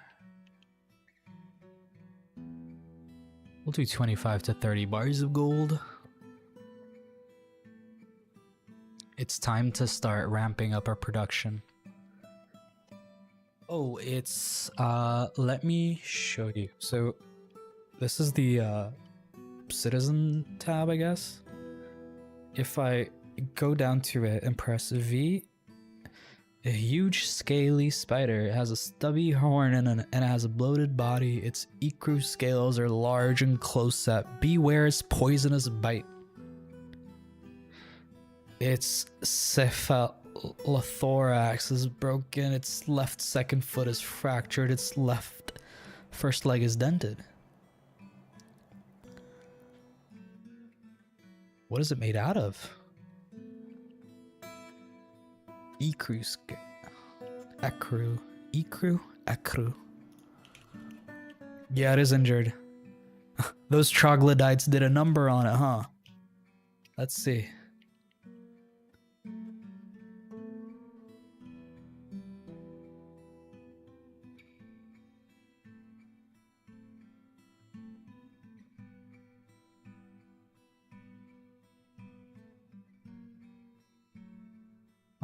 We'll do 25 to 30 bars of gold. It's time to start ramping up our production. Oh, it's, let me show you. So, this is the, citizen tab, I guess. If I go down to it and press V, a huge scaly spider. It has a stubby horn and it has a bloated body. Its ecru scales are large and close set. Beware its poisonous bite. Its cephalothorax is broken. Its left second foot is fractured. Its left first leg is dented. What is it made out of? Ecru. Ecru. Yeah, it is injured. Those troglodytes did a number on it, huh? Let's see.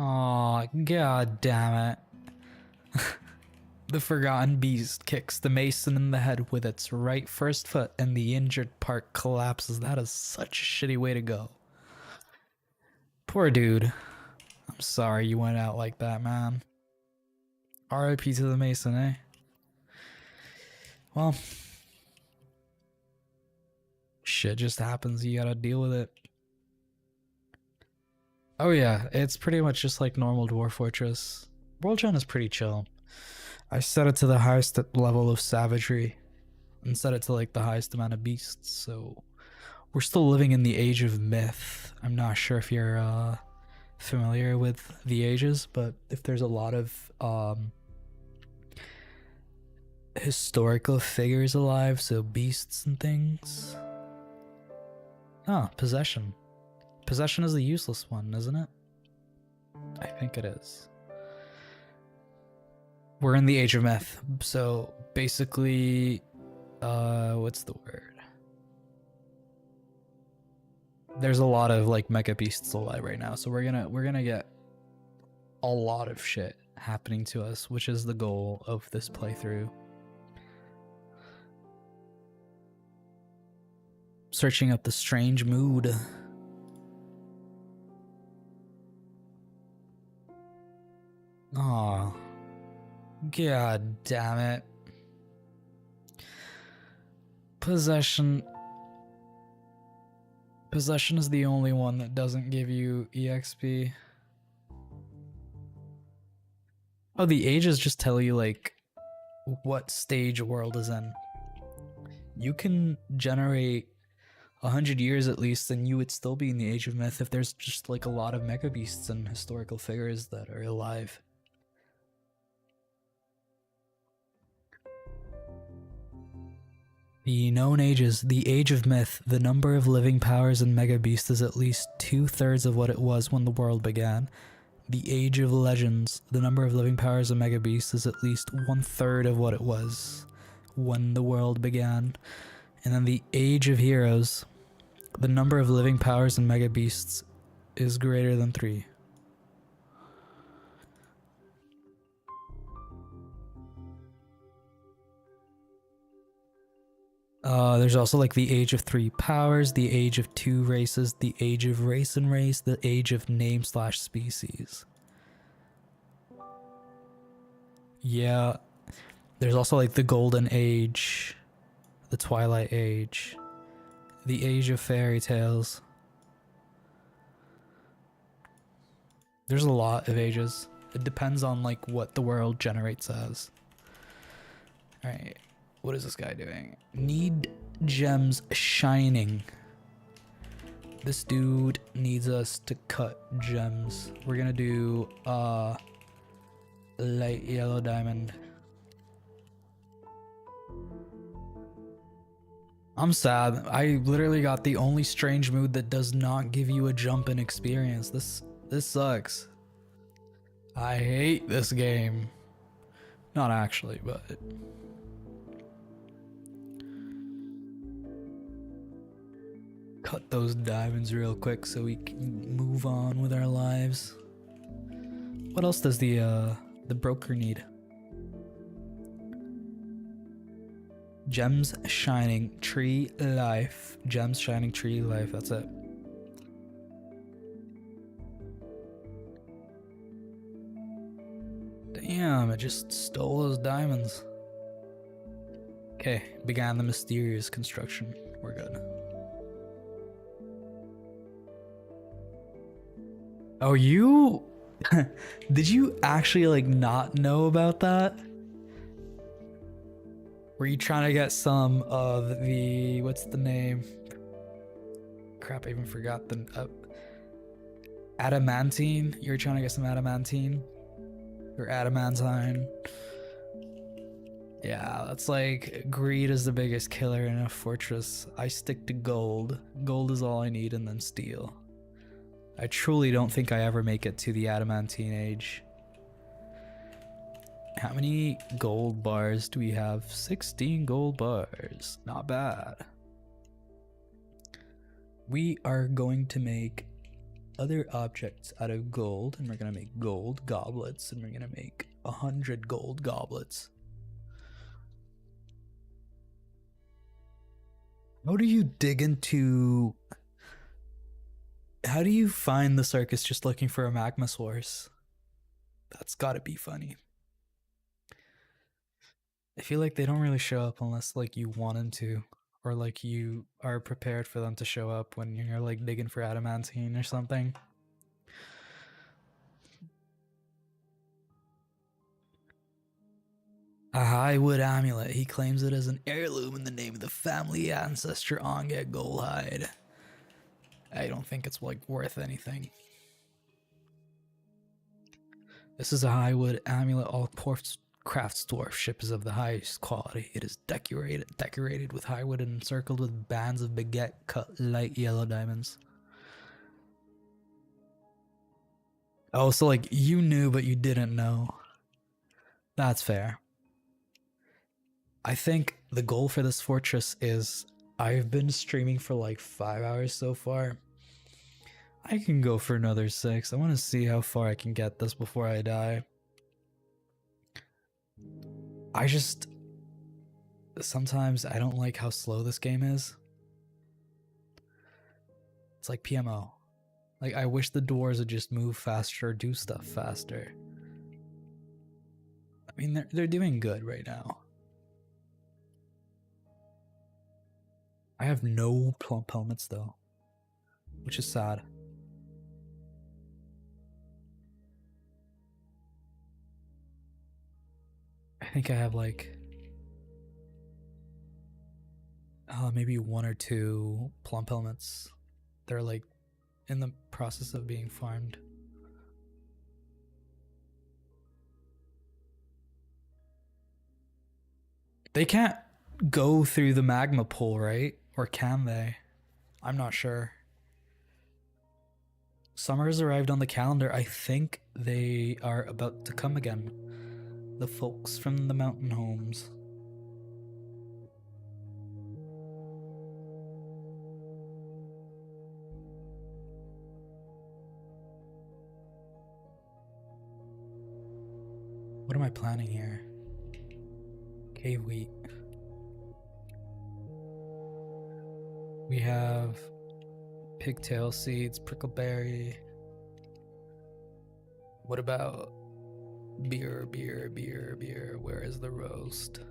Oh, god damn it. The Forgotten Beast kicks the mason in the head with its right first foot and the injured part collapses. That is such a shitty way to go. Poor dude. I'm sorry you went out like that, man. RIP to the mason, eh? Well, shit just happens. You gotta deal with it. Oh yeah, it's pretty much just like normal Dwarf Fortress. World Gen is pretty chill. I set it to the highest level of savagery and set it to like the highest amount of beasts, so we're still living in the age of myth. I'm not sure if you're familiar with the ages, but if there's a lot of historical figures alive, so beasts and things. Ah, possession. Possession is the useless one, isn't it? I think it is. We're in the age of myth, so basically, what's the word? There's a lot of like mega beasts alive right now, so we're gonna get a lot of shit happening to us, which is the goal of this playthrough. searching up the strange mood. Aw. God damn it. Possession. Possession is the only one that doesn't give you EXP. Oh, the ages just tell you, like, what stage a world is in. You can generate 100 years at least, and you would still be in the Age of Myth if there's just, like, a lot of mega beasts and historical figures that are alive. The known ages. The Age of Myth. The number of living powers and mega beasts is at least 2/3 of what it was when the world began. The Age of Legends. The number of living powers and mega beasts is at least 1/3 of what it was when the world began. And then the Age of Heroes. The number of living powers and mega beasts is greater than 3. There's also like the Age of 3 powers, the Age of 2 races, the Age of race and race, the Age of name/species. Yeah, there's also like the Golden Age, the Twilight Age, the Age of Fairy Tales. There's a lot of ages. It depends on like what the world generates as. Alright, what is this guy doing? Need gems shining. This dude needs us to cut gems. We're gonna do light yellow diamond. I'm sad. I literally got the only strange mood that does not give you a jump in experience. This sucks. I hate this game. Not actually, but cut those diamonds real quick so we can move on with our lives. What else does the broker need? Gems shining tree life. Gems shining tree life. That's it. Damn, it just stole those diamonds. Okay, began the mysterious construction. We're good. Oh, you... Did you actually, like, not know about that? Were you trying to get some of the... What's the name? Crap, I even forgot the... adamantine? You were trying to get some adamantine? Or adamantine? Yeah, that's like... Greed is the biggest killer in a fortress. I stick to gold. Gold is all I need, and then steel. I truly don't think I ever make it to the adamantine age. How many gold bars do we have? 16 gold bars. Not bad. We are going to make other objects out of gold, and we're going to make gold goblets, and we're going to make 100 gold goblets. How do you dig into... How do you find the circus just looking for a magma source? That's gotta be funny. I feel like they don't really show up unless like you want them to, or like you are prepared for them to show up when you're like digging for adamantine or something. A highwood amulet. He claims it as an heirloom in the name of the family ancestor Onget Goldhide. I don't think it's like worth anything. This is a highwood amulet. All craftsdwarfship is of the highest quality. It is decorated with highwood and encircled with bands of baguette cut light yellow diamonds. Oh, so like you knew but you didn't know. That's fair. I think the goal for this fortress is... I've been streaming for like 5 hours so far. I can go for another 6. I want to see how far I can get this before I die. Sometimes I don't like how slow this game is. It's like PMO. Like, I wish the doors would just move faster or do stuff faster. I mean, they're doing good right now. I have no plump helmets though, which is sad. I think I have like maybe one or two plump helmets. They're like in the process of being farmed. They can't go through the magma pool, right? Or can they? I'm not sure. Summer has arrived on the calendar. I think they are about to come again. The folks from the mountain homes. What am I planning here? Cave wheat. We have pigtail seeds, prickleberry. What about beer? Where is the roast?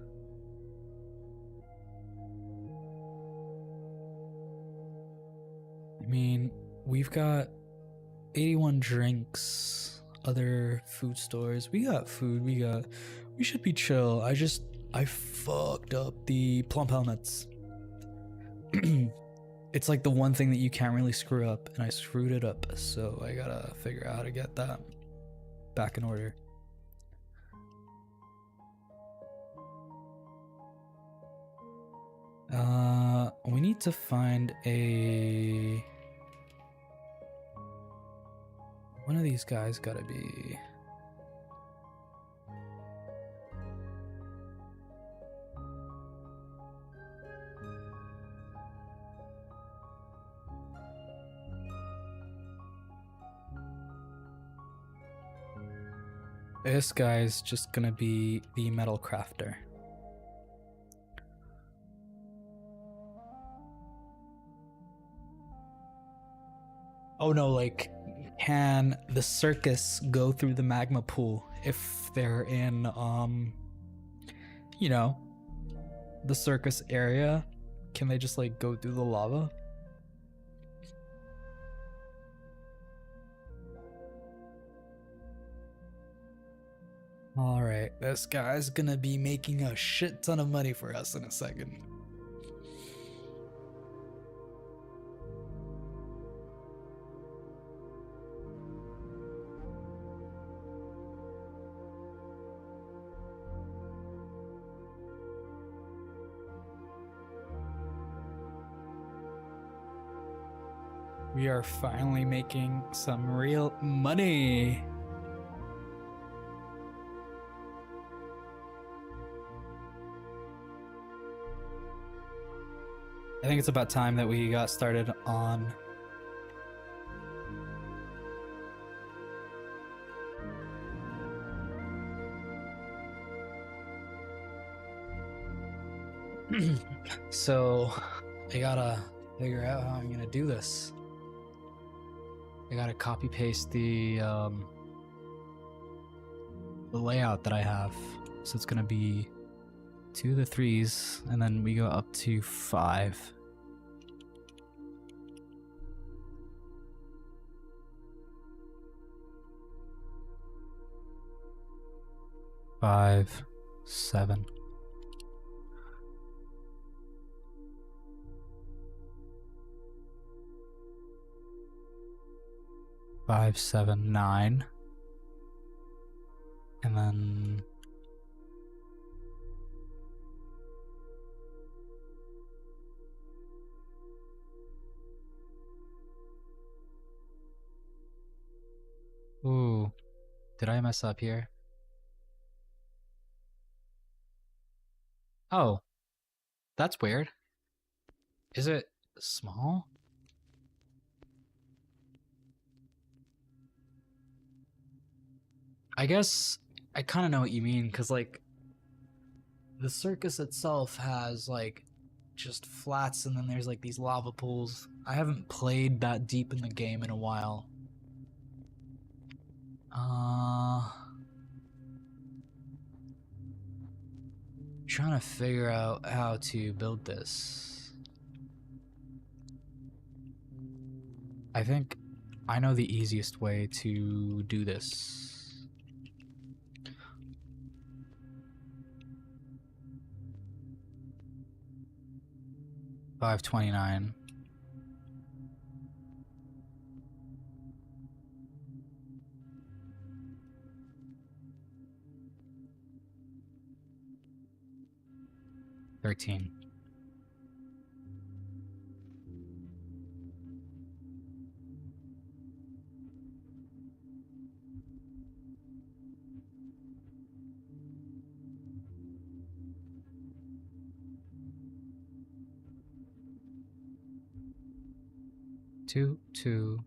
I mean, we've got 81 drinks, other food stores. We got food, we should be chill. I fucked up the plump helmets. It's like the one thing that you can't really screw up, and I screwed it up, so I gotta figure out how to get that back in order. We need to find a... One of these guys gotta be... This guy's just gonna be the metal crafter. Oh no, like, can the circus go through the magma pool if they're in, you know, the circus area? Can they just, like, go through the lava? Alright, this guy's gonna be making a shit ton of money for us in a second. We are finally making some real money. I think it's about time that we got started on so I gotta figure out how I'm gonna do this. I gotta copy paste the layout that I have. So it's gonna be 2 to 3s, and then we go up to 5. Five, 7. Five, 7, 9. And then... Ooh, did I mess up here? Oh, that's weird. Is it small? I guess I kind of know what you mean, because, like, the circus itself has, like, just flats, and then there's like these lava pools. I haven't played that deep in the game in a while. Trying to figure out how to build this. I think I know the easiest way to do this. $5.29. $13. Two.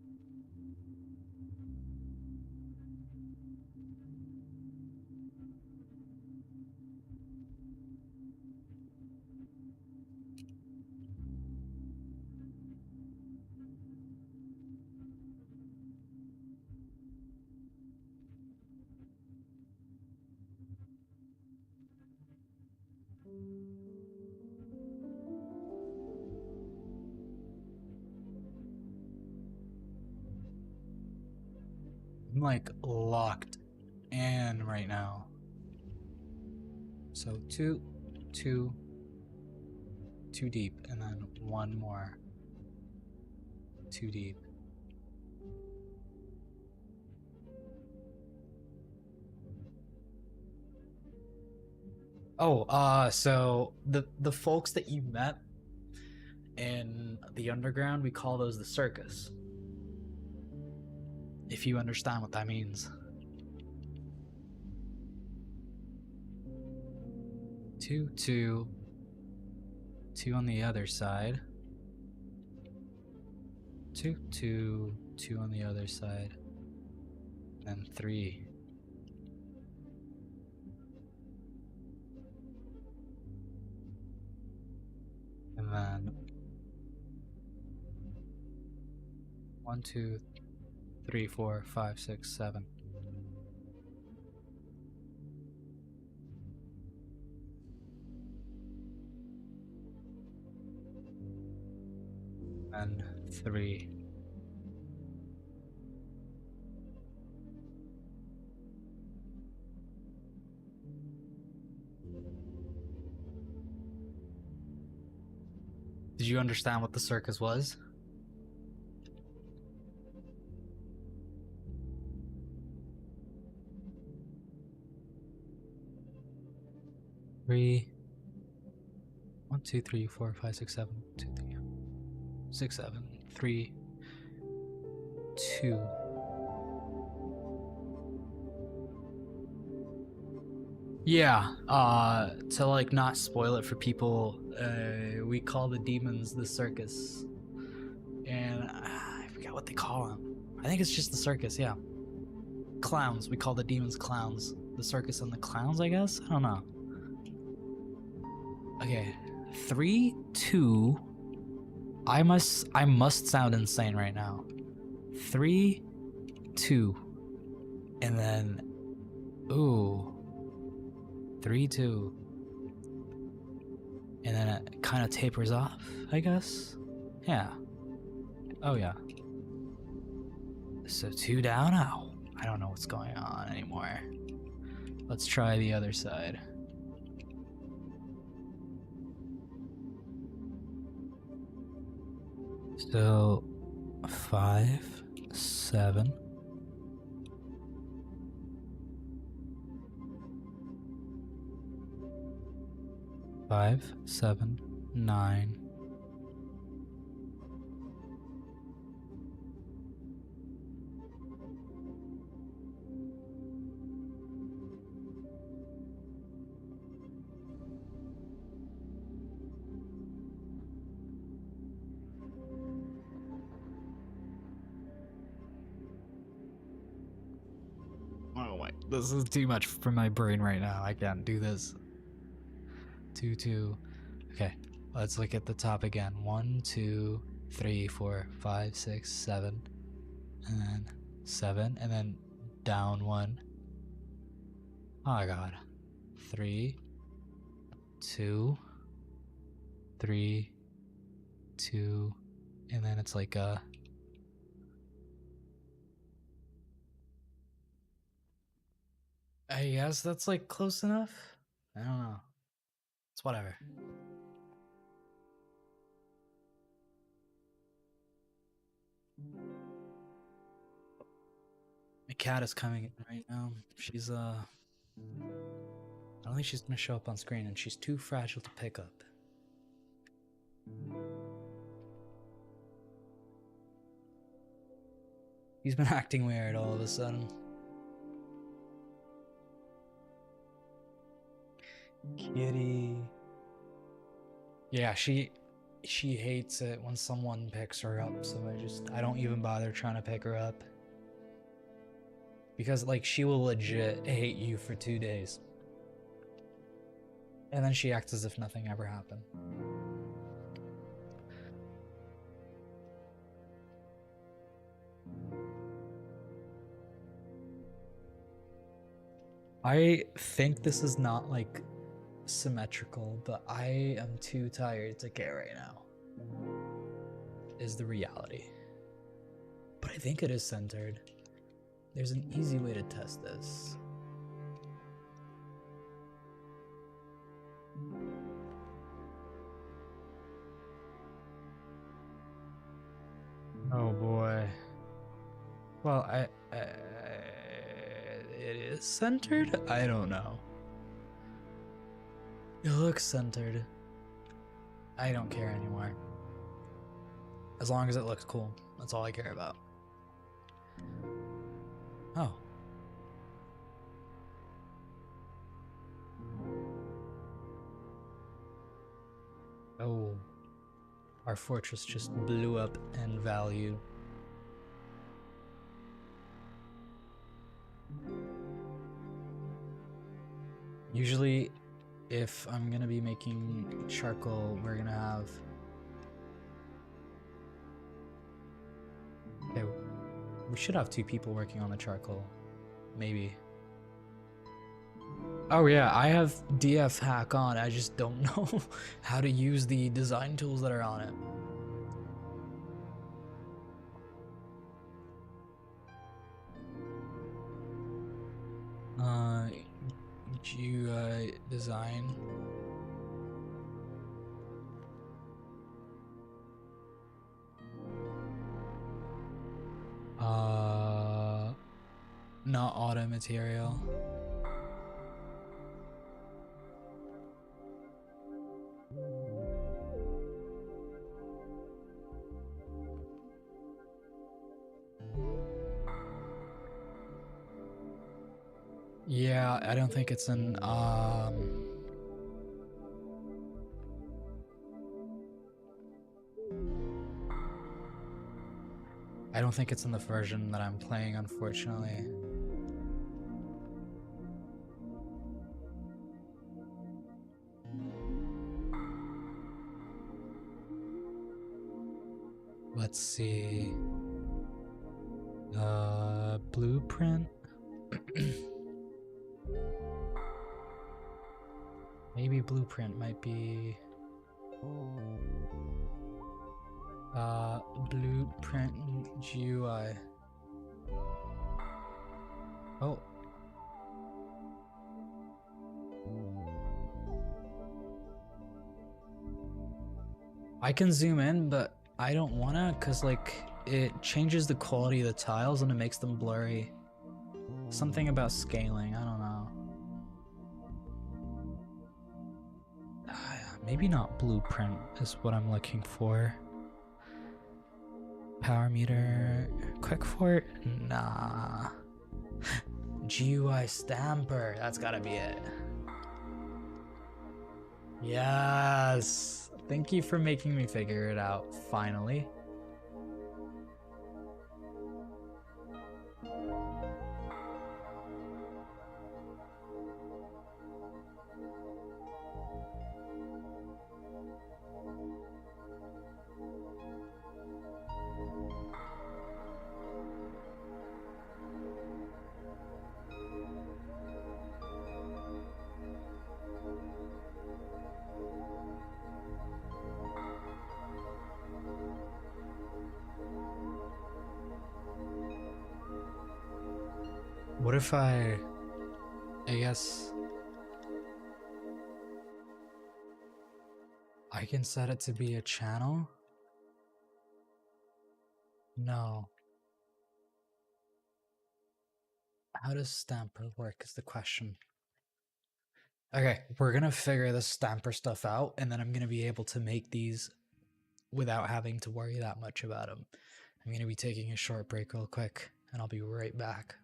I'm like locked in right now. So two deep, and then one more. Too deep. Oh, so the folks that you met in the underground, we call those the circus. If you understand what that means. Two on the other side. Two on the other side. And 3. And then 1, 2, 3, 4, 5, 6, 7. And 3. Did you understand what the circus was? Three. 1, 2, 3, 4, 5, 6, 7. 2, 3, 6, 7. 3, 2. Yeah, to like not spoil it for people, we call the demons the circus. And I forgot what they call them. I think it's just the circus, yeah. Clowns, we call the demons clowns. The circus and the clowns, I guess? I don't know. Okay, 3, 2. I must sound insane right now. 3, 2. And then, ooh. 3, 2. And then it kind of tapers off, I guess? Yeah. Oh, yeah. So 2 down? Oh, I don't know what's going on anymore. Let's try the other side. So 5, 7. 5, 7, 9. Oh my, this is too much for my brain right now. I can't do this. 2, 2. Okay. Let's look at the top again. 1, 2, 3, 4, 5, 6, 7. And then 7. And then down 1. Oh my god. 3, 2, 3, 2. And then it's like a... I guess that's like close enough? I don't know. It's whatever. My cat is coming in right now. She's I don't think she's gonna show up on screen, and she's too fragile to pick up. He's been acting weird all of a sudden. Kitty. Yeah, she hates it when someone picks her up, so I don't even bother trying to pick her up. Because like she will legit hate you for 2 days. And then she acts as if nothing ever happened. I think this is not like symmetrical, but I am too tired to care right now. Is the reality. But I think it is centered. There's an easy way to test this. Oh boy. Well, it is centered? I don't know. It looks centered. I don't care anymore. As long as it looks cool. That's all I care about. Oh. Oh. Our fortress just blew up in value. Usually, if I'm gonna be making charcoal, we're gonna have... Okay, we should have 2 people working on the charcoal. Maybe. Oh yeah, I have DF hack on, I just don't know how to use the design tools that are on it. GUI design. Not auto material. Yeah, I don't think it's in I don't think it's in the version that I'm playing, unfortunately. Let's see. Blueprint? Maybe blueprint might be... blueprint GUI. Oh. I can zoom in, but I don't wanna, cause like it changes the quality of the tiles and it makes them blurry. Something about scaling, I don't know. Maybe not blueprint is what I'm looking for. Power meter, quick fort? Nah. GUI stamper, that's gotta be it. Yes! Thank you for making me figure it out, finally. What if I guess I can set it to be a channel? No. How does stamper work is the question. Okay, we're gonna figure this stamper stuff out, and then I'm gonna be able to make these without having to worry that much about them. I'm gonna be taking a short break real quick, and I'll be right back.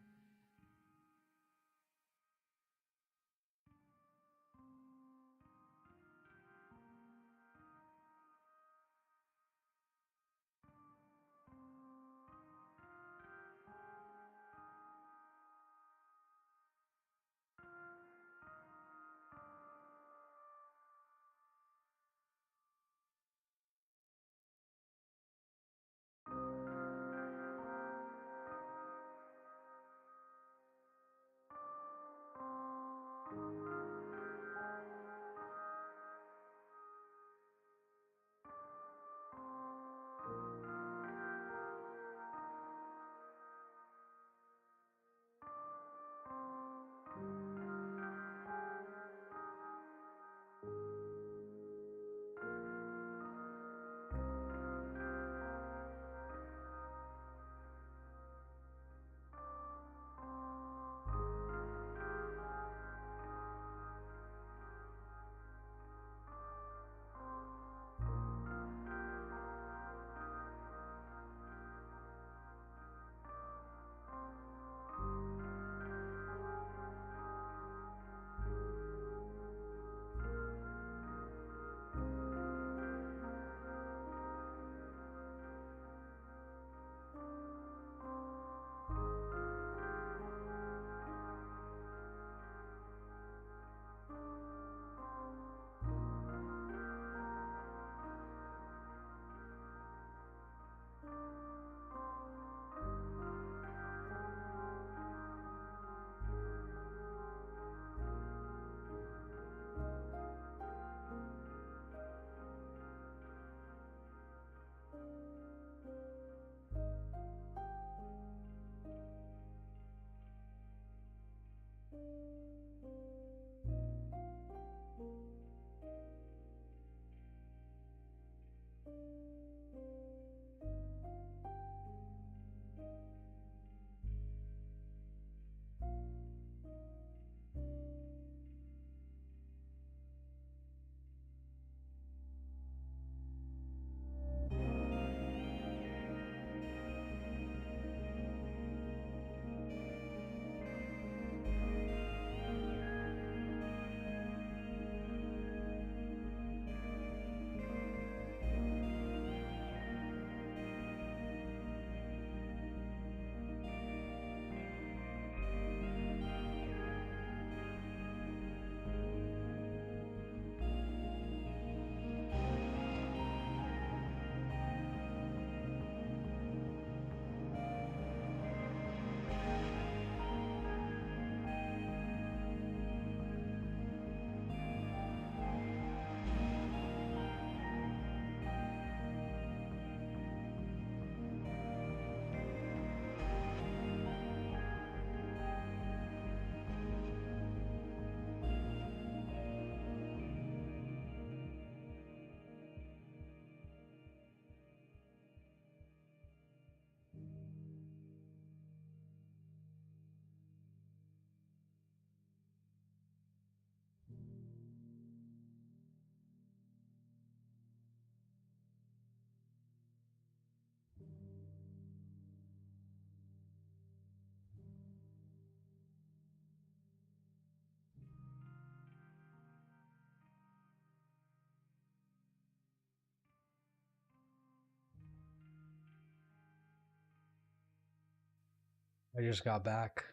I just got back.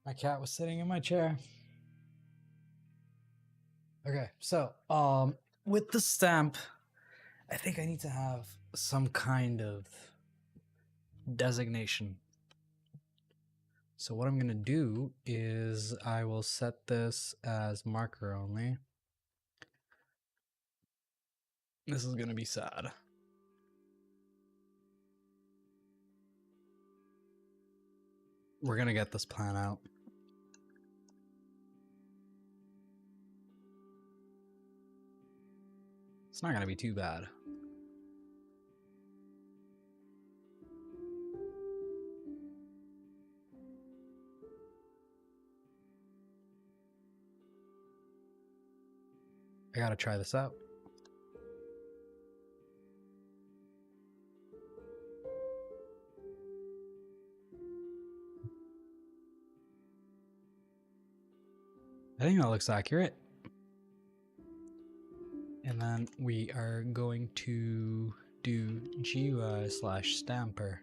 My cat was sitting in my chair. Okay, so with the stamp, I think I need to have some kind of designation. So what I'm gonna do is I will set this as marker only. This is gonna be sad. We're gonna get this plan out. It's not gonna be too bad. I gotta try this out. I think that looks accurate. And then we are going to do GUI/stamper.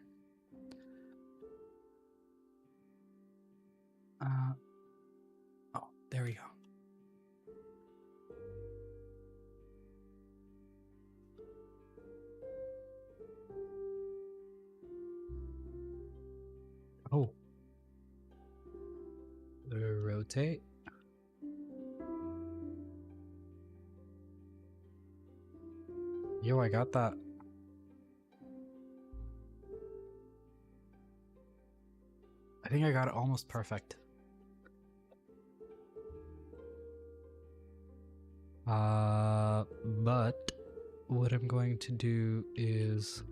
Oh, there we go. Oh. Rotate. Yo, I got that. I think I got it almost perfect. But what I'm going to do is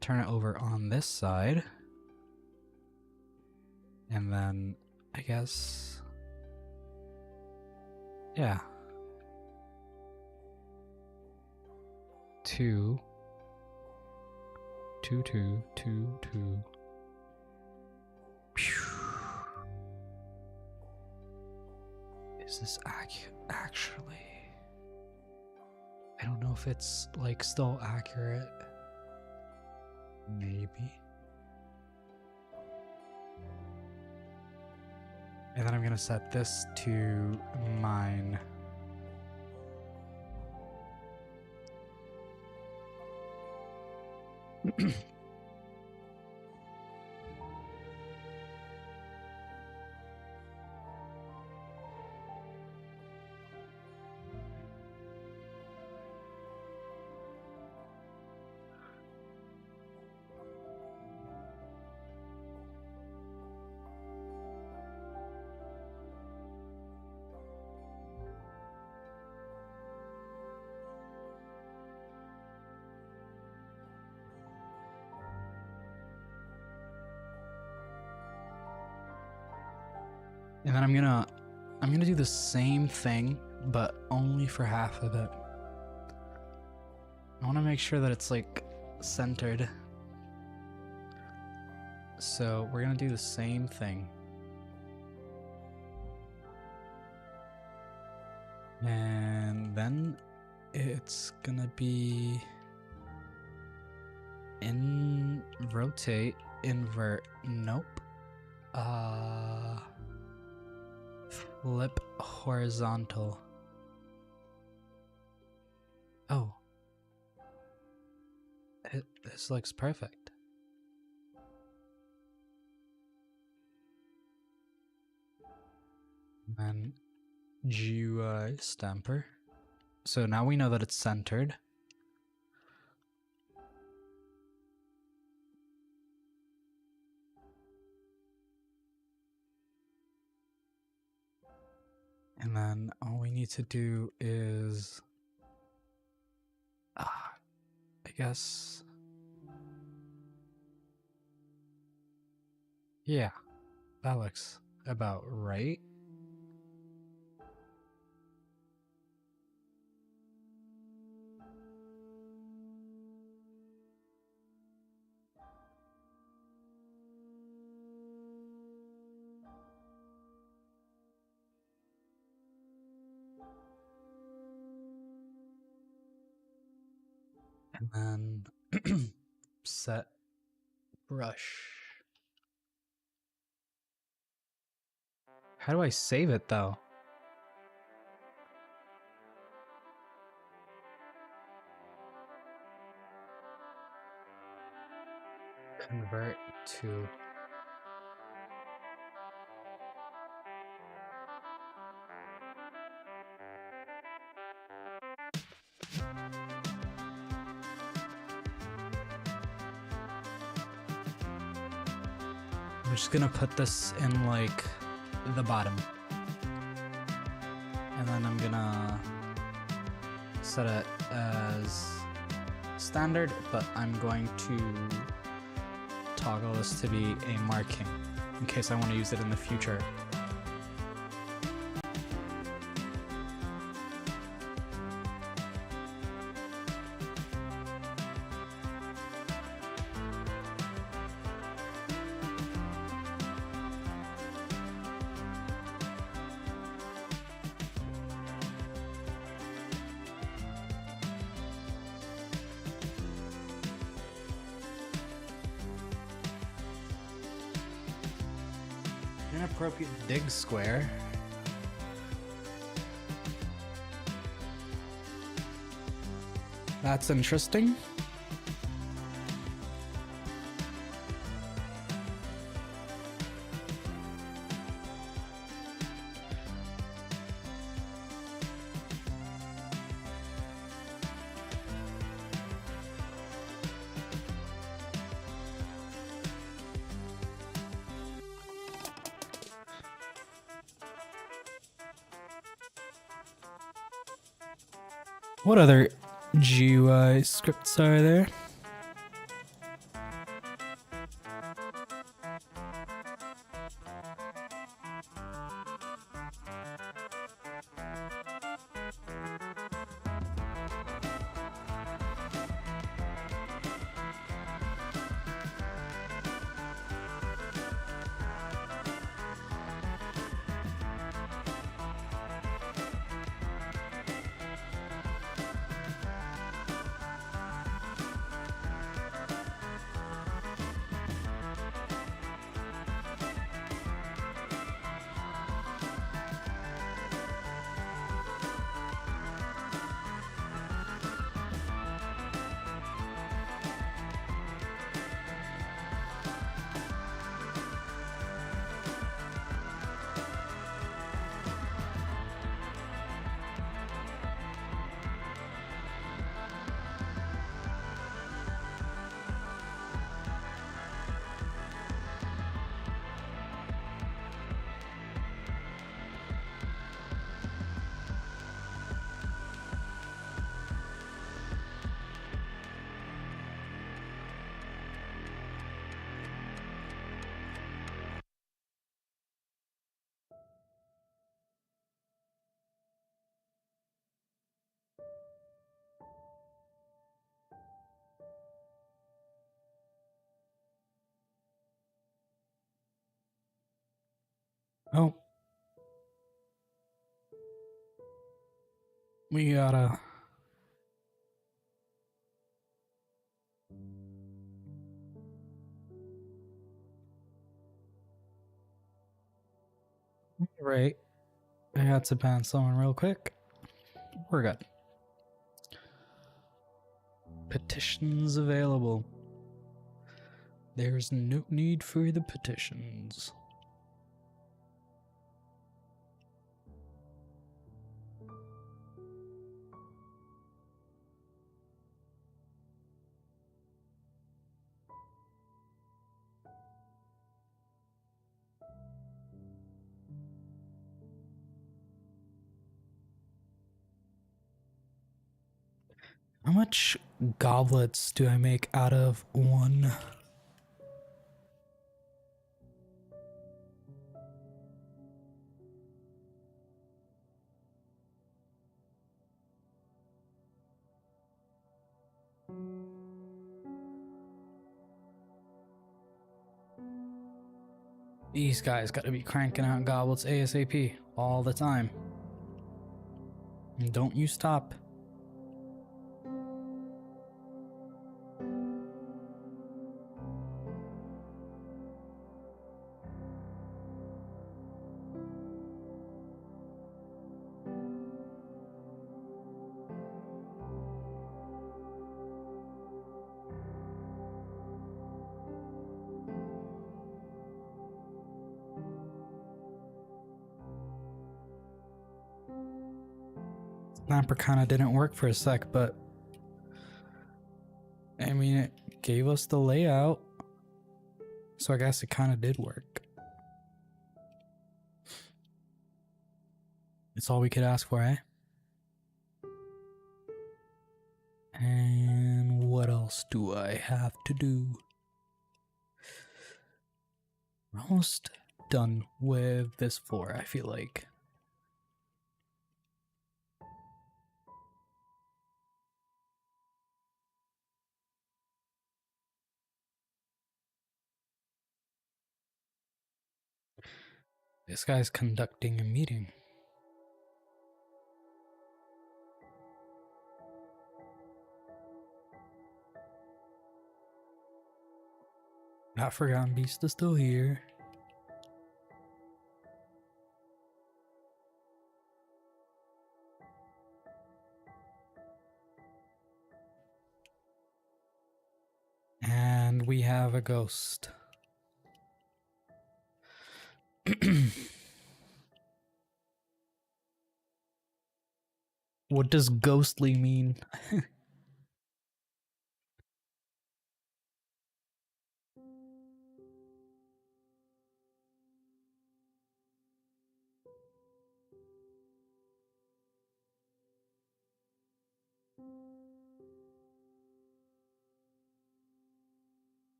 turn it over on this side. And then I guess, yeah. 2, 2, 2, 2, 2. Is this actually? I don't know if it's like still accurate. Maybe. And then I'm gonna set this to mine. And then I'm gonna do the same thing, but only for half of it. I want to make sure that it's like centered. So we're gonna do the same thing. And then it's gonna be rotate, invert, nope. Flip horizontal. Oh. This looks perfect. And then GUI stamper. So now we know that it's centered. And then all we need to do is, I guess, yeah, that looks about right. And then set brush. How do I save it though? Convert to. I'm just gonna put this in like the bottom. And then I'm gonna set it as standard, but I'm going to toggle this to be a marking in case I want to use it in the future. Inappropriate dig square. That's interesting. What other GUI scripts are there? Oh. We gotta... Right. I got to ban someone real quick. We're good. Petitions available. There's no need for the petitions. How much goblets do I make out of one? These guys gotta be cranking out goblets ASAP all the time. And don't you stop. Snapper kind of didn't work for a sec, but I mean, it gave us the layout. So I guess it kind of did work. It's all we could ask for, eh? And what else do I have to do? We're almost done with this floor, I feel like. This guy's conducting a meeting. Not Forgotten Beast is still here. And we have a ghost. What does ghostly mean?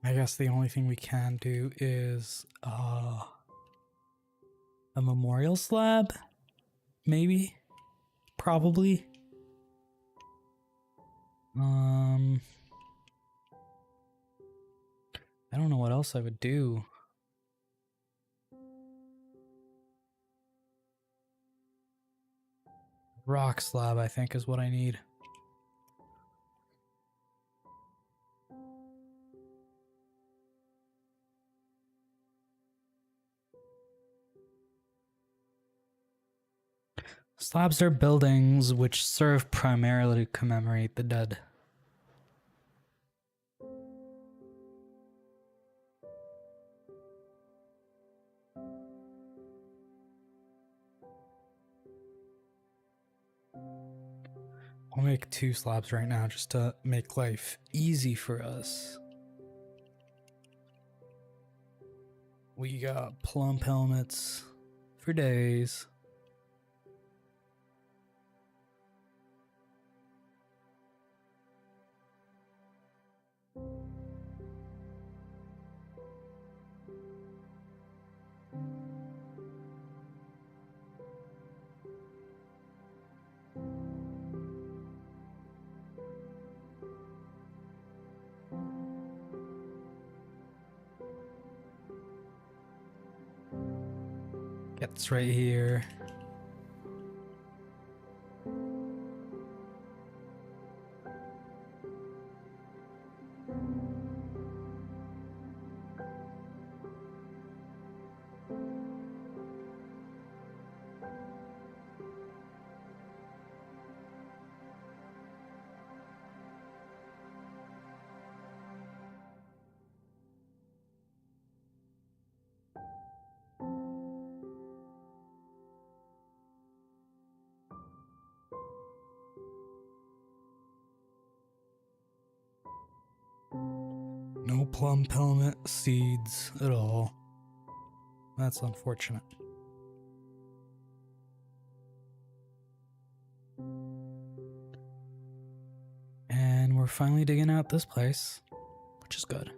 I guess the only thing we can do is a memorial slab? Maybe? Probably? I don't know what else I would do. Rock slab, I think, is what I need. Slabs are buildings which serve primarily to commemorate the dead. I'll make 2 slabs right now just to make life easy for us. We got plump helmets for days. It's right here. No plum helmet seeds at all. That's unfortunate. And we're finally digging out this place, which is good.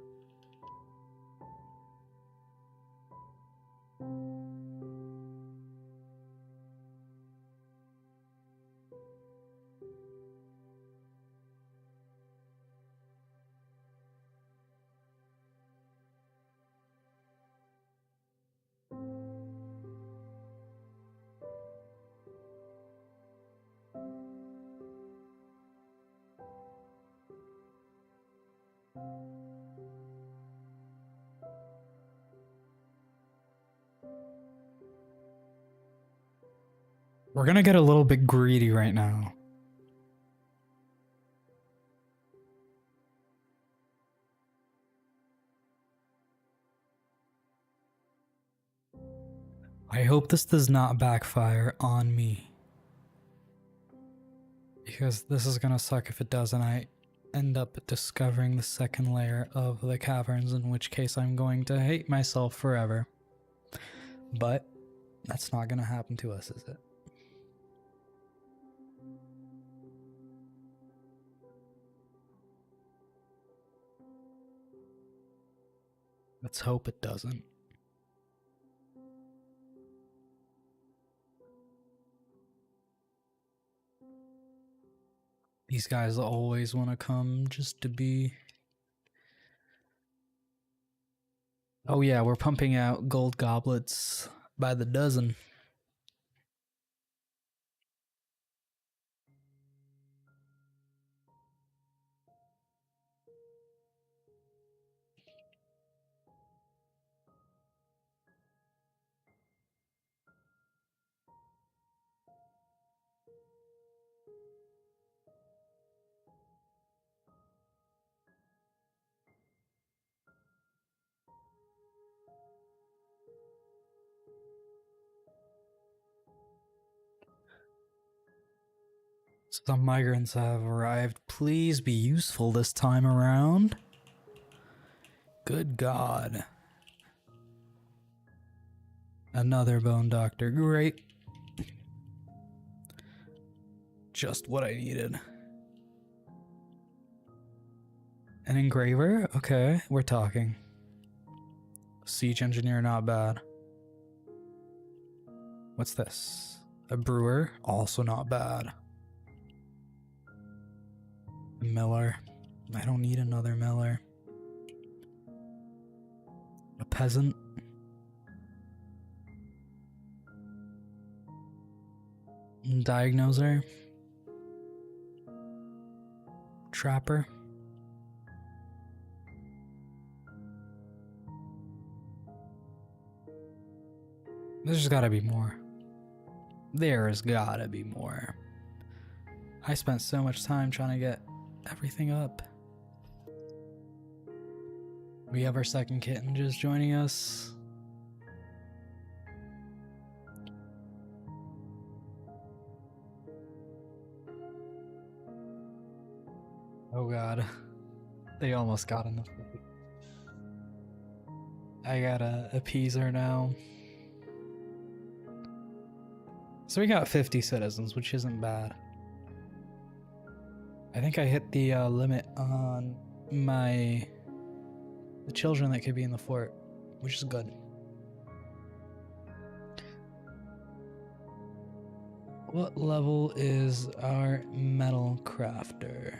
We're gonna get a little bit greedy right now. I hope this does not backfire on me. Because this is gonna suck if it does and I end up discovering the second layer of the caverns, in which case I'm going to hate myself forever. But that's not gonna happen to us, is it? Let's hope it doesn't. These guys always want to come just to be... Oh yeah, we're pumping out gold goblets by the dozen. Some migrants have arrived. Please be useful this time around. Good God. Another bone doctor. Great. Just what I needed. An engraver? Okay, we're talking. Siege engineer, not bad. What's this? A brewer? Also not bad. A miller. I don't need another miller. A peasant. Diagnoser. Trapper. There's gotta be more. There's gotta be more. I spent so much time trying to get everything up. We have our second kitten just joining us. Oh God. They almost got enough. I gotta appease her now. So we got 50 citizens, which isn't bad. I think I hit the limit on the children that could be in the fort, which is good. What level is our metal crafter?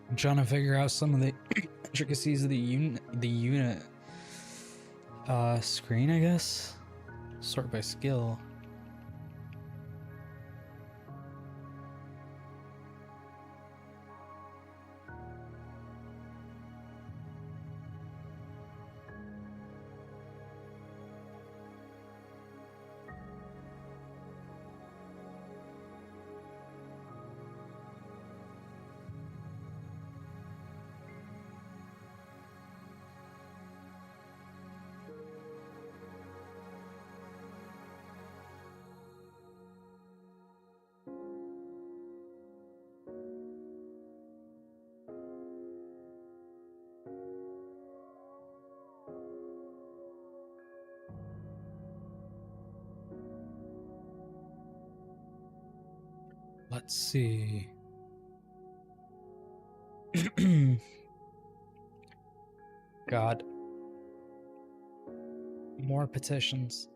I'm trying to figure out some of the intricacies of the unit screen, I guess. Sort by skill. Let's see. God. More petitions.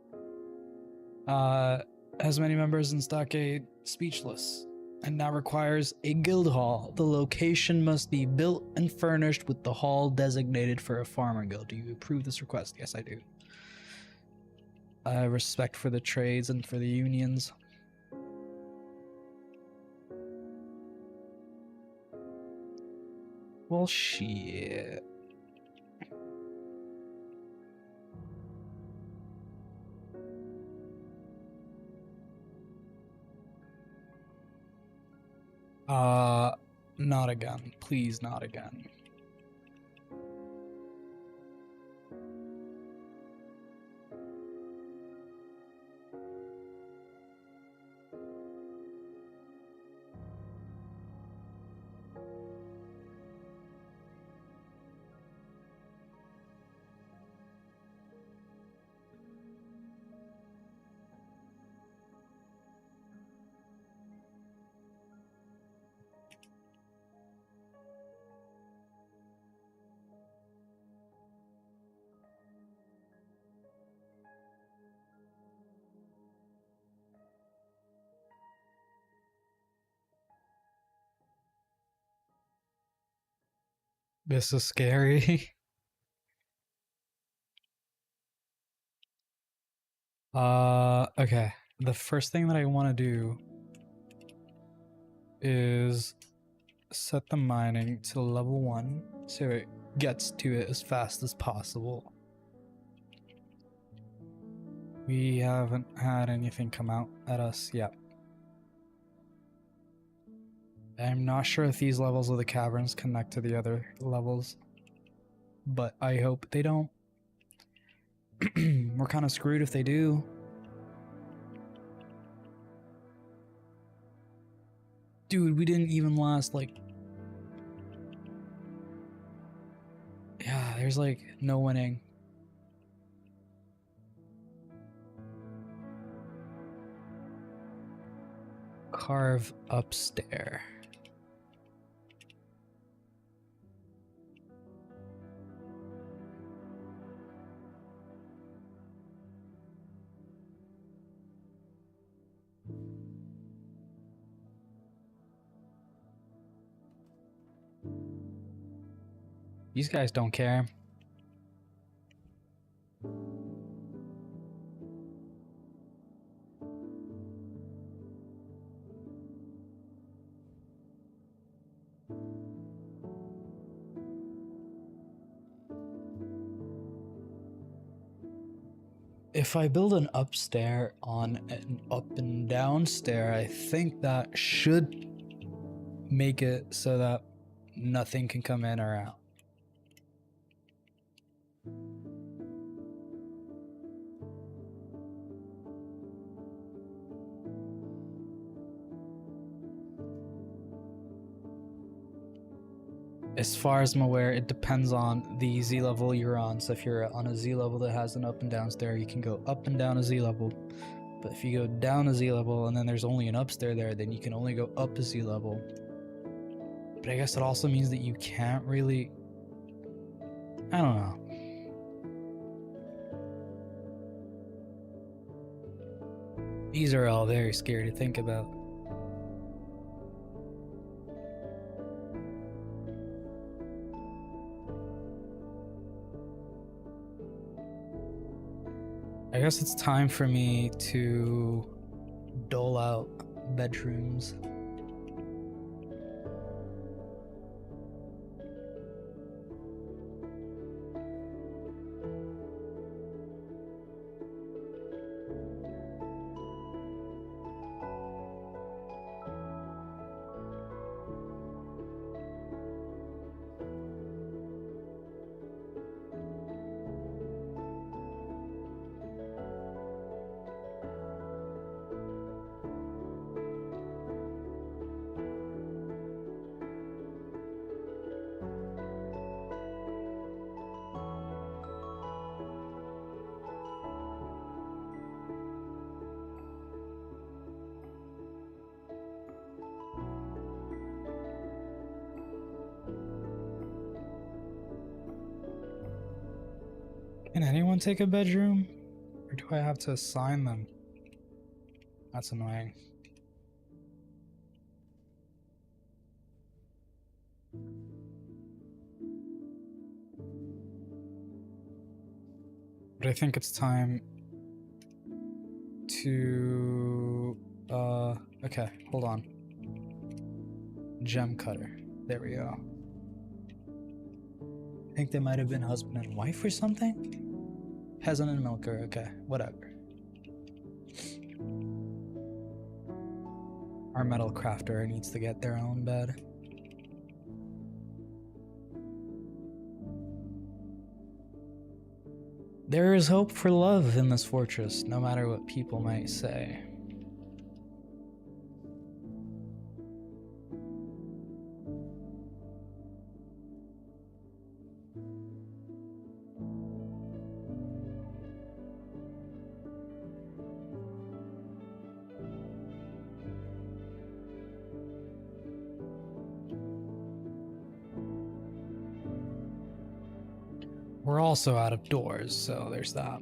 As many members in Stockade speechless. And that requires a guild hall. The location must be built and furnished with the hall designated for a farmer guild. Do you approve this request? Yes, I do. I have respect for the trades and for the unions. Well, shit. Not again. Please, not again. This is scary. Okay. The first thing that I want to do is set the mining to level 1 so it gets to it as fast as possible. We haven't had anything come out at us yet. I'm not sure if these levels of the caverns connect to the other levels, but I hope they don't. We're kind of screwed if they do. Dude, we didn't even last, like... Yeah, there's, like, no winning. Carve upstairs. These guys don't care. If I build an upstair on an up and down stair, I think that should make it so that nothing can come in or out. As far as I'm aware, it depends on the Z level you're on. So if you're on a Z level that has an up and down stair, you can go up and down a Z level. But if you go down a Z level and then there's only an upstair there, then you can only go up a Z level. But I guess it also means that you can't really... I don't know. These are all very scary to think about. I guess it's time for me to dole out bedrooms. Can anyone take a bedroom? Or do I have to assign them? That's annoying. But I think it's time to... okay, hold on. Gem cutter. There we go. I think they might have been husband and wife or something? Peasant and milker, okay, whatever. Our metal crafter needs to get their own bed. There is hope for love in this fortress, no matter what people might say. We're also out of doors, so there's that.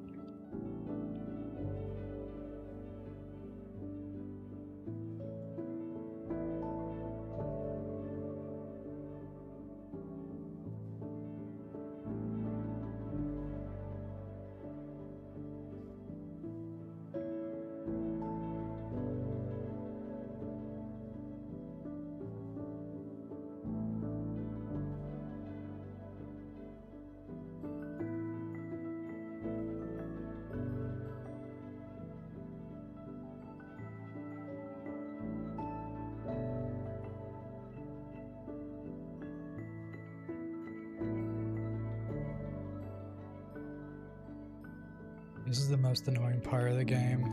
This is the most annoying part of the game.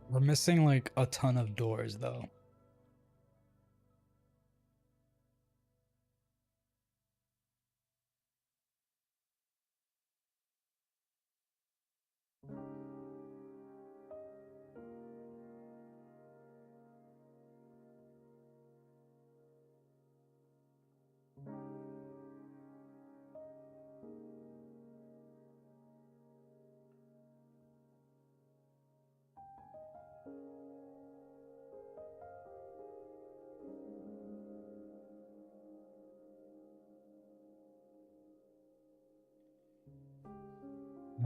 We're missing like a ton of doors though.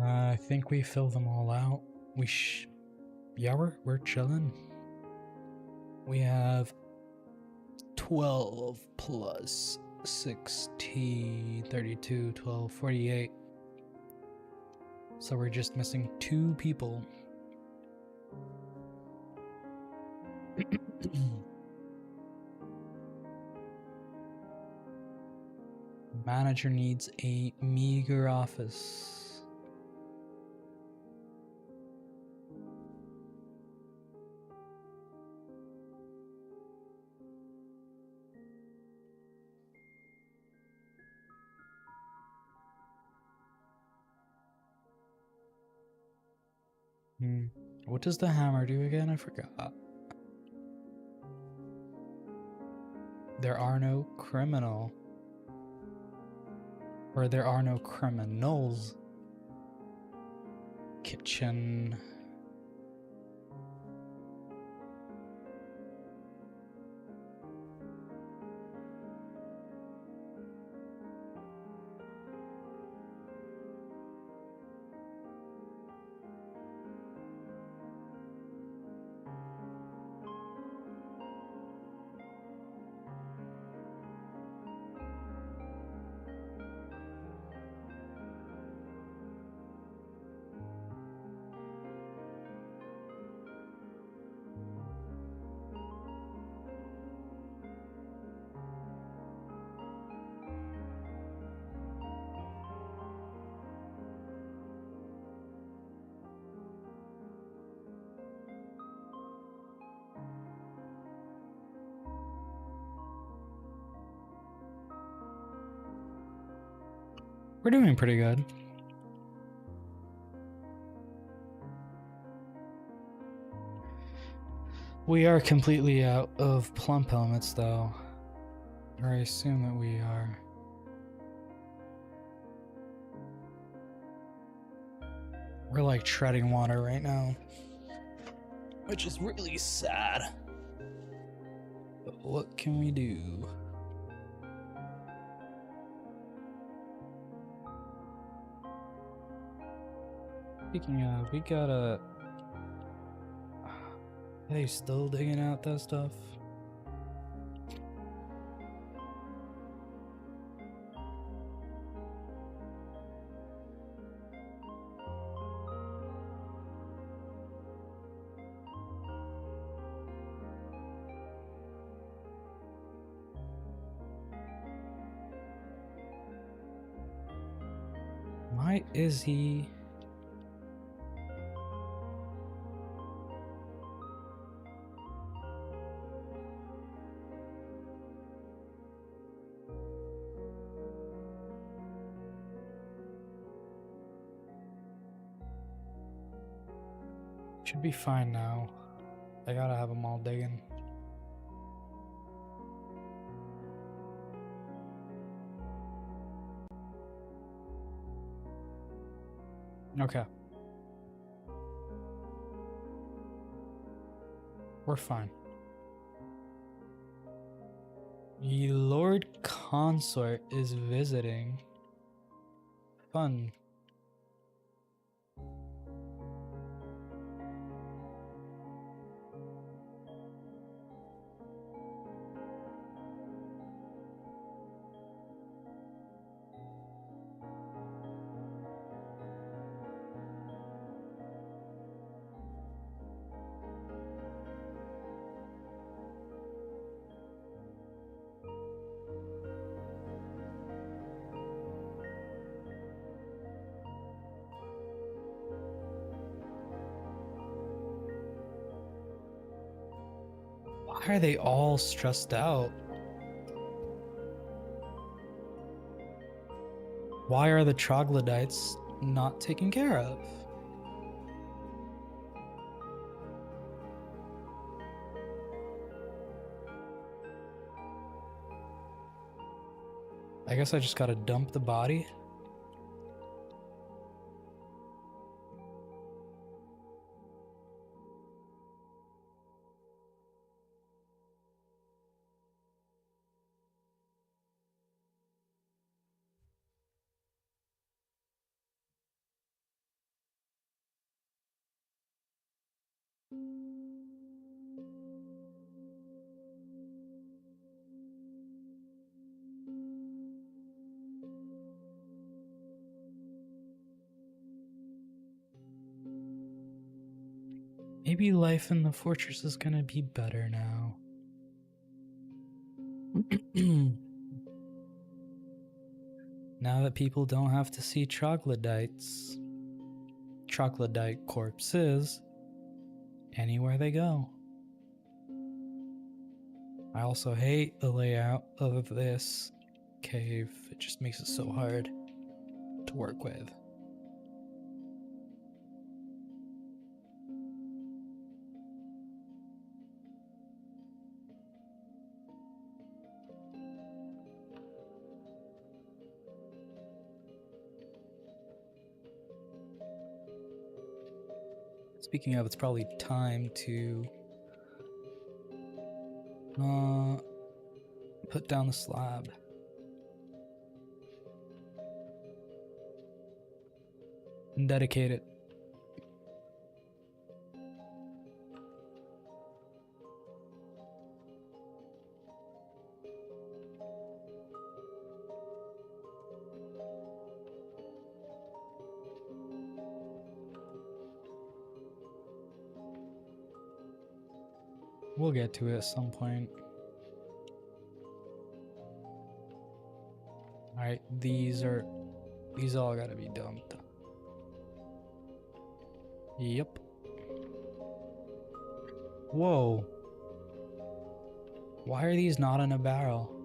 I think we filled them all out. Yeah, we're chilling. We have 12 plus 16, 32, 12, 48. So we're just missing 2 people. Manager needs a meager office. What does the hammer do again? I forgot. There are no criminals. Kitchen. We're doing pretty good. We are completely out of plump helmets though. Or I assume that we are. We're like treading water right now, which is really sad. But what can we do? Speaking of, we gotta... Are they still digging out that stuff? Why is he... Should be fine now. I gotta have them all digging. Okay. We're fine. The Lord Consort is visiting. Fun. Why are they all stressed out? Why are the troglodytes not taken care of? I guess I just gotta dump the body. Maybe life in the fortress is gonna be better now. Now that people don't have to see troglodyte corpses anywhere they go. I also hate the layout of this cave. It just makes it so hard to work with. Speaking of, it's probably time to put down the slab. And dedicate it. We'll get to it at some point. Alright, these all gotta be dumped. Yep. Whoa. Why are these not in a barrel?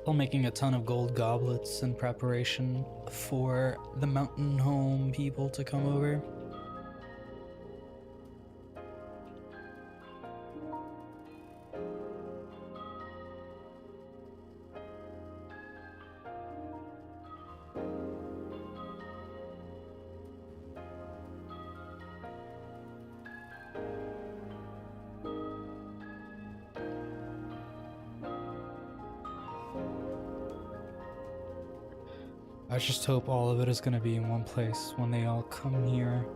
Still making a ton of gold goblets in preparation for the mountain home people to come over. I just hope all of it is gonna be in one place when they all come here.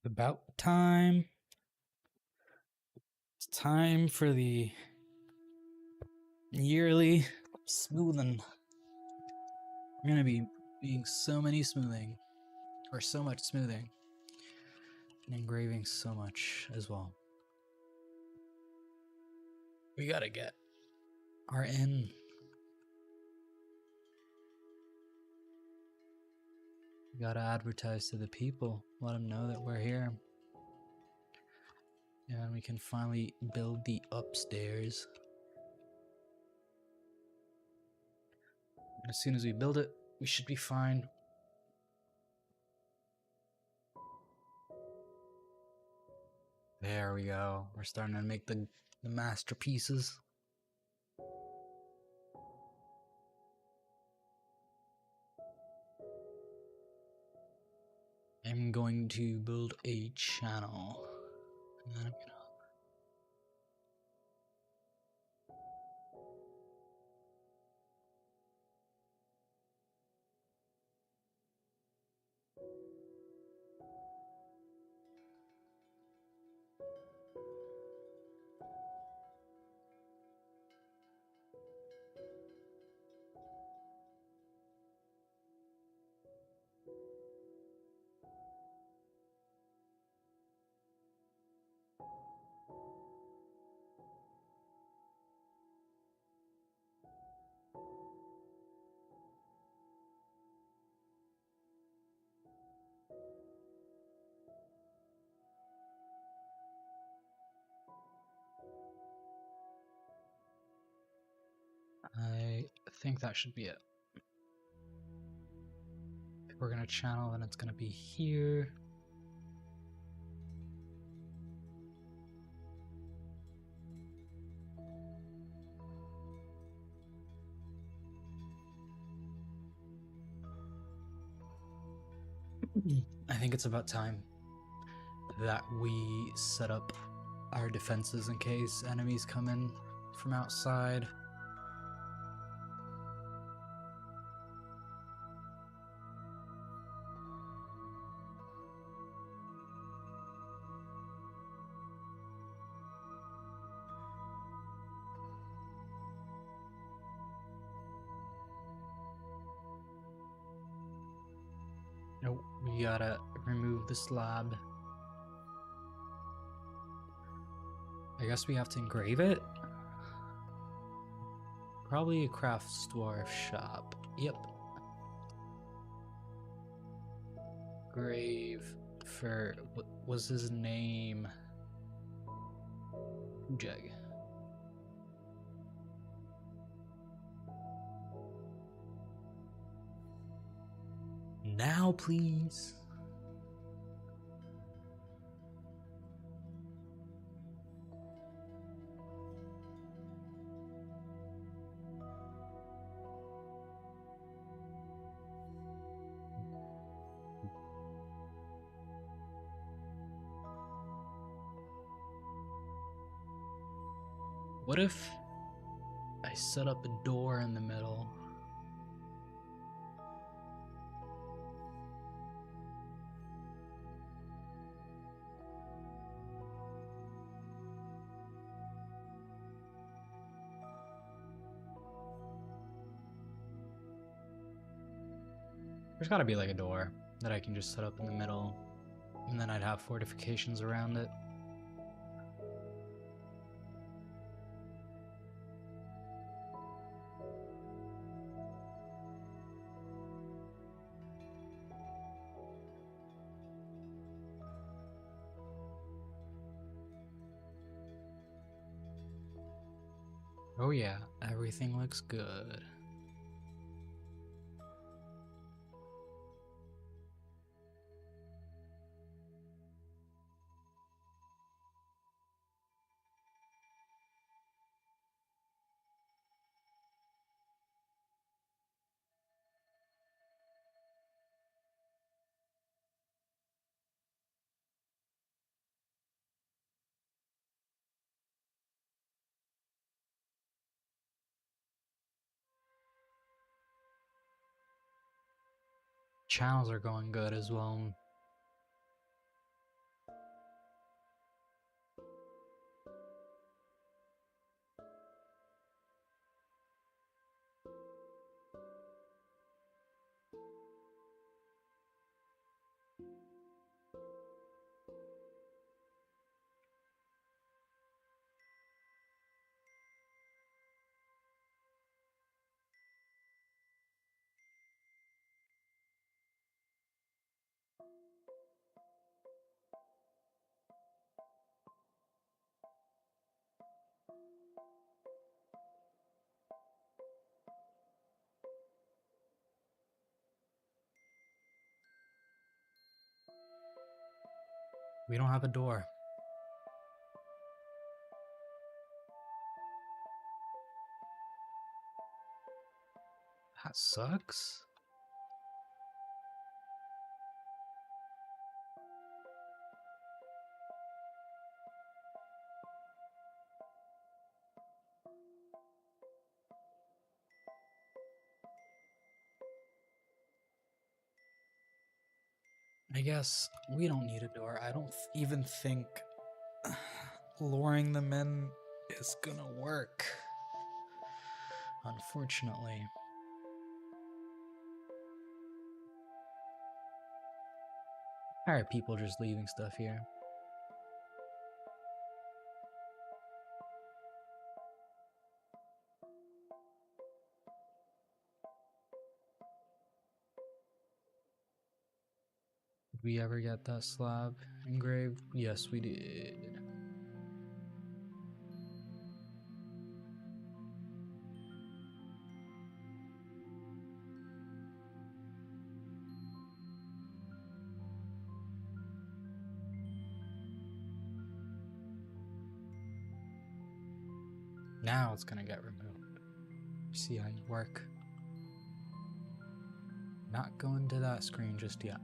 About time. It's time for the yearly smoothing. We're gonna be doing so many smoothing, or so much smoothing, and engraving so much as well. We gotta get our inn. We gotta advertise to the people, let them know that we're here. And we can finally build the upstairs. And as soon as we build it, we should be fine. There we go. We're starting to make the masterpieces. I'm going to build a channel. And then I'm gonna... I think that should be it. If we're gonna channel, then it's gonna be here. I think it's about time that we set up our defenses in case enemies come in from outside. Nope, we gotta remove the slab. I guess we have to engrave it? Probably a craft store shop. Yep. Grave for... what was his name? Jag. Now, please. What if I set up a door in the middle? There's gotta be like a door that I can just set up in the middle, and then I'd have fortifications around it. Oh yeah, everything looks good. Channels are going good as well. We don't have a door. That sucks. I guess we don't need a door. I don't even think luring them in is gonna work. Unfortunately. Why are people just leaving stuff here? Did we ever get that slab engraved? Yes, we did. Now it's gonna get removed. See how you work. Not going to that screen just yet.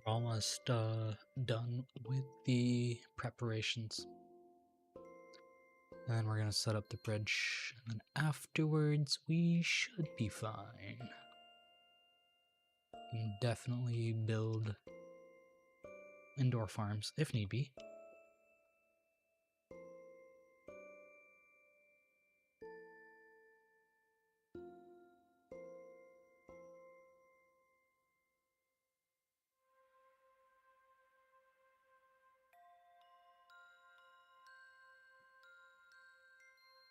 We're almost done with the preparations. And then we're gonna set up the bridge, and then afterwards we should be fine. And definitely build indoor farms if need be.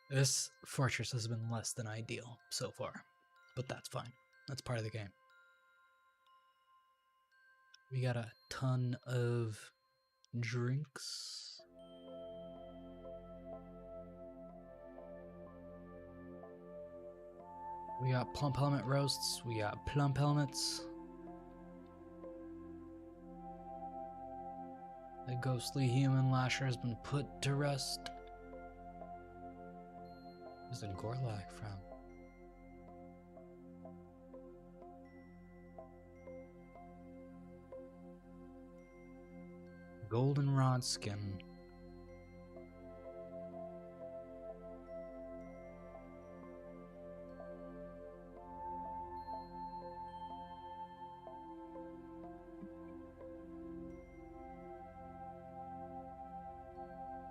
This fortress has been less than ideal so far, but that's fine. That's part of the game. We got a ton of drinks. We got plump helmet roasts. We got plump helmets. The ghostly human lasher has been put to rest. Where's the Gorlak from? Goldenrod skin.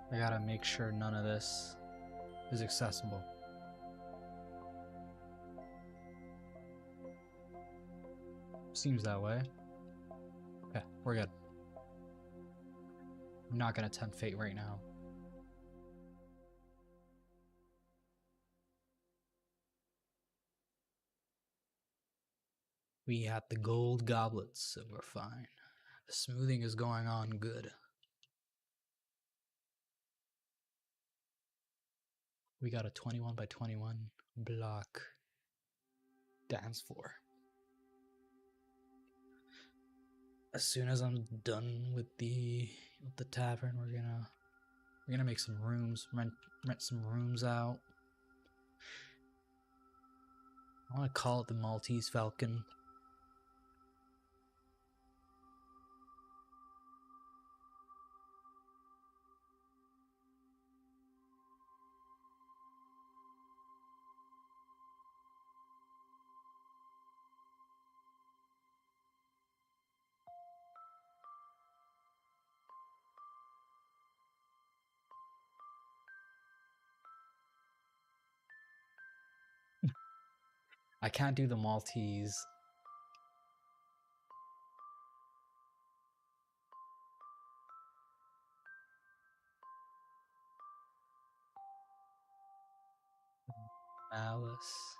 I gotta make sure none of this is accessible. Seems that way. Okay, we're good. I'm not gonna tempt fate right now. We had the gold goblets, so we're fine. The smoothing is going on good. We got a 21 by 21 block dance floor. As soon as I'm done with the tavern, we're gonna make some rooms, rent some rooms out. I want to call it the Maltese Falcon. I can't do the Maltese. Malice.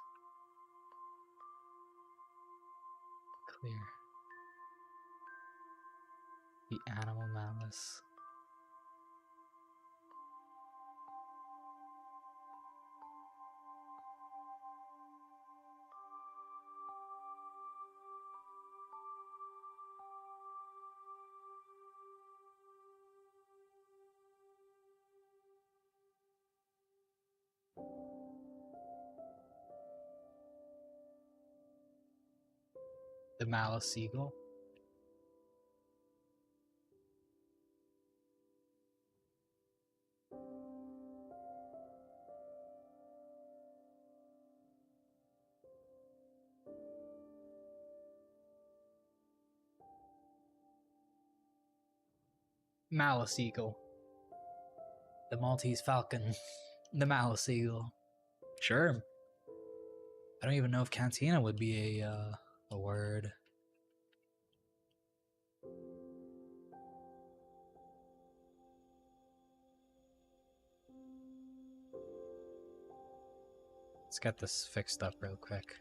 Clear. The animal malice. The malice eagle. Malice eagle. The Maltese Falcon. The Malice eagle. Sure. I don't even know if Cantina would be a word. Let's get this fixed up real quick.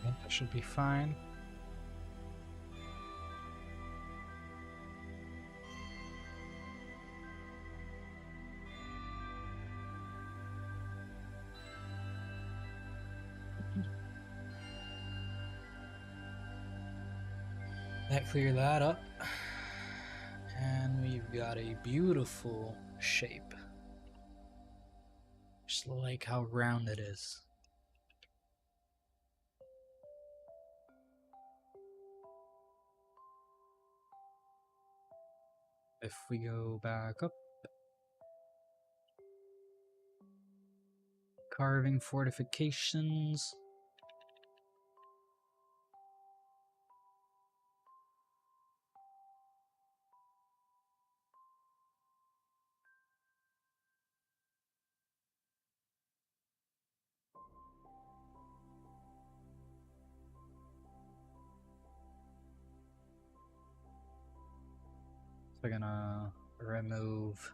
Okay, that should be fine. That clear that up. And we've got a beautiful shape. Just like how round it is. If we go back up, carving fortifications. So we're gonna remove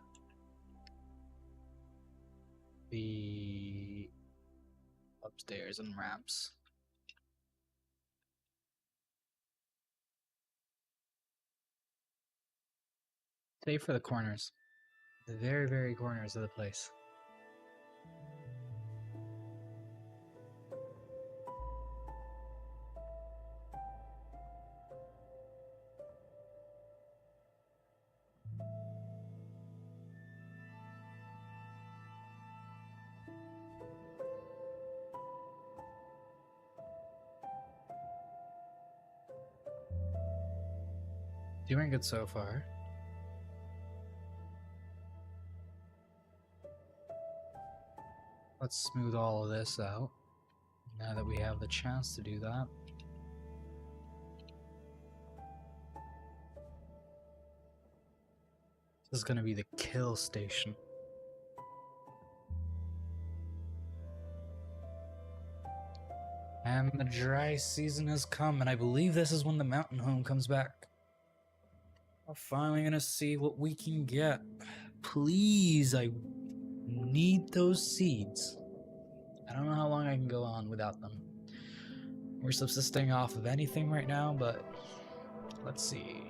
the upstairs and ramps. Save for the corners. The very, very corners of the place. Doing good so far. Let's smooth all of this out, now that we have the chance to do that. This is gonna be the kill station. And the dry season has come, and I believe this is when the mountain home comes back. We're finally gonna see what we can get. Please, I need those seeds. I don't know how long I can go on without them. We're subsisting off of anything right now, but let's see.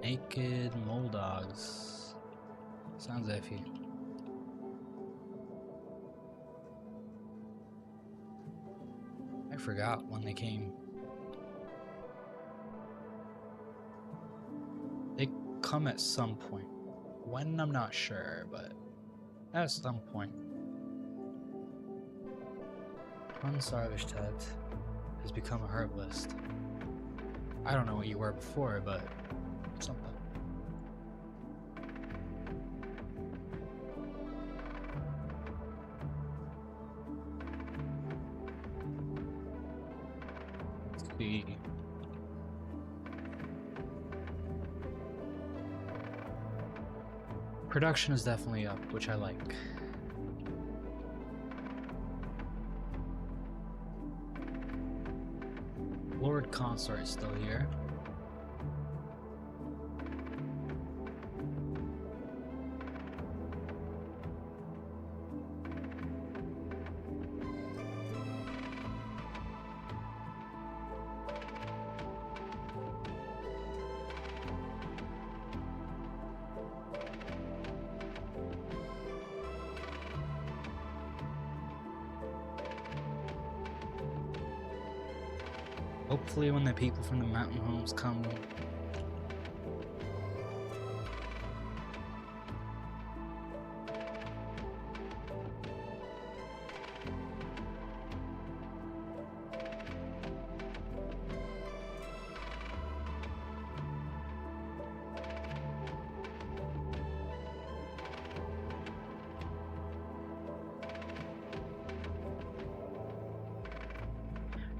Naked mole dogs. Sounds iffy. I forgot when they came. They come at some point. When, I'm not sure, but at some point. Unsavaged has become a herbalist. I don't know what you were before, but something. Let's see. Production is definitely up, which I like. Lord Consort is still here. Hopefully when the people from the mountain homes come,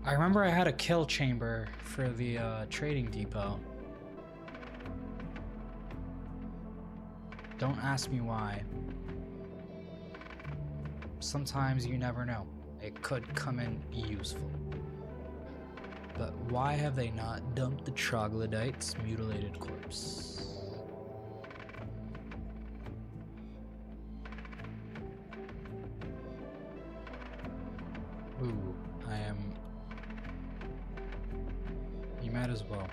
I remember I had a kill chamber for the trading depot. Don't ask me why. Sometimes you never know. It could come in useful. But why have they not dumped the troglodyte's mutilated corpse? Ooh, I am... You might as well.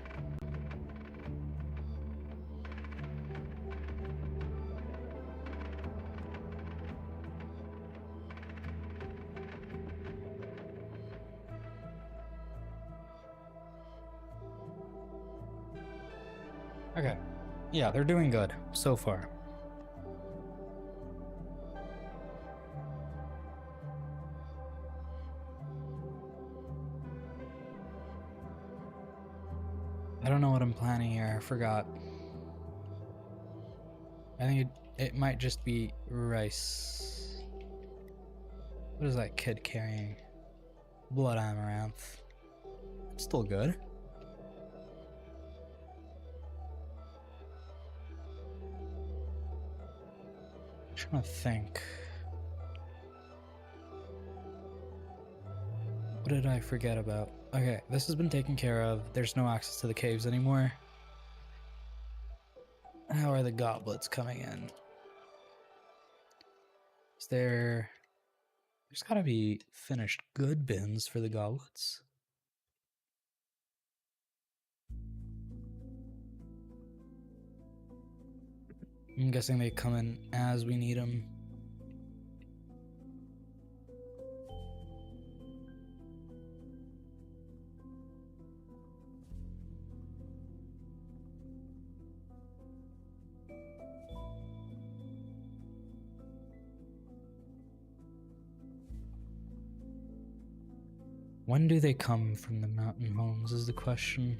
Okay. Yeah, they're doing good so far. I don't know what I'm planning here. I forgot. I think it might just be rice. What is that kid carrying? Blood amaranth. It's still good. I'm trying to think. What did I forget about? Okay, this has been taken care of. There's no access to the caves anymore. How are the goblets coming in? Is there... There's gotta be finished good bins for the goblets. I'm guessing they come in as we need them. When do they come from the mountain homes is the question.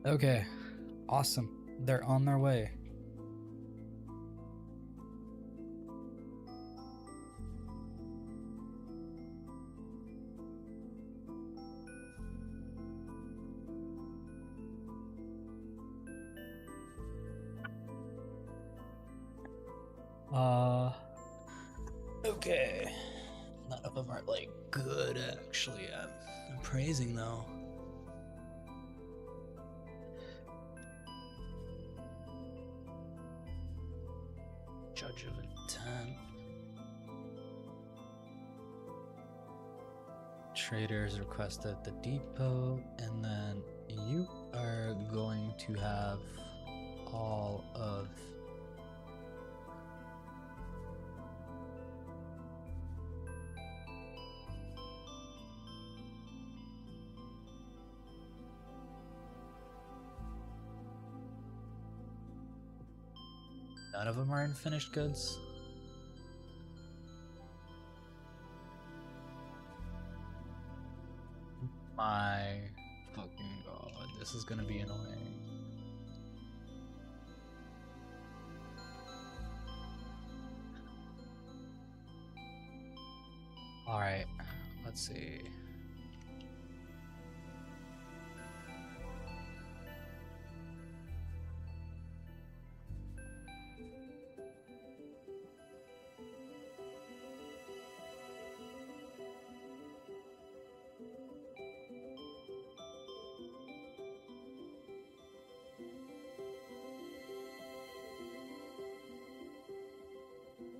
Okay, awesome. They're on their way. Okay. None of them are like good actually. I'm praising though. Judge of intent. Traders request at the depot, and then you are going to have all of none of them are in finished goods. My fucking god, this is gonna be annoying. Alright, let's see.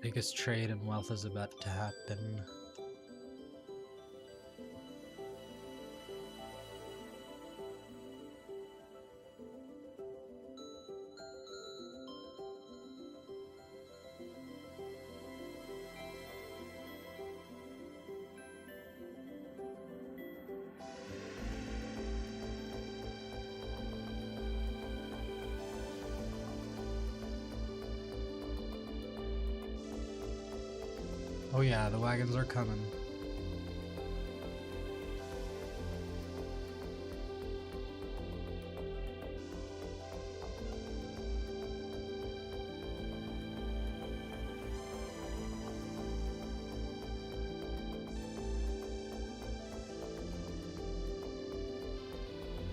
Biggest trade and wealth is about to happen. Oh yeah, the wagons are coming.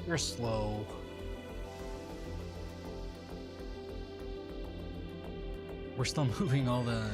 You're slow. We're still moving all the...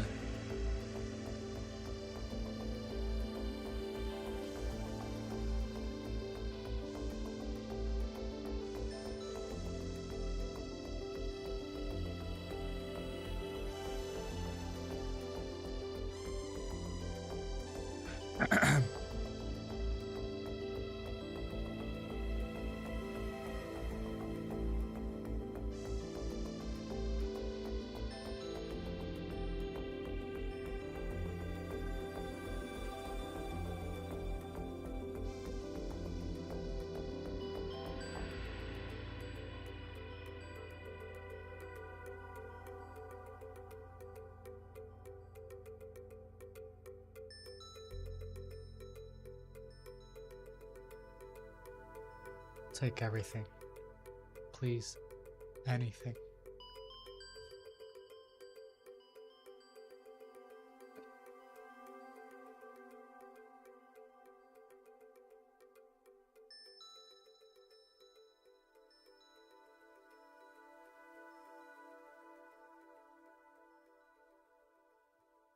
take everything. Please. Anything.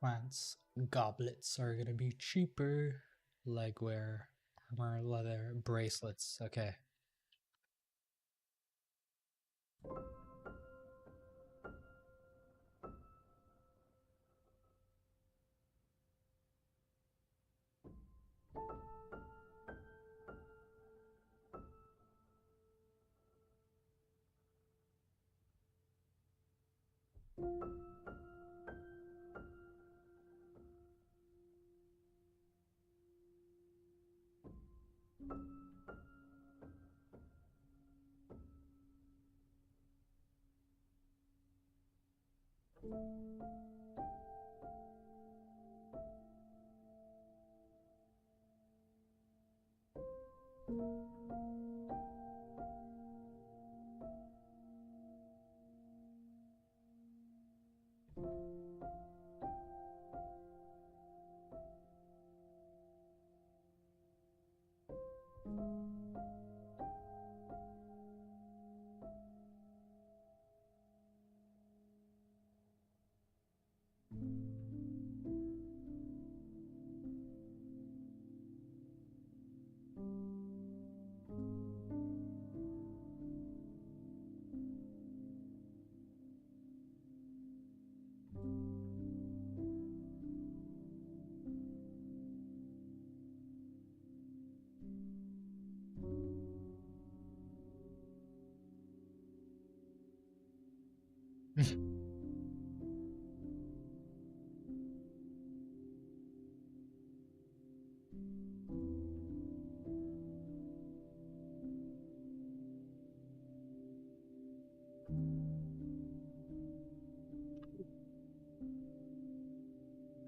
Plants, goblets are gonna be cheaper. Legwear, armor, leather, bracelets. Okay.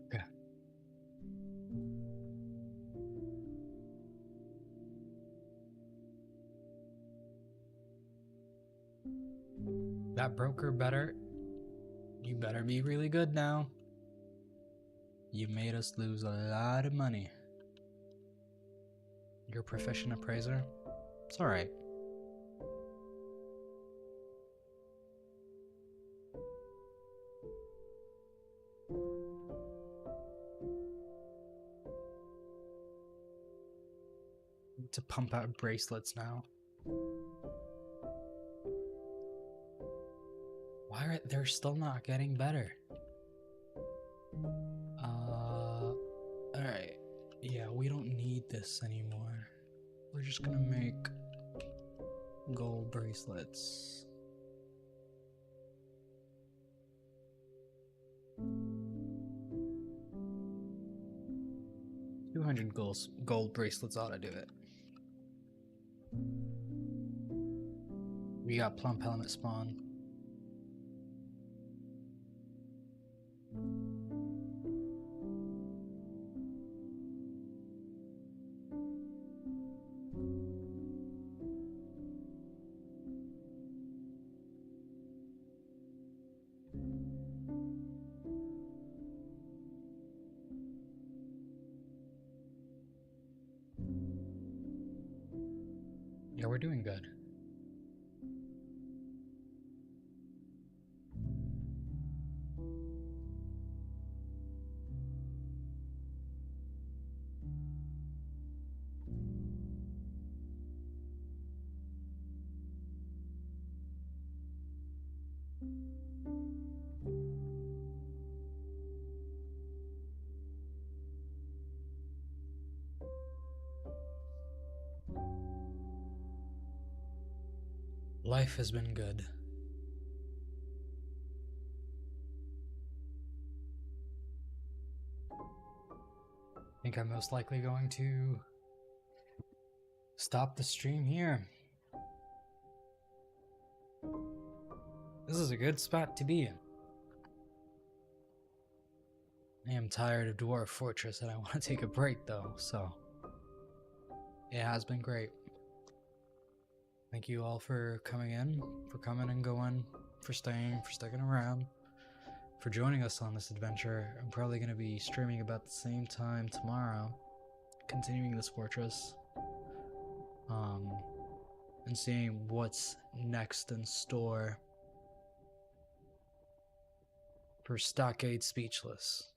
Okay. That broker better. You better be really good now. You made us lose a lot of money. You're a proficient appraiser? It's alright. To pump out bracelets now. Why are they're still not getting better? Alright. Yeah, we don't need this anymore. We're just gonna make gold bracelets. $200 gold bracelets ought to do it. We got plump helmet spawn. Yeah, we're doing good. Life has been good. I think I'm most likely going to stop the stream here. This is a good spot to be in. I am tired of Dwarf Fortress and I want to take a break though, so it has been great. Thank you all for coming in, for coming and going, for staying, for sticking around, for joining us on this adventure. I'm probably going to be streaming about the same time tomorrow, continuing this fortress, and seeing what's next in store for Stockade Speechless.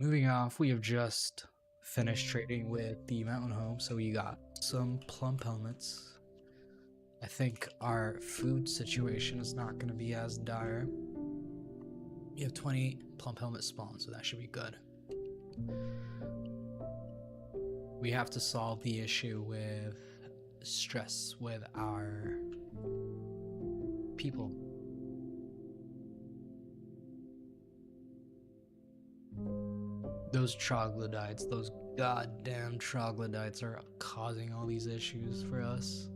Moving off, we have just finished trading with the mountain home, so we got some plump helmets. I think our food situation is not going to be as dire. We have 20 plump helmet spawns, so that should be good. We have to solve the issue with stress with our people. Those troglodytes, those goddamn troglodytes are causing all these issues for us.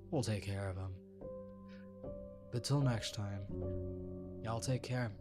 We'll take care of them. But till next time, y'all take care.